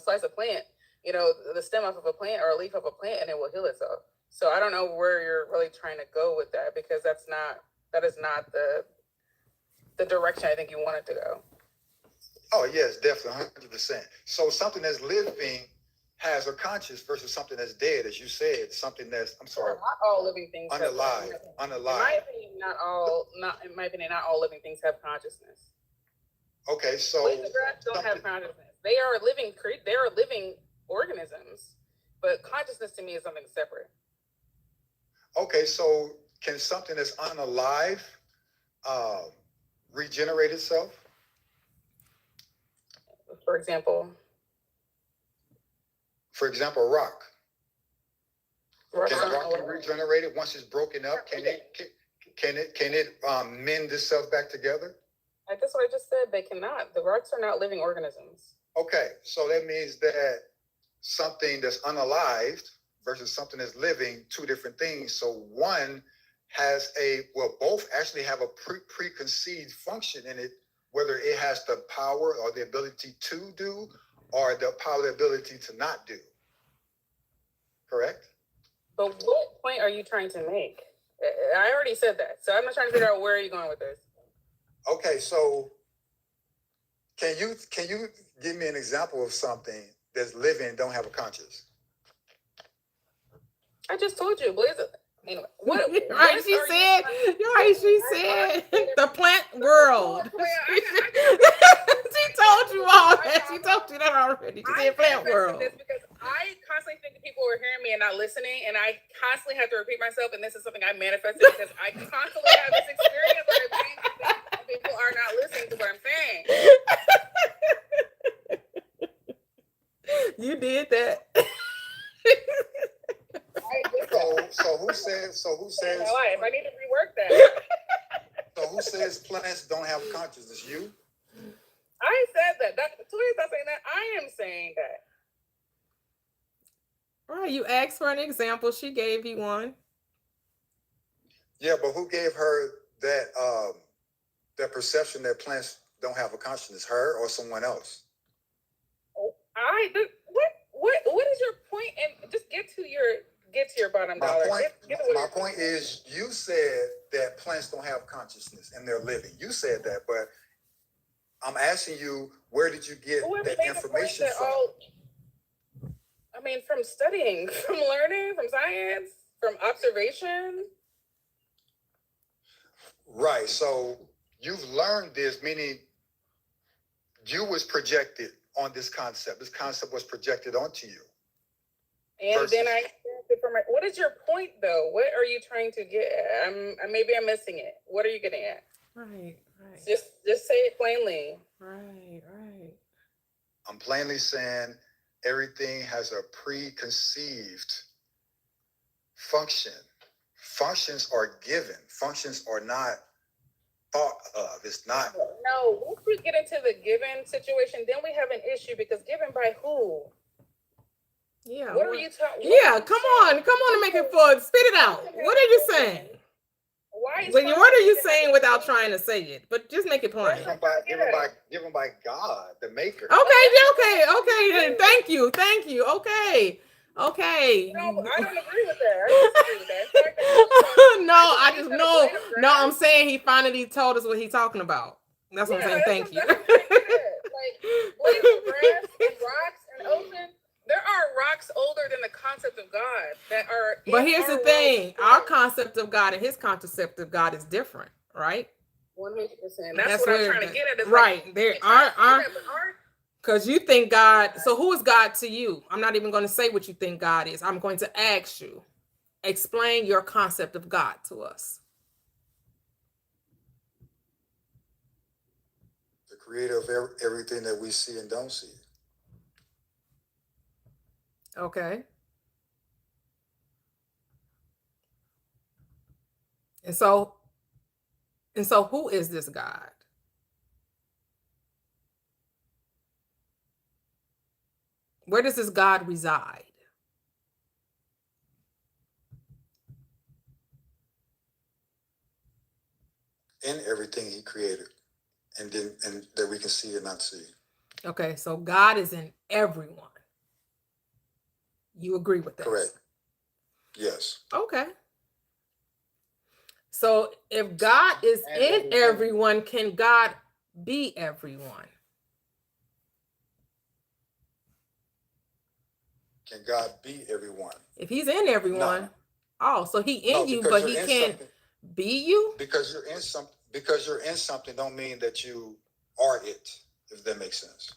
slice a plant, the stem off of a plant or a leaf of a plant, and it will heal itself. So I don't know where you're really trying to go with that, because that is not the direction I think you want it to go. Oh yes, definitely, 100%. So something that's living has a conscious versus something that's dead, as you said, something that's, I'm sorry, not all living things unalive. In my opinion, not all living things have consciousness. Okay, so blades of grass don't have consciousness. They are living organisms, but consciousness to me is something separate. Okay, so can something that's unalive regenerate itself? For example, a rock. Can a rock be regenerated once it's broken up? Can it mend itself back together? That's what I just said. They cannot. The rocks are not living organisms. Okay, so that means that something that's unalived versus something that's living, two different things. So one has both actually have a preconceived function in it, whether it has the power or the ability to do, or the power, the ability to not do. Correct? But what point are you trying to make? I already said that. So I'm not trying to figure out where are you going with this. Okay, so can you give me an example of something that's living and don't have a conscience? I just told you, Blaze. Anyway, what right? She said. She said the plant world. She told you all that. She told you that already. She said plant world. This because I constantly think that people are hearing me and not listening, and I constantly have to repeat myself. And this is something I manifested because I constantly have this experience where I'm saying things and people are not listening to what I'm saying. You did that. So who says? If I need to rework that. So who says plants don't have consciousness? You? I said that. Toya's not saying that. I am saying that. Right. You asked for an example. She gave you one. Yeah, but who gave her that perception that plants don't have a consciousness? Her or someone else? What is your point? And just get to your bottom dollar. My point is, you said that plants don't have consciousness and they're living. You said that, but I'm asking you, where did you get that information from? I mean, from studying, from learning, from science, from observation. Right. So you've learned this, meaning you was projected on this concept. This concept was projected onto you. And then I experienced it from what is your point, though? What are you trying to get at? Maybe I'm missing it. What are you getting at? Right. Just say it plainly. Right. I'm plainly saying everything has a preconceived function. Functions are given. Functions are not thought of. It's not. No, once we get into the given situation, then we have an issue because given by who? Yeah. What are you talking? Yeah, come on and make it forward. Spit it out. What are you saying? What are you saying without trying to say it? But just make it plain. Given by God, the maker. Okay. Thank you. Okay. No, I don't agree with that. I disagree with that. No, I'm saying he finally told us what he's talking about. That's what I'm saying. Thank you. Like blades of grass and rocks and ocean. There are rocks older than the concept of God that are. But here's the thing: our concept of God and his concept of God is different, right? 100%. That's what I'm trying to get at. Right. There aren't. Because you think God, so who is God to you? I'm not even going to say what you think God is. I'm going to ask you, explain your concept of God to us. The creator of everything that we see and don't see. Okay. And so who is this God? Where does this God reside? In everything he created, and that we can see and not see. Okay, so God is in everyone. You agree with that? Correct. Yes. Okay. So if God is in everyone, can God be everyone? Can God be everyone? If he's in everyone, no. Oh, so he in you, but he can't be you? Because you're in something don't mean that you are it, if that makes sense.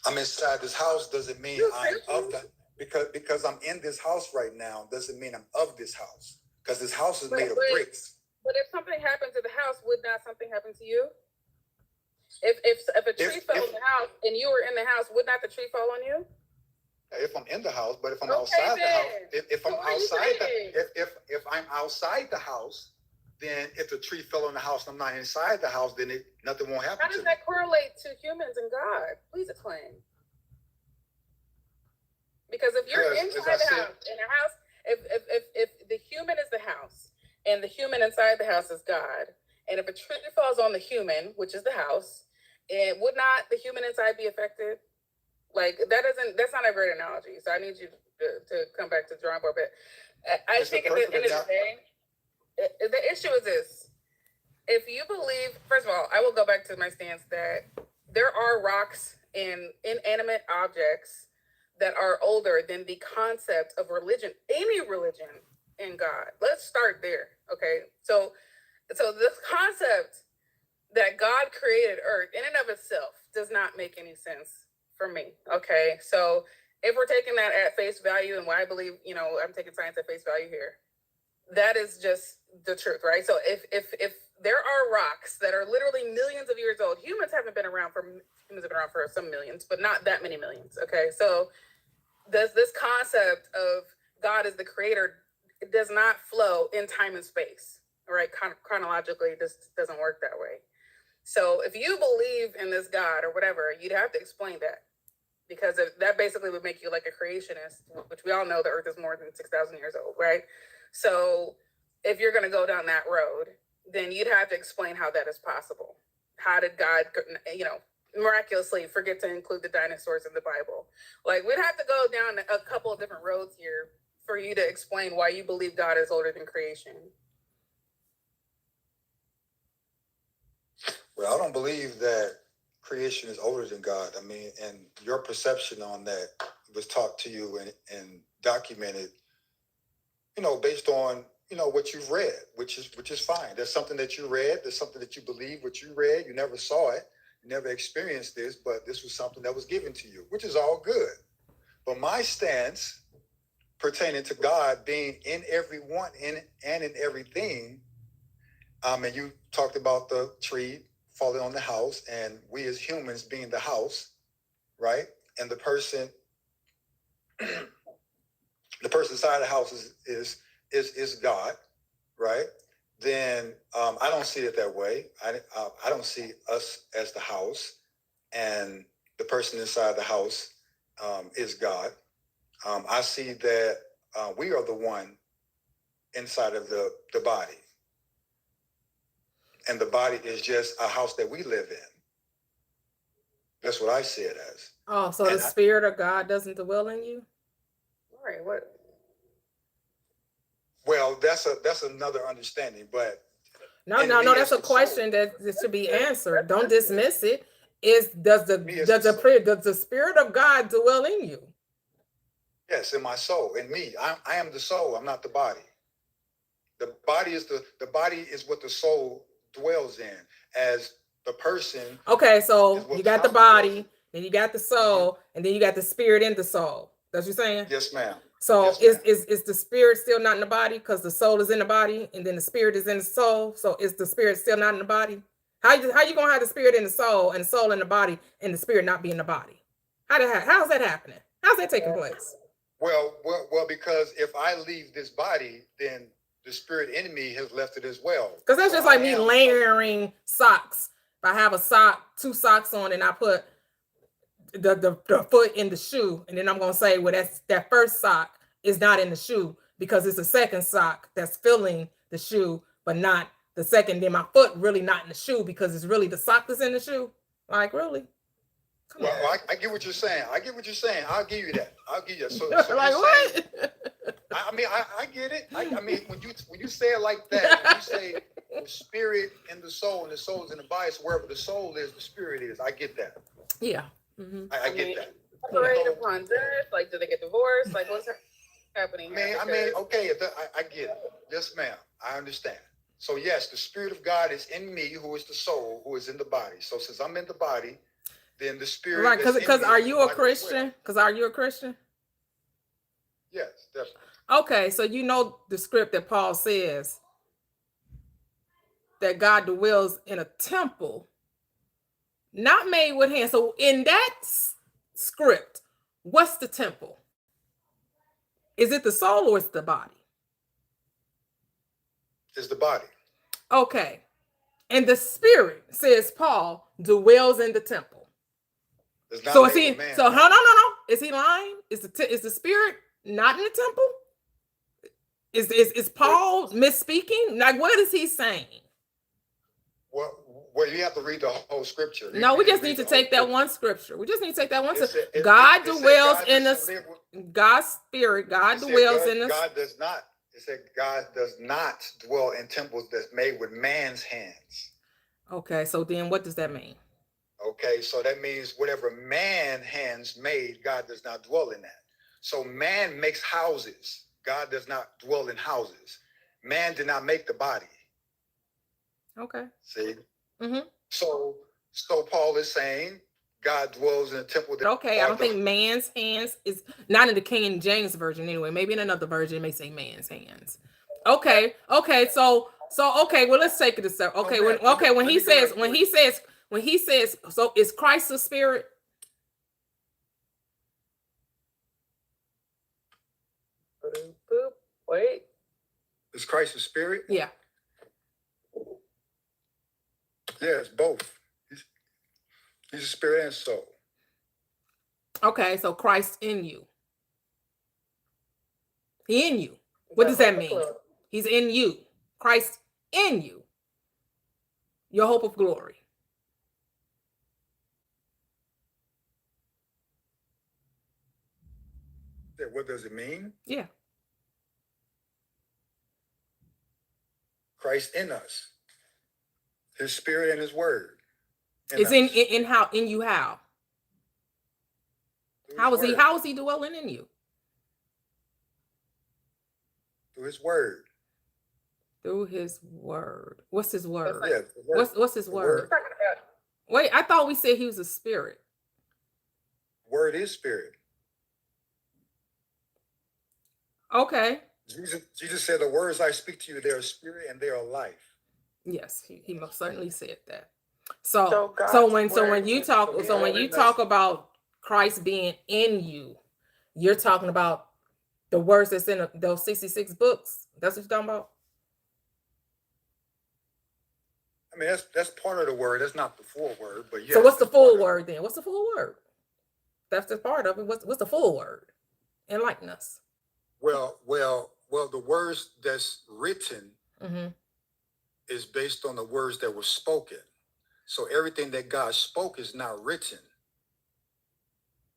I'm inside this house doesn't mean I'm of that. Because I'm in this house right now doesn't mean I'm of this house. Because this house is made of bricks. But if something happened to the house, would not something happen to you? If a tree fell in the house and you were in the house, would not the tree fall on you? If I'm in the house, but if I'm outside the house, if I'm outside the house, then if the tree fell on the house and I'm not inside the house, then nothing won't happen. How does that correlate to humans and God? Please explain. Because if you're inside the house, in a house, if the human is the house and the human inside the house is God, and if a tree falls on the human, which is the house, would not the human inside be affected? Like that's not a great analogy. So I need you to come back to the drawing board. But I think at the end of the day, the issue is this. If you believe, first of all, I will go back to my stance that there are rocks and inanimate objects that are older than the concept of religion, any religion in God. Let's start there. Okay. So this concept that God created earth in and of itself does not make any sense for me. Okay. So if we're taking that at face value, and why I believe, I'm taking science at face value here, that is just the truth, right? So if there are rocks that are literally millions of years old, humans have been around for some millions, but not that many millions. Okay. So this concept of God as the creator, it does not flow in time and space, right? Chronologically, this doesn't work that way. So if you believe in this God or whatever, you'd have to explain that, because that basically would make you like a creationist, which we all know the earth is more than 6,000 years old, right? So if you're going to go down that road, then you'd have to explain how that is possible. How did God, miraculously forget to include the dinosaurs in the Bible? Like, we'd have to go down a couple of different roads here for you to explain why you believe God is older than creation. Well, I don't believe that creation is older than God. I mean, and your perception on that was taught to you and documented, based on, what you've read, which is fine. There's something that you read. There's something that you believe what you read. You never saw it. You never experienced this, but this was something that was given to you, which is all good. But my stance pertaining to God being in everyone and in everything, and you talked about the tree falling on the house and we as humans being the house, right? And the person inside the house is God, right? Then I don't see it that way. I don't see us as the house, and the person inside the house is God. I see that we are the one inside of the body, and the body is just a house that we live in. That's what I see it as. Oh, so the Spirit of God doesn't dwell in you? Right. What? Well, that's another understanding, but no, that's a question that should be answered. Don't dismiss it. Does the Spirit of God dwell in you? Yes, in my soul, in me. I am the soul. I'm not the body. The body is what the soul dwells in, as the person. Okay, so you got the body, then you got the soul, and then you got the spirit in the soul. That's what you're saying? Yes, ma'am. So is the spirit still not in the body because the soul is in the body, and then the spirit is in the soul? So is the spirit still not in the body? How you gonna have the spirit in the soul and the soul in the body and the spirit not be in the body? How's that happening? How's that taking place? Well, because if I leave this body, then the spirit in me has left it as well. Because that's just like me layering socks. If I have two socks on, and I put the foot in the shoe, and then I'm gonna say, well, that first sock is not in the shoe because it's the second sock that's filling the shoe, but not the second. Then my foot really not in the shoe because it's really the sock that's in the shoe. Like, really? Well, I get what you're saying. I'll give you that. I'll give you that. So like what? I get it. I mean, when you say it like that, when you say the spirit in the soul and the soul is in the body, so wherever the soul is, the spirit is. I get that. Yeah. Mm-hmm. I get that. Separated upon death, like, do they get divorced? Like, what's happening? Okay, I get it. Yes, ma'am. I understand. So yes, the Spirit of God is in me, who is the soul, who is in the body. So since I'm in the body, then the Spirit. Right? Because are you a Christian? Because are you a Christian? Yes, definitely. Okay, so you know the script that Paul says that God dwells in a temple not made with hands. So in that script, what's the temple? Is it the soul or it's the body? It's the body. Okay. And the spirit, says Paul, dwells in the temple. So is he? So no. Is he lying? Is the spirit not in the temple? Is Paul misspeaking? Like, what is he saying? Well, you have to read the whole scripture. No, we just need to take that one scripture. We just need to take that one. God dwells in us. God's spirit. God dwells in us. God does not. It said God does not dwell in temples that's made with man's hands. Okay, so then what does that mean? Okay, so that means whatever man hands made, God does not dwell in that. So man makes houses. God does not dwell in houses. Man did not make the body. Okay. See? Mm-hmm. So Paul is saying God dwells in a temple. Okay, I don't think man's hands is not in the King James version anyway. Maybe in another version it may say man's hands. Okay. So okay. Well, let's take it a step. Okay. When he says, so is Christ the spirit? Boop. Wait. Is Christ the spirit? Yeah. Yeah, it's both. He's a spirit and soul. Okay, so Christ in you. He in you. What does that mean? He's in you. Christ in you. Your hope of glory. What does it mean? Yeah. Christ in us. His spirit and his word. It's in you how? How is he dwelling in you? Through his word. Through his word. What's his word? Yeah, what's his word? Wait, I thought we said he was a spirit. Word is spirit. Okay. Jesus said, the words I speak to you, they are spirit and they are life. Yes, he most certainly said that. So when you talk about Christ being in you, you're talking about the words that's in those 66 books. That's what you're talking about? I mean, that's part of the word. That's not the full word, but yes. So what's the full word then? What's the full word? That's the part of it. What's the full word? Enlighten us. Well, the words that's written is based on the words that were spoken. So everything that God spoke is not written.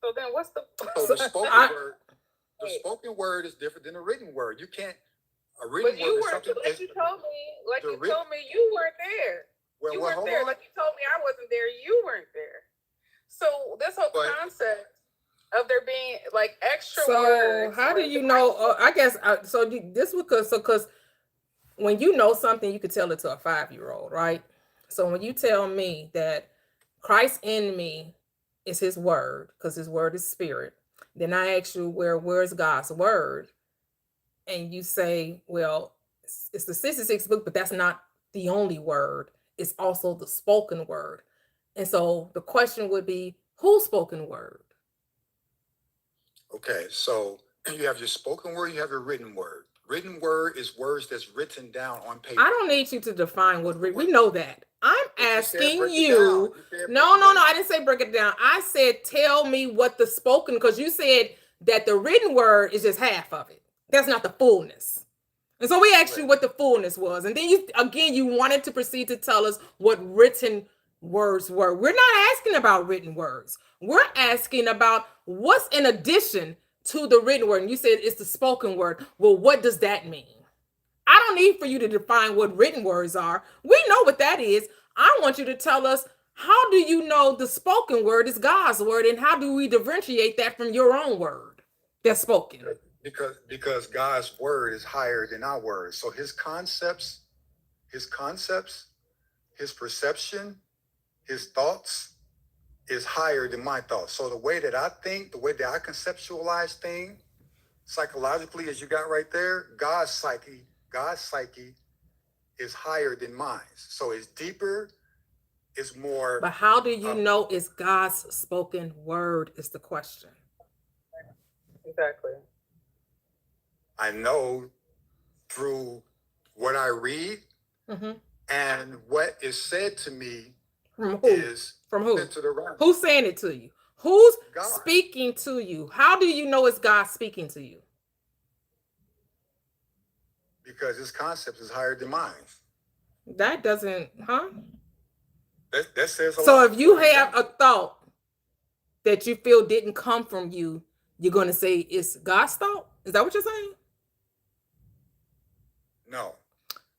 So then what's the spoken word? The spoken word is different than the written word. You can't a written but you word. Weren't, like you told me, you weren't there. Well, you weren't there. Like you told me I wasn't there. You weren't there. So this whole concept of there being like extra words. So how do you know? I guess because when you know something, you could tell it to a 5-year-old, right? So when you tell me that Christ in me is his word, because his word is spirit, then I ask you, where's God's word? And you say, well, it's the 66 book, but that's not the only word. It's also the spoken word. And so the question would be, whose spoken word? Okay, so you have your spoken word, you have your written word. Written word is words that's written down on paper. I don't need you to define what we know that. I'm asking you. No, I didn't say break it down. I said tell me what the spoken, because you said that the written word is just half of it. That's not the fullness. And so we asked you what the fullness was. And then you wanted to proceed to tell us what written words were. We're not asking about written words. We're asking about what's in addition to the written word. And you said it's the spoken word. Well, what does that mean? I don't need for you to define what written words are. We know what that is. I want you to tell us, how do you know the spoken word is God's word, and how do we differentiate that from your own word that's spoken? Because God's word is higher than our word. So his concepts, his perception, his thoughts is higher than my thoughts. So the way that I think, the way that I conceptualize things psychologically, as you got right there, God's psyche is higher than mine. So it's deeper, it's more. But how do you know it's God's spoken word is the question. Exactly. I know through what I read, And what is said to me From who? is From who? centered around Who's saying it to you? Who's God. speaking to you? How do you know it's God speaking to you? Because his concept is higher than mine. That doesn't, huh? That says a lot. So if you have a thought that you feel didn't come from you, you're going to say it's God's thought? Is that what you're saying? No.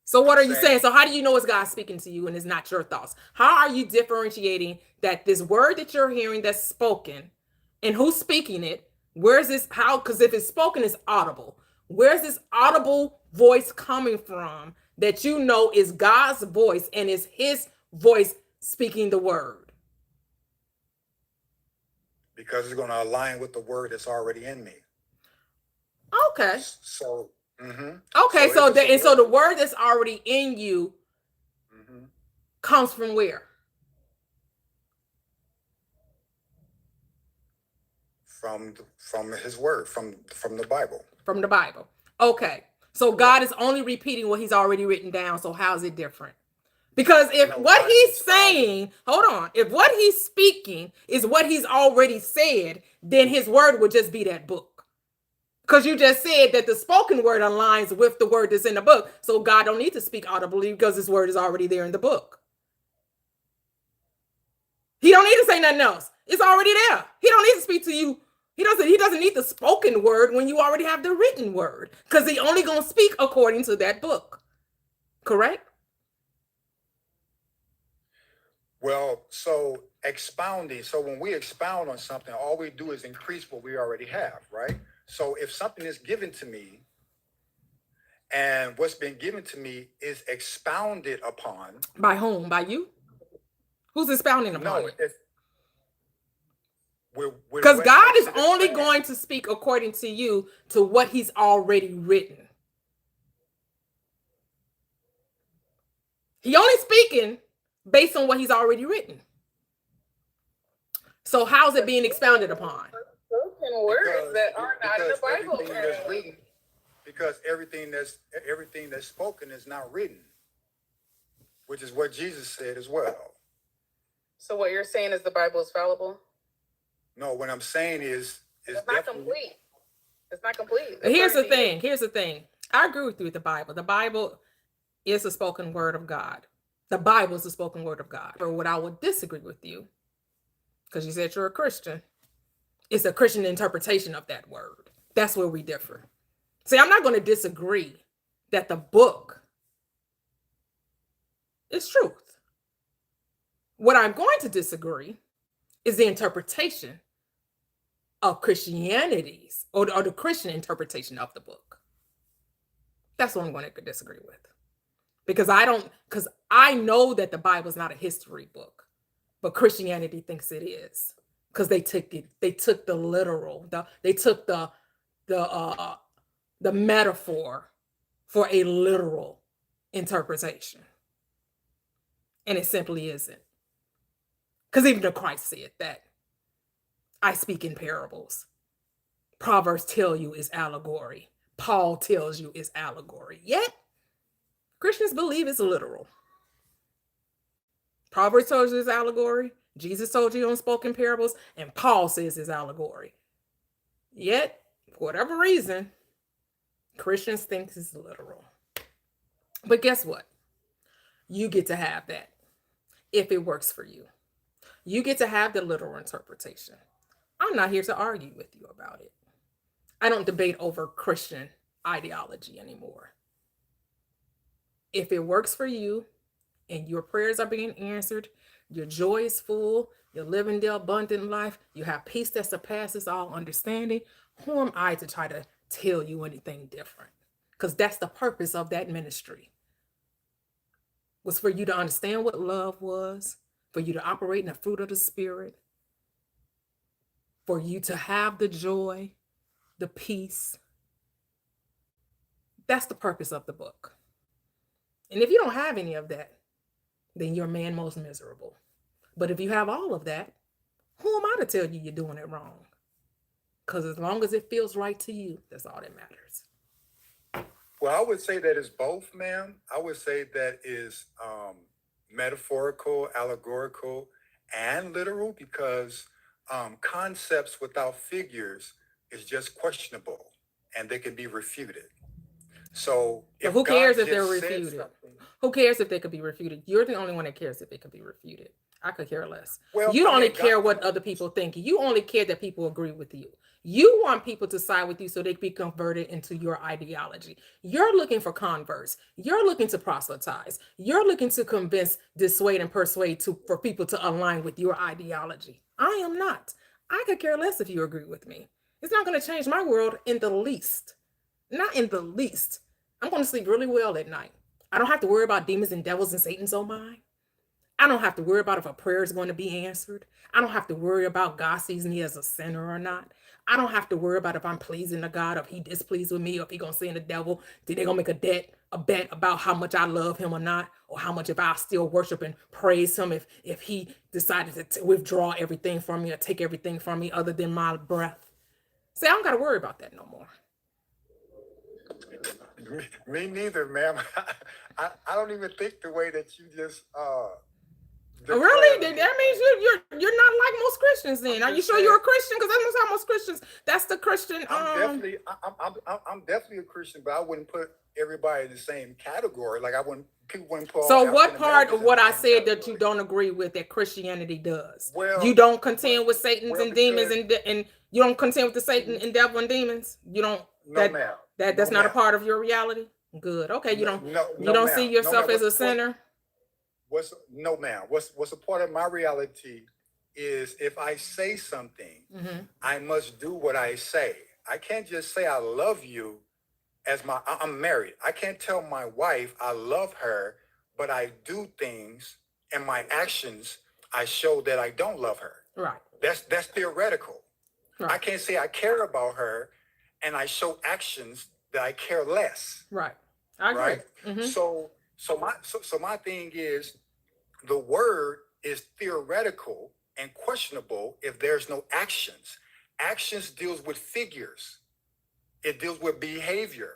So what are you saying? So how do you know it's God speaking to you and it's not your thoughts? How are you differentiating that this word that you're hearing that's spoken and who's speaking it? Where's this? How? Because if it's spoken, it's audible. Where's this audible voice coming from that you know is God's voice and is his voice speaking the word? Because it's going to align with the word that's already in me. Okay. So, okay. So the word that's already in you comes from where? From his word, from the Bible. From the Bible. Okay. So God is only repeating what he's already written down. So how's it different? Because if what he's saying, hold on, if what he's speaking is what he's already said, then his word would just be that book. Because you just said that the spoken word aligns with the word that's in the book. So God don't need to speak audibly because his word is already there in the book. He don't need to say nothing else. It's already there. He don't need to speak to you. He doesn't need the spoken word when you already have the written word. Because he only going to speak according to that book. Correct? Well, so expounding. So when we expound on something, all we do is increase what we already have, right? So if something is given to me and what's been given to me is expounded upon. By whom? By you? Who's expounding upon it? Because God is only going to speak according to you to what he's already written. He only speaking based on what he's already written. So how's it being expounded upon? Spoken words that are not in the Bible. Because everything that's spoken is not written, which is what Jesus said as well. So what you're saying is the Bible is fallible? No, what I'm saying is it's not complete. It's not complete. Here's the thing. I agree with you with the Bible. The Bible is a spoken word of God. The Bible is a spoken word of God. Or what I would disagree with you, because you said you're a Christian, it's a Christian interpretation of that word. That's where we differ. See, I'm not going to disagree that the book is truth. What I'm going to disagree is the interpretation of Christianity's or the Christian interpretation of the book. That's what I'm going to disagree with. Because I know that the Bible is not a history book, but Christianity thinks it is. Because they took the literal, they took the metaphor for a literal interpretation. And it simply isn't. Because even the Christ said that I speak in parables. Proverbs tell you is allegory. Paul tells you is allegory. Yet, Christians believe it's literal. Proverbs tells you it's allegory. Jesus told you unspoken parables. And Paul says it's allegory. Yet, for whatever reason, Christians think it's literal. But guess what? You get to have that if it works for you. You get to have the literal interpretation. I'm not here to argue with you about it. I don't debate over Christian ideology anymore. If it works for you and your prayers are being answered, your joy is full, you're living the abundant life, you have peace that surpasses all understanding, who am I to try to tell you anything different? Because that's the purpose of that ministry. Was for you to understand what love was, for you to operate in the fruit of the Spirit, for you to have the joy, the peace. That's the purpose of the book. And if you don't have any of that, then you're man most miserable. But if you have all of that, who am I to tell you you're doing it wrong? Because as long as it feels right to you, that's all that matters. Well, I would say that it's both, ma'am. I would say that is metaphorical, allegorical, and literal, because concepts without figures is just questionable and they can be refuted. So But if who cares God if they're just said refuted? something, Who cares if they could be refuted? You're the only one that cares if they could be refuted. I could care less. well, You I only mean, care God, what other people think. You only care that people agree with you. You want people to side with you so they can be converted into your ideology. You're looking for converts. You're looking to proselytize. You're looking to convince, dissuade, and persuade for people to align with your ideology. I am not. I could care less if you agree with me. It's not going to change my world in the least. Not in the least. I'm going to sleep really well at night. I don't have to worry about demons and devils and Satan's on mine. I don't have to worry about if a prayer is going to be answered. I don't have to worry about God sees me as a sinner or not. I don't have to worry about if I'm pleasing to God, or if he displeased with me, or if he gonna send the devil. Did they gonna make a bet about how much I love him or not, or how much if I still worship and praise him if he decided to withdraw everything from me or take everything from me other than my breath. See, I don't gotta worry about that no more. me neither, ma'am. I don't even think the way that you just Really? That means you're not like most Christians. Then are you sure you're a Christian? Because that's how most Christians. That's the Christian. I'm definitely a Christian, but I wouldn't put everybody in the same category. Like people wouldn't put. So what part of what I said that you don't agree with that Christianity does? Well, you don't contend with Satan's and demons and you don't contend with the Satan and devil and demons. You don't. No, ma'am. That's not a part of your reality. Good. Okay. You don't see yourself as a sinner. No, ma'am. What's a part of my reality is if I say something, I must do what I say. I can't just say I love you I'm married. I can't tell my wife I love her, but I do things and my actions, I show that I don't love her. Right. That's theoretical. Right. I can't say I care about her and I show actions that I care less. Right. I agree. Right. So my thing is, the word is theoretical and questionable if there's no actions. Actions deals with figures. It deals with behavior.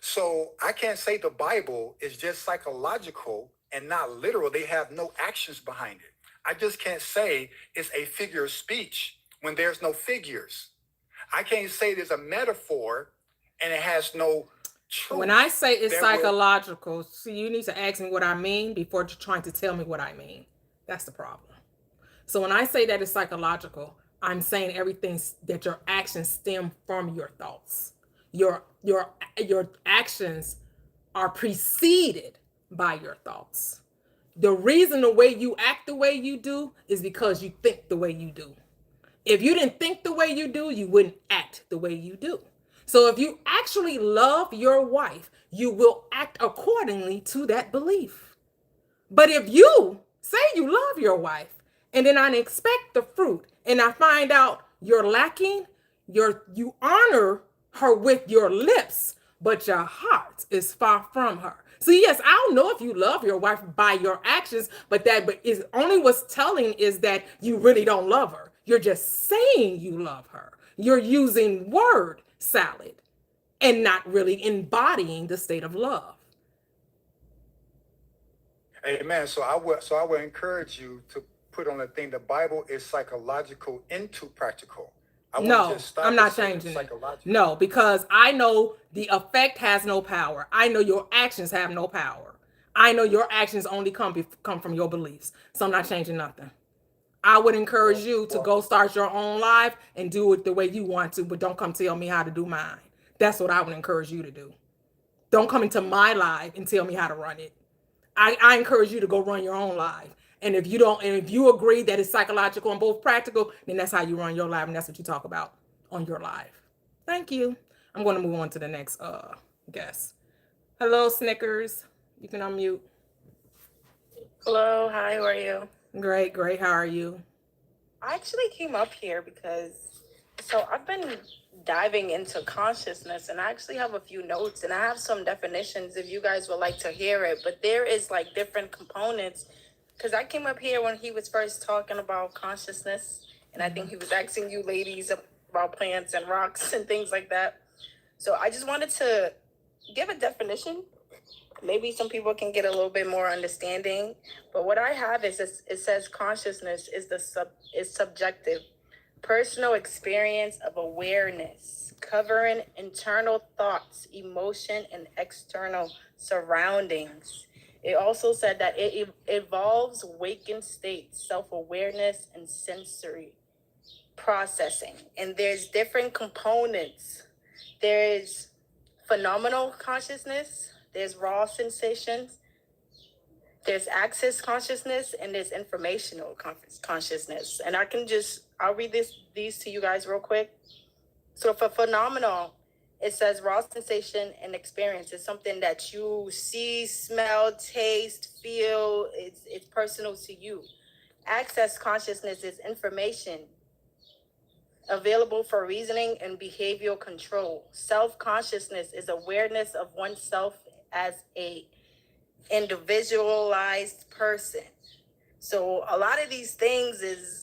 So I can't say the Bible is just psychological and not literal. They have no actions behind it. I just can't say it's a figure of speech when there's no figures. I can't say there's a metaphor and it has no truth. When I say it's psychological, see, you need to ask me what I mean before trying to tell me what I mean. That's the problem. So when I say that it's psychological, I'm saying everything that your actions stem from your thoughts. Your actions are preceded by your thoughts. The reason the way you act the way you do is because you think the way you do. If you didn't think the way you do, you wouldn't act the way you do. So if you actually love your wife, you will act accordingly to that belief. But if you say you love your wife and then I expect the fruit and I find out you're lacking, you honor her with your lips, but your heart is far from her. So yes, I don't know if you love your wife by your actions, but is only what's telling is that you really don't love her. You're just saying you love her. You're using word salad and not really embodying the state of love. Amen. So I would encourage you to put on the thing. The Bible is psychological into practical. No, I'm not changing it. No, because I know the effect has no power. I know your actions have no power. I know your actions only come from your beliefs. So I'm not changing nothing. I would encourage you to go start your own life and do it the way you want to, but don't come tell me how to do mine. That's what I would encourage you to do. Don't come into my life and tell me how to run it. I encourage you to go run your own life. And if you agree that it's psychological and both practical, then that's how you run your life, and that's what you talk about on your life. Thank you. I'm going to move on to the next guest. Hello, Snickers. You can unmute. Hello, hi, how are you? Great. How are you? I actually came up here because I've been diving into consciousness, and I actually have a few notes, and I have some definitions if you guys would like to hear it. But there is like different components, because I came up here when he was first talking about consciousness, and I think he was asking you ladies about plants and rocks and things like that. So I just wanted to give a definition. Maybe some people can get a little bit more understanding. But what I have is it says consciousness is subjective, personal experience of awareness, covering internal thoughts, emotion, and external surroundings. It also said that it involves wakened states, self-awareness, and sensory processing. And there's different components. There's phenomenal consciousness, there's raw sensations, there's access consciousness, and there's informational consciousness. And I'll read these to you guys real quick. So for phenomenal, it says raw sensation and experience is something that you see, smell, taste, feel. It's personal to you. Access consciousness is information available for reasoning and behavioral control. Self-consciousness is awareness of oneself as a individualized person. So a lot of these things is,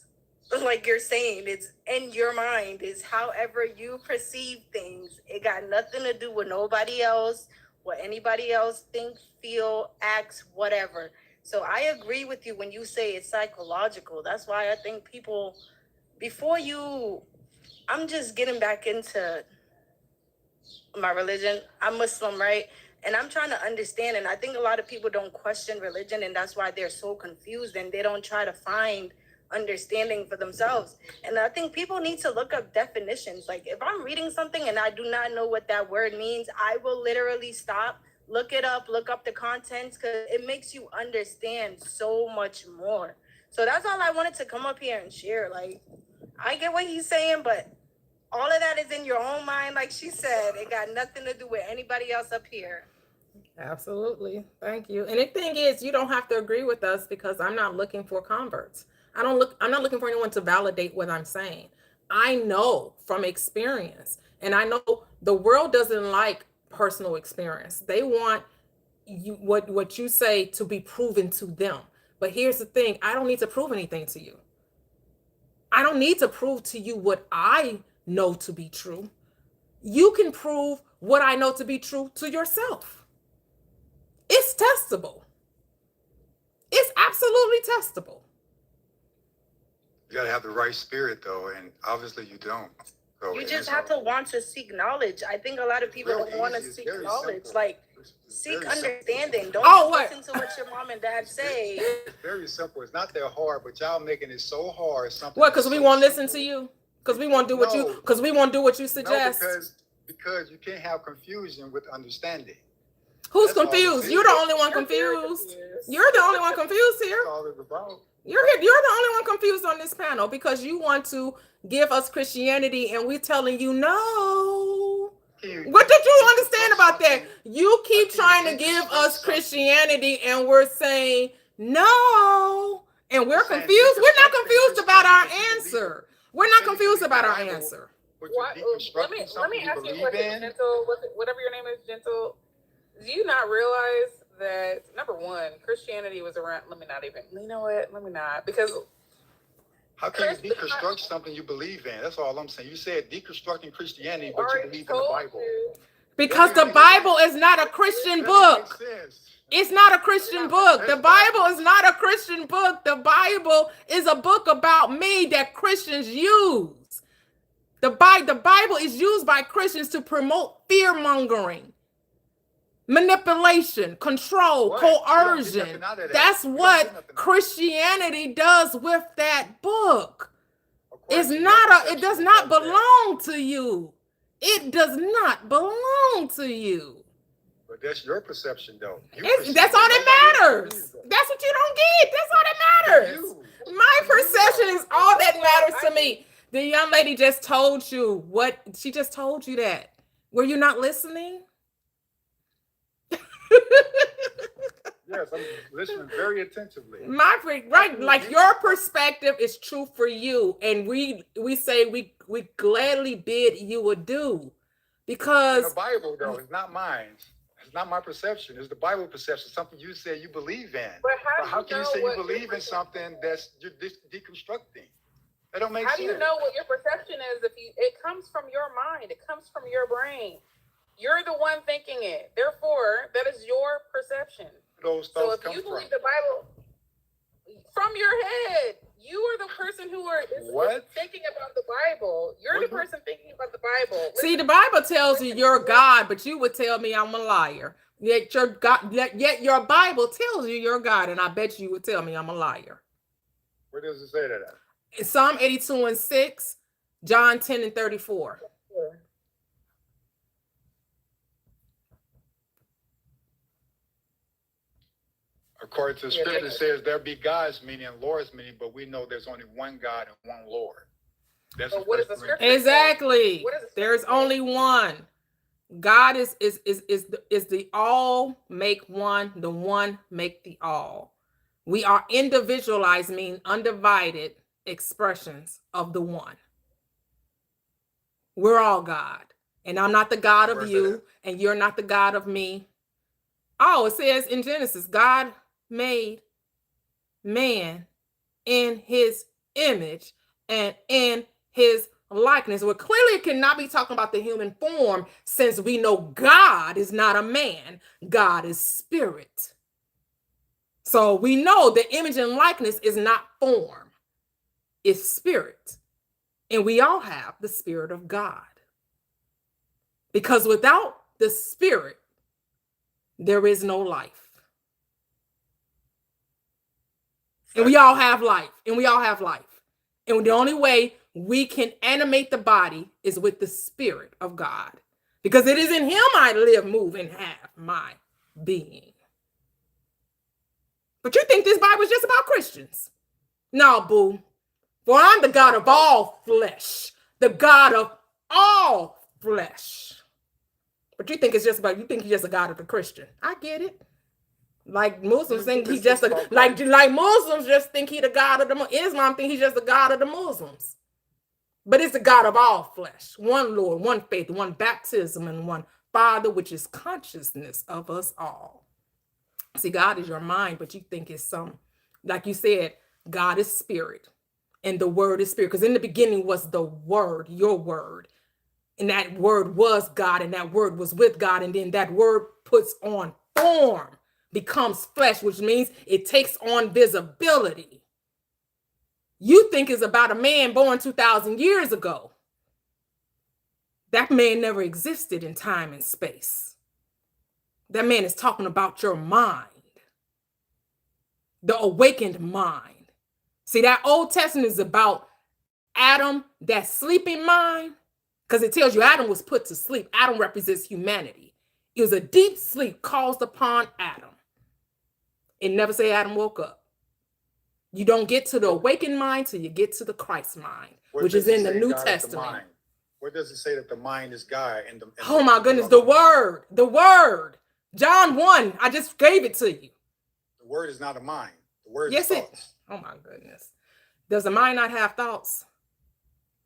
like you're saying, it's in your mind, is however you perceive things. It got nothing to do with nobody else, what anybody else think, feel, acts, whatever. So I agree with you when you say it's psychological. That's why I think people, I'm just getting back into my religion. I'm Muslim, right? And I'm trying to understand, and I think a lot of people don't question religion, and that's why they're so confused, and they don't try to find understanding for themselves. And I think people need to look up definitions. Like, if I'm reading something and I do not know what that word means, I will literally stop, look it up, look up the contents, because it makes you understand so much more. So that's all I wanted to come up here and share. Like, I get what he's saying, but all of that is in your own mind. Like she said, it got nothing to do with anybody else up here. Absolutely. Thank you. And the thing is, you don't have to agree with us, because I'm not looking for converts. I'm not looking for anyone to validate what I'm saying. I know from experience, and I know the world doesn't like personal experience. They want what you say to be proven to them. But here's the thing, I don't need to prove anything to you. I don't need to prove to you what I know to be true. You can prove what I know to be true to yourself. It's testable. It's absolutely testable. You got to have the right spirit, though, and obviously you don't. So you just have to want to seek knowledge. I think a lot of people don't want to seek knowledge. Simple. Like, seek understanding. Don't listen to what your mom and dad say. It's very simple. It's not that hard, but y'all making it so hard. What? Because we won't listen to you? Because we won't do what you? Because we won't do what you suggest? No, because you can't have confusion with understanding. Who's confused? You're the only one confused. You're the only one confused here. That's all it's about. You're the only one confused on this panel, because you want to give us Christianity and we're telling you no. What did you understand about that? You keep trying to give us Christianity and we're saying no. And we're confused. We're not confused about our answer. We're not confused about our answer. Let me ask you a question, Gentle. Whatever your name is, Gentle. Do you not realize that, number one, Christianity was around? Let me not, because how can you deconstruct something you believe in? That's all I'm saying. You said deconstructing Christianity, but you believe in the Bible. Because the Bible is not a Christian book. It's not a Christian book. The Bible is not a Christian book. The Bible is a book about me that Christians use. The Bible is used by Christians to promote fear-mongering, manipulation, control, coercion. That's what Christianity does with that book. It does not belong to you. It does not belong to you. But that's your perception, though. That's all that matters. That's what you don't get. That's all that matters. My perception is all that matters to me. The young lady just told you what she just told you that. Were you not listening? Yes, I'm listening very attentively. Like your perspective is true for you, and we say we gladly bid you adieu, because the Bible, though, it's not mine. It's not my perception. It's the Bible perception. Something you say you believe in. But how can you say you believe in something that's you're deconstructing? That don't make sense. How do you know what your perception is if it comes from your mind? It comes from your brain. You're the one thinking it. Therefore, that is your perception. Those So thoughts if come you from? believe the Bible from your head, you are the person who is thinking about the Bible. You're the person thinking about the Bible. See, the Bible tells you you're God, but you would tell me I'm a liar. Yet your God, yet your Bible tells you you're God, and I bet you would tell me I'm a liar. Where does it say that at? In Psalm 82:6, John 10:34. According to the scripture, it says there be gods, meaning Lord's meaning, but we know there's only one God and one Lord. That's what is the scripture? Exactly. There's only one. God is the all make one, the one make the all. We are individualized, meaning undivided expressions of the one. We're all God. And I'm not the God of you, and you're not the God of me. Oh, it says in Genesis, God made man in his image and in his likeness. Well, clearly it cannot be talking about the human form, since we know God is not a man. God is spirit. So we know the image and likeness is not form, it's spirit. And we all have the spirit of God. Because without the spirit, there is no life. And we all have life. And we all have life. And the only way we can animate the body is with the spirit of God. Because it is in him I live, move, and have my being. But you think this Bible is just about Christians? No, boo. For I'm the God of all flesh. The God of all flesh. But you think it's just about, you think he's just a God of the Christian. I get it. Like Muslims think he's just a, like Muslims just think he the God of the, Islam think he's just the God of the Muslims. But it's the God of all flesh. One Lord, one faith, one baptism, and one Father, which is consciousness of us all. See, God is your mind, but you think it's some, like you said, God is spirit. And the word is spirit. Because in the beginning was the word, your word. And that word was God, and that word was with God. And then that word puts on form, becomes flesh, which means it takes on visibility. You think it's about a man born 2,000 years ago. That man never existed in time and space. That man is talking about your mind, the awakened mind. See, that Old Testament is about Adam, that sleeping mind, because it tells you Adam was put to sleep. Adam represents humanity. It was a deep sleep caused upon Adam. It never say Adam woke up. You don't get to the awakened mind till you get to the Christ mind, which is in the New Testament. Where does it say that the mind is God? Oh my goodness, the word. John 1, I just gave it to you. The word is not a mind. The word is thoughts. Oh my goodness. Does the mind not have thoughts?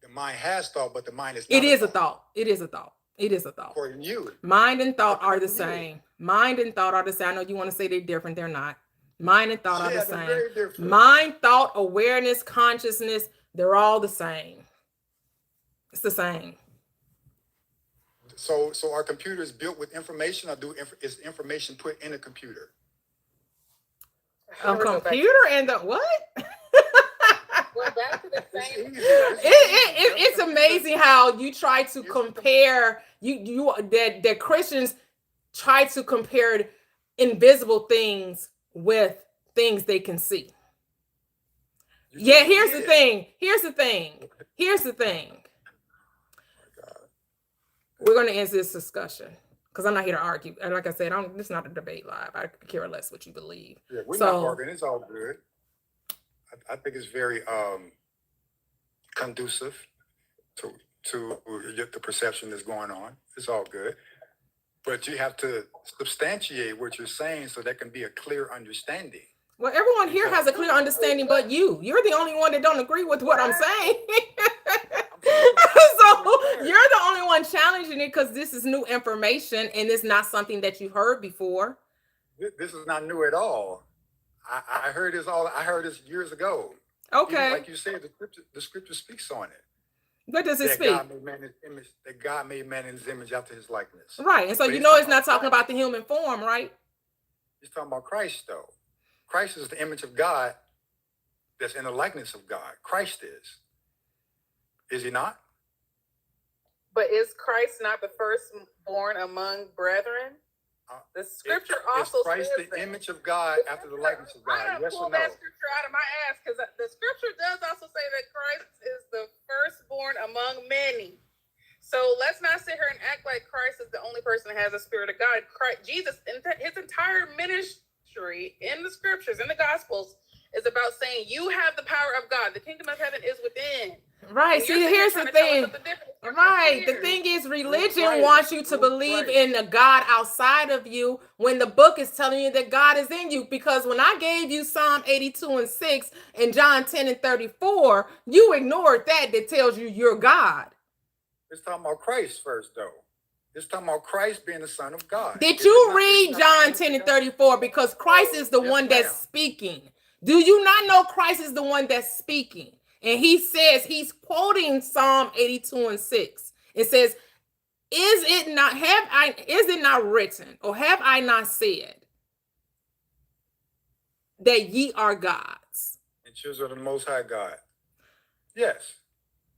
The mind has thought, but the mind is not. It is a thought. It is a thought. It is a thought. According to you. Mind and thought are the same. Mind and thought are the same. I know you want to say they're different. They're not. Mind and thought are the same. Mind, thought, awareness, consciousness, they're all the same. It's the same. So are computers built with information, or is information put in a computer? A computer and the what? Well, back to the same. It's amazing how you try to compare that Christians try to compare invisible things with things they can see. Yeah, here's the thing. We're going to end this discussion because I'm not here to argue. And like I said, this is not a debate live. I could care less what you believe. Yeah, we're not arguing. It's all good. I think it's very conducive to the perception that's going on. It's all good. But you have to substantiate what you're saying so there can be a clear understanding. Well, everyone here has a clear understanding but you. You're the only one that don't agree with what I'm saying. So you're the only one challenging it because this is new information and it's not something that you heard before. This is not new at all. I heard this years ago. Okay. Even like you said, the scripture speaks on it. What does it that speak? God made man in his image, that God made man in his image after his likeness. Right. And so But you he's know talking it's not talking Christ. about the human form, right? He's talking about Christ, though. Christ is the image of God that's in the likeness of God. Christ is. Is he not? But is Christ not the firstborn among brethren? The scripture also is Christ says the that. image of God after the likeness of God? I Yes or pulled no? that scripture out of my ass because the scripture does also say that Christ is the firstborn among many. So let's not sit here and act like Christ is the only person that has the Spirit of God. Christ, Jesus, his entire ministry in the scriptures, in the Gospels, is about saying you have the power of God. The kingdom of heaven is within. Right. See, here's the thing. Right. The thing is, religion wants you to believe in a God outside of you when the book is telling you that God is in you. Because when I gave you Psalm 82:6 and John 10:34, you ignored that tells you you're God. It's talking about Christ first, though. It's talking about Christ being the Son of God. Did you read John 10:34? Because Christ is the one that's speaking. Do you not know Christ is the one that's speaking? And he says, he's quoting Psalm 82:6. It says, is it not written, or have I not said that ye are gods? And children of the Most High God. Yes.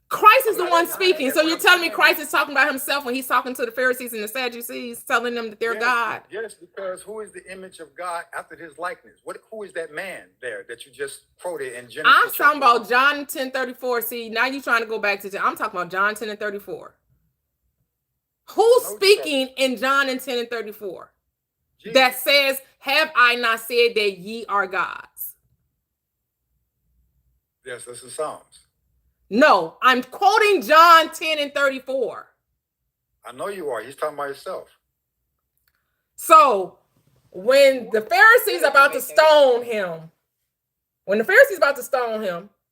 Christ is the one speaking. So you're telling me Christ is talking about himself when he's talking to the Pharisees and the Sadducees, telling them that they're God? Yes, because who is the image of God after his likeness? Who is that man there that you just quoted in Genesis? I'm talking about John 10:34. See, now you're trying to go back to I'm talking about John 10:34. Who's speaking in John 10:34? That says, have I not said that ye are gods? Yes, that's the Psalms. No, I'm quoting John 10:34. I know you are. He's talking about himself. So when the Pharisees about to stone him,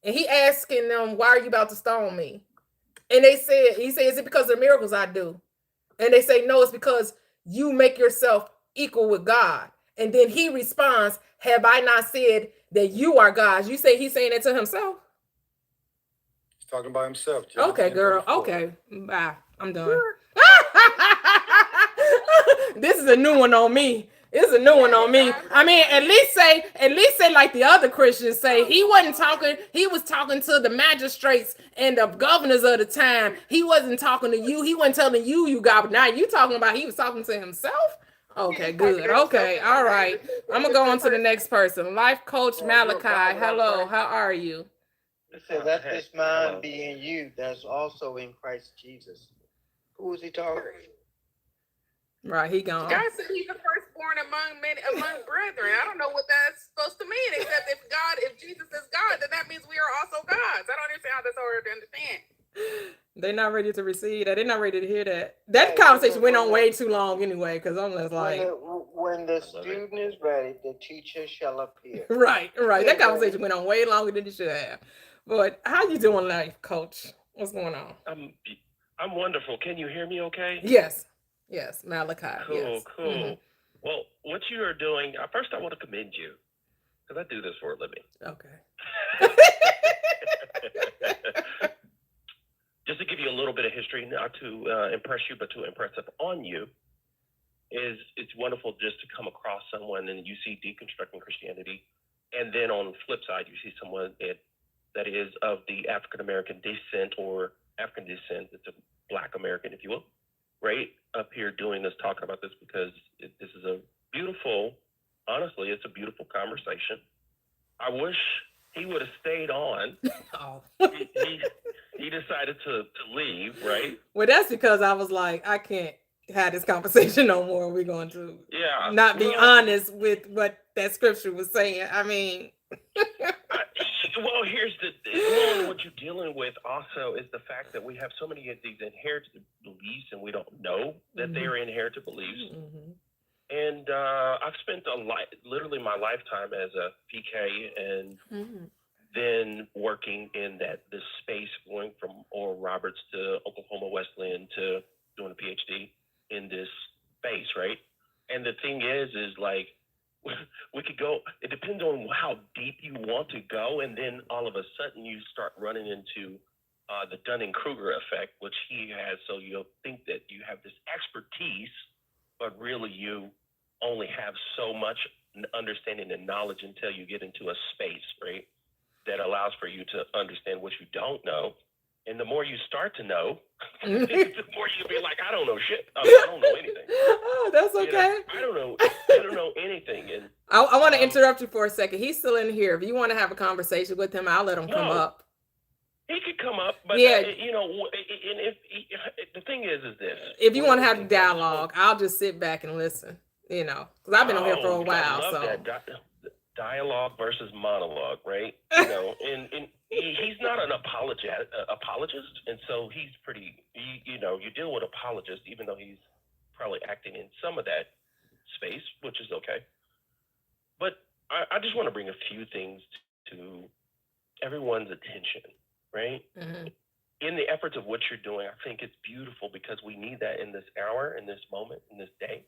and he asking them, why are you about to stone me? And he said, is it because of the miracles I do? And they say, no, it's because you make yourself equal with God. And then he responds, have I not said that you are gods? You say he's saying that to himself? He's talking about himself. Okay, girl. Okay. Bye. I'm done. This is a new one on me. It's a new one on me. I mean, at least say like the other Christians say, he wasn't talking, he was talking to the magistrates and the governors of the time. He wasn't talking to you. He wasn't telling you, you God. But now you talking about he was talking to himself? Okay, good. Okay, all right. I'm gonna go on to the next person. Life coach Malachi. Hello, how are you? It says, let this mind be in you that's also in Christ Jesus. Who is he talking to? Right, he gone. God said he's the firstborn among brethren. I don't know what that's supposed to mean, except if Jesus is God, then that means we are also gods. I don't understand how that's hard to understand. They're not ready to receive that. They're not ready to hear that. That conversation went on way too long anyway, because I'm just like... When the student is ready, the teacher shall appear. Right. That conversation went on way longer than it should have. But how you doing, life coach? What's going on? I'm wonderful. Can you hear me okay? Yes, Malachi. Cool, yes. cool. Mm-hmm. Well, what you are doing, first I want to commend you, because I do this for a living. Okay. Just to give you a little bit of history, not to impress you, but to impress upon you, it's wonderful just to come across someone and you see deconstructing Christianity, and then on the flip side, you see someone that is of the African American descent or African descent. It's a Black American, if you will, right up here doing this, talking about this, because this is a beautiful, honestly, it's a beautiful conversation. I wish he would have stayed on. Oh. he decided to leave, right? Well, that's because I was like, I can't have this conversation no more. We're going to not be honest with what that scripture was saying. I mean... Well, what you're dealing with also is the fact that we have so many of these inherited beliefs and we don't know that they are inherited beliefs. Mm-hmm. And I've spent literally my lifetime as a PK and then working in this space, going from Oral Roberts to Oklahoma Wesleyan to doing a PhD in this space, right? And the thing is like, we could go, it depends on how deep you want to go, and then all of a sudden you start running into the Dunning-Kruger effect, which he has. So you'll think that you have this expertise, but really you only have so much understanding and knowledge until you get into a space, right, that allows for you to understand what you don't know. And the more you start to know, the more you'll be like, I don't know shit. I don't know anything. Oh, that's okay. I don't know anything. And I want to interrupt you for a second. He's still in here. If you want to have a conversation with him, I'll let him come up. He could come up, but Yeah. And if the thing is this: if you want to have a dialogue, I'll just sit back and listen. Because I've been on here for a while. I love that dialogue versus monologue, right? And he's not an apologist, and so he's pretty. You deal with apologists, even though he's probably acting in some of that space, which is okay. But I just want to bring a few things to everyone's attention, right? Mm-hmm. In the efforts of what you're doing, I think it's beautiful because we need that in this hour, in this moment, in this day.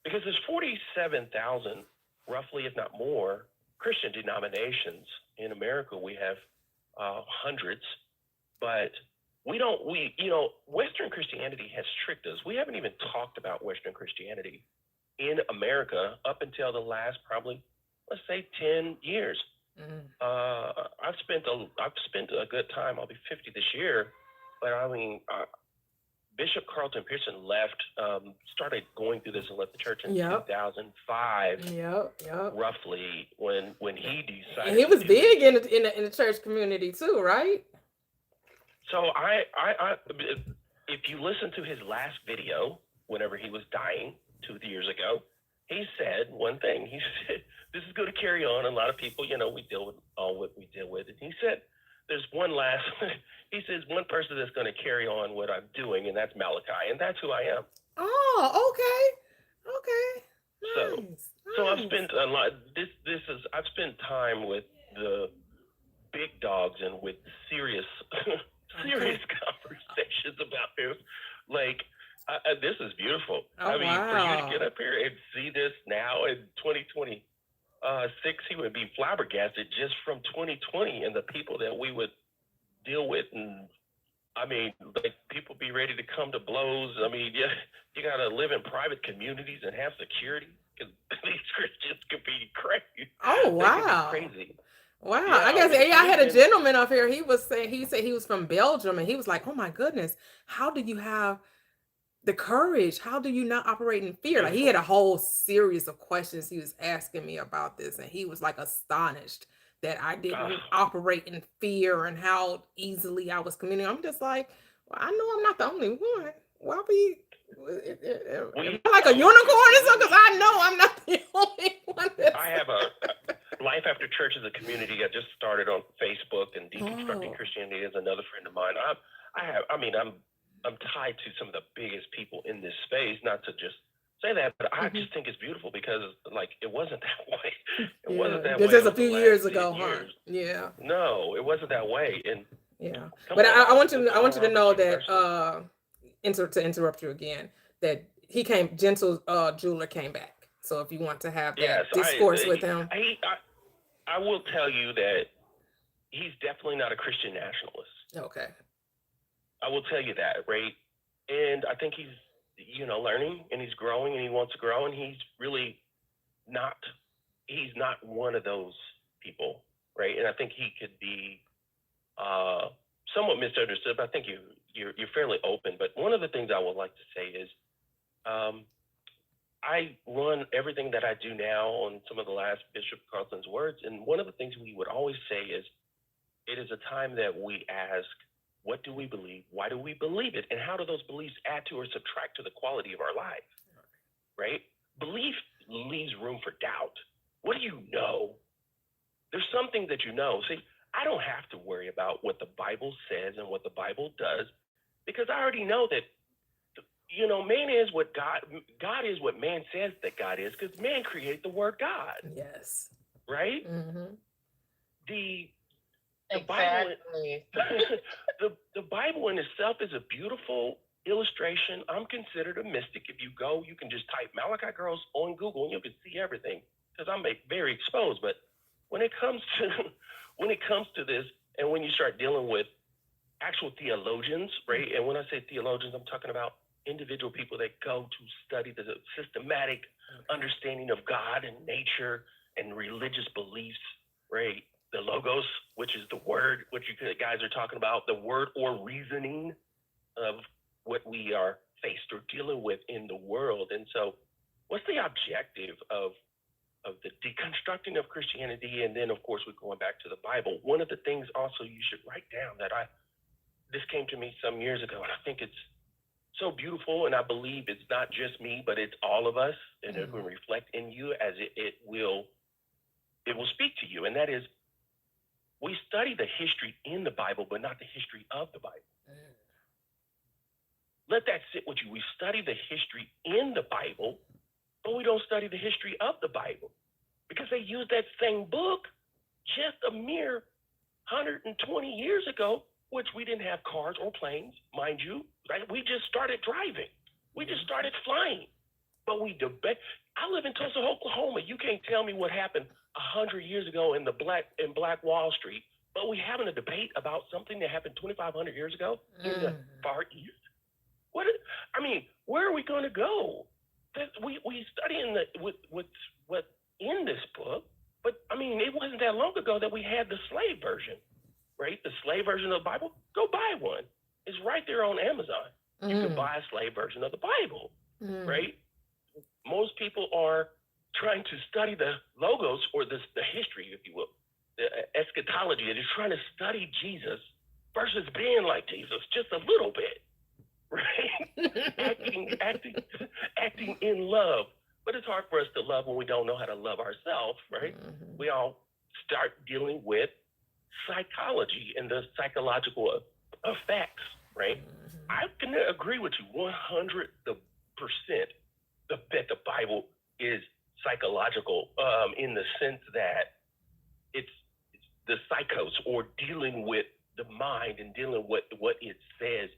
Because there's 47,000, roughly, if not more, Christian denominations in America. We have hundreds, but Western Christianity has tricked us. We haven't even talked about Western Christianity in America up until the last probably, let's say, 10 years. Mm-hmm. I've spent a good time. I'll be 50 this year, but I mean, Bishop Carlton Pearson left, started going through this and left the church in 2005. Yep. Roughly when he decided. And he was big in the church community too, right? So if you listen to his last video, whenever he was dying 2 years ago, he said one thing. He said, "This is going to carry on. A lot of people, we deal with all what we deal with." And he said, "There's he says, one person that's going to carry on what I'm doing, and that's Malachi, and that's who I am." Oh, okay. Nice. So I've spent a lot. I've spent time with the big dogs and with serious conversations about this. Like, this is beautiful. Oh, for you to get up here and see this now in 2026, he would be flabbergasted just from 2020 and the people that we would deal with. And I mean, like, people be ready to come to blows. I mean, you got to live in private communities and have security because these Christians could be crazy. Oh, wow. They could be crazy. Wow. Yeah, I guess I had a gentleman up here. He said he was from Belgium, and he was like, "Oh my goodness, how do you have the courage? How do you not operate in fear?" Like, he had a whole series of questions he was asking me about this, and he was like astonished that I didn't operate in fear and how easily I was communicating. I'm just like, well, I know I'm not the only one. Why be like a unicorn or something? Because I know I'm not the only one. I have a Life After Church is a community I just started on Facebook, and Deconstructing Christianity is another friend of mine. I'm tied to some of the biggest people in this space, not to just say that, but I just think it's beautiful because, like, it wasn't that way. It wasn't that way. Just a few years ago, huh? Yeah. No, it wasn't that way. And but I want you to know that to interrupt you again, that Gentle Jeweler came back. So if you want to have that discourse with him, I will tell you that he's definitely not a Christian nationalist. Okay. I will tell you that, right? And I think he's, learning, and he's growing, and he wants to grow, and he's really not one of those people, right? And I think he could be somewhat misunderstood, but I think you're fairly open. But one of the things I would like to say is I run everything that I do now on some of the last Bishop Carlton's words, and one of the things we would always say is, it is a time that we ask, what do we believe? Why do we believe it? And how do those beliefs add to or subtract to the quality of our lives, right? Belief leaves room for doubt. What do you know? There's something that you know. See, I don't have to worry about what the Bible says and what the Bible does, because I already know that, man is what God is what man says that God is, because man created the word God. Yes. Right? Mm-hmm. The Exactly. Bible, the Bible in itself is a beautiful illustration. I'm considered a mystic. If you go, you can just type Malachi Girls on Google and you can see everything, because I'm very exposed. But when it comes to this, and when you start dealing with actual theologians, right? And when I say theologians, I'm talking about individual people that go to study the systematic understanding of God and nature and religious beliefs, right? The logos, which is the word, which you guys are talking about, the word or reasoning of what we are faced or dealing with in the world. And so what's the objective of the deconstructing of Christianity? And then, of course, we're going back to the Bible. One of the things also you should write down that this came to me some years ago, and I think it's so beautiful, and I believe it's not just me, but it's all of us, and it will reflect in you as it will speak to you. And that is, we study the history in the Bible, but not the history of the Bible. Let that sit with you. We study the history in the Bible, but we don't study the history of the Bible, because they used that same book just a mere 120 years ago, which we didn't have cars or planes, mind you, right? We just started driving. We just started flying. But we debate. I live in Tulsa, Oklahoma. You can't tell me what happened 100 years ago in Black Wall Street, but we having a debate about something that happened 2,500 years ago in the Far East. Where are we going to go? We study what in this book, but it wasn't that long ago that we had the slave version, right? The slave version of the Bible. Go buy one. It's right there on Amazon. You can buy a slave version of the Bible, right? Most people are trying to study the logos or the history, if you will, the eschatology. They're trying to study Jesus versus being like Jesus just a little bit, right? acting in love. But it's hard for us to love when we don't know how to love ourselves, right? We all start dealing with psychology and the psychological effects, right? I can agree with you 100% that the Bible is psychological in the sense that it's the psychos, or dealing with the mind and dealing with what it says.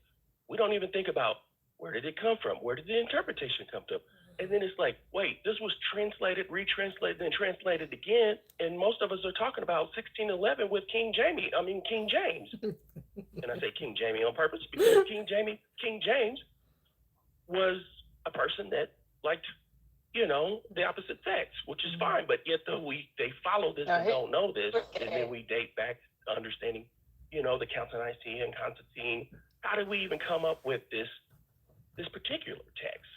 We don't even think about, where did it come from? Where did the interpretation come from? And then it's like, wait, this was translated, retranslated, then translated again. And most of us are talking about 1611 with King James. And I say King James on purpose because King James was a person that liked, the opposite sex, which is fine. But yet they follow this and don't know this. And then we date back to understanding, the Council of Nicaea and Constantine. How did we even come up with this particular text?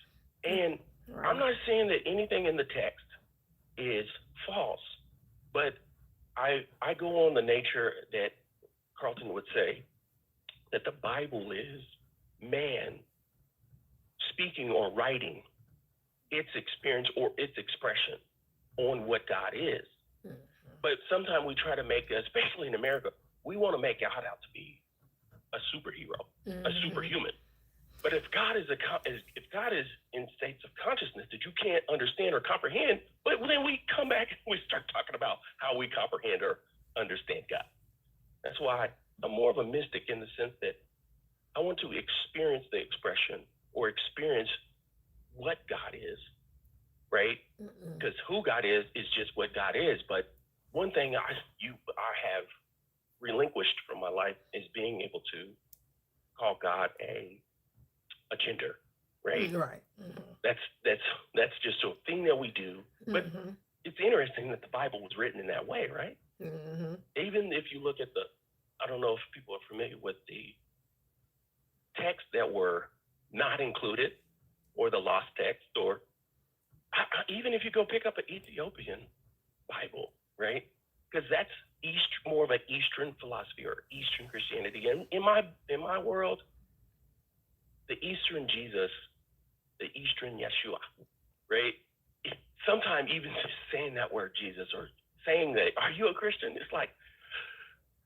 And I'm not saying that anything in the text is false, but I go on the nature that Carlton would say, that the Bible is man speaking or writing its experience or its expression on what God is. But sometimes we try to make, especially in America, we want to make God out to be a superhero, a superhuman. But if God is in states of consciousness that you can't understand or comprehend, but then we come back and we start talking about how we comprehend or understand God. That's why I'm more of a mystic in the sense that I want to experience the expression or experience what God is, right? Because who God is just what God is. But one thing I have relinquished from my life is being able to call God a gender, right? Right. That's just a thing that we do. But it's interesting that the Bible was written in that way, right? Even if you look at I don't know if people are familiar with the texts that were not included, or the lost text, or even if you go pick up an Ethiopian Bible, right? Because that's more of an Eastern philosophy or Eastern Christianity. And in my world, the Eastern Jesus, the Eastern Yeshua, right? Sometimes even just saying that word Jesus or saying that, are you a Christian? It's like,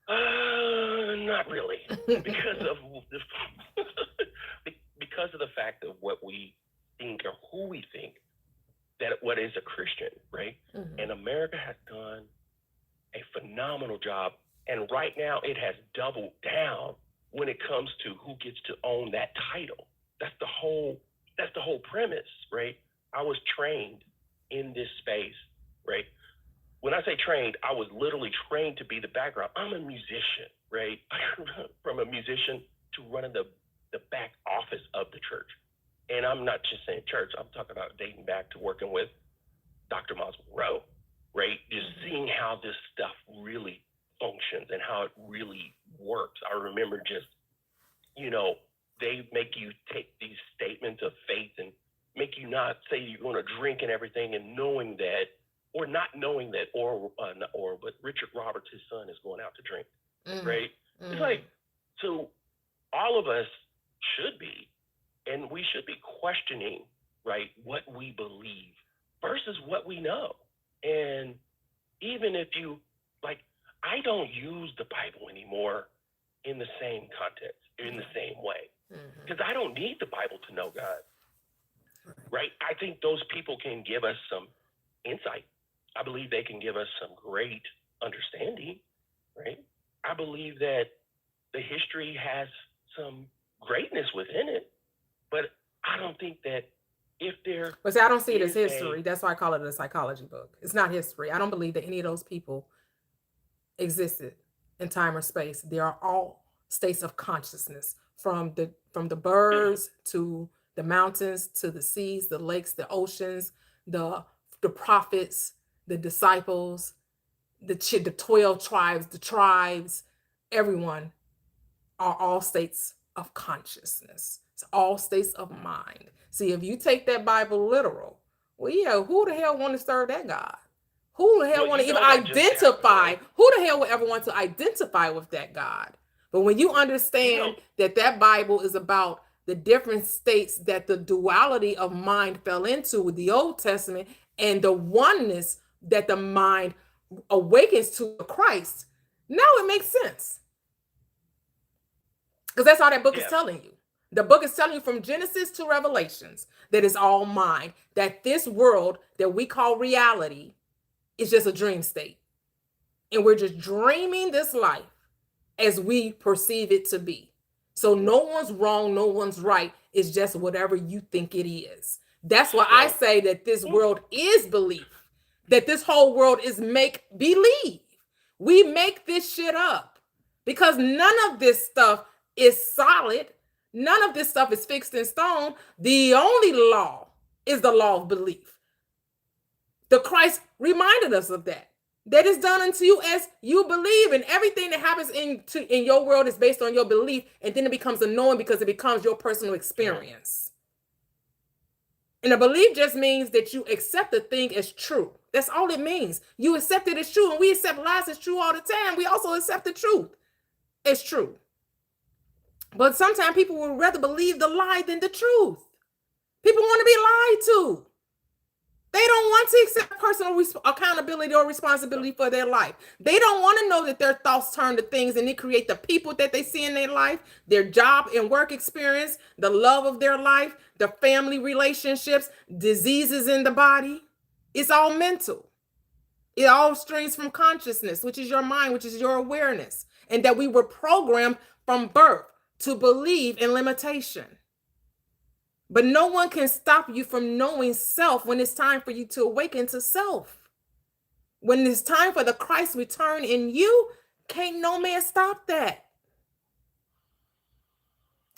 not really, because of the fact of what we think or who we think that what is a Christian, right? And America has done a phenomenal job, and right now it has doubled down when it comes to who gets to own that title. That's the whole premise, right? I was trained in this space, right? when I say trained, I was literally trained to be the background. I'm a musician, right? From a musician to running the back office of the church. And I'm not just saying church, I'm talking about dating back to working with Dr. Miles Monroe, right? Just seeing how this stuff really functions and how it really works. I remember just, they make you take these statements of faith and make you not say you're going to drink and everything and knowing that, or not knowing that, but Richard Roberts, his son, is going out to drink, right? It's like, so all of us should be, and we should be questioning, right, what we believe versus what we know. And even if you, I don't use the Bible anymore in the same context, in the same way, because I don't need the Bible to know God, right? I think those people can give us some insight. I believe they can give us some great understanding, right? I believe that the history has some greatness within it, but I don't think that if there... But see, I don't see it as history. That's why I call it a psychology book. It's not history. I don't believe that any of those people existed in time or space. They are all states of consciousness, from the birds to the mountains to the seas, the lakes, the oceans, the prophets, the disciples, the 12 tribes, the tribes, everyone are all states of consciousness. It's all states of mind. See, if you take that Bible literal, well, yeah, who the hell want to serve that God? Who the hell want to even identify? Who the hell would ever want to identify with that God? But when you understand that Bible is about the different states that the duality of mind fell into with the Old Testament and the oneness that the mind awakens to Christ, now it makes sense. Because that's all that book is telling you. The book is telling you from Genesis to Revelations that it's all mind, that this world that we call reality is just a dream state. And we're just dreaming this life as we perceive it to be. So no one's wrong, no one's right. It's just whatever you think it is. That's why I say that this world is belief, that this whole world is make believe. We make this shit up because none of this stuff is solid. None of this stuff is fixed in stone. The only law is the law of belief. The Christ reminded us of that. That is done unto you as you believe, and everything that happens in your world is based on your belief, and then it becomes a knowing because it becomes your personal experience. And a belief just means that you accept the thing as true. That's all it means. You accept it as true, and we accept lies as true all the time. We also accept the truth as true. But sometimes people would rather believe the lie than the truth. People want to be lied to. They don't want to accept personal accountability or responsibility for their life. They don't want to know that their thoughts turn to things and they create the people that they see in their life, their job and work experience, the love of their life, the family relationships, diseases in the body. It's all mental. It all streams from consciousness, which is your mind, which is your awareness. And that we were programmed from birth to believe in limitation. But no one can stop you from knowing self when it's time for you to awaken to self. When it's time for the Christ return in you, can't no man stop that.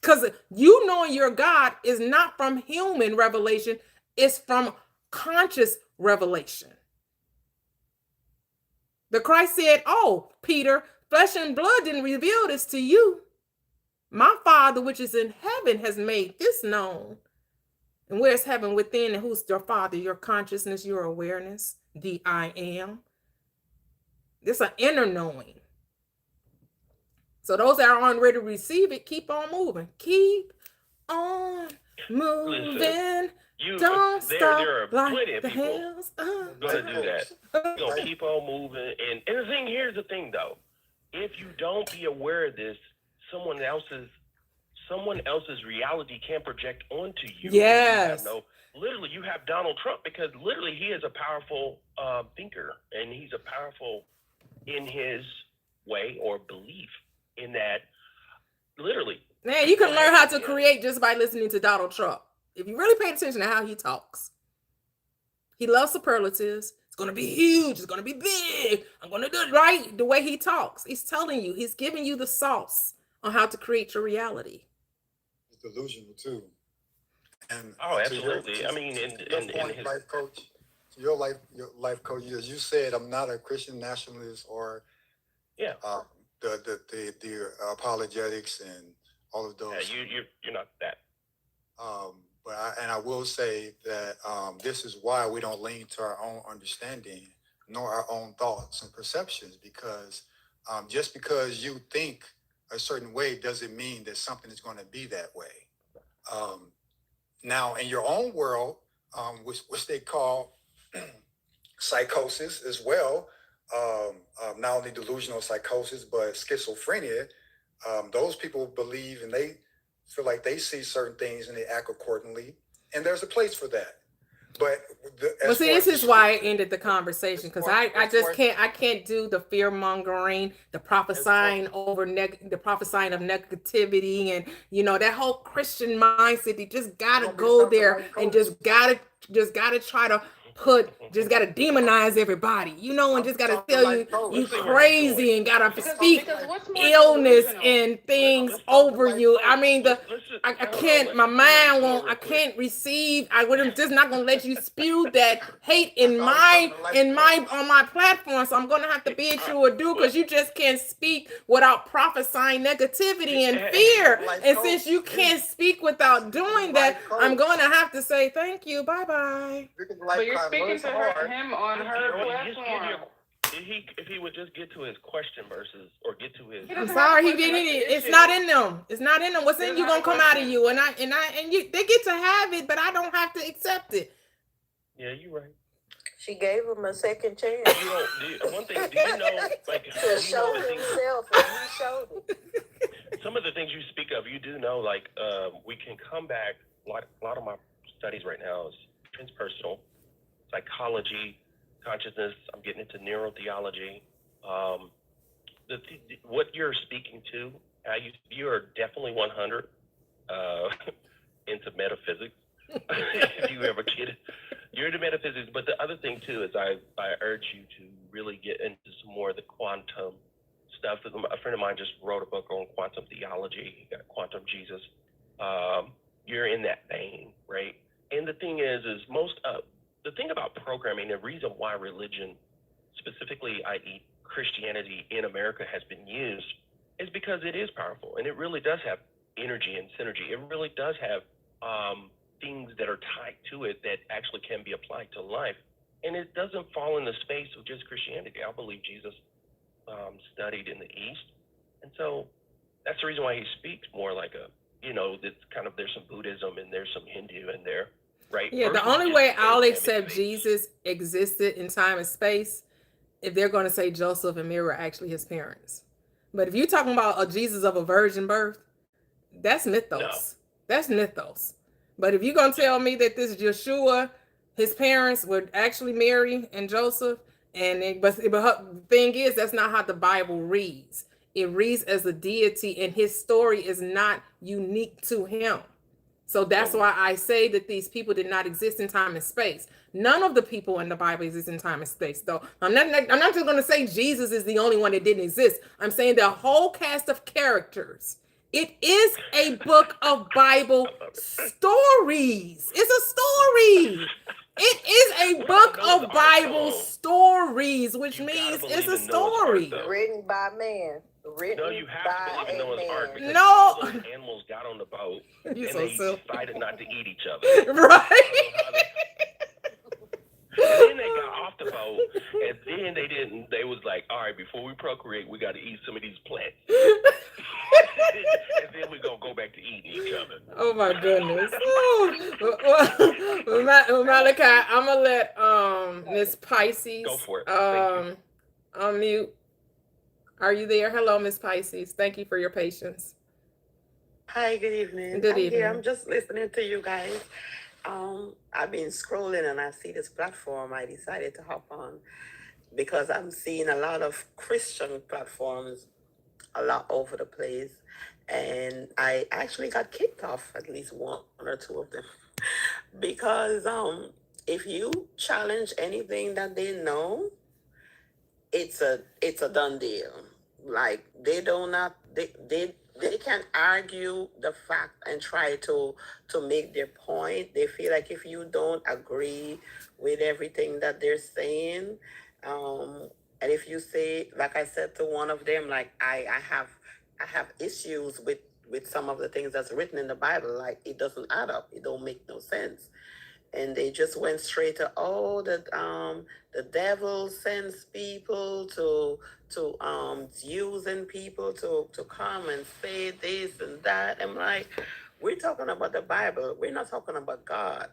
Because you knowing your God is not from human revelation, it's from conscious revelation. The Christ said, oh, Peter, flesh and blood didn't reveal this to you. My Father, which is in heaven, has made this known. And where's heaven within? And who's your Father? Your consciousness, your awareness, the I am. This is an inner knowing. So those that aren't ready to receive it, keep on moving. Keep on moving. Listen, don't stop. There are plenty of people going to do that. You're going to keep on moving. And the thing, here's the thing, though. If you don't be aware of this, someone else's reality can project onto you. Yes. Literally, you have Donald Trump, because literally he is a powerful thinker, and he's a powerful in his way or belief in that, literally. Man, you can learn how to create just by listening to Donald Trump. If you really pay attention to how he talks. He loves superlatives. It's going to be huge. It's going to be big. I'm going to do it right. The way he talks, he's telling you, he's giving you the sauce on how to create your reality. It's delusional too. And absolutely. Life coach, to your life coach, as you said, I'm not a Christian nationalist or the apologetics and all of those. Yeah, you're not that. But I will say that this is why we don't lean to our own understanding nor our own thoughts and perceptions, because just because you think a certain way doesn't mean that something is going to be that way. Now, in your own world, which they call psychosis as well, not only delusional psychosis, but schizophrenia, those people believe and they feel like they see certain things and they act accordingly. And there's a place for that. But see, this is why I ended the conversation, because I can't do the fear mongering, the prophesying the prophesying of negativity, and that whole Christian mindset. You just gotta go there and just gotta try to gotta demonize everybody, and just gotta tell you crazy and gotta speak illness and things over you. I mean, I can't, my mind won't, I can't receive. I'm just not gonna let you spew that hate on my platform. So I'm gonna have to bid you adieu, because you just can't speak without prophesying negativity and fear. And since you can't speak without doing that, I'm gonna have to say thank you, bye bye. But you're speaking to him on her platform. If he would just get to his question versus, or get to his. I'm sorry, he didn't. It's not in them. It's not in them. What's in you gonna come out of you, and you. They get to have it, but I don't have to accept it. Yeah, you're right. She gave him a second chance. One thing, do you know, like, to show himself, and he showed it. Some of the things you speak of, you do know, like, we can come back. A lot of my studies right now is transpersonal psychology, consciousness. I'm getting into neurotheology. What you're speaking to, you are definitely 100 into metaphysics. If you ever get it, you're into metaphysics. But the other thing too is I urge you to really get into some more of the quantum stuff. A friend of mine just wrote a book on quantum theology. He got Quantum Jesus. You're in that vein, right? And the thing is the thing about programming, the reason why religion, specifically, i.e. Christianity in America, has been used is because it is powerful, and it really does have energy and synergy. It really does have things that are tied to it that actually can be applied to life. And it doesn't fall in the space of just Christianity. I believe Jesus studied in the East. And so that's the reason why he speaks more like it's kind of, there's some Buddhism and there's some Hindu in there. Right. Yeah, the only way I'll accept Jesus existed in time and space if they're going to say Joseph and Mary were actually his parents. But if you're talking about a Jesus of a virgin birth, that's mythos. No. That's mythos. But if you're going to tell me that this Yeshua, his parents were actually Mary and Joseph, but the thing is, that's not how the Bible reads. It reads as a deity, and his story is not unique to him. So that's why I say that these people did not exist in time and space. None of the people in the Bible exist in time and space, though. I'm not just going to say Jesus is the only one that didn't exist. I'm saying the whole cast of characters. It is a book of Bible stories. It's a story. It is a book of Bible stories, which means it's a story. Written by man. No, you have to believe in Noah's Ark, because no. all those animals got on the boat and they decided not to eat each other. Right. And then they got off the boat, and then they was like, all right, before we procreate, we got to eat some of these plants. And then we're going to go back to eating each other. Oh, my goodness. Malachi, I'm going to let Miss Pisces. Go for it. Unmute. Are you there? Hello, Miss Pisces. Thank you for your patience. Hi, good evening. Good evening. I'm just listening to you guys. I've been scrolling and I see this platform. I decided to hop on because I'm seeing a lot of Christian platforms a lot over the place. And I actually got kicked off at least one or two of them because if you challenge anything that they know, it's a done deal. Like they can argue the fact and try to make their point. They feel like if you don't agree with everything that they're saying, and if you say, like I said to one of them, like I have issues with some of the things that's written in the Bible. Like it doesn't add up. It don't make no sense. And they just went straight to, oh, the devil sends people to using people to come and say this and that. I'm like, we're talking about the Bible. We're not talking about God.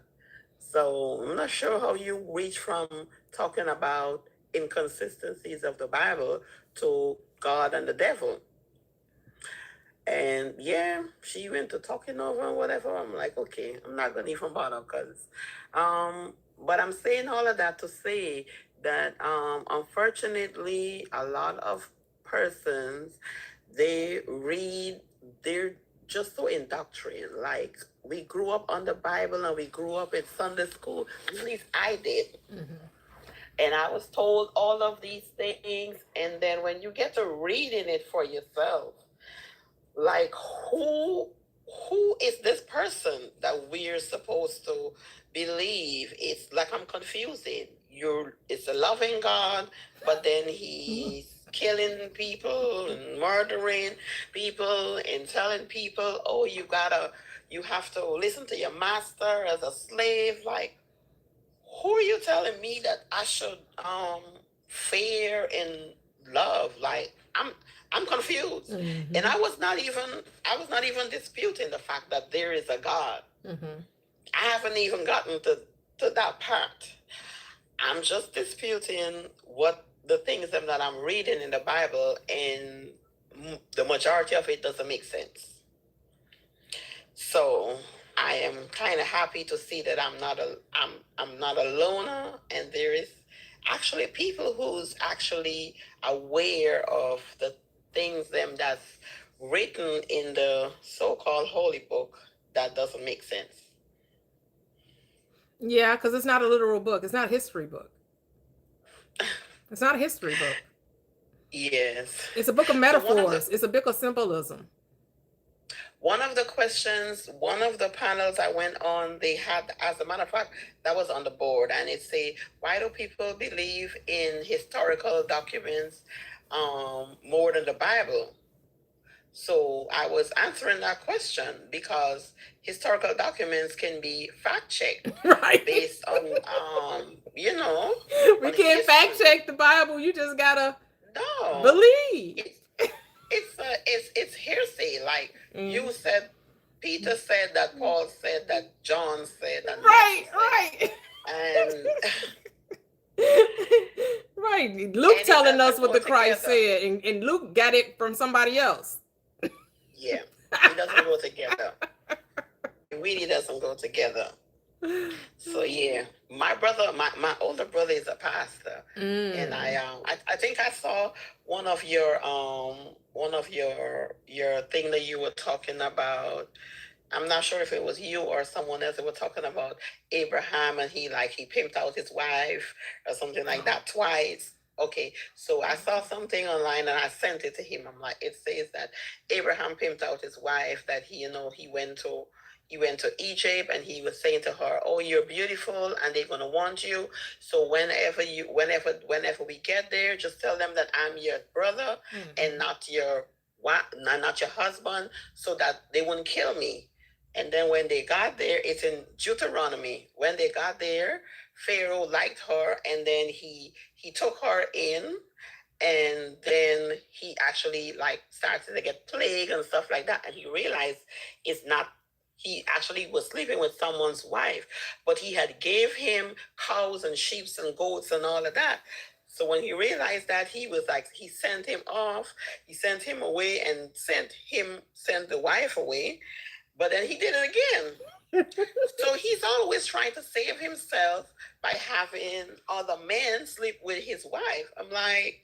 So I'm not sure how you reach from talking about inconsistencies of the Bible to God and the devil. And yeah, she went to talking over and whatever. I'm like, okay, I'm not gonna even bother, cause, but I'm saying all of that to say that, unfortunately, a lot of persons, they're just so indoctrinated. Like we grew up on the Bible and we grew up in Sunday school. At least I did. And I was told all of these things, and then when you get to reading it for yourself, like who is this person that we're supposed to believe? It's like I'm confusing. It's a loving God, but then he's killing people and murdering people and telling people, oh, you have to listen to your master as a slave. Like, who are you telling me that I should fear and love? Like I'm confused. And I was not even disputing the fact that there is a God. I haven't even gotten to that part. I'm just disputing what the things that I'm reading in the Bible, and the majority of it doesn't make sense. So I am kind of happy to see that I'm not a loner, and there is actually people who's actually aware of the things them that's written in the so-called holy book that doesn't make sense. Yeah, because it's not a literal book. It's not a history book. It's not a history book. Yes. It's a book of metaphors. It's a book of symbolism. One of the questions, one of the panels I went on, they had, as a matter of fact, that was on the board, and it say, why do people believe in historical documents more than the Bible? So I was answering that question because historical documents can be fact-checked, right, based on, we can't fact check the Bible. You just gotta believe. It's hearsay. Like you said, Peter said that, Paul said that, John said that. Right. And right. Luke telling us what the Christ said, and Luke got it from somebody else. Yeah, it doesn't go together. It really doesn't go together. So yeah, my older brother is a pastor, and I think I saw one of your thing that you were talking about. I'm not sure if it was you or someone else that were talking about Abraham, and he pimped out his wife or something like that twice. Okay, so I saw something online and I sent it to him. I'm like, it says that Abraham pimped out his wife, that he went to Egypt, and he was saying to her, oh, you're beautiful and they're gonna want you. So whenever we get there, just tell them that I'm your brother and not your husband, so that they wouldn't kill me. And then when they got there, it's in Deuteronomy. When they got there, Pharaoh liked her, and then he took her in, and then he actually started to get plague and stuff like that, and he realized he actually was sleeping with someone's wife, but he had gave him cows and sheep and goats and all of that. So when he realized that, he sent him off, he sent him away, and sent the wife away. But then he did it again. So he's always trying to save himself by having other men sleep with his wife. I'm like,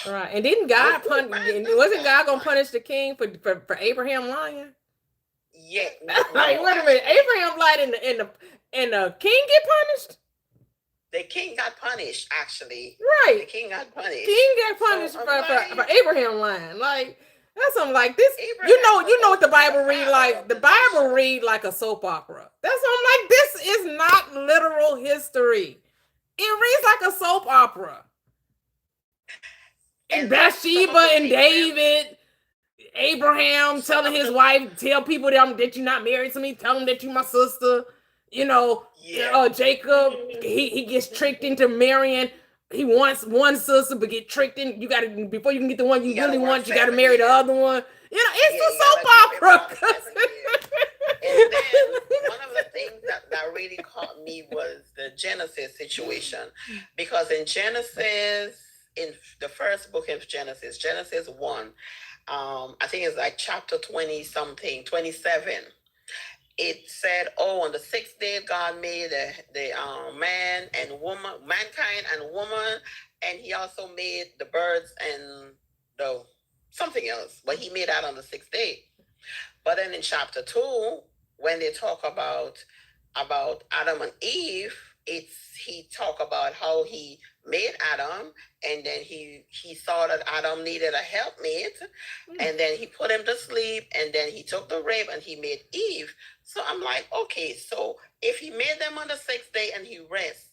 right. And didn't God wasn't God gonna punish the king for Abraham lying? Yeah. Wait a minute. Abraham lied and the king get punished? The king got punished, actually. Right. The king got punished. King got punished So, for Abraham lying. Like, that's something like this. Abraham You know what the Bible was the read like? father of The the Bible nation. read like a soap opera. That's what I'm like. This is not literal history. It reads like a soap opera. And Bathsheba and David, Abraham telling his wife, tell people that you're not married to me, tell them that you're my sister. You know, Jacob, he gets tricked into marrying. He wants one sister, but get tricked in. You gotta, before you can get the one you really want, you gotta marry the other one. You know, it's a soap opera. And then one of the things that really caught me was the Genesis situation. Because in Genesis, in the first book of Genesis, Genesis 1, I think it's like chapter 20 something, 27. It said, on the sixth day, God made the man and woman, mankind and woman, and he also made the birds and the something else, but he made that on the sixth day. But then in chapter 2, when they talk about Adam and Eve, he talk about how he made Adam, and then he saw that Adam needed a helpmate, and then he put him to sleep, and then he took the rib and he made Eve. So I'm like, okay, so if he made them on the sixth day and he rests,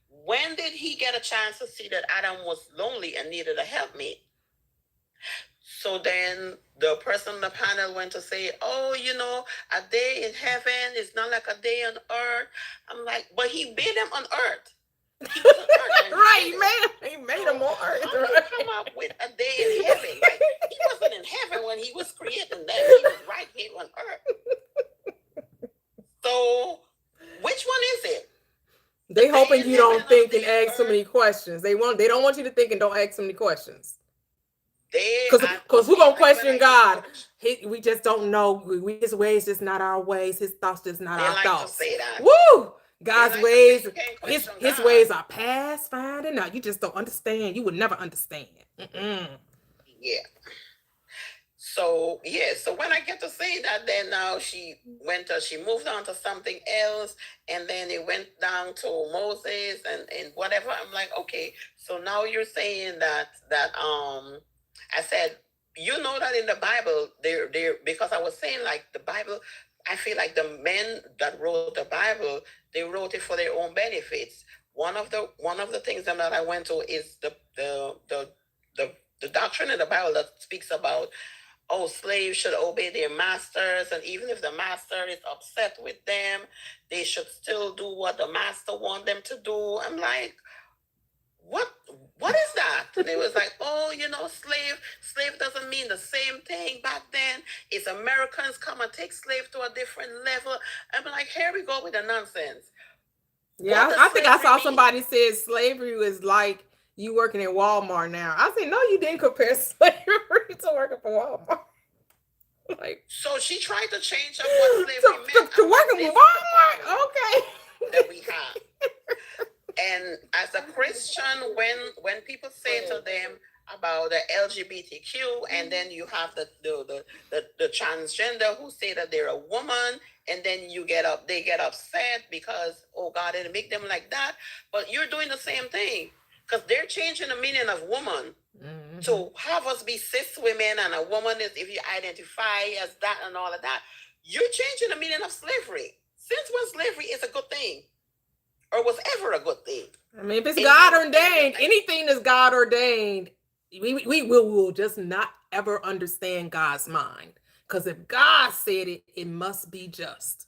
when did he get a chance to see that Adam was lonely and needed a helpmate? So then the person on the panel went to say, a day in heaven is not like a day on earth. I'm like, but he made them on earth. He was on earth. Right, he made them on earth. How do you come up with a day in heaven? Like, he wasn't in heaven when he was creating them. He was right here on earth. So, which one is it? They hoping you don't think and ask so many questions. They don't want you to think and don't ask so many questions. Because we're gonna question God. We just don't know. His ways just not our ways. His thoughts just not our thoughts. Woo! God's ways, his ways are past, find, and now you just don't understand. You would never understand. Yeah. So when I get to say that, then now she moved on to something else, and then it went down to Moses and whatever. I'm like, okay, so now you're saying that I said, that in the Bible, they're because I was saying, like, the Bible, I feel like the men that wrote the Bible, they wrote it for their own benefits. One of the things that I went to is the doctrine in the Bible that speaks about, slaves should obey their masters, and even if the master is upset with them, they should still do what the master want them to do. I'm like, what is that? And it was like, slave doesn't mean the same thing back then. It's Americans come and take slave to a different level. I'm like, here we go with the nonsense. Yeah, I think I saw somebody said slavery was like you working at Walmart now. I said, no, you didn't compare slavery to working for Walmart. Like, so she tried to change up what slavery meant to working with Walmart. Okay. That we have. And as a Christian, when people say to them about the LGBTQ, and then you have the transgender who say that they're a woman, and then they get upset because, God didn't make them like that. But you're doing the same thing, because they're changing the meaning of woman. Mm-hmm. To have us be cis women, and a woman is if you identify as that and all of that, you're changing the meaning of slavery. Since when slavery is a good thing? Or was ever a good thing? I mean, if it's God ordained, anything that's God ordained, we will just not ever understand God's mind. Because if God said it, it must be just.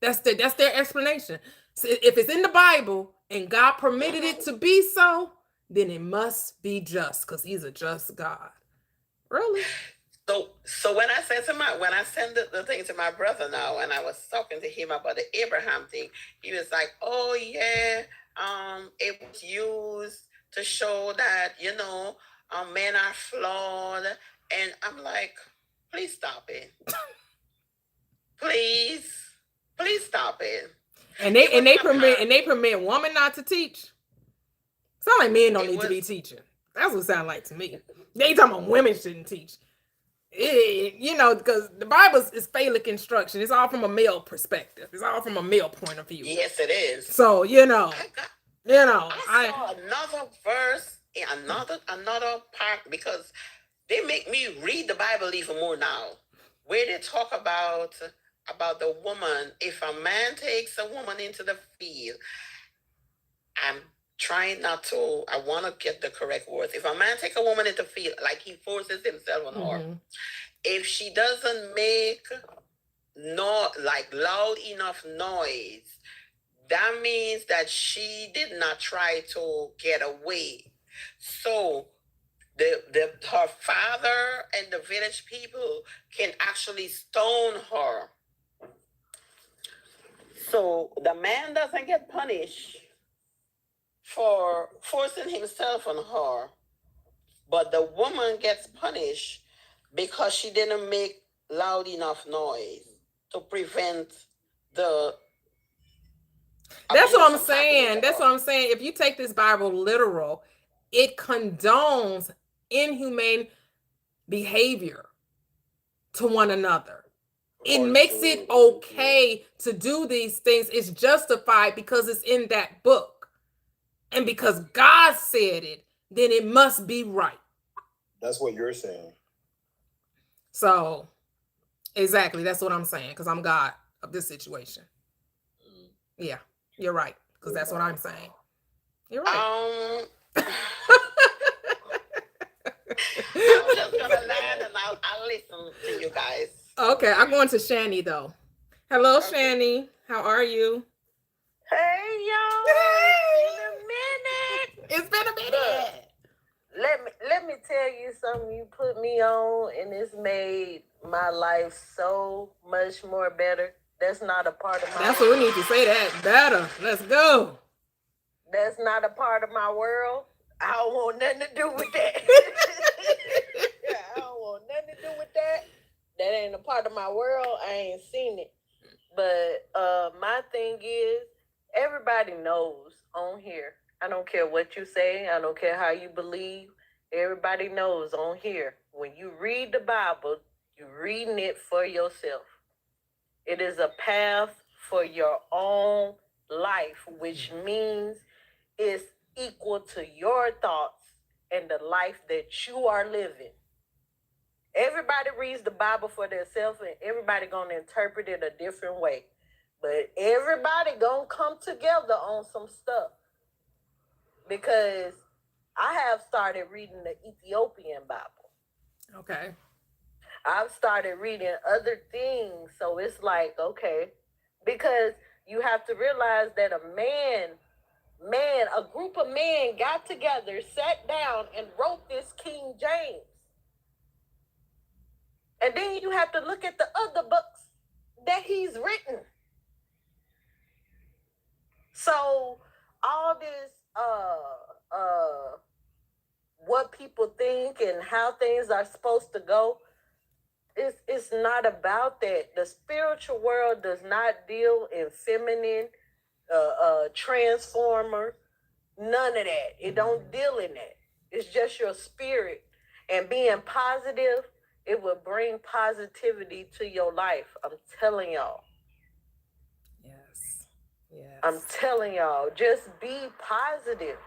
That's their explanation. So if it's in the Bible and God permitted it to be so, then it must be just, because He's a just God. Really? So when I sent the thing to my brother now, and I was talking to him about the Abraham thing, he was like, "Oh yeah, it was used to show that men are flawed," and I'm like, "Please stop it, please stop it." And they permit women not to teach. Sound like men don't need to be teaching. That's what it sounds like to me. They talking about women shouldn't teach. Because the Bible is phallic instruction. It's all from a male perspective. It's all from a male point of view. Yes, it is. So, I I saw another verse in another part, because they make me read the Bible even more now, where they talk about the woman. If a man takes a woman into the field, I'm trying not to. I want to get the correct words. If a man take a woman into the field, like he forces himself on her, if she doesn't make loud enough noise, that means that she did not try to get away. So her father and the village people can actually stone her. So the man doesn't get punished for forcing himself on her, but the woman gets punished because she didn't make loud enough noise to prevent the. That's what I'm saying. That's what I'm saying. If you take this Bible literal, it condones inhumane behavior to one another. It makes it okay to do these things. It's justified because it's in that book. And because God said it, then it must be right. That's what you're saying. So, exactly. That's what I'm saying, because I'm God of this situation. Yeah, you're right. Because that's what I'm saying. You're right. I'm just gonna land and I'll listen to you guys. Okay, I'm going to Shani though. Hello, Shani. How are you? Hey y'all! Hey! It's been a minute. Let me tell you something you put me on, and it's made my life so much more better. That's not a part of my. That's what we need to say. That better. Let's go. That's not a part of my world. I don't want nothing to do with that. I don't want nothing to do with that. That ain't a part of my world. I ain't seen it. But my thing is, everybody knows on here. I don't care what you say. I don't care how you believe. Everybody knows on here. When you read the Bible, you're reading it for yourself. It is a path for your own life, which means it's equal to your thoughts and the life that you are living. Everybody reads the Bible for themselves, and everybody gonna interpret it a different way. But everybody gonna come together on some stuff. Because I have started reading the Ethiopian Bible. Okay. I've started reading other things. So it's like, okay. Because you have to realize that a group of men got together, sat down, and wrote this King James. And then you have to look at the other books that he's written. So all this what people think and how things are supposed to go, it's not about that. The spiritual world does not deal in feminine, transformer, none of that. It don't deal in that. It's just your spirit. And being positive, it will bring positivity to your life. I'm telling y'all. Yes. I'm telling y'all, just be positive.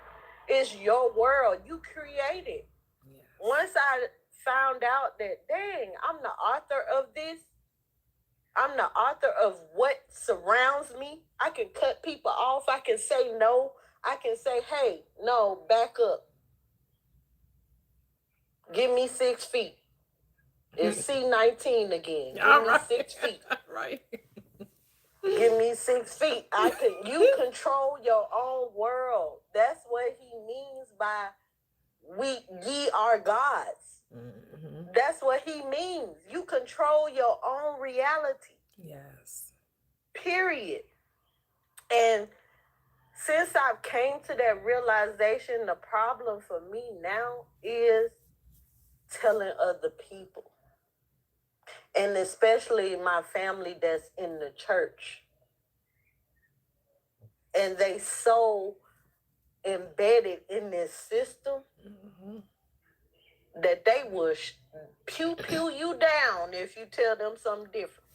It's your world. You create it. Yes. Once I found out that, dang, I'm the author of this. I'm the author of what surrounds me. I can cut people off. I can say no. I can say, hey, no, back up. Give me 6 feet. It's C19 again. Give me 6 feet. Right. Give me 6 feet. You control your own world. That's what he means by ye are gods. Mm-hmm. That's what he means. You control your own reality. Yes. Period. And since I've came to that realization, the problem for me now is telling other people. And especially my family that's in the church. And they so embedded in this system that they will pew you down if you tell them something different.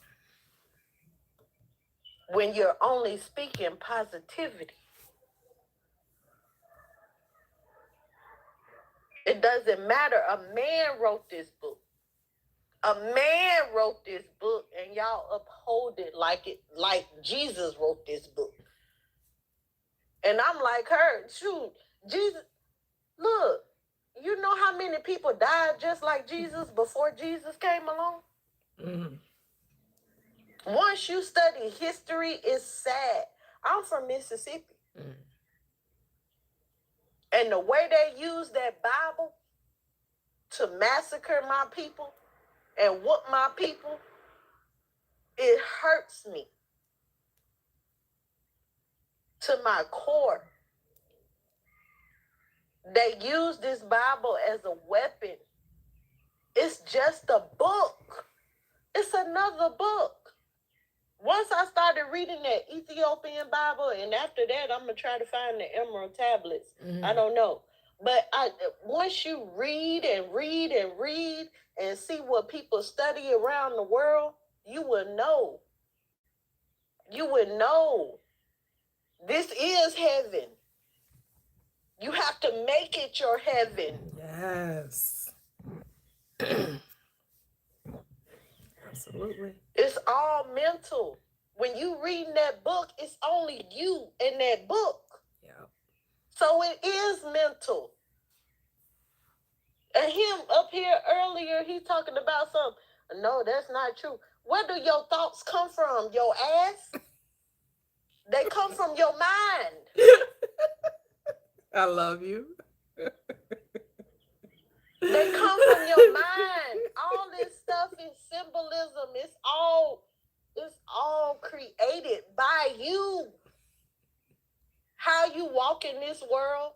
When you're only speaking positivity. It doesn't matter. A man wrote this book. A man wrote this book, and y'all uphold it like Jesus wrote this book. And I'm like her, shoot, Jesus, look, you know how many people died just like Jesus before Jesus came along? Mm-hmm. Once you study history, it's sad. I'm from Mississippi. Mm. And the way they use that Bible to massacre my people and whoop my people, it hurts me to my core. They use this Bible as a weapon. It's just a book. It's another book. Once I started reading that Ethiopian Bible, and after that, I'm going to try to find the Emerald Tablets. Mm-hmm. I don't know. But once you read and read and read and see what people study around the world, you will know. You will know. This is heaven. You have to make it your heaven. Yes. Absolutely. It's all mental. When you read that book, it's only you in that book. Yeah. So it is mental. And him up here earlier, he talking about something. No, that's not true. Where do your thoughts come from? Your ass? They come from your mind. I love you. They come from your mind. All this stuff is symbolism. It's all created by you. How you walk in this world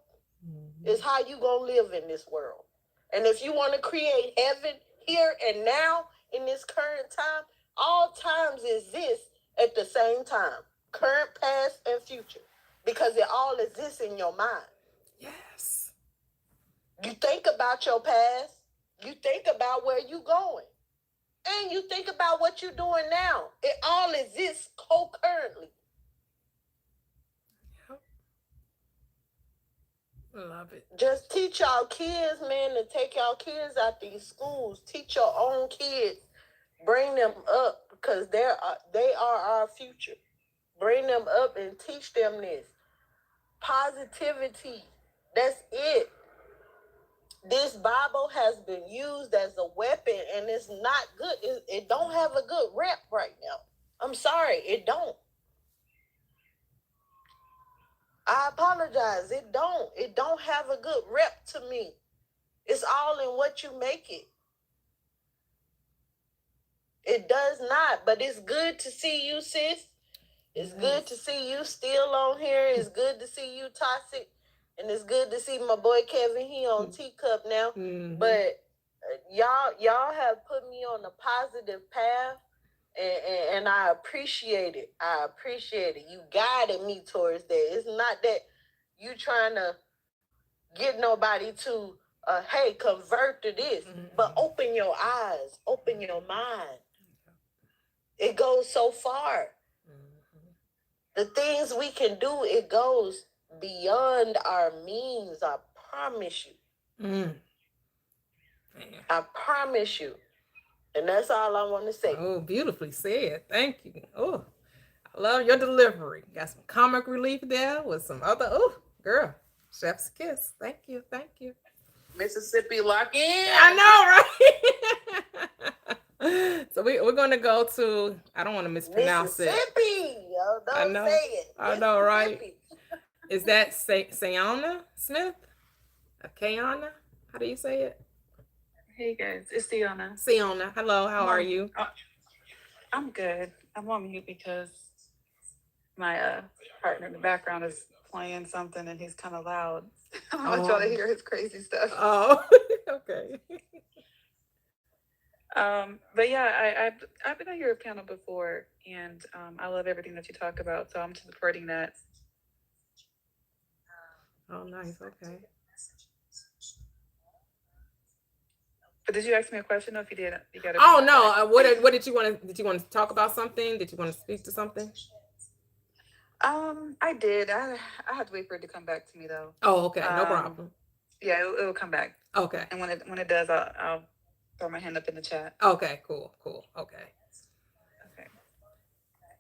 is how you gonna live in this world. And if you want to create heaven here and now in this current time, all times exist at the same time. Current, past, and future. Because it all exists in your mind. Yes. You think about your past. You think about where you're going. And you think about what you're doing now. It all exists concurrently. Love it. Just teach y'all kids, man, to take y'all kids out these schools. Teach your own kids. Bring them up because they are our future. Bring them up and teach them this. Positivity. That's it. This Bible has been used as a weapon and it's not good. It don't have a good rep right now. I'm sorry, it don't. I apologize. It don't have a good rep to me. It's all in what you make it. It does not, but it's good to see you, sis. It's good to see you still on here. It's good to see you, Toxic. And it's good to see my boy Kevin. He on Teacup now. Mm-hmm. But y'all have put me on a positive path. And I appreciate it. I appreciate it. You guided me towards that. It's not that you trying to get nobody to, hey, convert to this. Mm-hmm. But open your eyes. Open your mind. It goes so far. The things we can do, it goes beyond our means. I promise you. I promise you. And that's all I want to say. Oh, beautifully said. Thank you. Oh, I love your delivery. Got some comic relief there with some other, oh, girl, chef's kiss. Thank you. Thank you. Mississippi, lock in. I know, right? So we're going to go to, I don't want to mispronounce Mississippi. it. Don't say it. I know, right? Is that Sayana Smith? Kayana? How do you say it? Hey guys, it's Siona. Siona, hello, how are you? I'm good. I'm on mute because my partner in the background is playing something and he's kind of loud. I don't want y'all to hear his crazy stuff. Oh, okay. But yeah, I've been on your panel before and I love everything that you talk about, so I'm supporting that. Oh, nice, okay. But did you ask me a question? Or if you did, you got to. Oh no! What did you want to? Did you want to talk about something? Did you want to speak to something? I did. I had to wait for it to come back to me though. Oh, okay, no problem. Yeah, it will come back. Okay. And when it does, I'll throw my hand up in the chat. Okay, cool. Okay. Okay.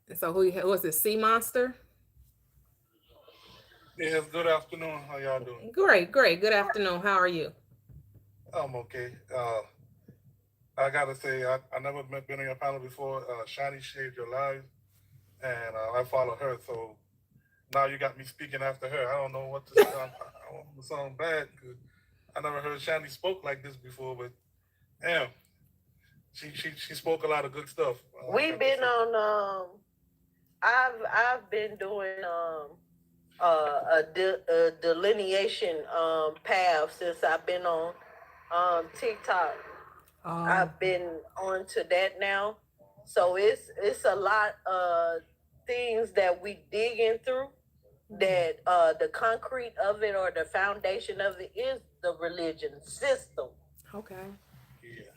And so who was it? Sea Monster? Yes, good afternoon. How y'all doing? Great. Good afternoon. How are you? I'm okay. I gotta say, I never been on your panel before. Shani saved your life, and I follow her. So now you got me speaking after her. I don't know what to say. I don't want to sound bad because I never heard Shani spoke like this before. But damn, she spoke a lot of good stuff. We've been on. I've been doing a delineation path since I've been on TikTok. I've been on to that now, so it's a lot of things that we digging through. That the concrete of it or the foundation of it is the religion system. Okay.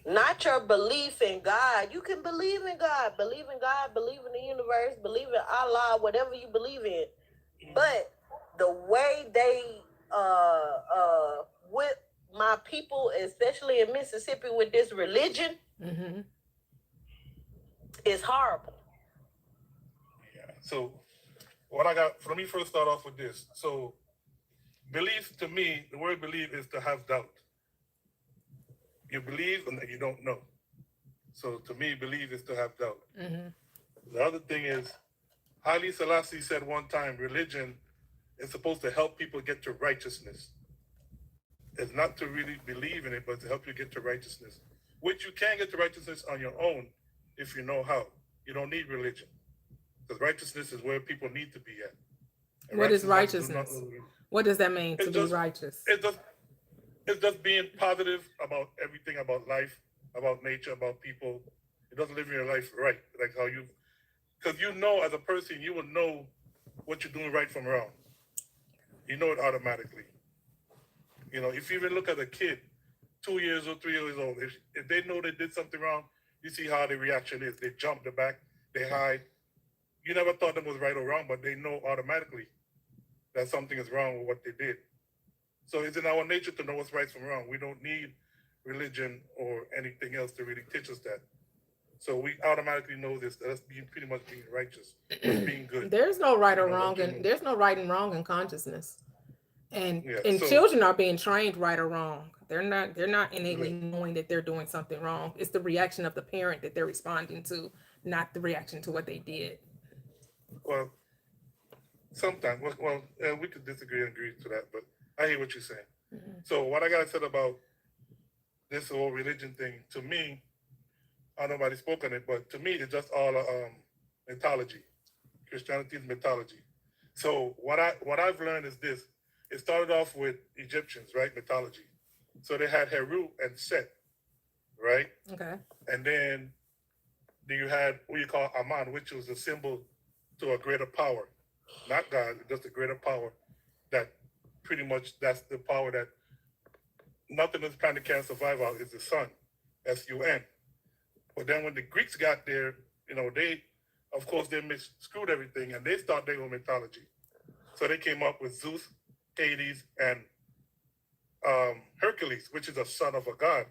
Not your belief in God. You can believe in God, believe in the universe, believe in Allah, whatever you believe in. But the way they with my people, especially in Mississippi, with this religion, is horrible. Yeah. So what I got, let me first start off with this. So belief, to me, the word believe is to have doubt. You believe and you don't know. So to me, believe is to have doubt. The other thing is, Haile Selassie said one time, religion is supposed to help people get to righteousness. It's not to really believe in it, but to help you get to righteousness, which you can get to righteousness on your own if you know how. You don't need religion, because righteousness is where people need to be at. And what is righteousness? What does that mean to be righteous? It's just being positive about everything, about life, about nature, about people. It doesn't live your life right, like how you, because you know as a person, you will know what you're doing right from wrong. You know it automatically. You know, if you even look at a kid, 2 years or 3 years old, if they know they did something wrong, you see how their reaction is. They jump the back, they hide. You never thought that was right or wrong, but they know automatically that something is wrong with what they did. So it's in our nature to know what's right from wrong. We don't need religion or anything else to really teach us that. So we automatically know this. That's pretty much being righteous, being good. There's no right or wrong, and there's no right and wrong in consciousness. And children are being trained right or wrong. They're not innately knowing that they're doing something wrong. It's the reaction of the parent that they're responding to, not the reaction to what they did. Well, sometimes, we could disagree and agree to that, but I hear what you're saying. So what I got to say about this whole religion thing, to me, I don't know nobody spoke on it, but to me, it's just all mythology. Christianity is mythology. So what I've learned is this. It started off with Egyptians, right? Mythology. So they had Heru and Set, right? Okay. And then you had what you call Aman, which was a symbol to a greater power. Not God, just a greater power that pretty much that's the power that nothing on this planet can survive out is the sun, S-U-N. But then when the Greeks got there, you know, they screwed everything and they started their own mythology. So they came up with Zeus, Hades, and Hercules, which is a son of a god.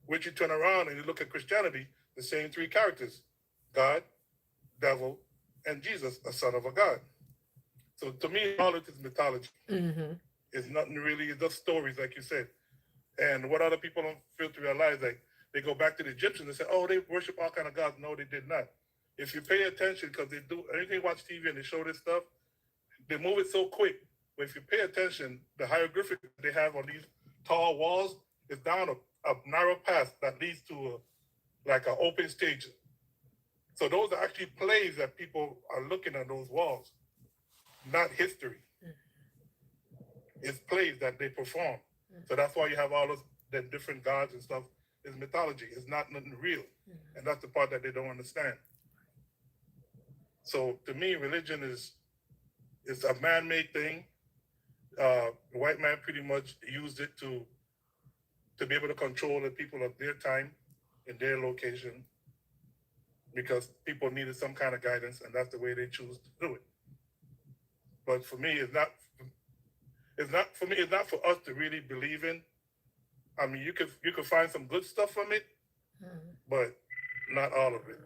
Which you turn around and you look at Christianity, the same three characters, God, devil, and Jesus, a son of a god. So to me, all of it is mythology. It's nothing really, it's just stories, like you said. And what other people don't feel to realize, like they go back to the Egyptians and say, oh, they worship all kind of gods. No, they did not. If you pay attention, because they do, anything watch TV and they show this stuff, they move it so quick. But if you pay attention, the hieroglyphics they have on these tall walls is down a narrow path that leads to like an open stage. So those are actually plays that people are looking at those walls, not history. It's plays that they perform. So that's why you have all those the different gods and stuff. It's mythology. It's not nothing real. And that's the part that they don't understand. So to me, religion is a man-made thing. The white man pretty much used it to to be able to control the people of their time in their location, because people needed some kind of guidance, and that's the way they choose to do it. But for me, it's not for us to really believe in. I mean, you could find some good stuff from it, but not all of it.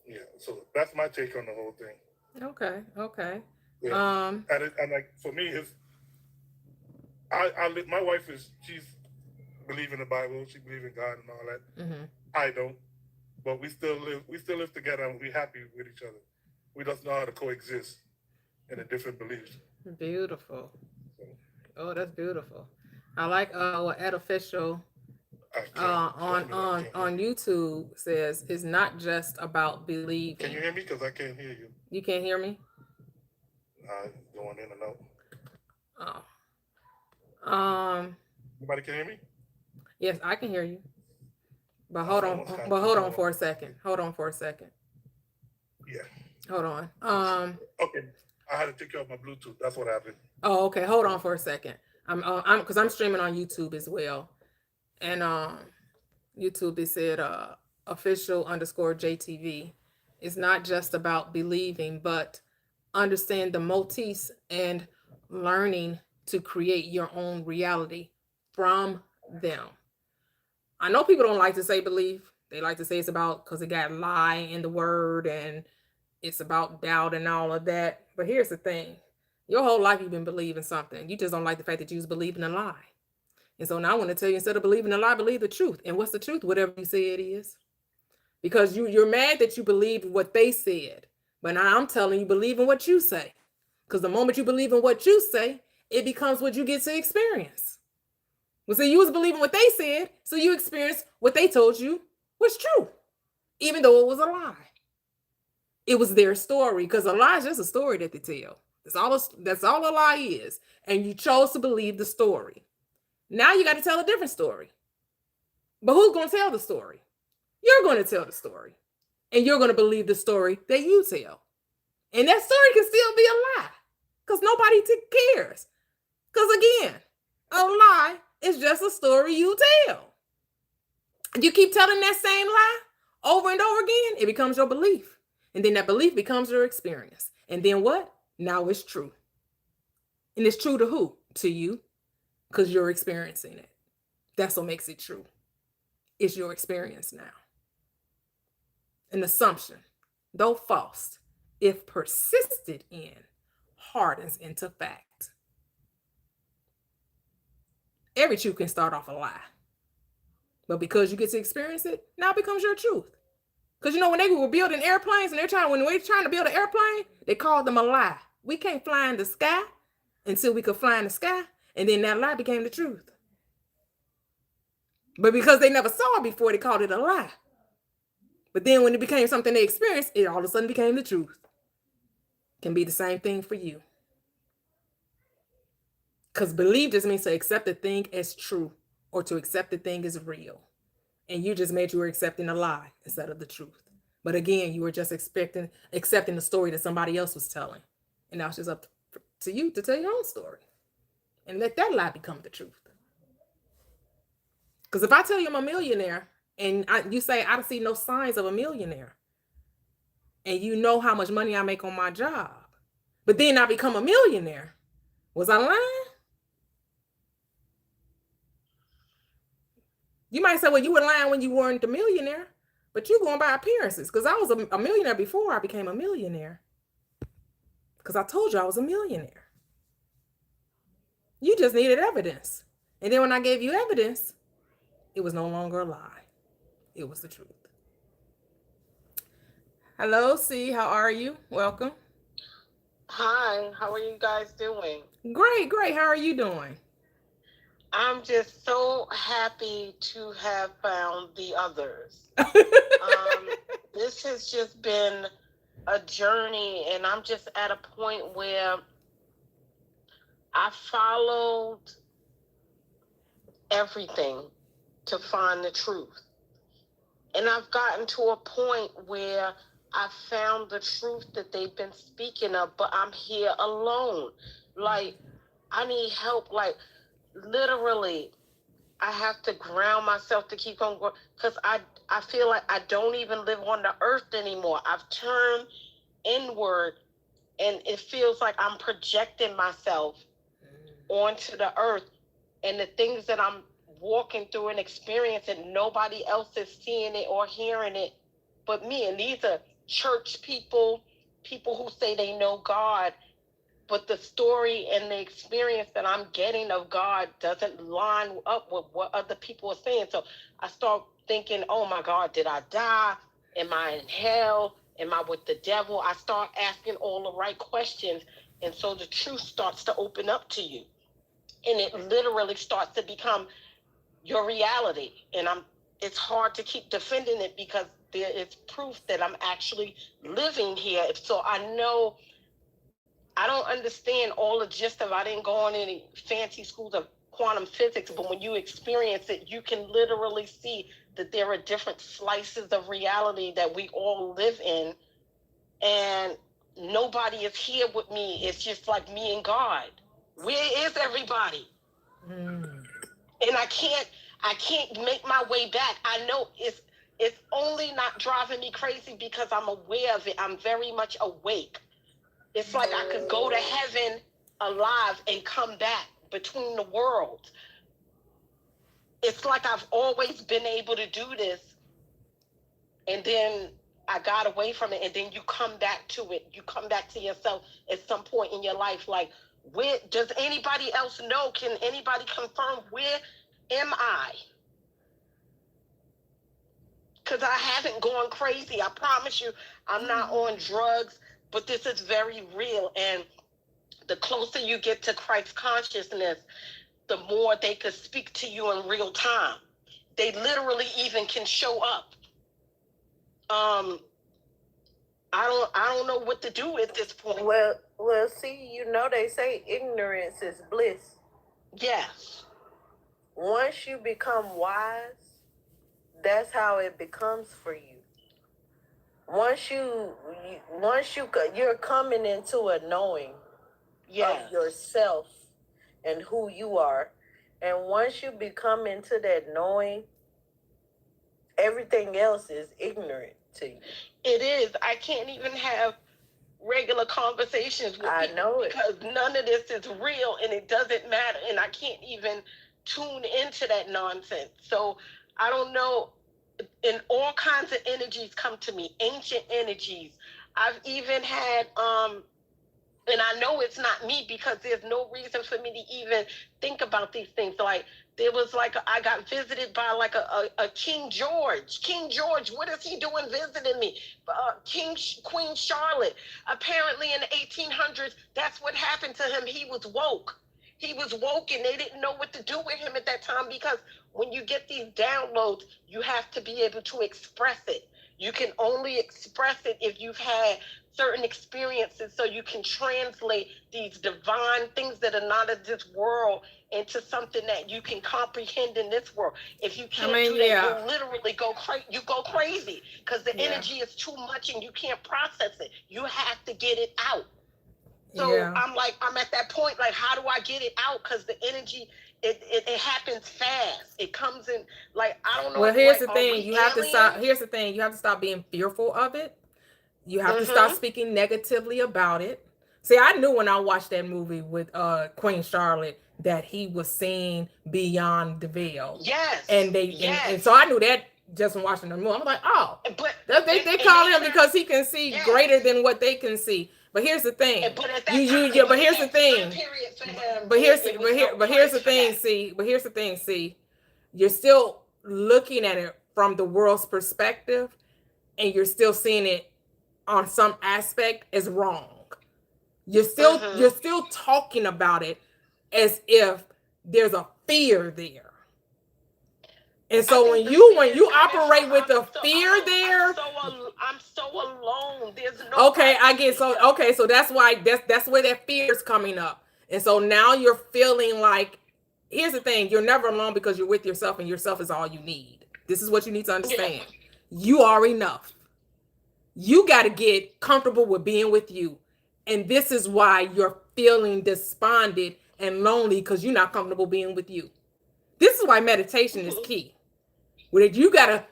Yeah, so that's my take on the whole thing. Okay. Yeah. And like for me, it's my wife she's believe in the Bible, she believes in God and all that. Mm-hmm. I don't, but we still live together, and we're happy with each other. We just know how to coexist in the different beliefs. Beautiful. Oh, that's beautiful. I like what Ed Official on YouTube says it's not just about believing. Can you hear me? Because I can't hear you. You can't hear me? Going in and out. Oh. Anybody can hear me? Yes, I can hear you. But hold on for a second. Yeah. Hold on. Okay. I had to take off my Bluetooth. That's what happened. Oh, okay. Hold on for a second. I'm streaming on YouTube as well. And YouTube, it said official_JTV. It's not just about believing, but understand the motifs and learning to create your own reality from them. I know people don't like to say believe. They like to say it's about, because it got lie in the word and it's about doubt and all of that. But here's the thing. Your whole life you've been believing something. You just don't like the fact that you was believing a lie. And so now I want to tell you, instead of believing a lie, believe the truth. And what's the truth? Whatever you say it is. Because you're mad that you believed what they said. But now I'm telling you, believe in what you say. Because the moment you believe in what you say, it becomes what you get to experience. Well, see, you was believing what they said, so you experienced what they told you was true, even though it was a lie. It was their story, because a lie is just a story that they tell. That's all a lie is. And you chose to believe the story. Now you got to tell a different story. But who's going to tell the story? You're going to tell the story. And you're going to believe the story that you tell. And that story can still be a lie, because nobody cares. Because again, a lie is just a story you tell. You keep telling that same lie over and over again, it becomes your belief. And then that belief becomes your experience. And then what? Now it's true. And it's true to who? To you, because you're experiencing it. That's what makes it true. It's your experience now. An assumption, though false, if persisted in, hardens into fact. Every truth can start off a lie. But because you get to experience it, now it becomes your truth. Because you know, when they were building airplanes and when they were trying to build an airplane, they called them a lie. We can't fly in the sky until we could fly in the sky. And then that lie became the truth. But because they never saw it before, they called it a lie. But then when it became something they experienced, it all of a sudden became the truth. Can be the same thing for you. Because believe just means to accept the thing as true, or to accept the thing as real. And you just made you were accepting a lie instead of the truth. But again, you were just accepting the story that somebody else was telling. And now it's just up to you to tell your own story. And let that lie become the truth. Because if I tell you I'm a millionaire, and you say, I don't see no signs of a millionaire, and you know how much money I make on my job, but then I become a millionaire, was I lying? You might say, well, you were lying when you weren't a millionaire, but you're going by appearances, because I was a millionaire before I became a millionaire, because I told you I was a millionaire. You just needed evidence. And then when I gave you evidence, it was no longer a lie. It was the truth. Hello, C. How are you? Welcome. Hi, how are you guys doing? Great. How are you doing? I'm just so happy to have found the others. This has just been a journey, and I'm just at a point where I followed everything to find the truth. And I've gotten to a point where I found the truth that they've been speaking of, but I'm here alone. Like, I need help. Like, literally, I have to ground myself to keep on going, because I feel like I don't even live on the earth anymore. I've turned inward, and it feels like I'm projecting myself onto the earth, and the things that I'm walking through and experiencing, nobody else is seeing it or hearing it but me. And these are church people, people who say they know God, but the story and the experience that I'm getting of God doesn't line up with what other people are saying. So I start thinking, oh my God, did I die? Am I in hell? Am I with the devil? I start asking all the right questions. And so the truth starts to open up to you. And it literally starts to become your reality. And it's hard to keep defending it, because there is proof that I'm actually living here. So I know, I don't understand all the gist of it. I didn't go on any fancy schools of quantum physics, but when you experience it, you can literally see that there are different slices of reality that we all live in, and nobody is here with me. It's just like me and God. Where is everybody? And I can't make my way back. I know it's only not driving me crazy because I'm aware of it. I'm very much awake. It's like I could go to heaven alive and come back between the worlds. It's like I've always been able to do this, and then I got away from it, and then you come back to it. You come back to yourself at some point in your life. Like, where does anybody else know? Can anybody confirm, where am I? Because I haven't gone crazy. I promise you, I'm not on drugs, but this is very real. And the closer you get to Christ consciousness, the more they could speak to you in real time. They literally even can show up. I don't know what to do at this point. Well, see, you know they say ignorance is bliss. Yes. Once you become wise, that's how it becomes for you. Once you're coming into a knowing of yourself and who you are, and once you become into that knowing, everything else is ignorant to you. It is. I can't even have regular conversations with people because none of this is real, and it doesn't matter, and I can't even tune into that nonsense. So I don't know. And all kinds of energies come to me, ancient energies. I've even had and I know it's not me, because there's no reason for me to even think about these things. Like, there was like, I got visited by like a King George. King George, what is he doing visiting me? Queen Charlotte. Apparently in the 1800s, that's what happened to him. He was woke. He was woke, and they didn't know what to do with him at that time, because when you get these downloads, you have to be able to express it. You can only express it if you've had certain experiences, so you can translate these divine things that are not of this world into something that you can comprehend in this world. If you can't do that, you literally go crazy, because the energy is too much and you can't process it. You have to get it out. So I'm at that point, like, how do I get it out? Because the energy, it happens fast. It comes in, like, I don't know. Well, here's the thing. You have to stop. Here's the thing. You have to stop being fearful of it. You have to stop speaking negatively about it. See, I knew when I watched that movie with Queen Charlotte that he was seeing beyond the veil. Yes. And so I knew that just from watching the movie. I'm like, oh, they call him because he can see greater than what they can see. But here's the thing. But here's the thing. But here's the thing. See, you're still looking at it from the world's perspective, and you're still seeing it on some aspect as wrong. You're still talking about it as if there's a fear there. And so when you operate with the fear there, I'm so alone. There's no. Okay, I get so. Okay, so that's why that's where that fear is coming up. And so now you're feeling like, here's the thing: you're never alone because you're with yourself, and yourself is all you need. This is what you need to understand. You are enough. You got to get comfortable with being with you, and this is why you're feeling despondent and lonely because you're not comfortable being with you. This is why meditation is key. Where you gotta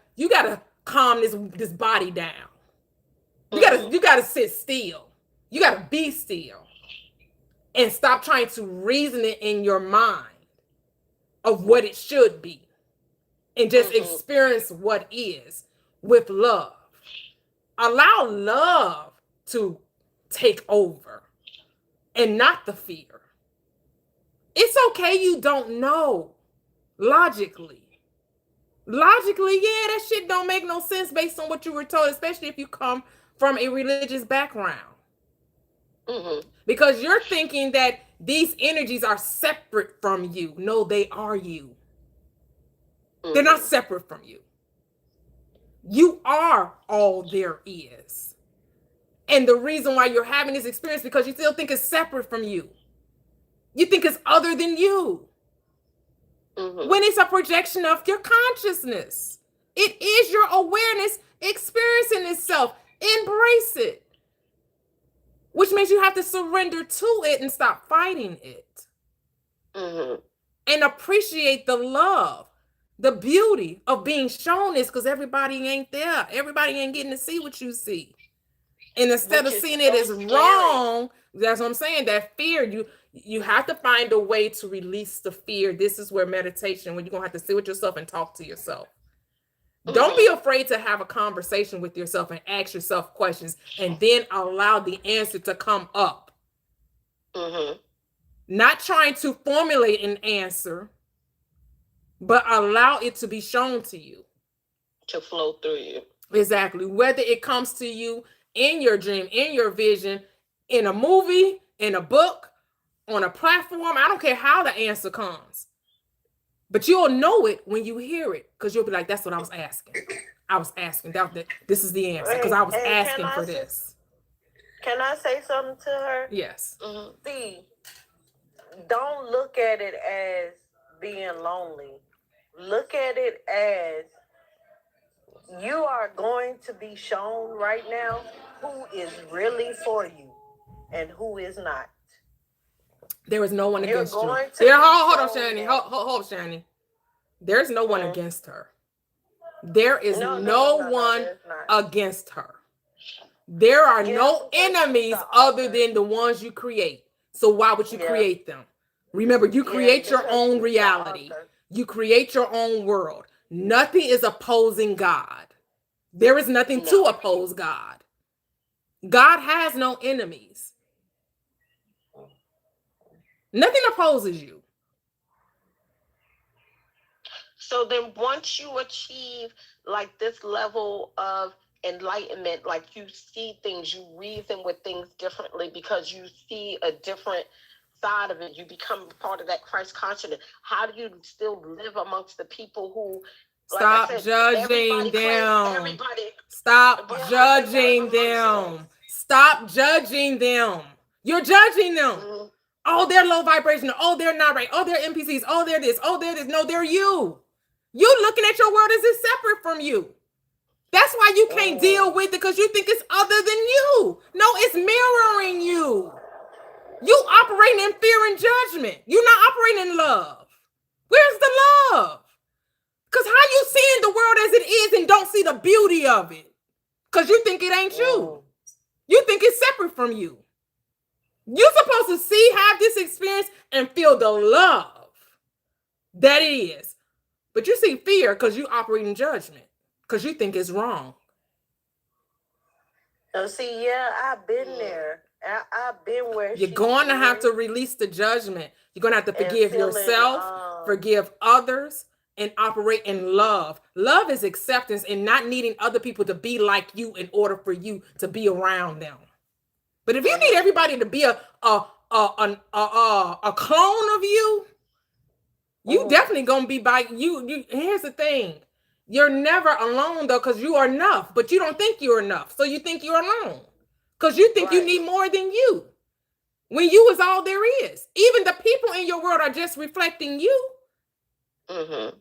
calm this body down. You gotta sit still. You gotta be still. And stop trying to reason it in your mind of what it should be. And just experience what is with love. Allow love to take over and not the fear. It's okay you don't know logically. Logically, yeah, that shit don't make no sense based on what you were told, especially if you come from a religious background. Because you're thinking that these energies are separate from you. No, they are you. They're not separate from you. You are all there is. And the reason why you're having this experience because you still think it's separate from you. You think it's other than you. When it's a projection of your consciousness. It is your awareness experiencing itself. Embrace it. Which means you have to surrender to it and stop fighting it. And appreciate the love, the beauty of being shown this because everybody ain't there. Everybody ain't getting to see what you see. And instead of seeing it as wrong, that's what I'm saying, that fear, you have to find a way to release the fear. This is where meditation, when you're going to have to sit with yourself and talk to yourself. Don't be afraid to have a conversation with yourself and ask yourself questions and then allow the answer to come up. Not trying to formulate an answer, but allow it to be shown to you. To flow through you. Exactly. Whether it comes to you in your dream, in your vision, in a movie, in a book, on a platform, I don't care how the answer comes. But you'll know it when you hear it because you'll be like, that's what I was asking. I was asking. This is the answer because I was asking for this. Can I say something to her? Yes. See, don't look at it as being lonely. Look at it as you are going to be shown right now who is really for you and who is not. There is no one against you. Hold on, Shani. Hold, Shani. There's no one against her. There is no one against her. There are no enemies other than the ones you create. So why would you create them? Remember, you create your own reality. You create your own world. Nothing is opposing God. There is nothing to oppose God. God has no enemies. Nothing opposes you. So then once you achieve like this level of enlightenment, like you see things, you reason with things differently because you see a different side of it, you become part of that Christ consciousness. How do you still live amongst the people who stop judging them? Stop judging them. Stop judging them. You're judging them. Oh, they're low vibrational. Oh, they're not right. Oh, they're NPCs. Oh, they're this. Oh, they're this. No, they're you. You looking at your world as it's separate from you. That's why you can't deal with it because you think it's other than you. No, it's mirroring you. You operating in fear and judgment. You're not operating in love. Where's the love? Because how you seeing the world as it is and don't see the beauty of it? Because you think it ain't you. You think it's separate from you. You're supposed to see, have this experience, and feel the love that it is. But you see fear because you operate in judgment. Because you think it's wrong. See, I've been there. I've been where you're going to have to release the judgment. You're going to have to forgive yourself, forgive others, and operate in love. Love is acceptance and not needing other people to be like you in order for you to be around them. But if you need everybody to be a clone of you, you definitely gonna be by you. Here's the thing: you're never alone though, because you are enough. But you don't think you're enough, so you think you're alone, because you think you need more than you. When you is all there is. Even the people in your world are just reflecting you.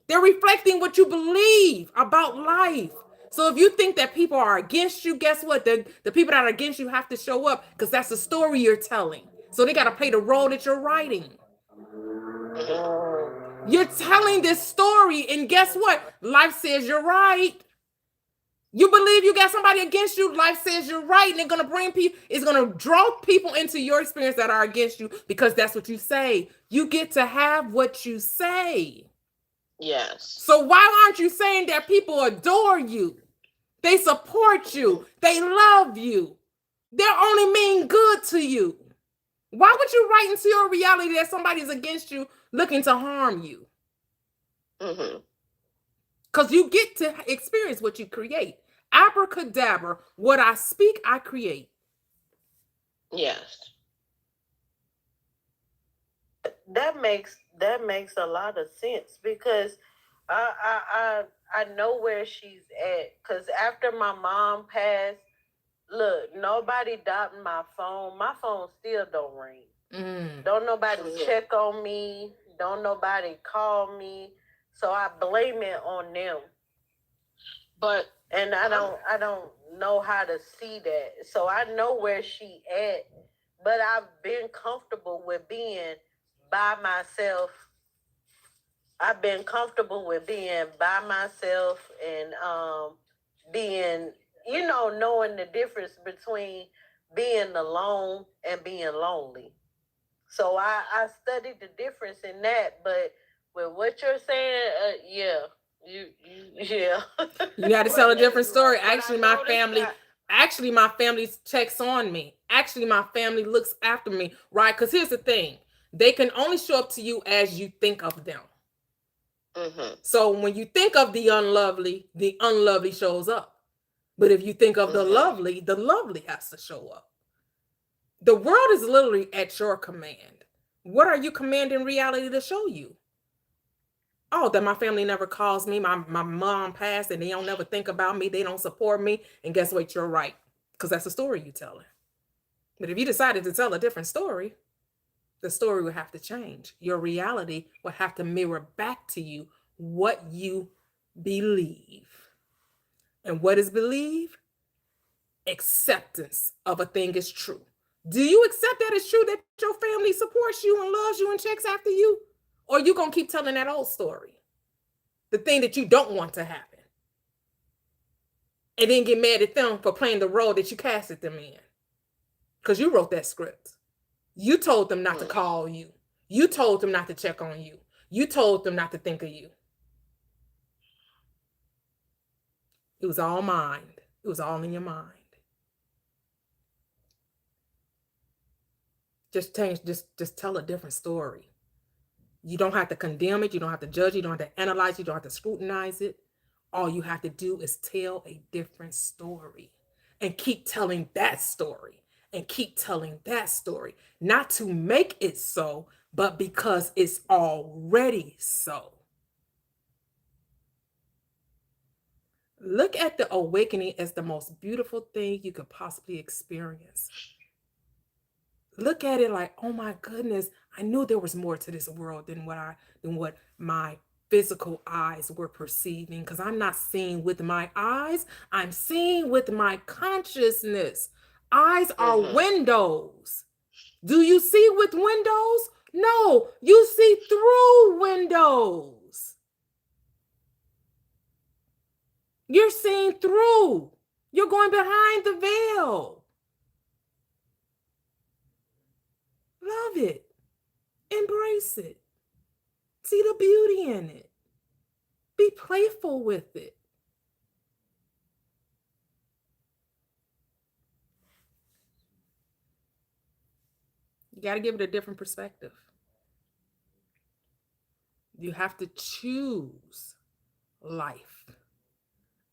They're reflecting what you believe about life. So if you think that people are against you, guess what? The people that are against you have to show up because that's the story you're telling. So they got to play the role that you're writing. You're telling this story, and guess what? Life says you're right. You believe you got somebody against you, life says you're right, and they're gonna bring people, it's gonna draw people into your experience that are against you because that's what you say. You get to have what you say. Yes. So why aren't you saying that people adore you? They support you, they love you, they're only mean good to you. Why would you write into your reality that somebody's against you looking to harm you? Because you get to experience what you create. Abracadabra, what I speak, I create. Yes. That makes a lot of sense because I know where she's at. Because after my mom passed, look, nobody dialed my phone. My phone still don't ring. Don't nobody check on me. Don't nobody call me. So I blame it on them. But I don't know how to see that. So I know where she at, but I've been comfortable with being by myself. I've been comfortable with being by myself and being, knowing the difference between being alone and being lonely. So I studied the difference in that, but with what you're saying, yeah. Yeah. You got to tell a different story. Actually, my family checks on me. Actually, my family looks after me, right? Because here's the thing. They can only show up to you as you think of them. So when you think of the unlovely shows up. But if you think of the lovely has to show up. The world is literally at your command. What are you commanding reality to show you? Oh, that my family never calls me. My mom passed and they don't never think about me. They don't support me. And guess what? You're right. Because that's the story you're telling. But if you decided to tell a different story, the story would have to change. Your reality will have to mirror back to you what you believe. And what is believe? Acceptance of a thing is true. Do you accept that it's true that your family supports you and loves you and checks after you? Or you going to keep telling that old story? The thing that you don't want to happen. And then get mad at them for playing the role that you casted them in. Because you wrote that script. You told them not to call you. You told them not to check on you. You told them not to think of you. It was all mind. It was all in your mind. Just tell a different story. You don't have to condemn it. You don't have to judge it. You don't have to analyze it. You don't have to scrutinize it. All you have to do is tell a different story and keep telling that story and keep telling that story. Not to make it so, but because it's already so. Look at the awakening as the most beautiful thing you could possibly experience. Look at it like, oh my goodness, I knew there was more to this world than what my physical eyes were perceiving, because I'm not seeing with my eyes, I'm seeing with my consciousness. Eyes are windows. Do you see with windows? No, you see through windows. You're seeing through. You're going behind the veil. Love it. Embrace it. See the beauty in it. Be playful with it. You got to give it a different perspective. You have to choose life.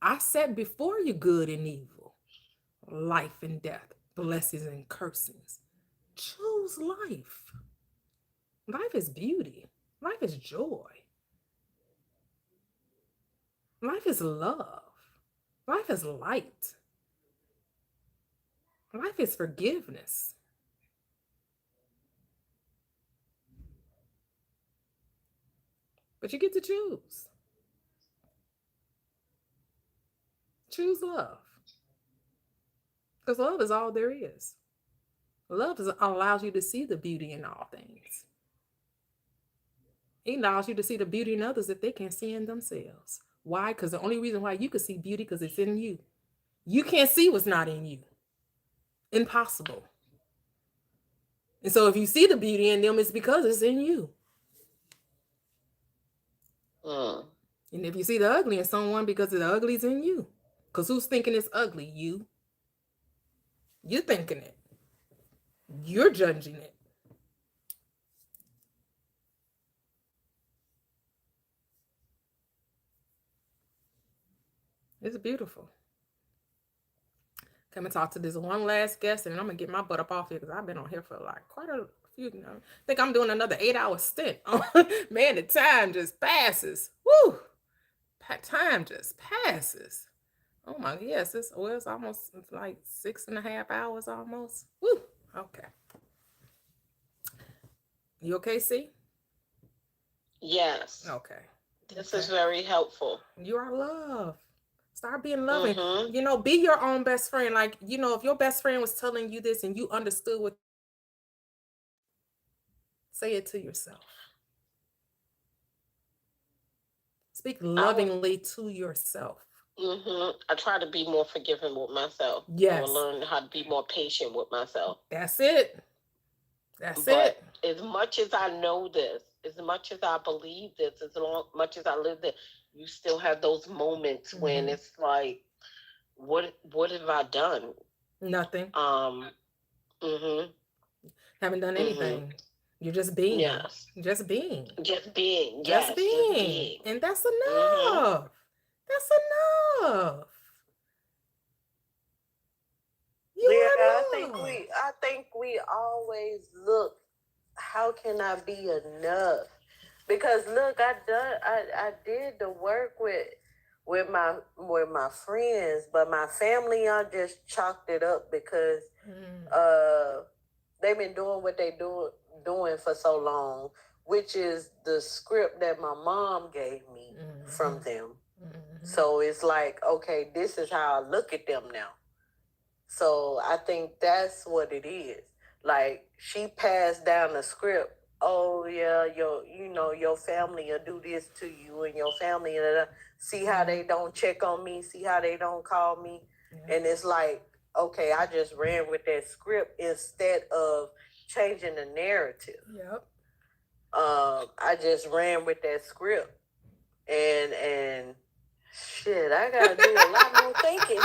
I said before you good and evil, life and death, blessings and cursings. Choose life. Life is beauty. Life is joy. Life is love. Life is light. Life is forgiveness. But you get to choose. Choose love. Because love is all there is. Love allows you to see the beauty in all things. He allows you to see the beauty in others that they can't see in themselves. Why? Because the only reason why you can see beauty because it's in you. You can't see what's not in you. Impossible. And so if you see the beauty in them, it's because it's in you. And if you see the ugly in someone, because the ugly's in you. Because who's thinking it's ugly? You. You're thinking it. You're judging it. It's beautiful. Come and talk to this one last guest, and I'm gonna get my butt up off here because I've been on here for like quite a few. I think I'm doing another 8-hour stint. Man, the time just passes. Woo! Time just passes. Oh my, yes, it's almost like 6.5 hours almost. Woo! Okay. You okay, C? Yes. Okay. This is very helpful. You are love. Start being loving. Be your own best friend. Like, if your best friend was telling you this and you understood what, say it to yourself. Speak lovingly to yourself. I try to be more forgiving with myself. Yes. I will learn how to be more patient with myself. That's it. But as much as I know this, as much as I believe this, as much as I live this, you still have those moments when it's like, what have I done? Nothing. Haven't done anything. You're just being. Yes. Just being. Just being. Just being. And that's enough. That's enough. I think we always look, how can I be enough? Because look, I did the work with my friends, but my family, I just chalked it up because they've been doing what they doing for so long, which is the script that my mom gave me from them. So it's like, okay, this is how I look at them now. So I think that's what it is. Like, she passed down the script. Oh yeah, your family will do this to you, and your family, see how they don't check on me, see how they don't call me. And it's like, okay, I just ran with that script instead of changing the narrative. Yep. I just ran with that script, and shit, I gotta do a lot more thinking.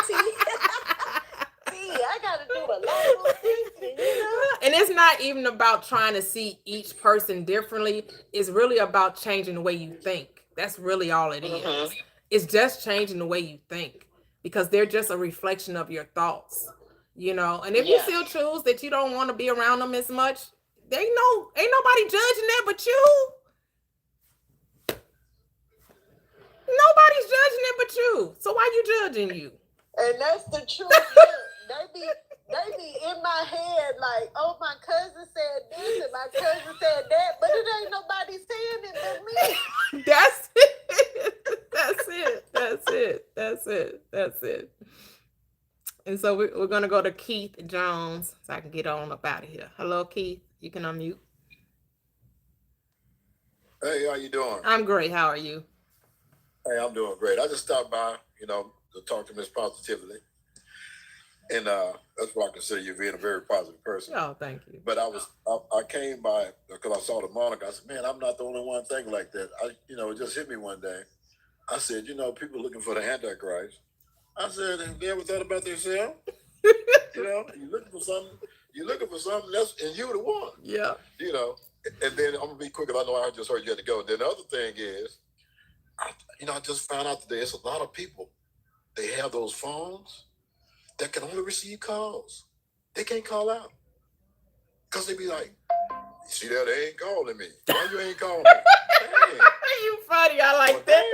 I gotta do a lot more thinking, And it's not even about trying to see each person differently. It's really about changing the way you think. That's really all it is. It's just changing the way you think, because they're just a reflection of your thoughts, And if you still choose that you don't want to be around them as much, ain't nobody judging that but you. Nobody's judging it but you. So why you judging you? And that's the truth. They be in my head like, oh, my cousin said this and my cousin said that, but it ain't nobody saying it but me. That's it. That's it. That's it. That's it. That's it. And so we're going to go to Keith Jones so I can get on up out of here. Hello, Keith. You can unmute. Hey, how you doing? I'm great. How are you? Hey, I'm doing great. I just stopped by, to talk to Miss Positively. And that's why I consider you being a very positive person. Oh, thank you. But I came by because I saw the moniker. I said, man, I'm not the only one thinking like that. It just hit me one day. I said, people looking for the Antichrist. I said, have they ever thought about themselves? You're looking for something else, and you're the one. Yeah. And then I'm gonna be quick, because I know I just heard you had to go. Then the other thing is, I just found out today, it's a lot of people, they have those phones that can only receive calls. They can't call out. Because they be like, you see that, they ain't calling me. Why you ain't calling me? You funny, I like that.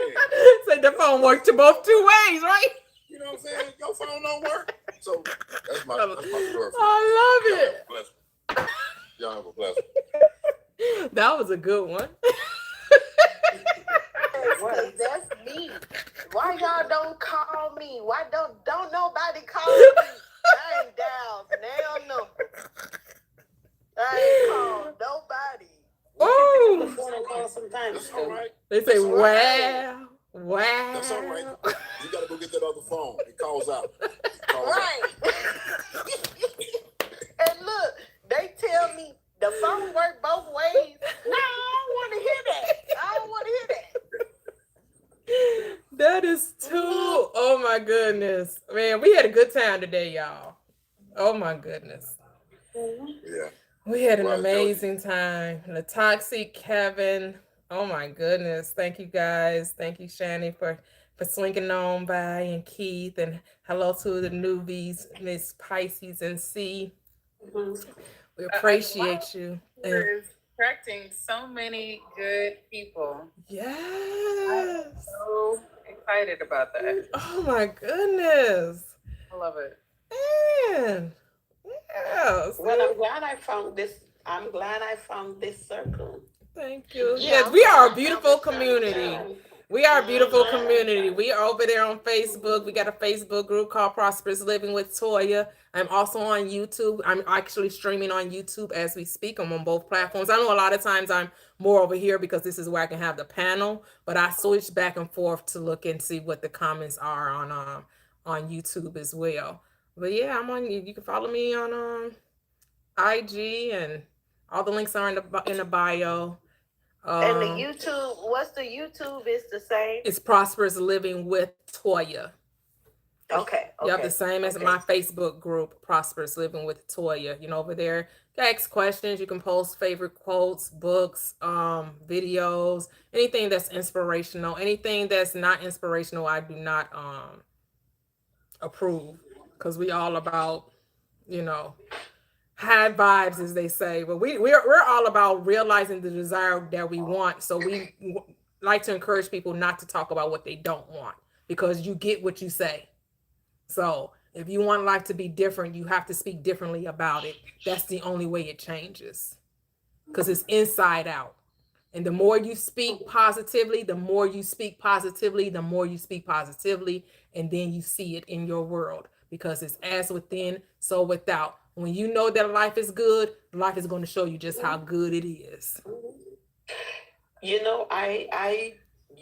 Say the phone works to both two ways, right? You know what I'm saying? Your phone don't work. So that's my story. I love it. Y'all have a blessing. That was a good one. Well, that's me. Why y'all don't call me? Why don't nobody call me? I ain't down now number. I ain't called nobody. Oh, sometimes. That's all right. They say, That's all right. wow, wow. That's all right. You got to go get that other phone. It calls out. Right. And look, they tell me the phone work both ways. No, I don't want to hear that. I don't want to hear that. That is too. Oh my goodness, man, we had a good time today, y'all. Oh my goodness. Yeah. We had an amazing time. The Toxic Kevin. Oh my goodness. Thank you guys. Thank you, Shani, for swinging on by, and Keith, and hello to the newbies, Miss Pisces and C. We appreciate you. Is attracting so many good people. Yes. I'm so excited about that. Oh my goodness. I love it. Man. Yes. Well, I'm glad I found this. I'm glad I found this circle. Thank you. Yeah, Yes, we are a beautiful community. We are a beautiful community. We are over there on Facebook. We got a Facebook group called Prosperous Living with Toya. I'm also on YouTube. I'm actually streaming on YouTube as we speak. I'm on both platforms. I know a lot of times I'm more over here because this is where I can have the panel, but I switch back and forth to look and see what the comments are on YouTube as well. But yeah, I'm on. You can follow me on IG, and all the links are in the bio. And the YouTube, what's the YouTube? Is the same? It's Prosperous Living with Toya. Okay. Yep, the same as my Facebook group, Prosperous Living with Toya. You know, over there, you can ask questions. You can post favorite quotes, books, videos, anything that's inspirational. Anything that's not inspirational, I do not approve, because we all about, you know, high vibes, as they say. But we're all about realizing the desire that we want. So we like to encourage people not to talk about what they don't want, because you get what you say. So if you want life to be different, you have to speak differently about it. That's the only way it changes, because it's inside out. And the more you speak positively, the more you speak positively, the more you speak positively, and then you see it in your world, because it's as within, so without. When you know that life is good, life is going to show you just how good it is. You know, I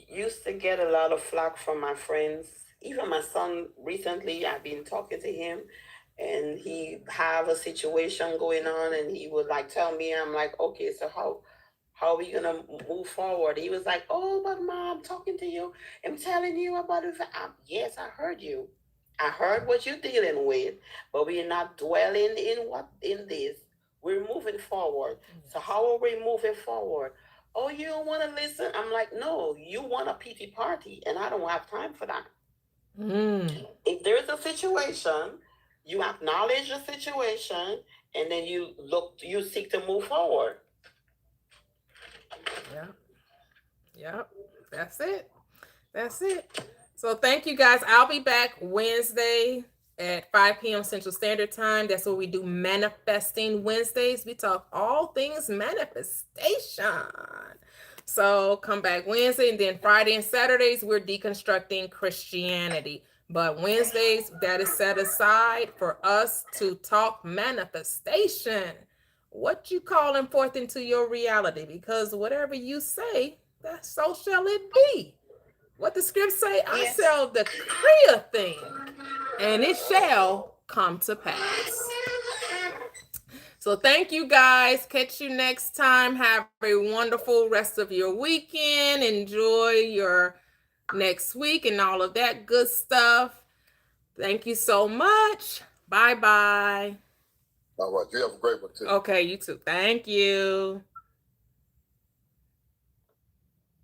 used to get a lot of flack from my friends. Even my son recently, I've been talking to him, and he have a situation going on, and he would like tell me, I'm like, okay, so how are we gonna move forward? He was like, oh, but Mom, I'm talking to you, I'm telling you about it. Yes, I heard you. I heard what you're dealing with, but we're not dwelling in this. We're moving forward. So how are we moving forward? Oh, you don't want to listen? I'm like, no, you want a PT party, and I don't have time for that. If there's a situation, you acknowledge the situation, and then you seek to move forward. Yeah. That's it. So thank you guys. I'll be back Wednesday at 5 p.m. Central Standard Time. That's what we do, Manifesting Wednesdays. We talk all things manifestation. So come back Wednesday, and then Friday and Saturdays, we're deconstructing Christianity. But Wednesdays, that is set aside for us to talk manifestation. What you calling forth into your reality? Because whatever you say, that so shall it be. What the script say, I shall decree a thing, and it shall come to pass. So thank you guys. Catch you next time. Have a wonderful rest of your weekend. Enjoy your next week and all of that good stuff. Thank you so much. Bye-bye. All right. You have a great one too. Okay, you too. Thank you.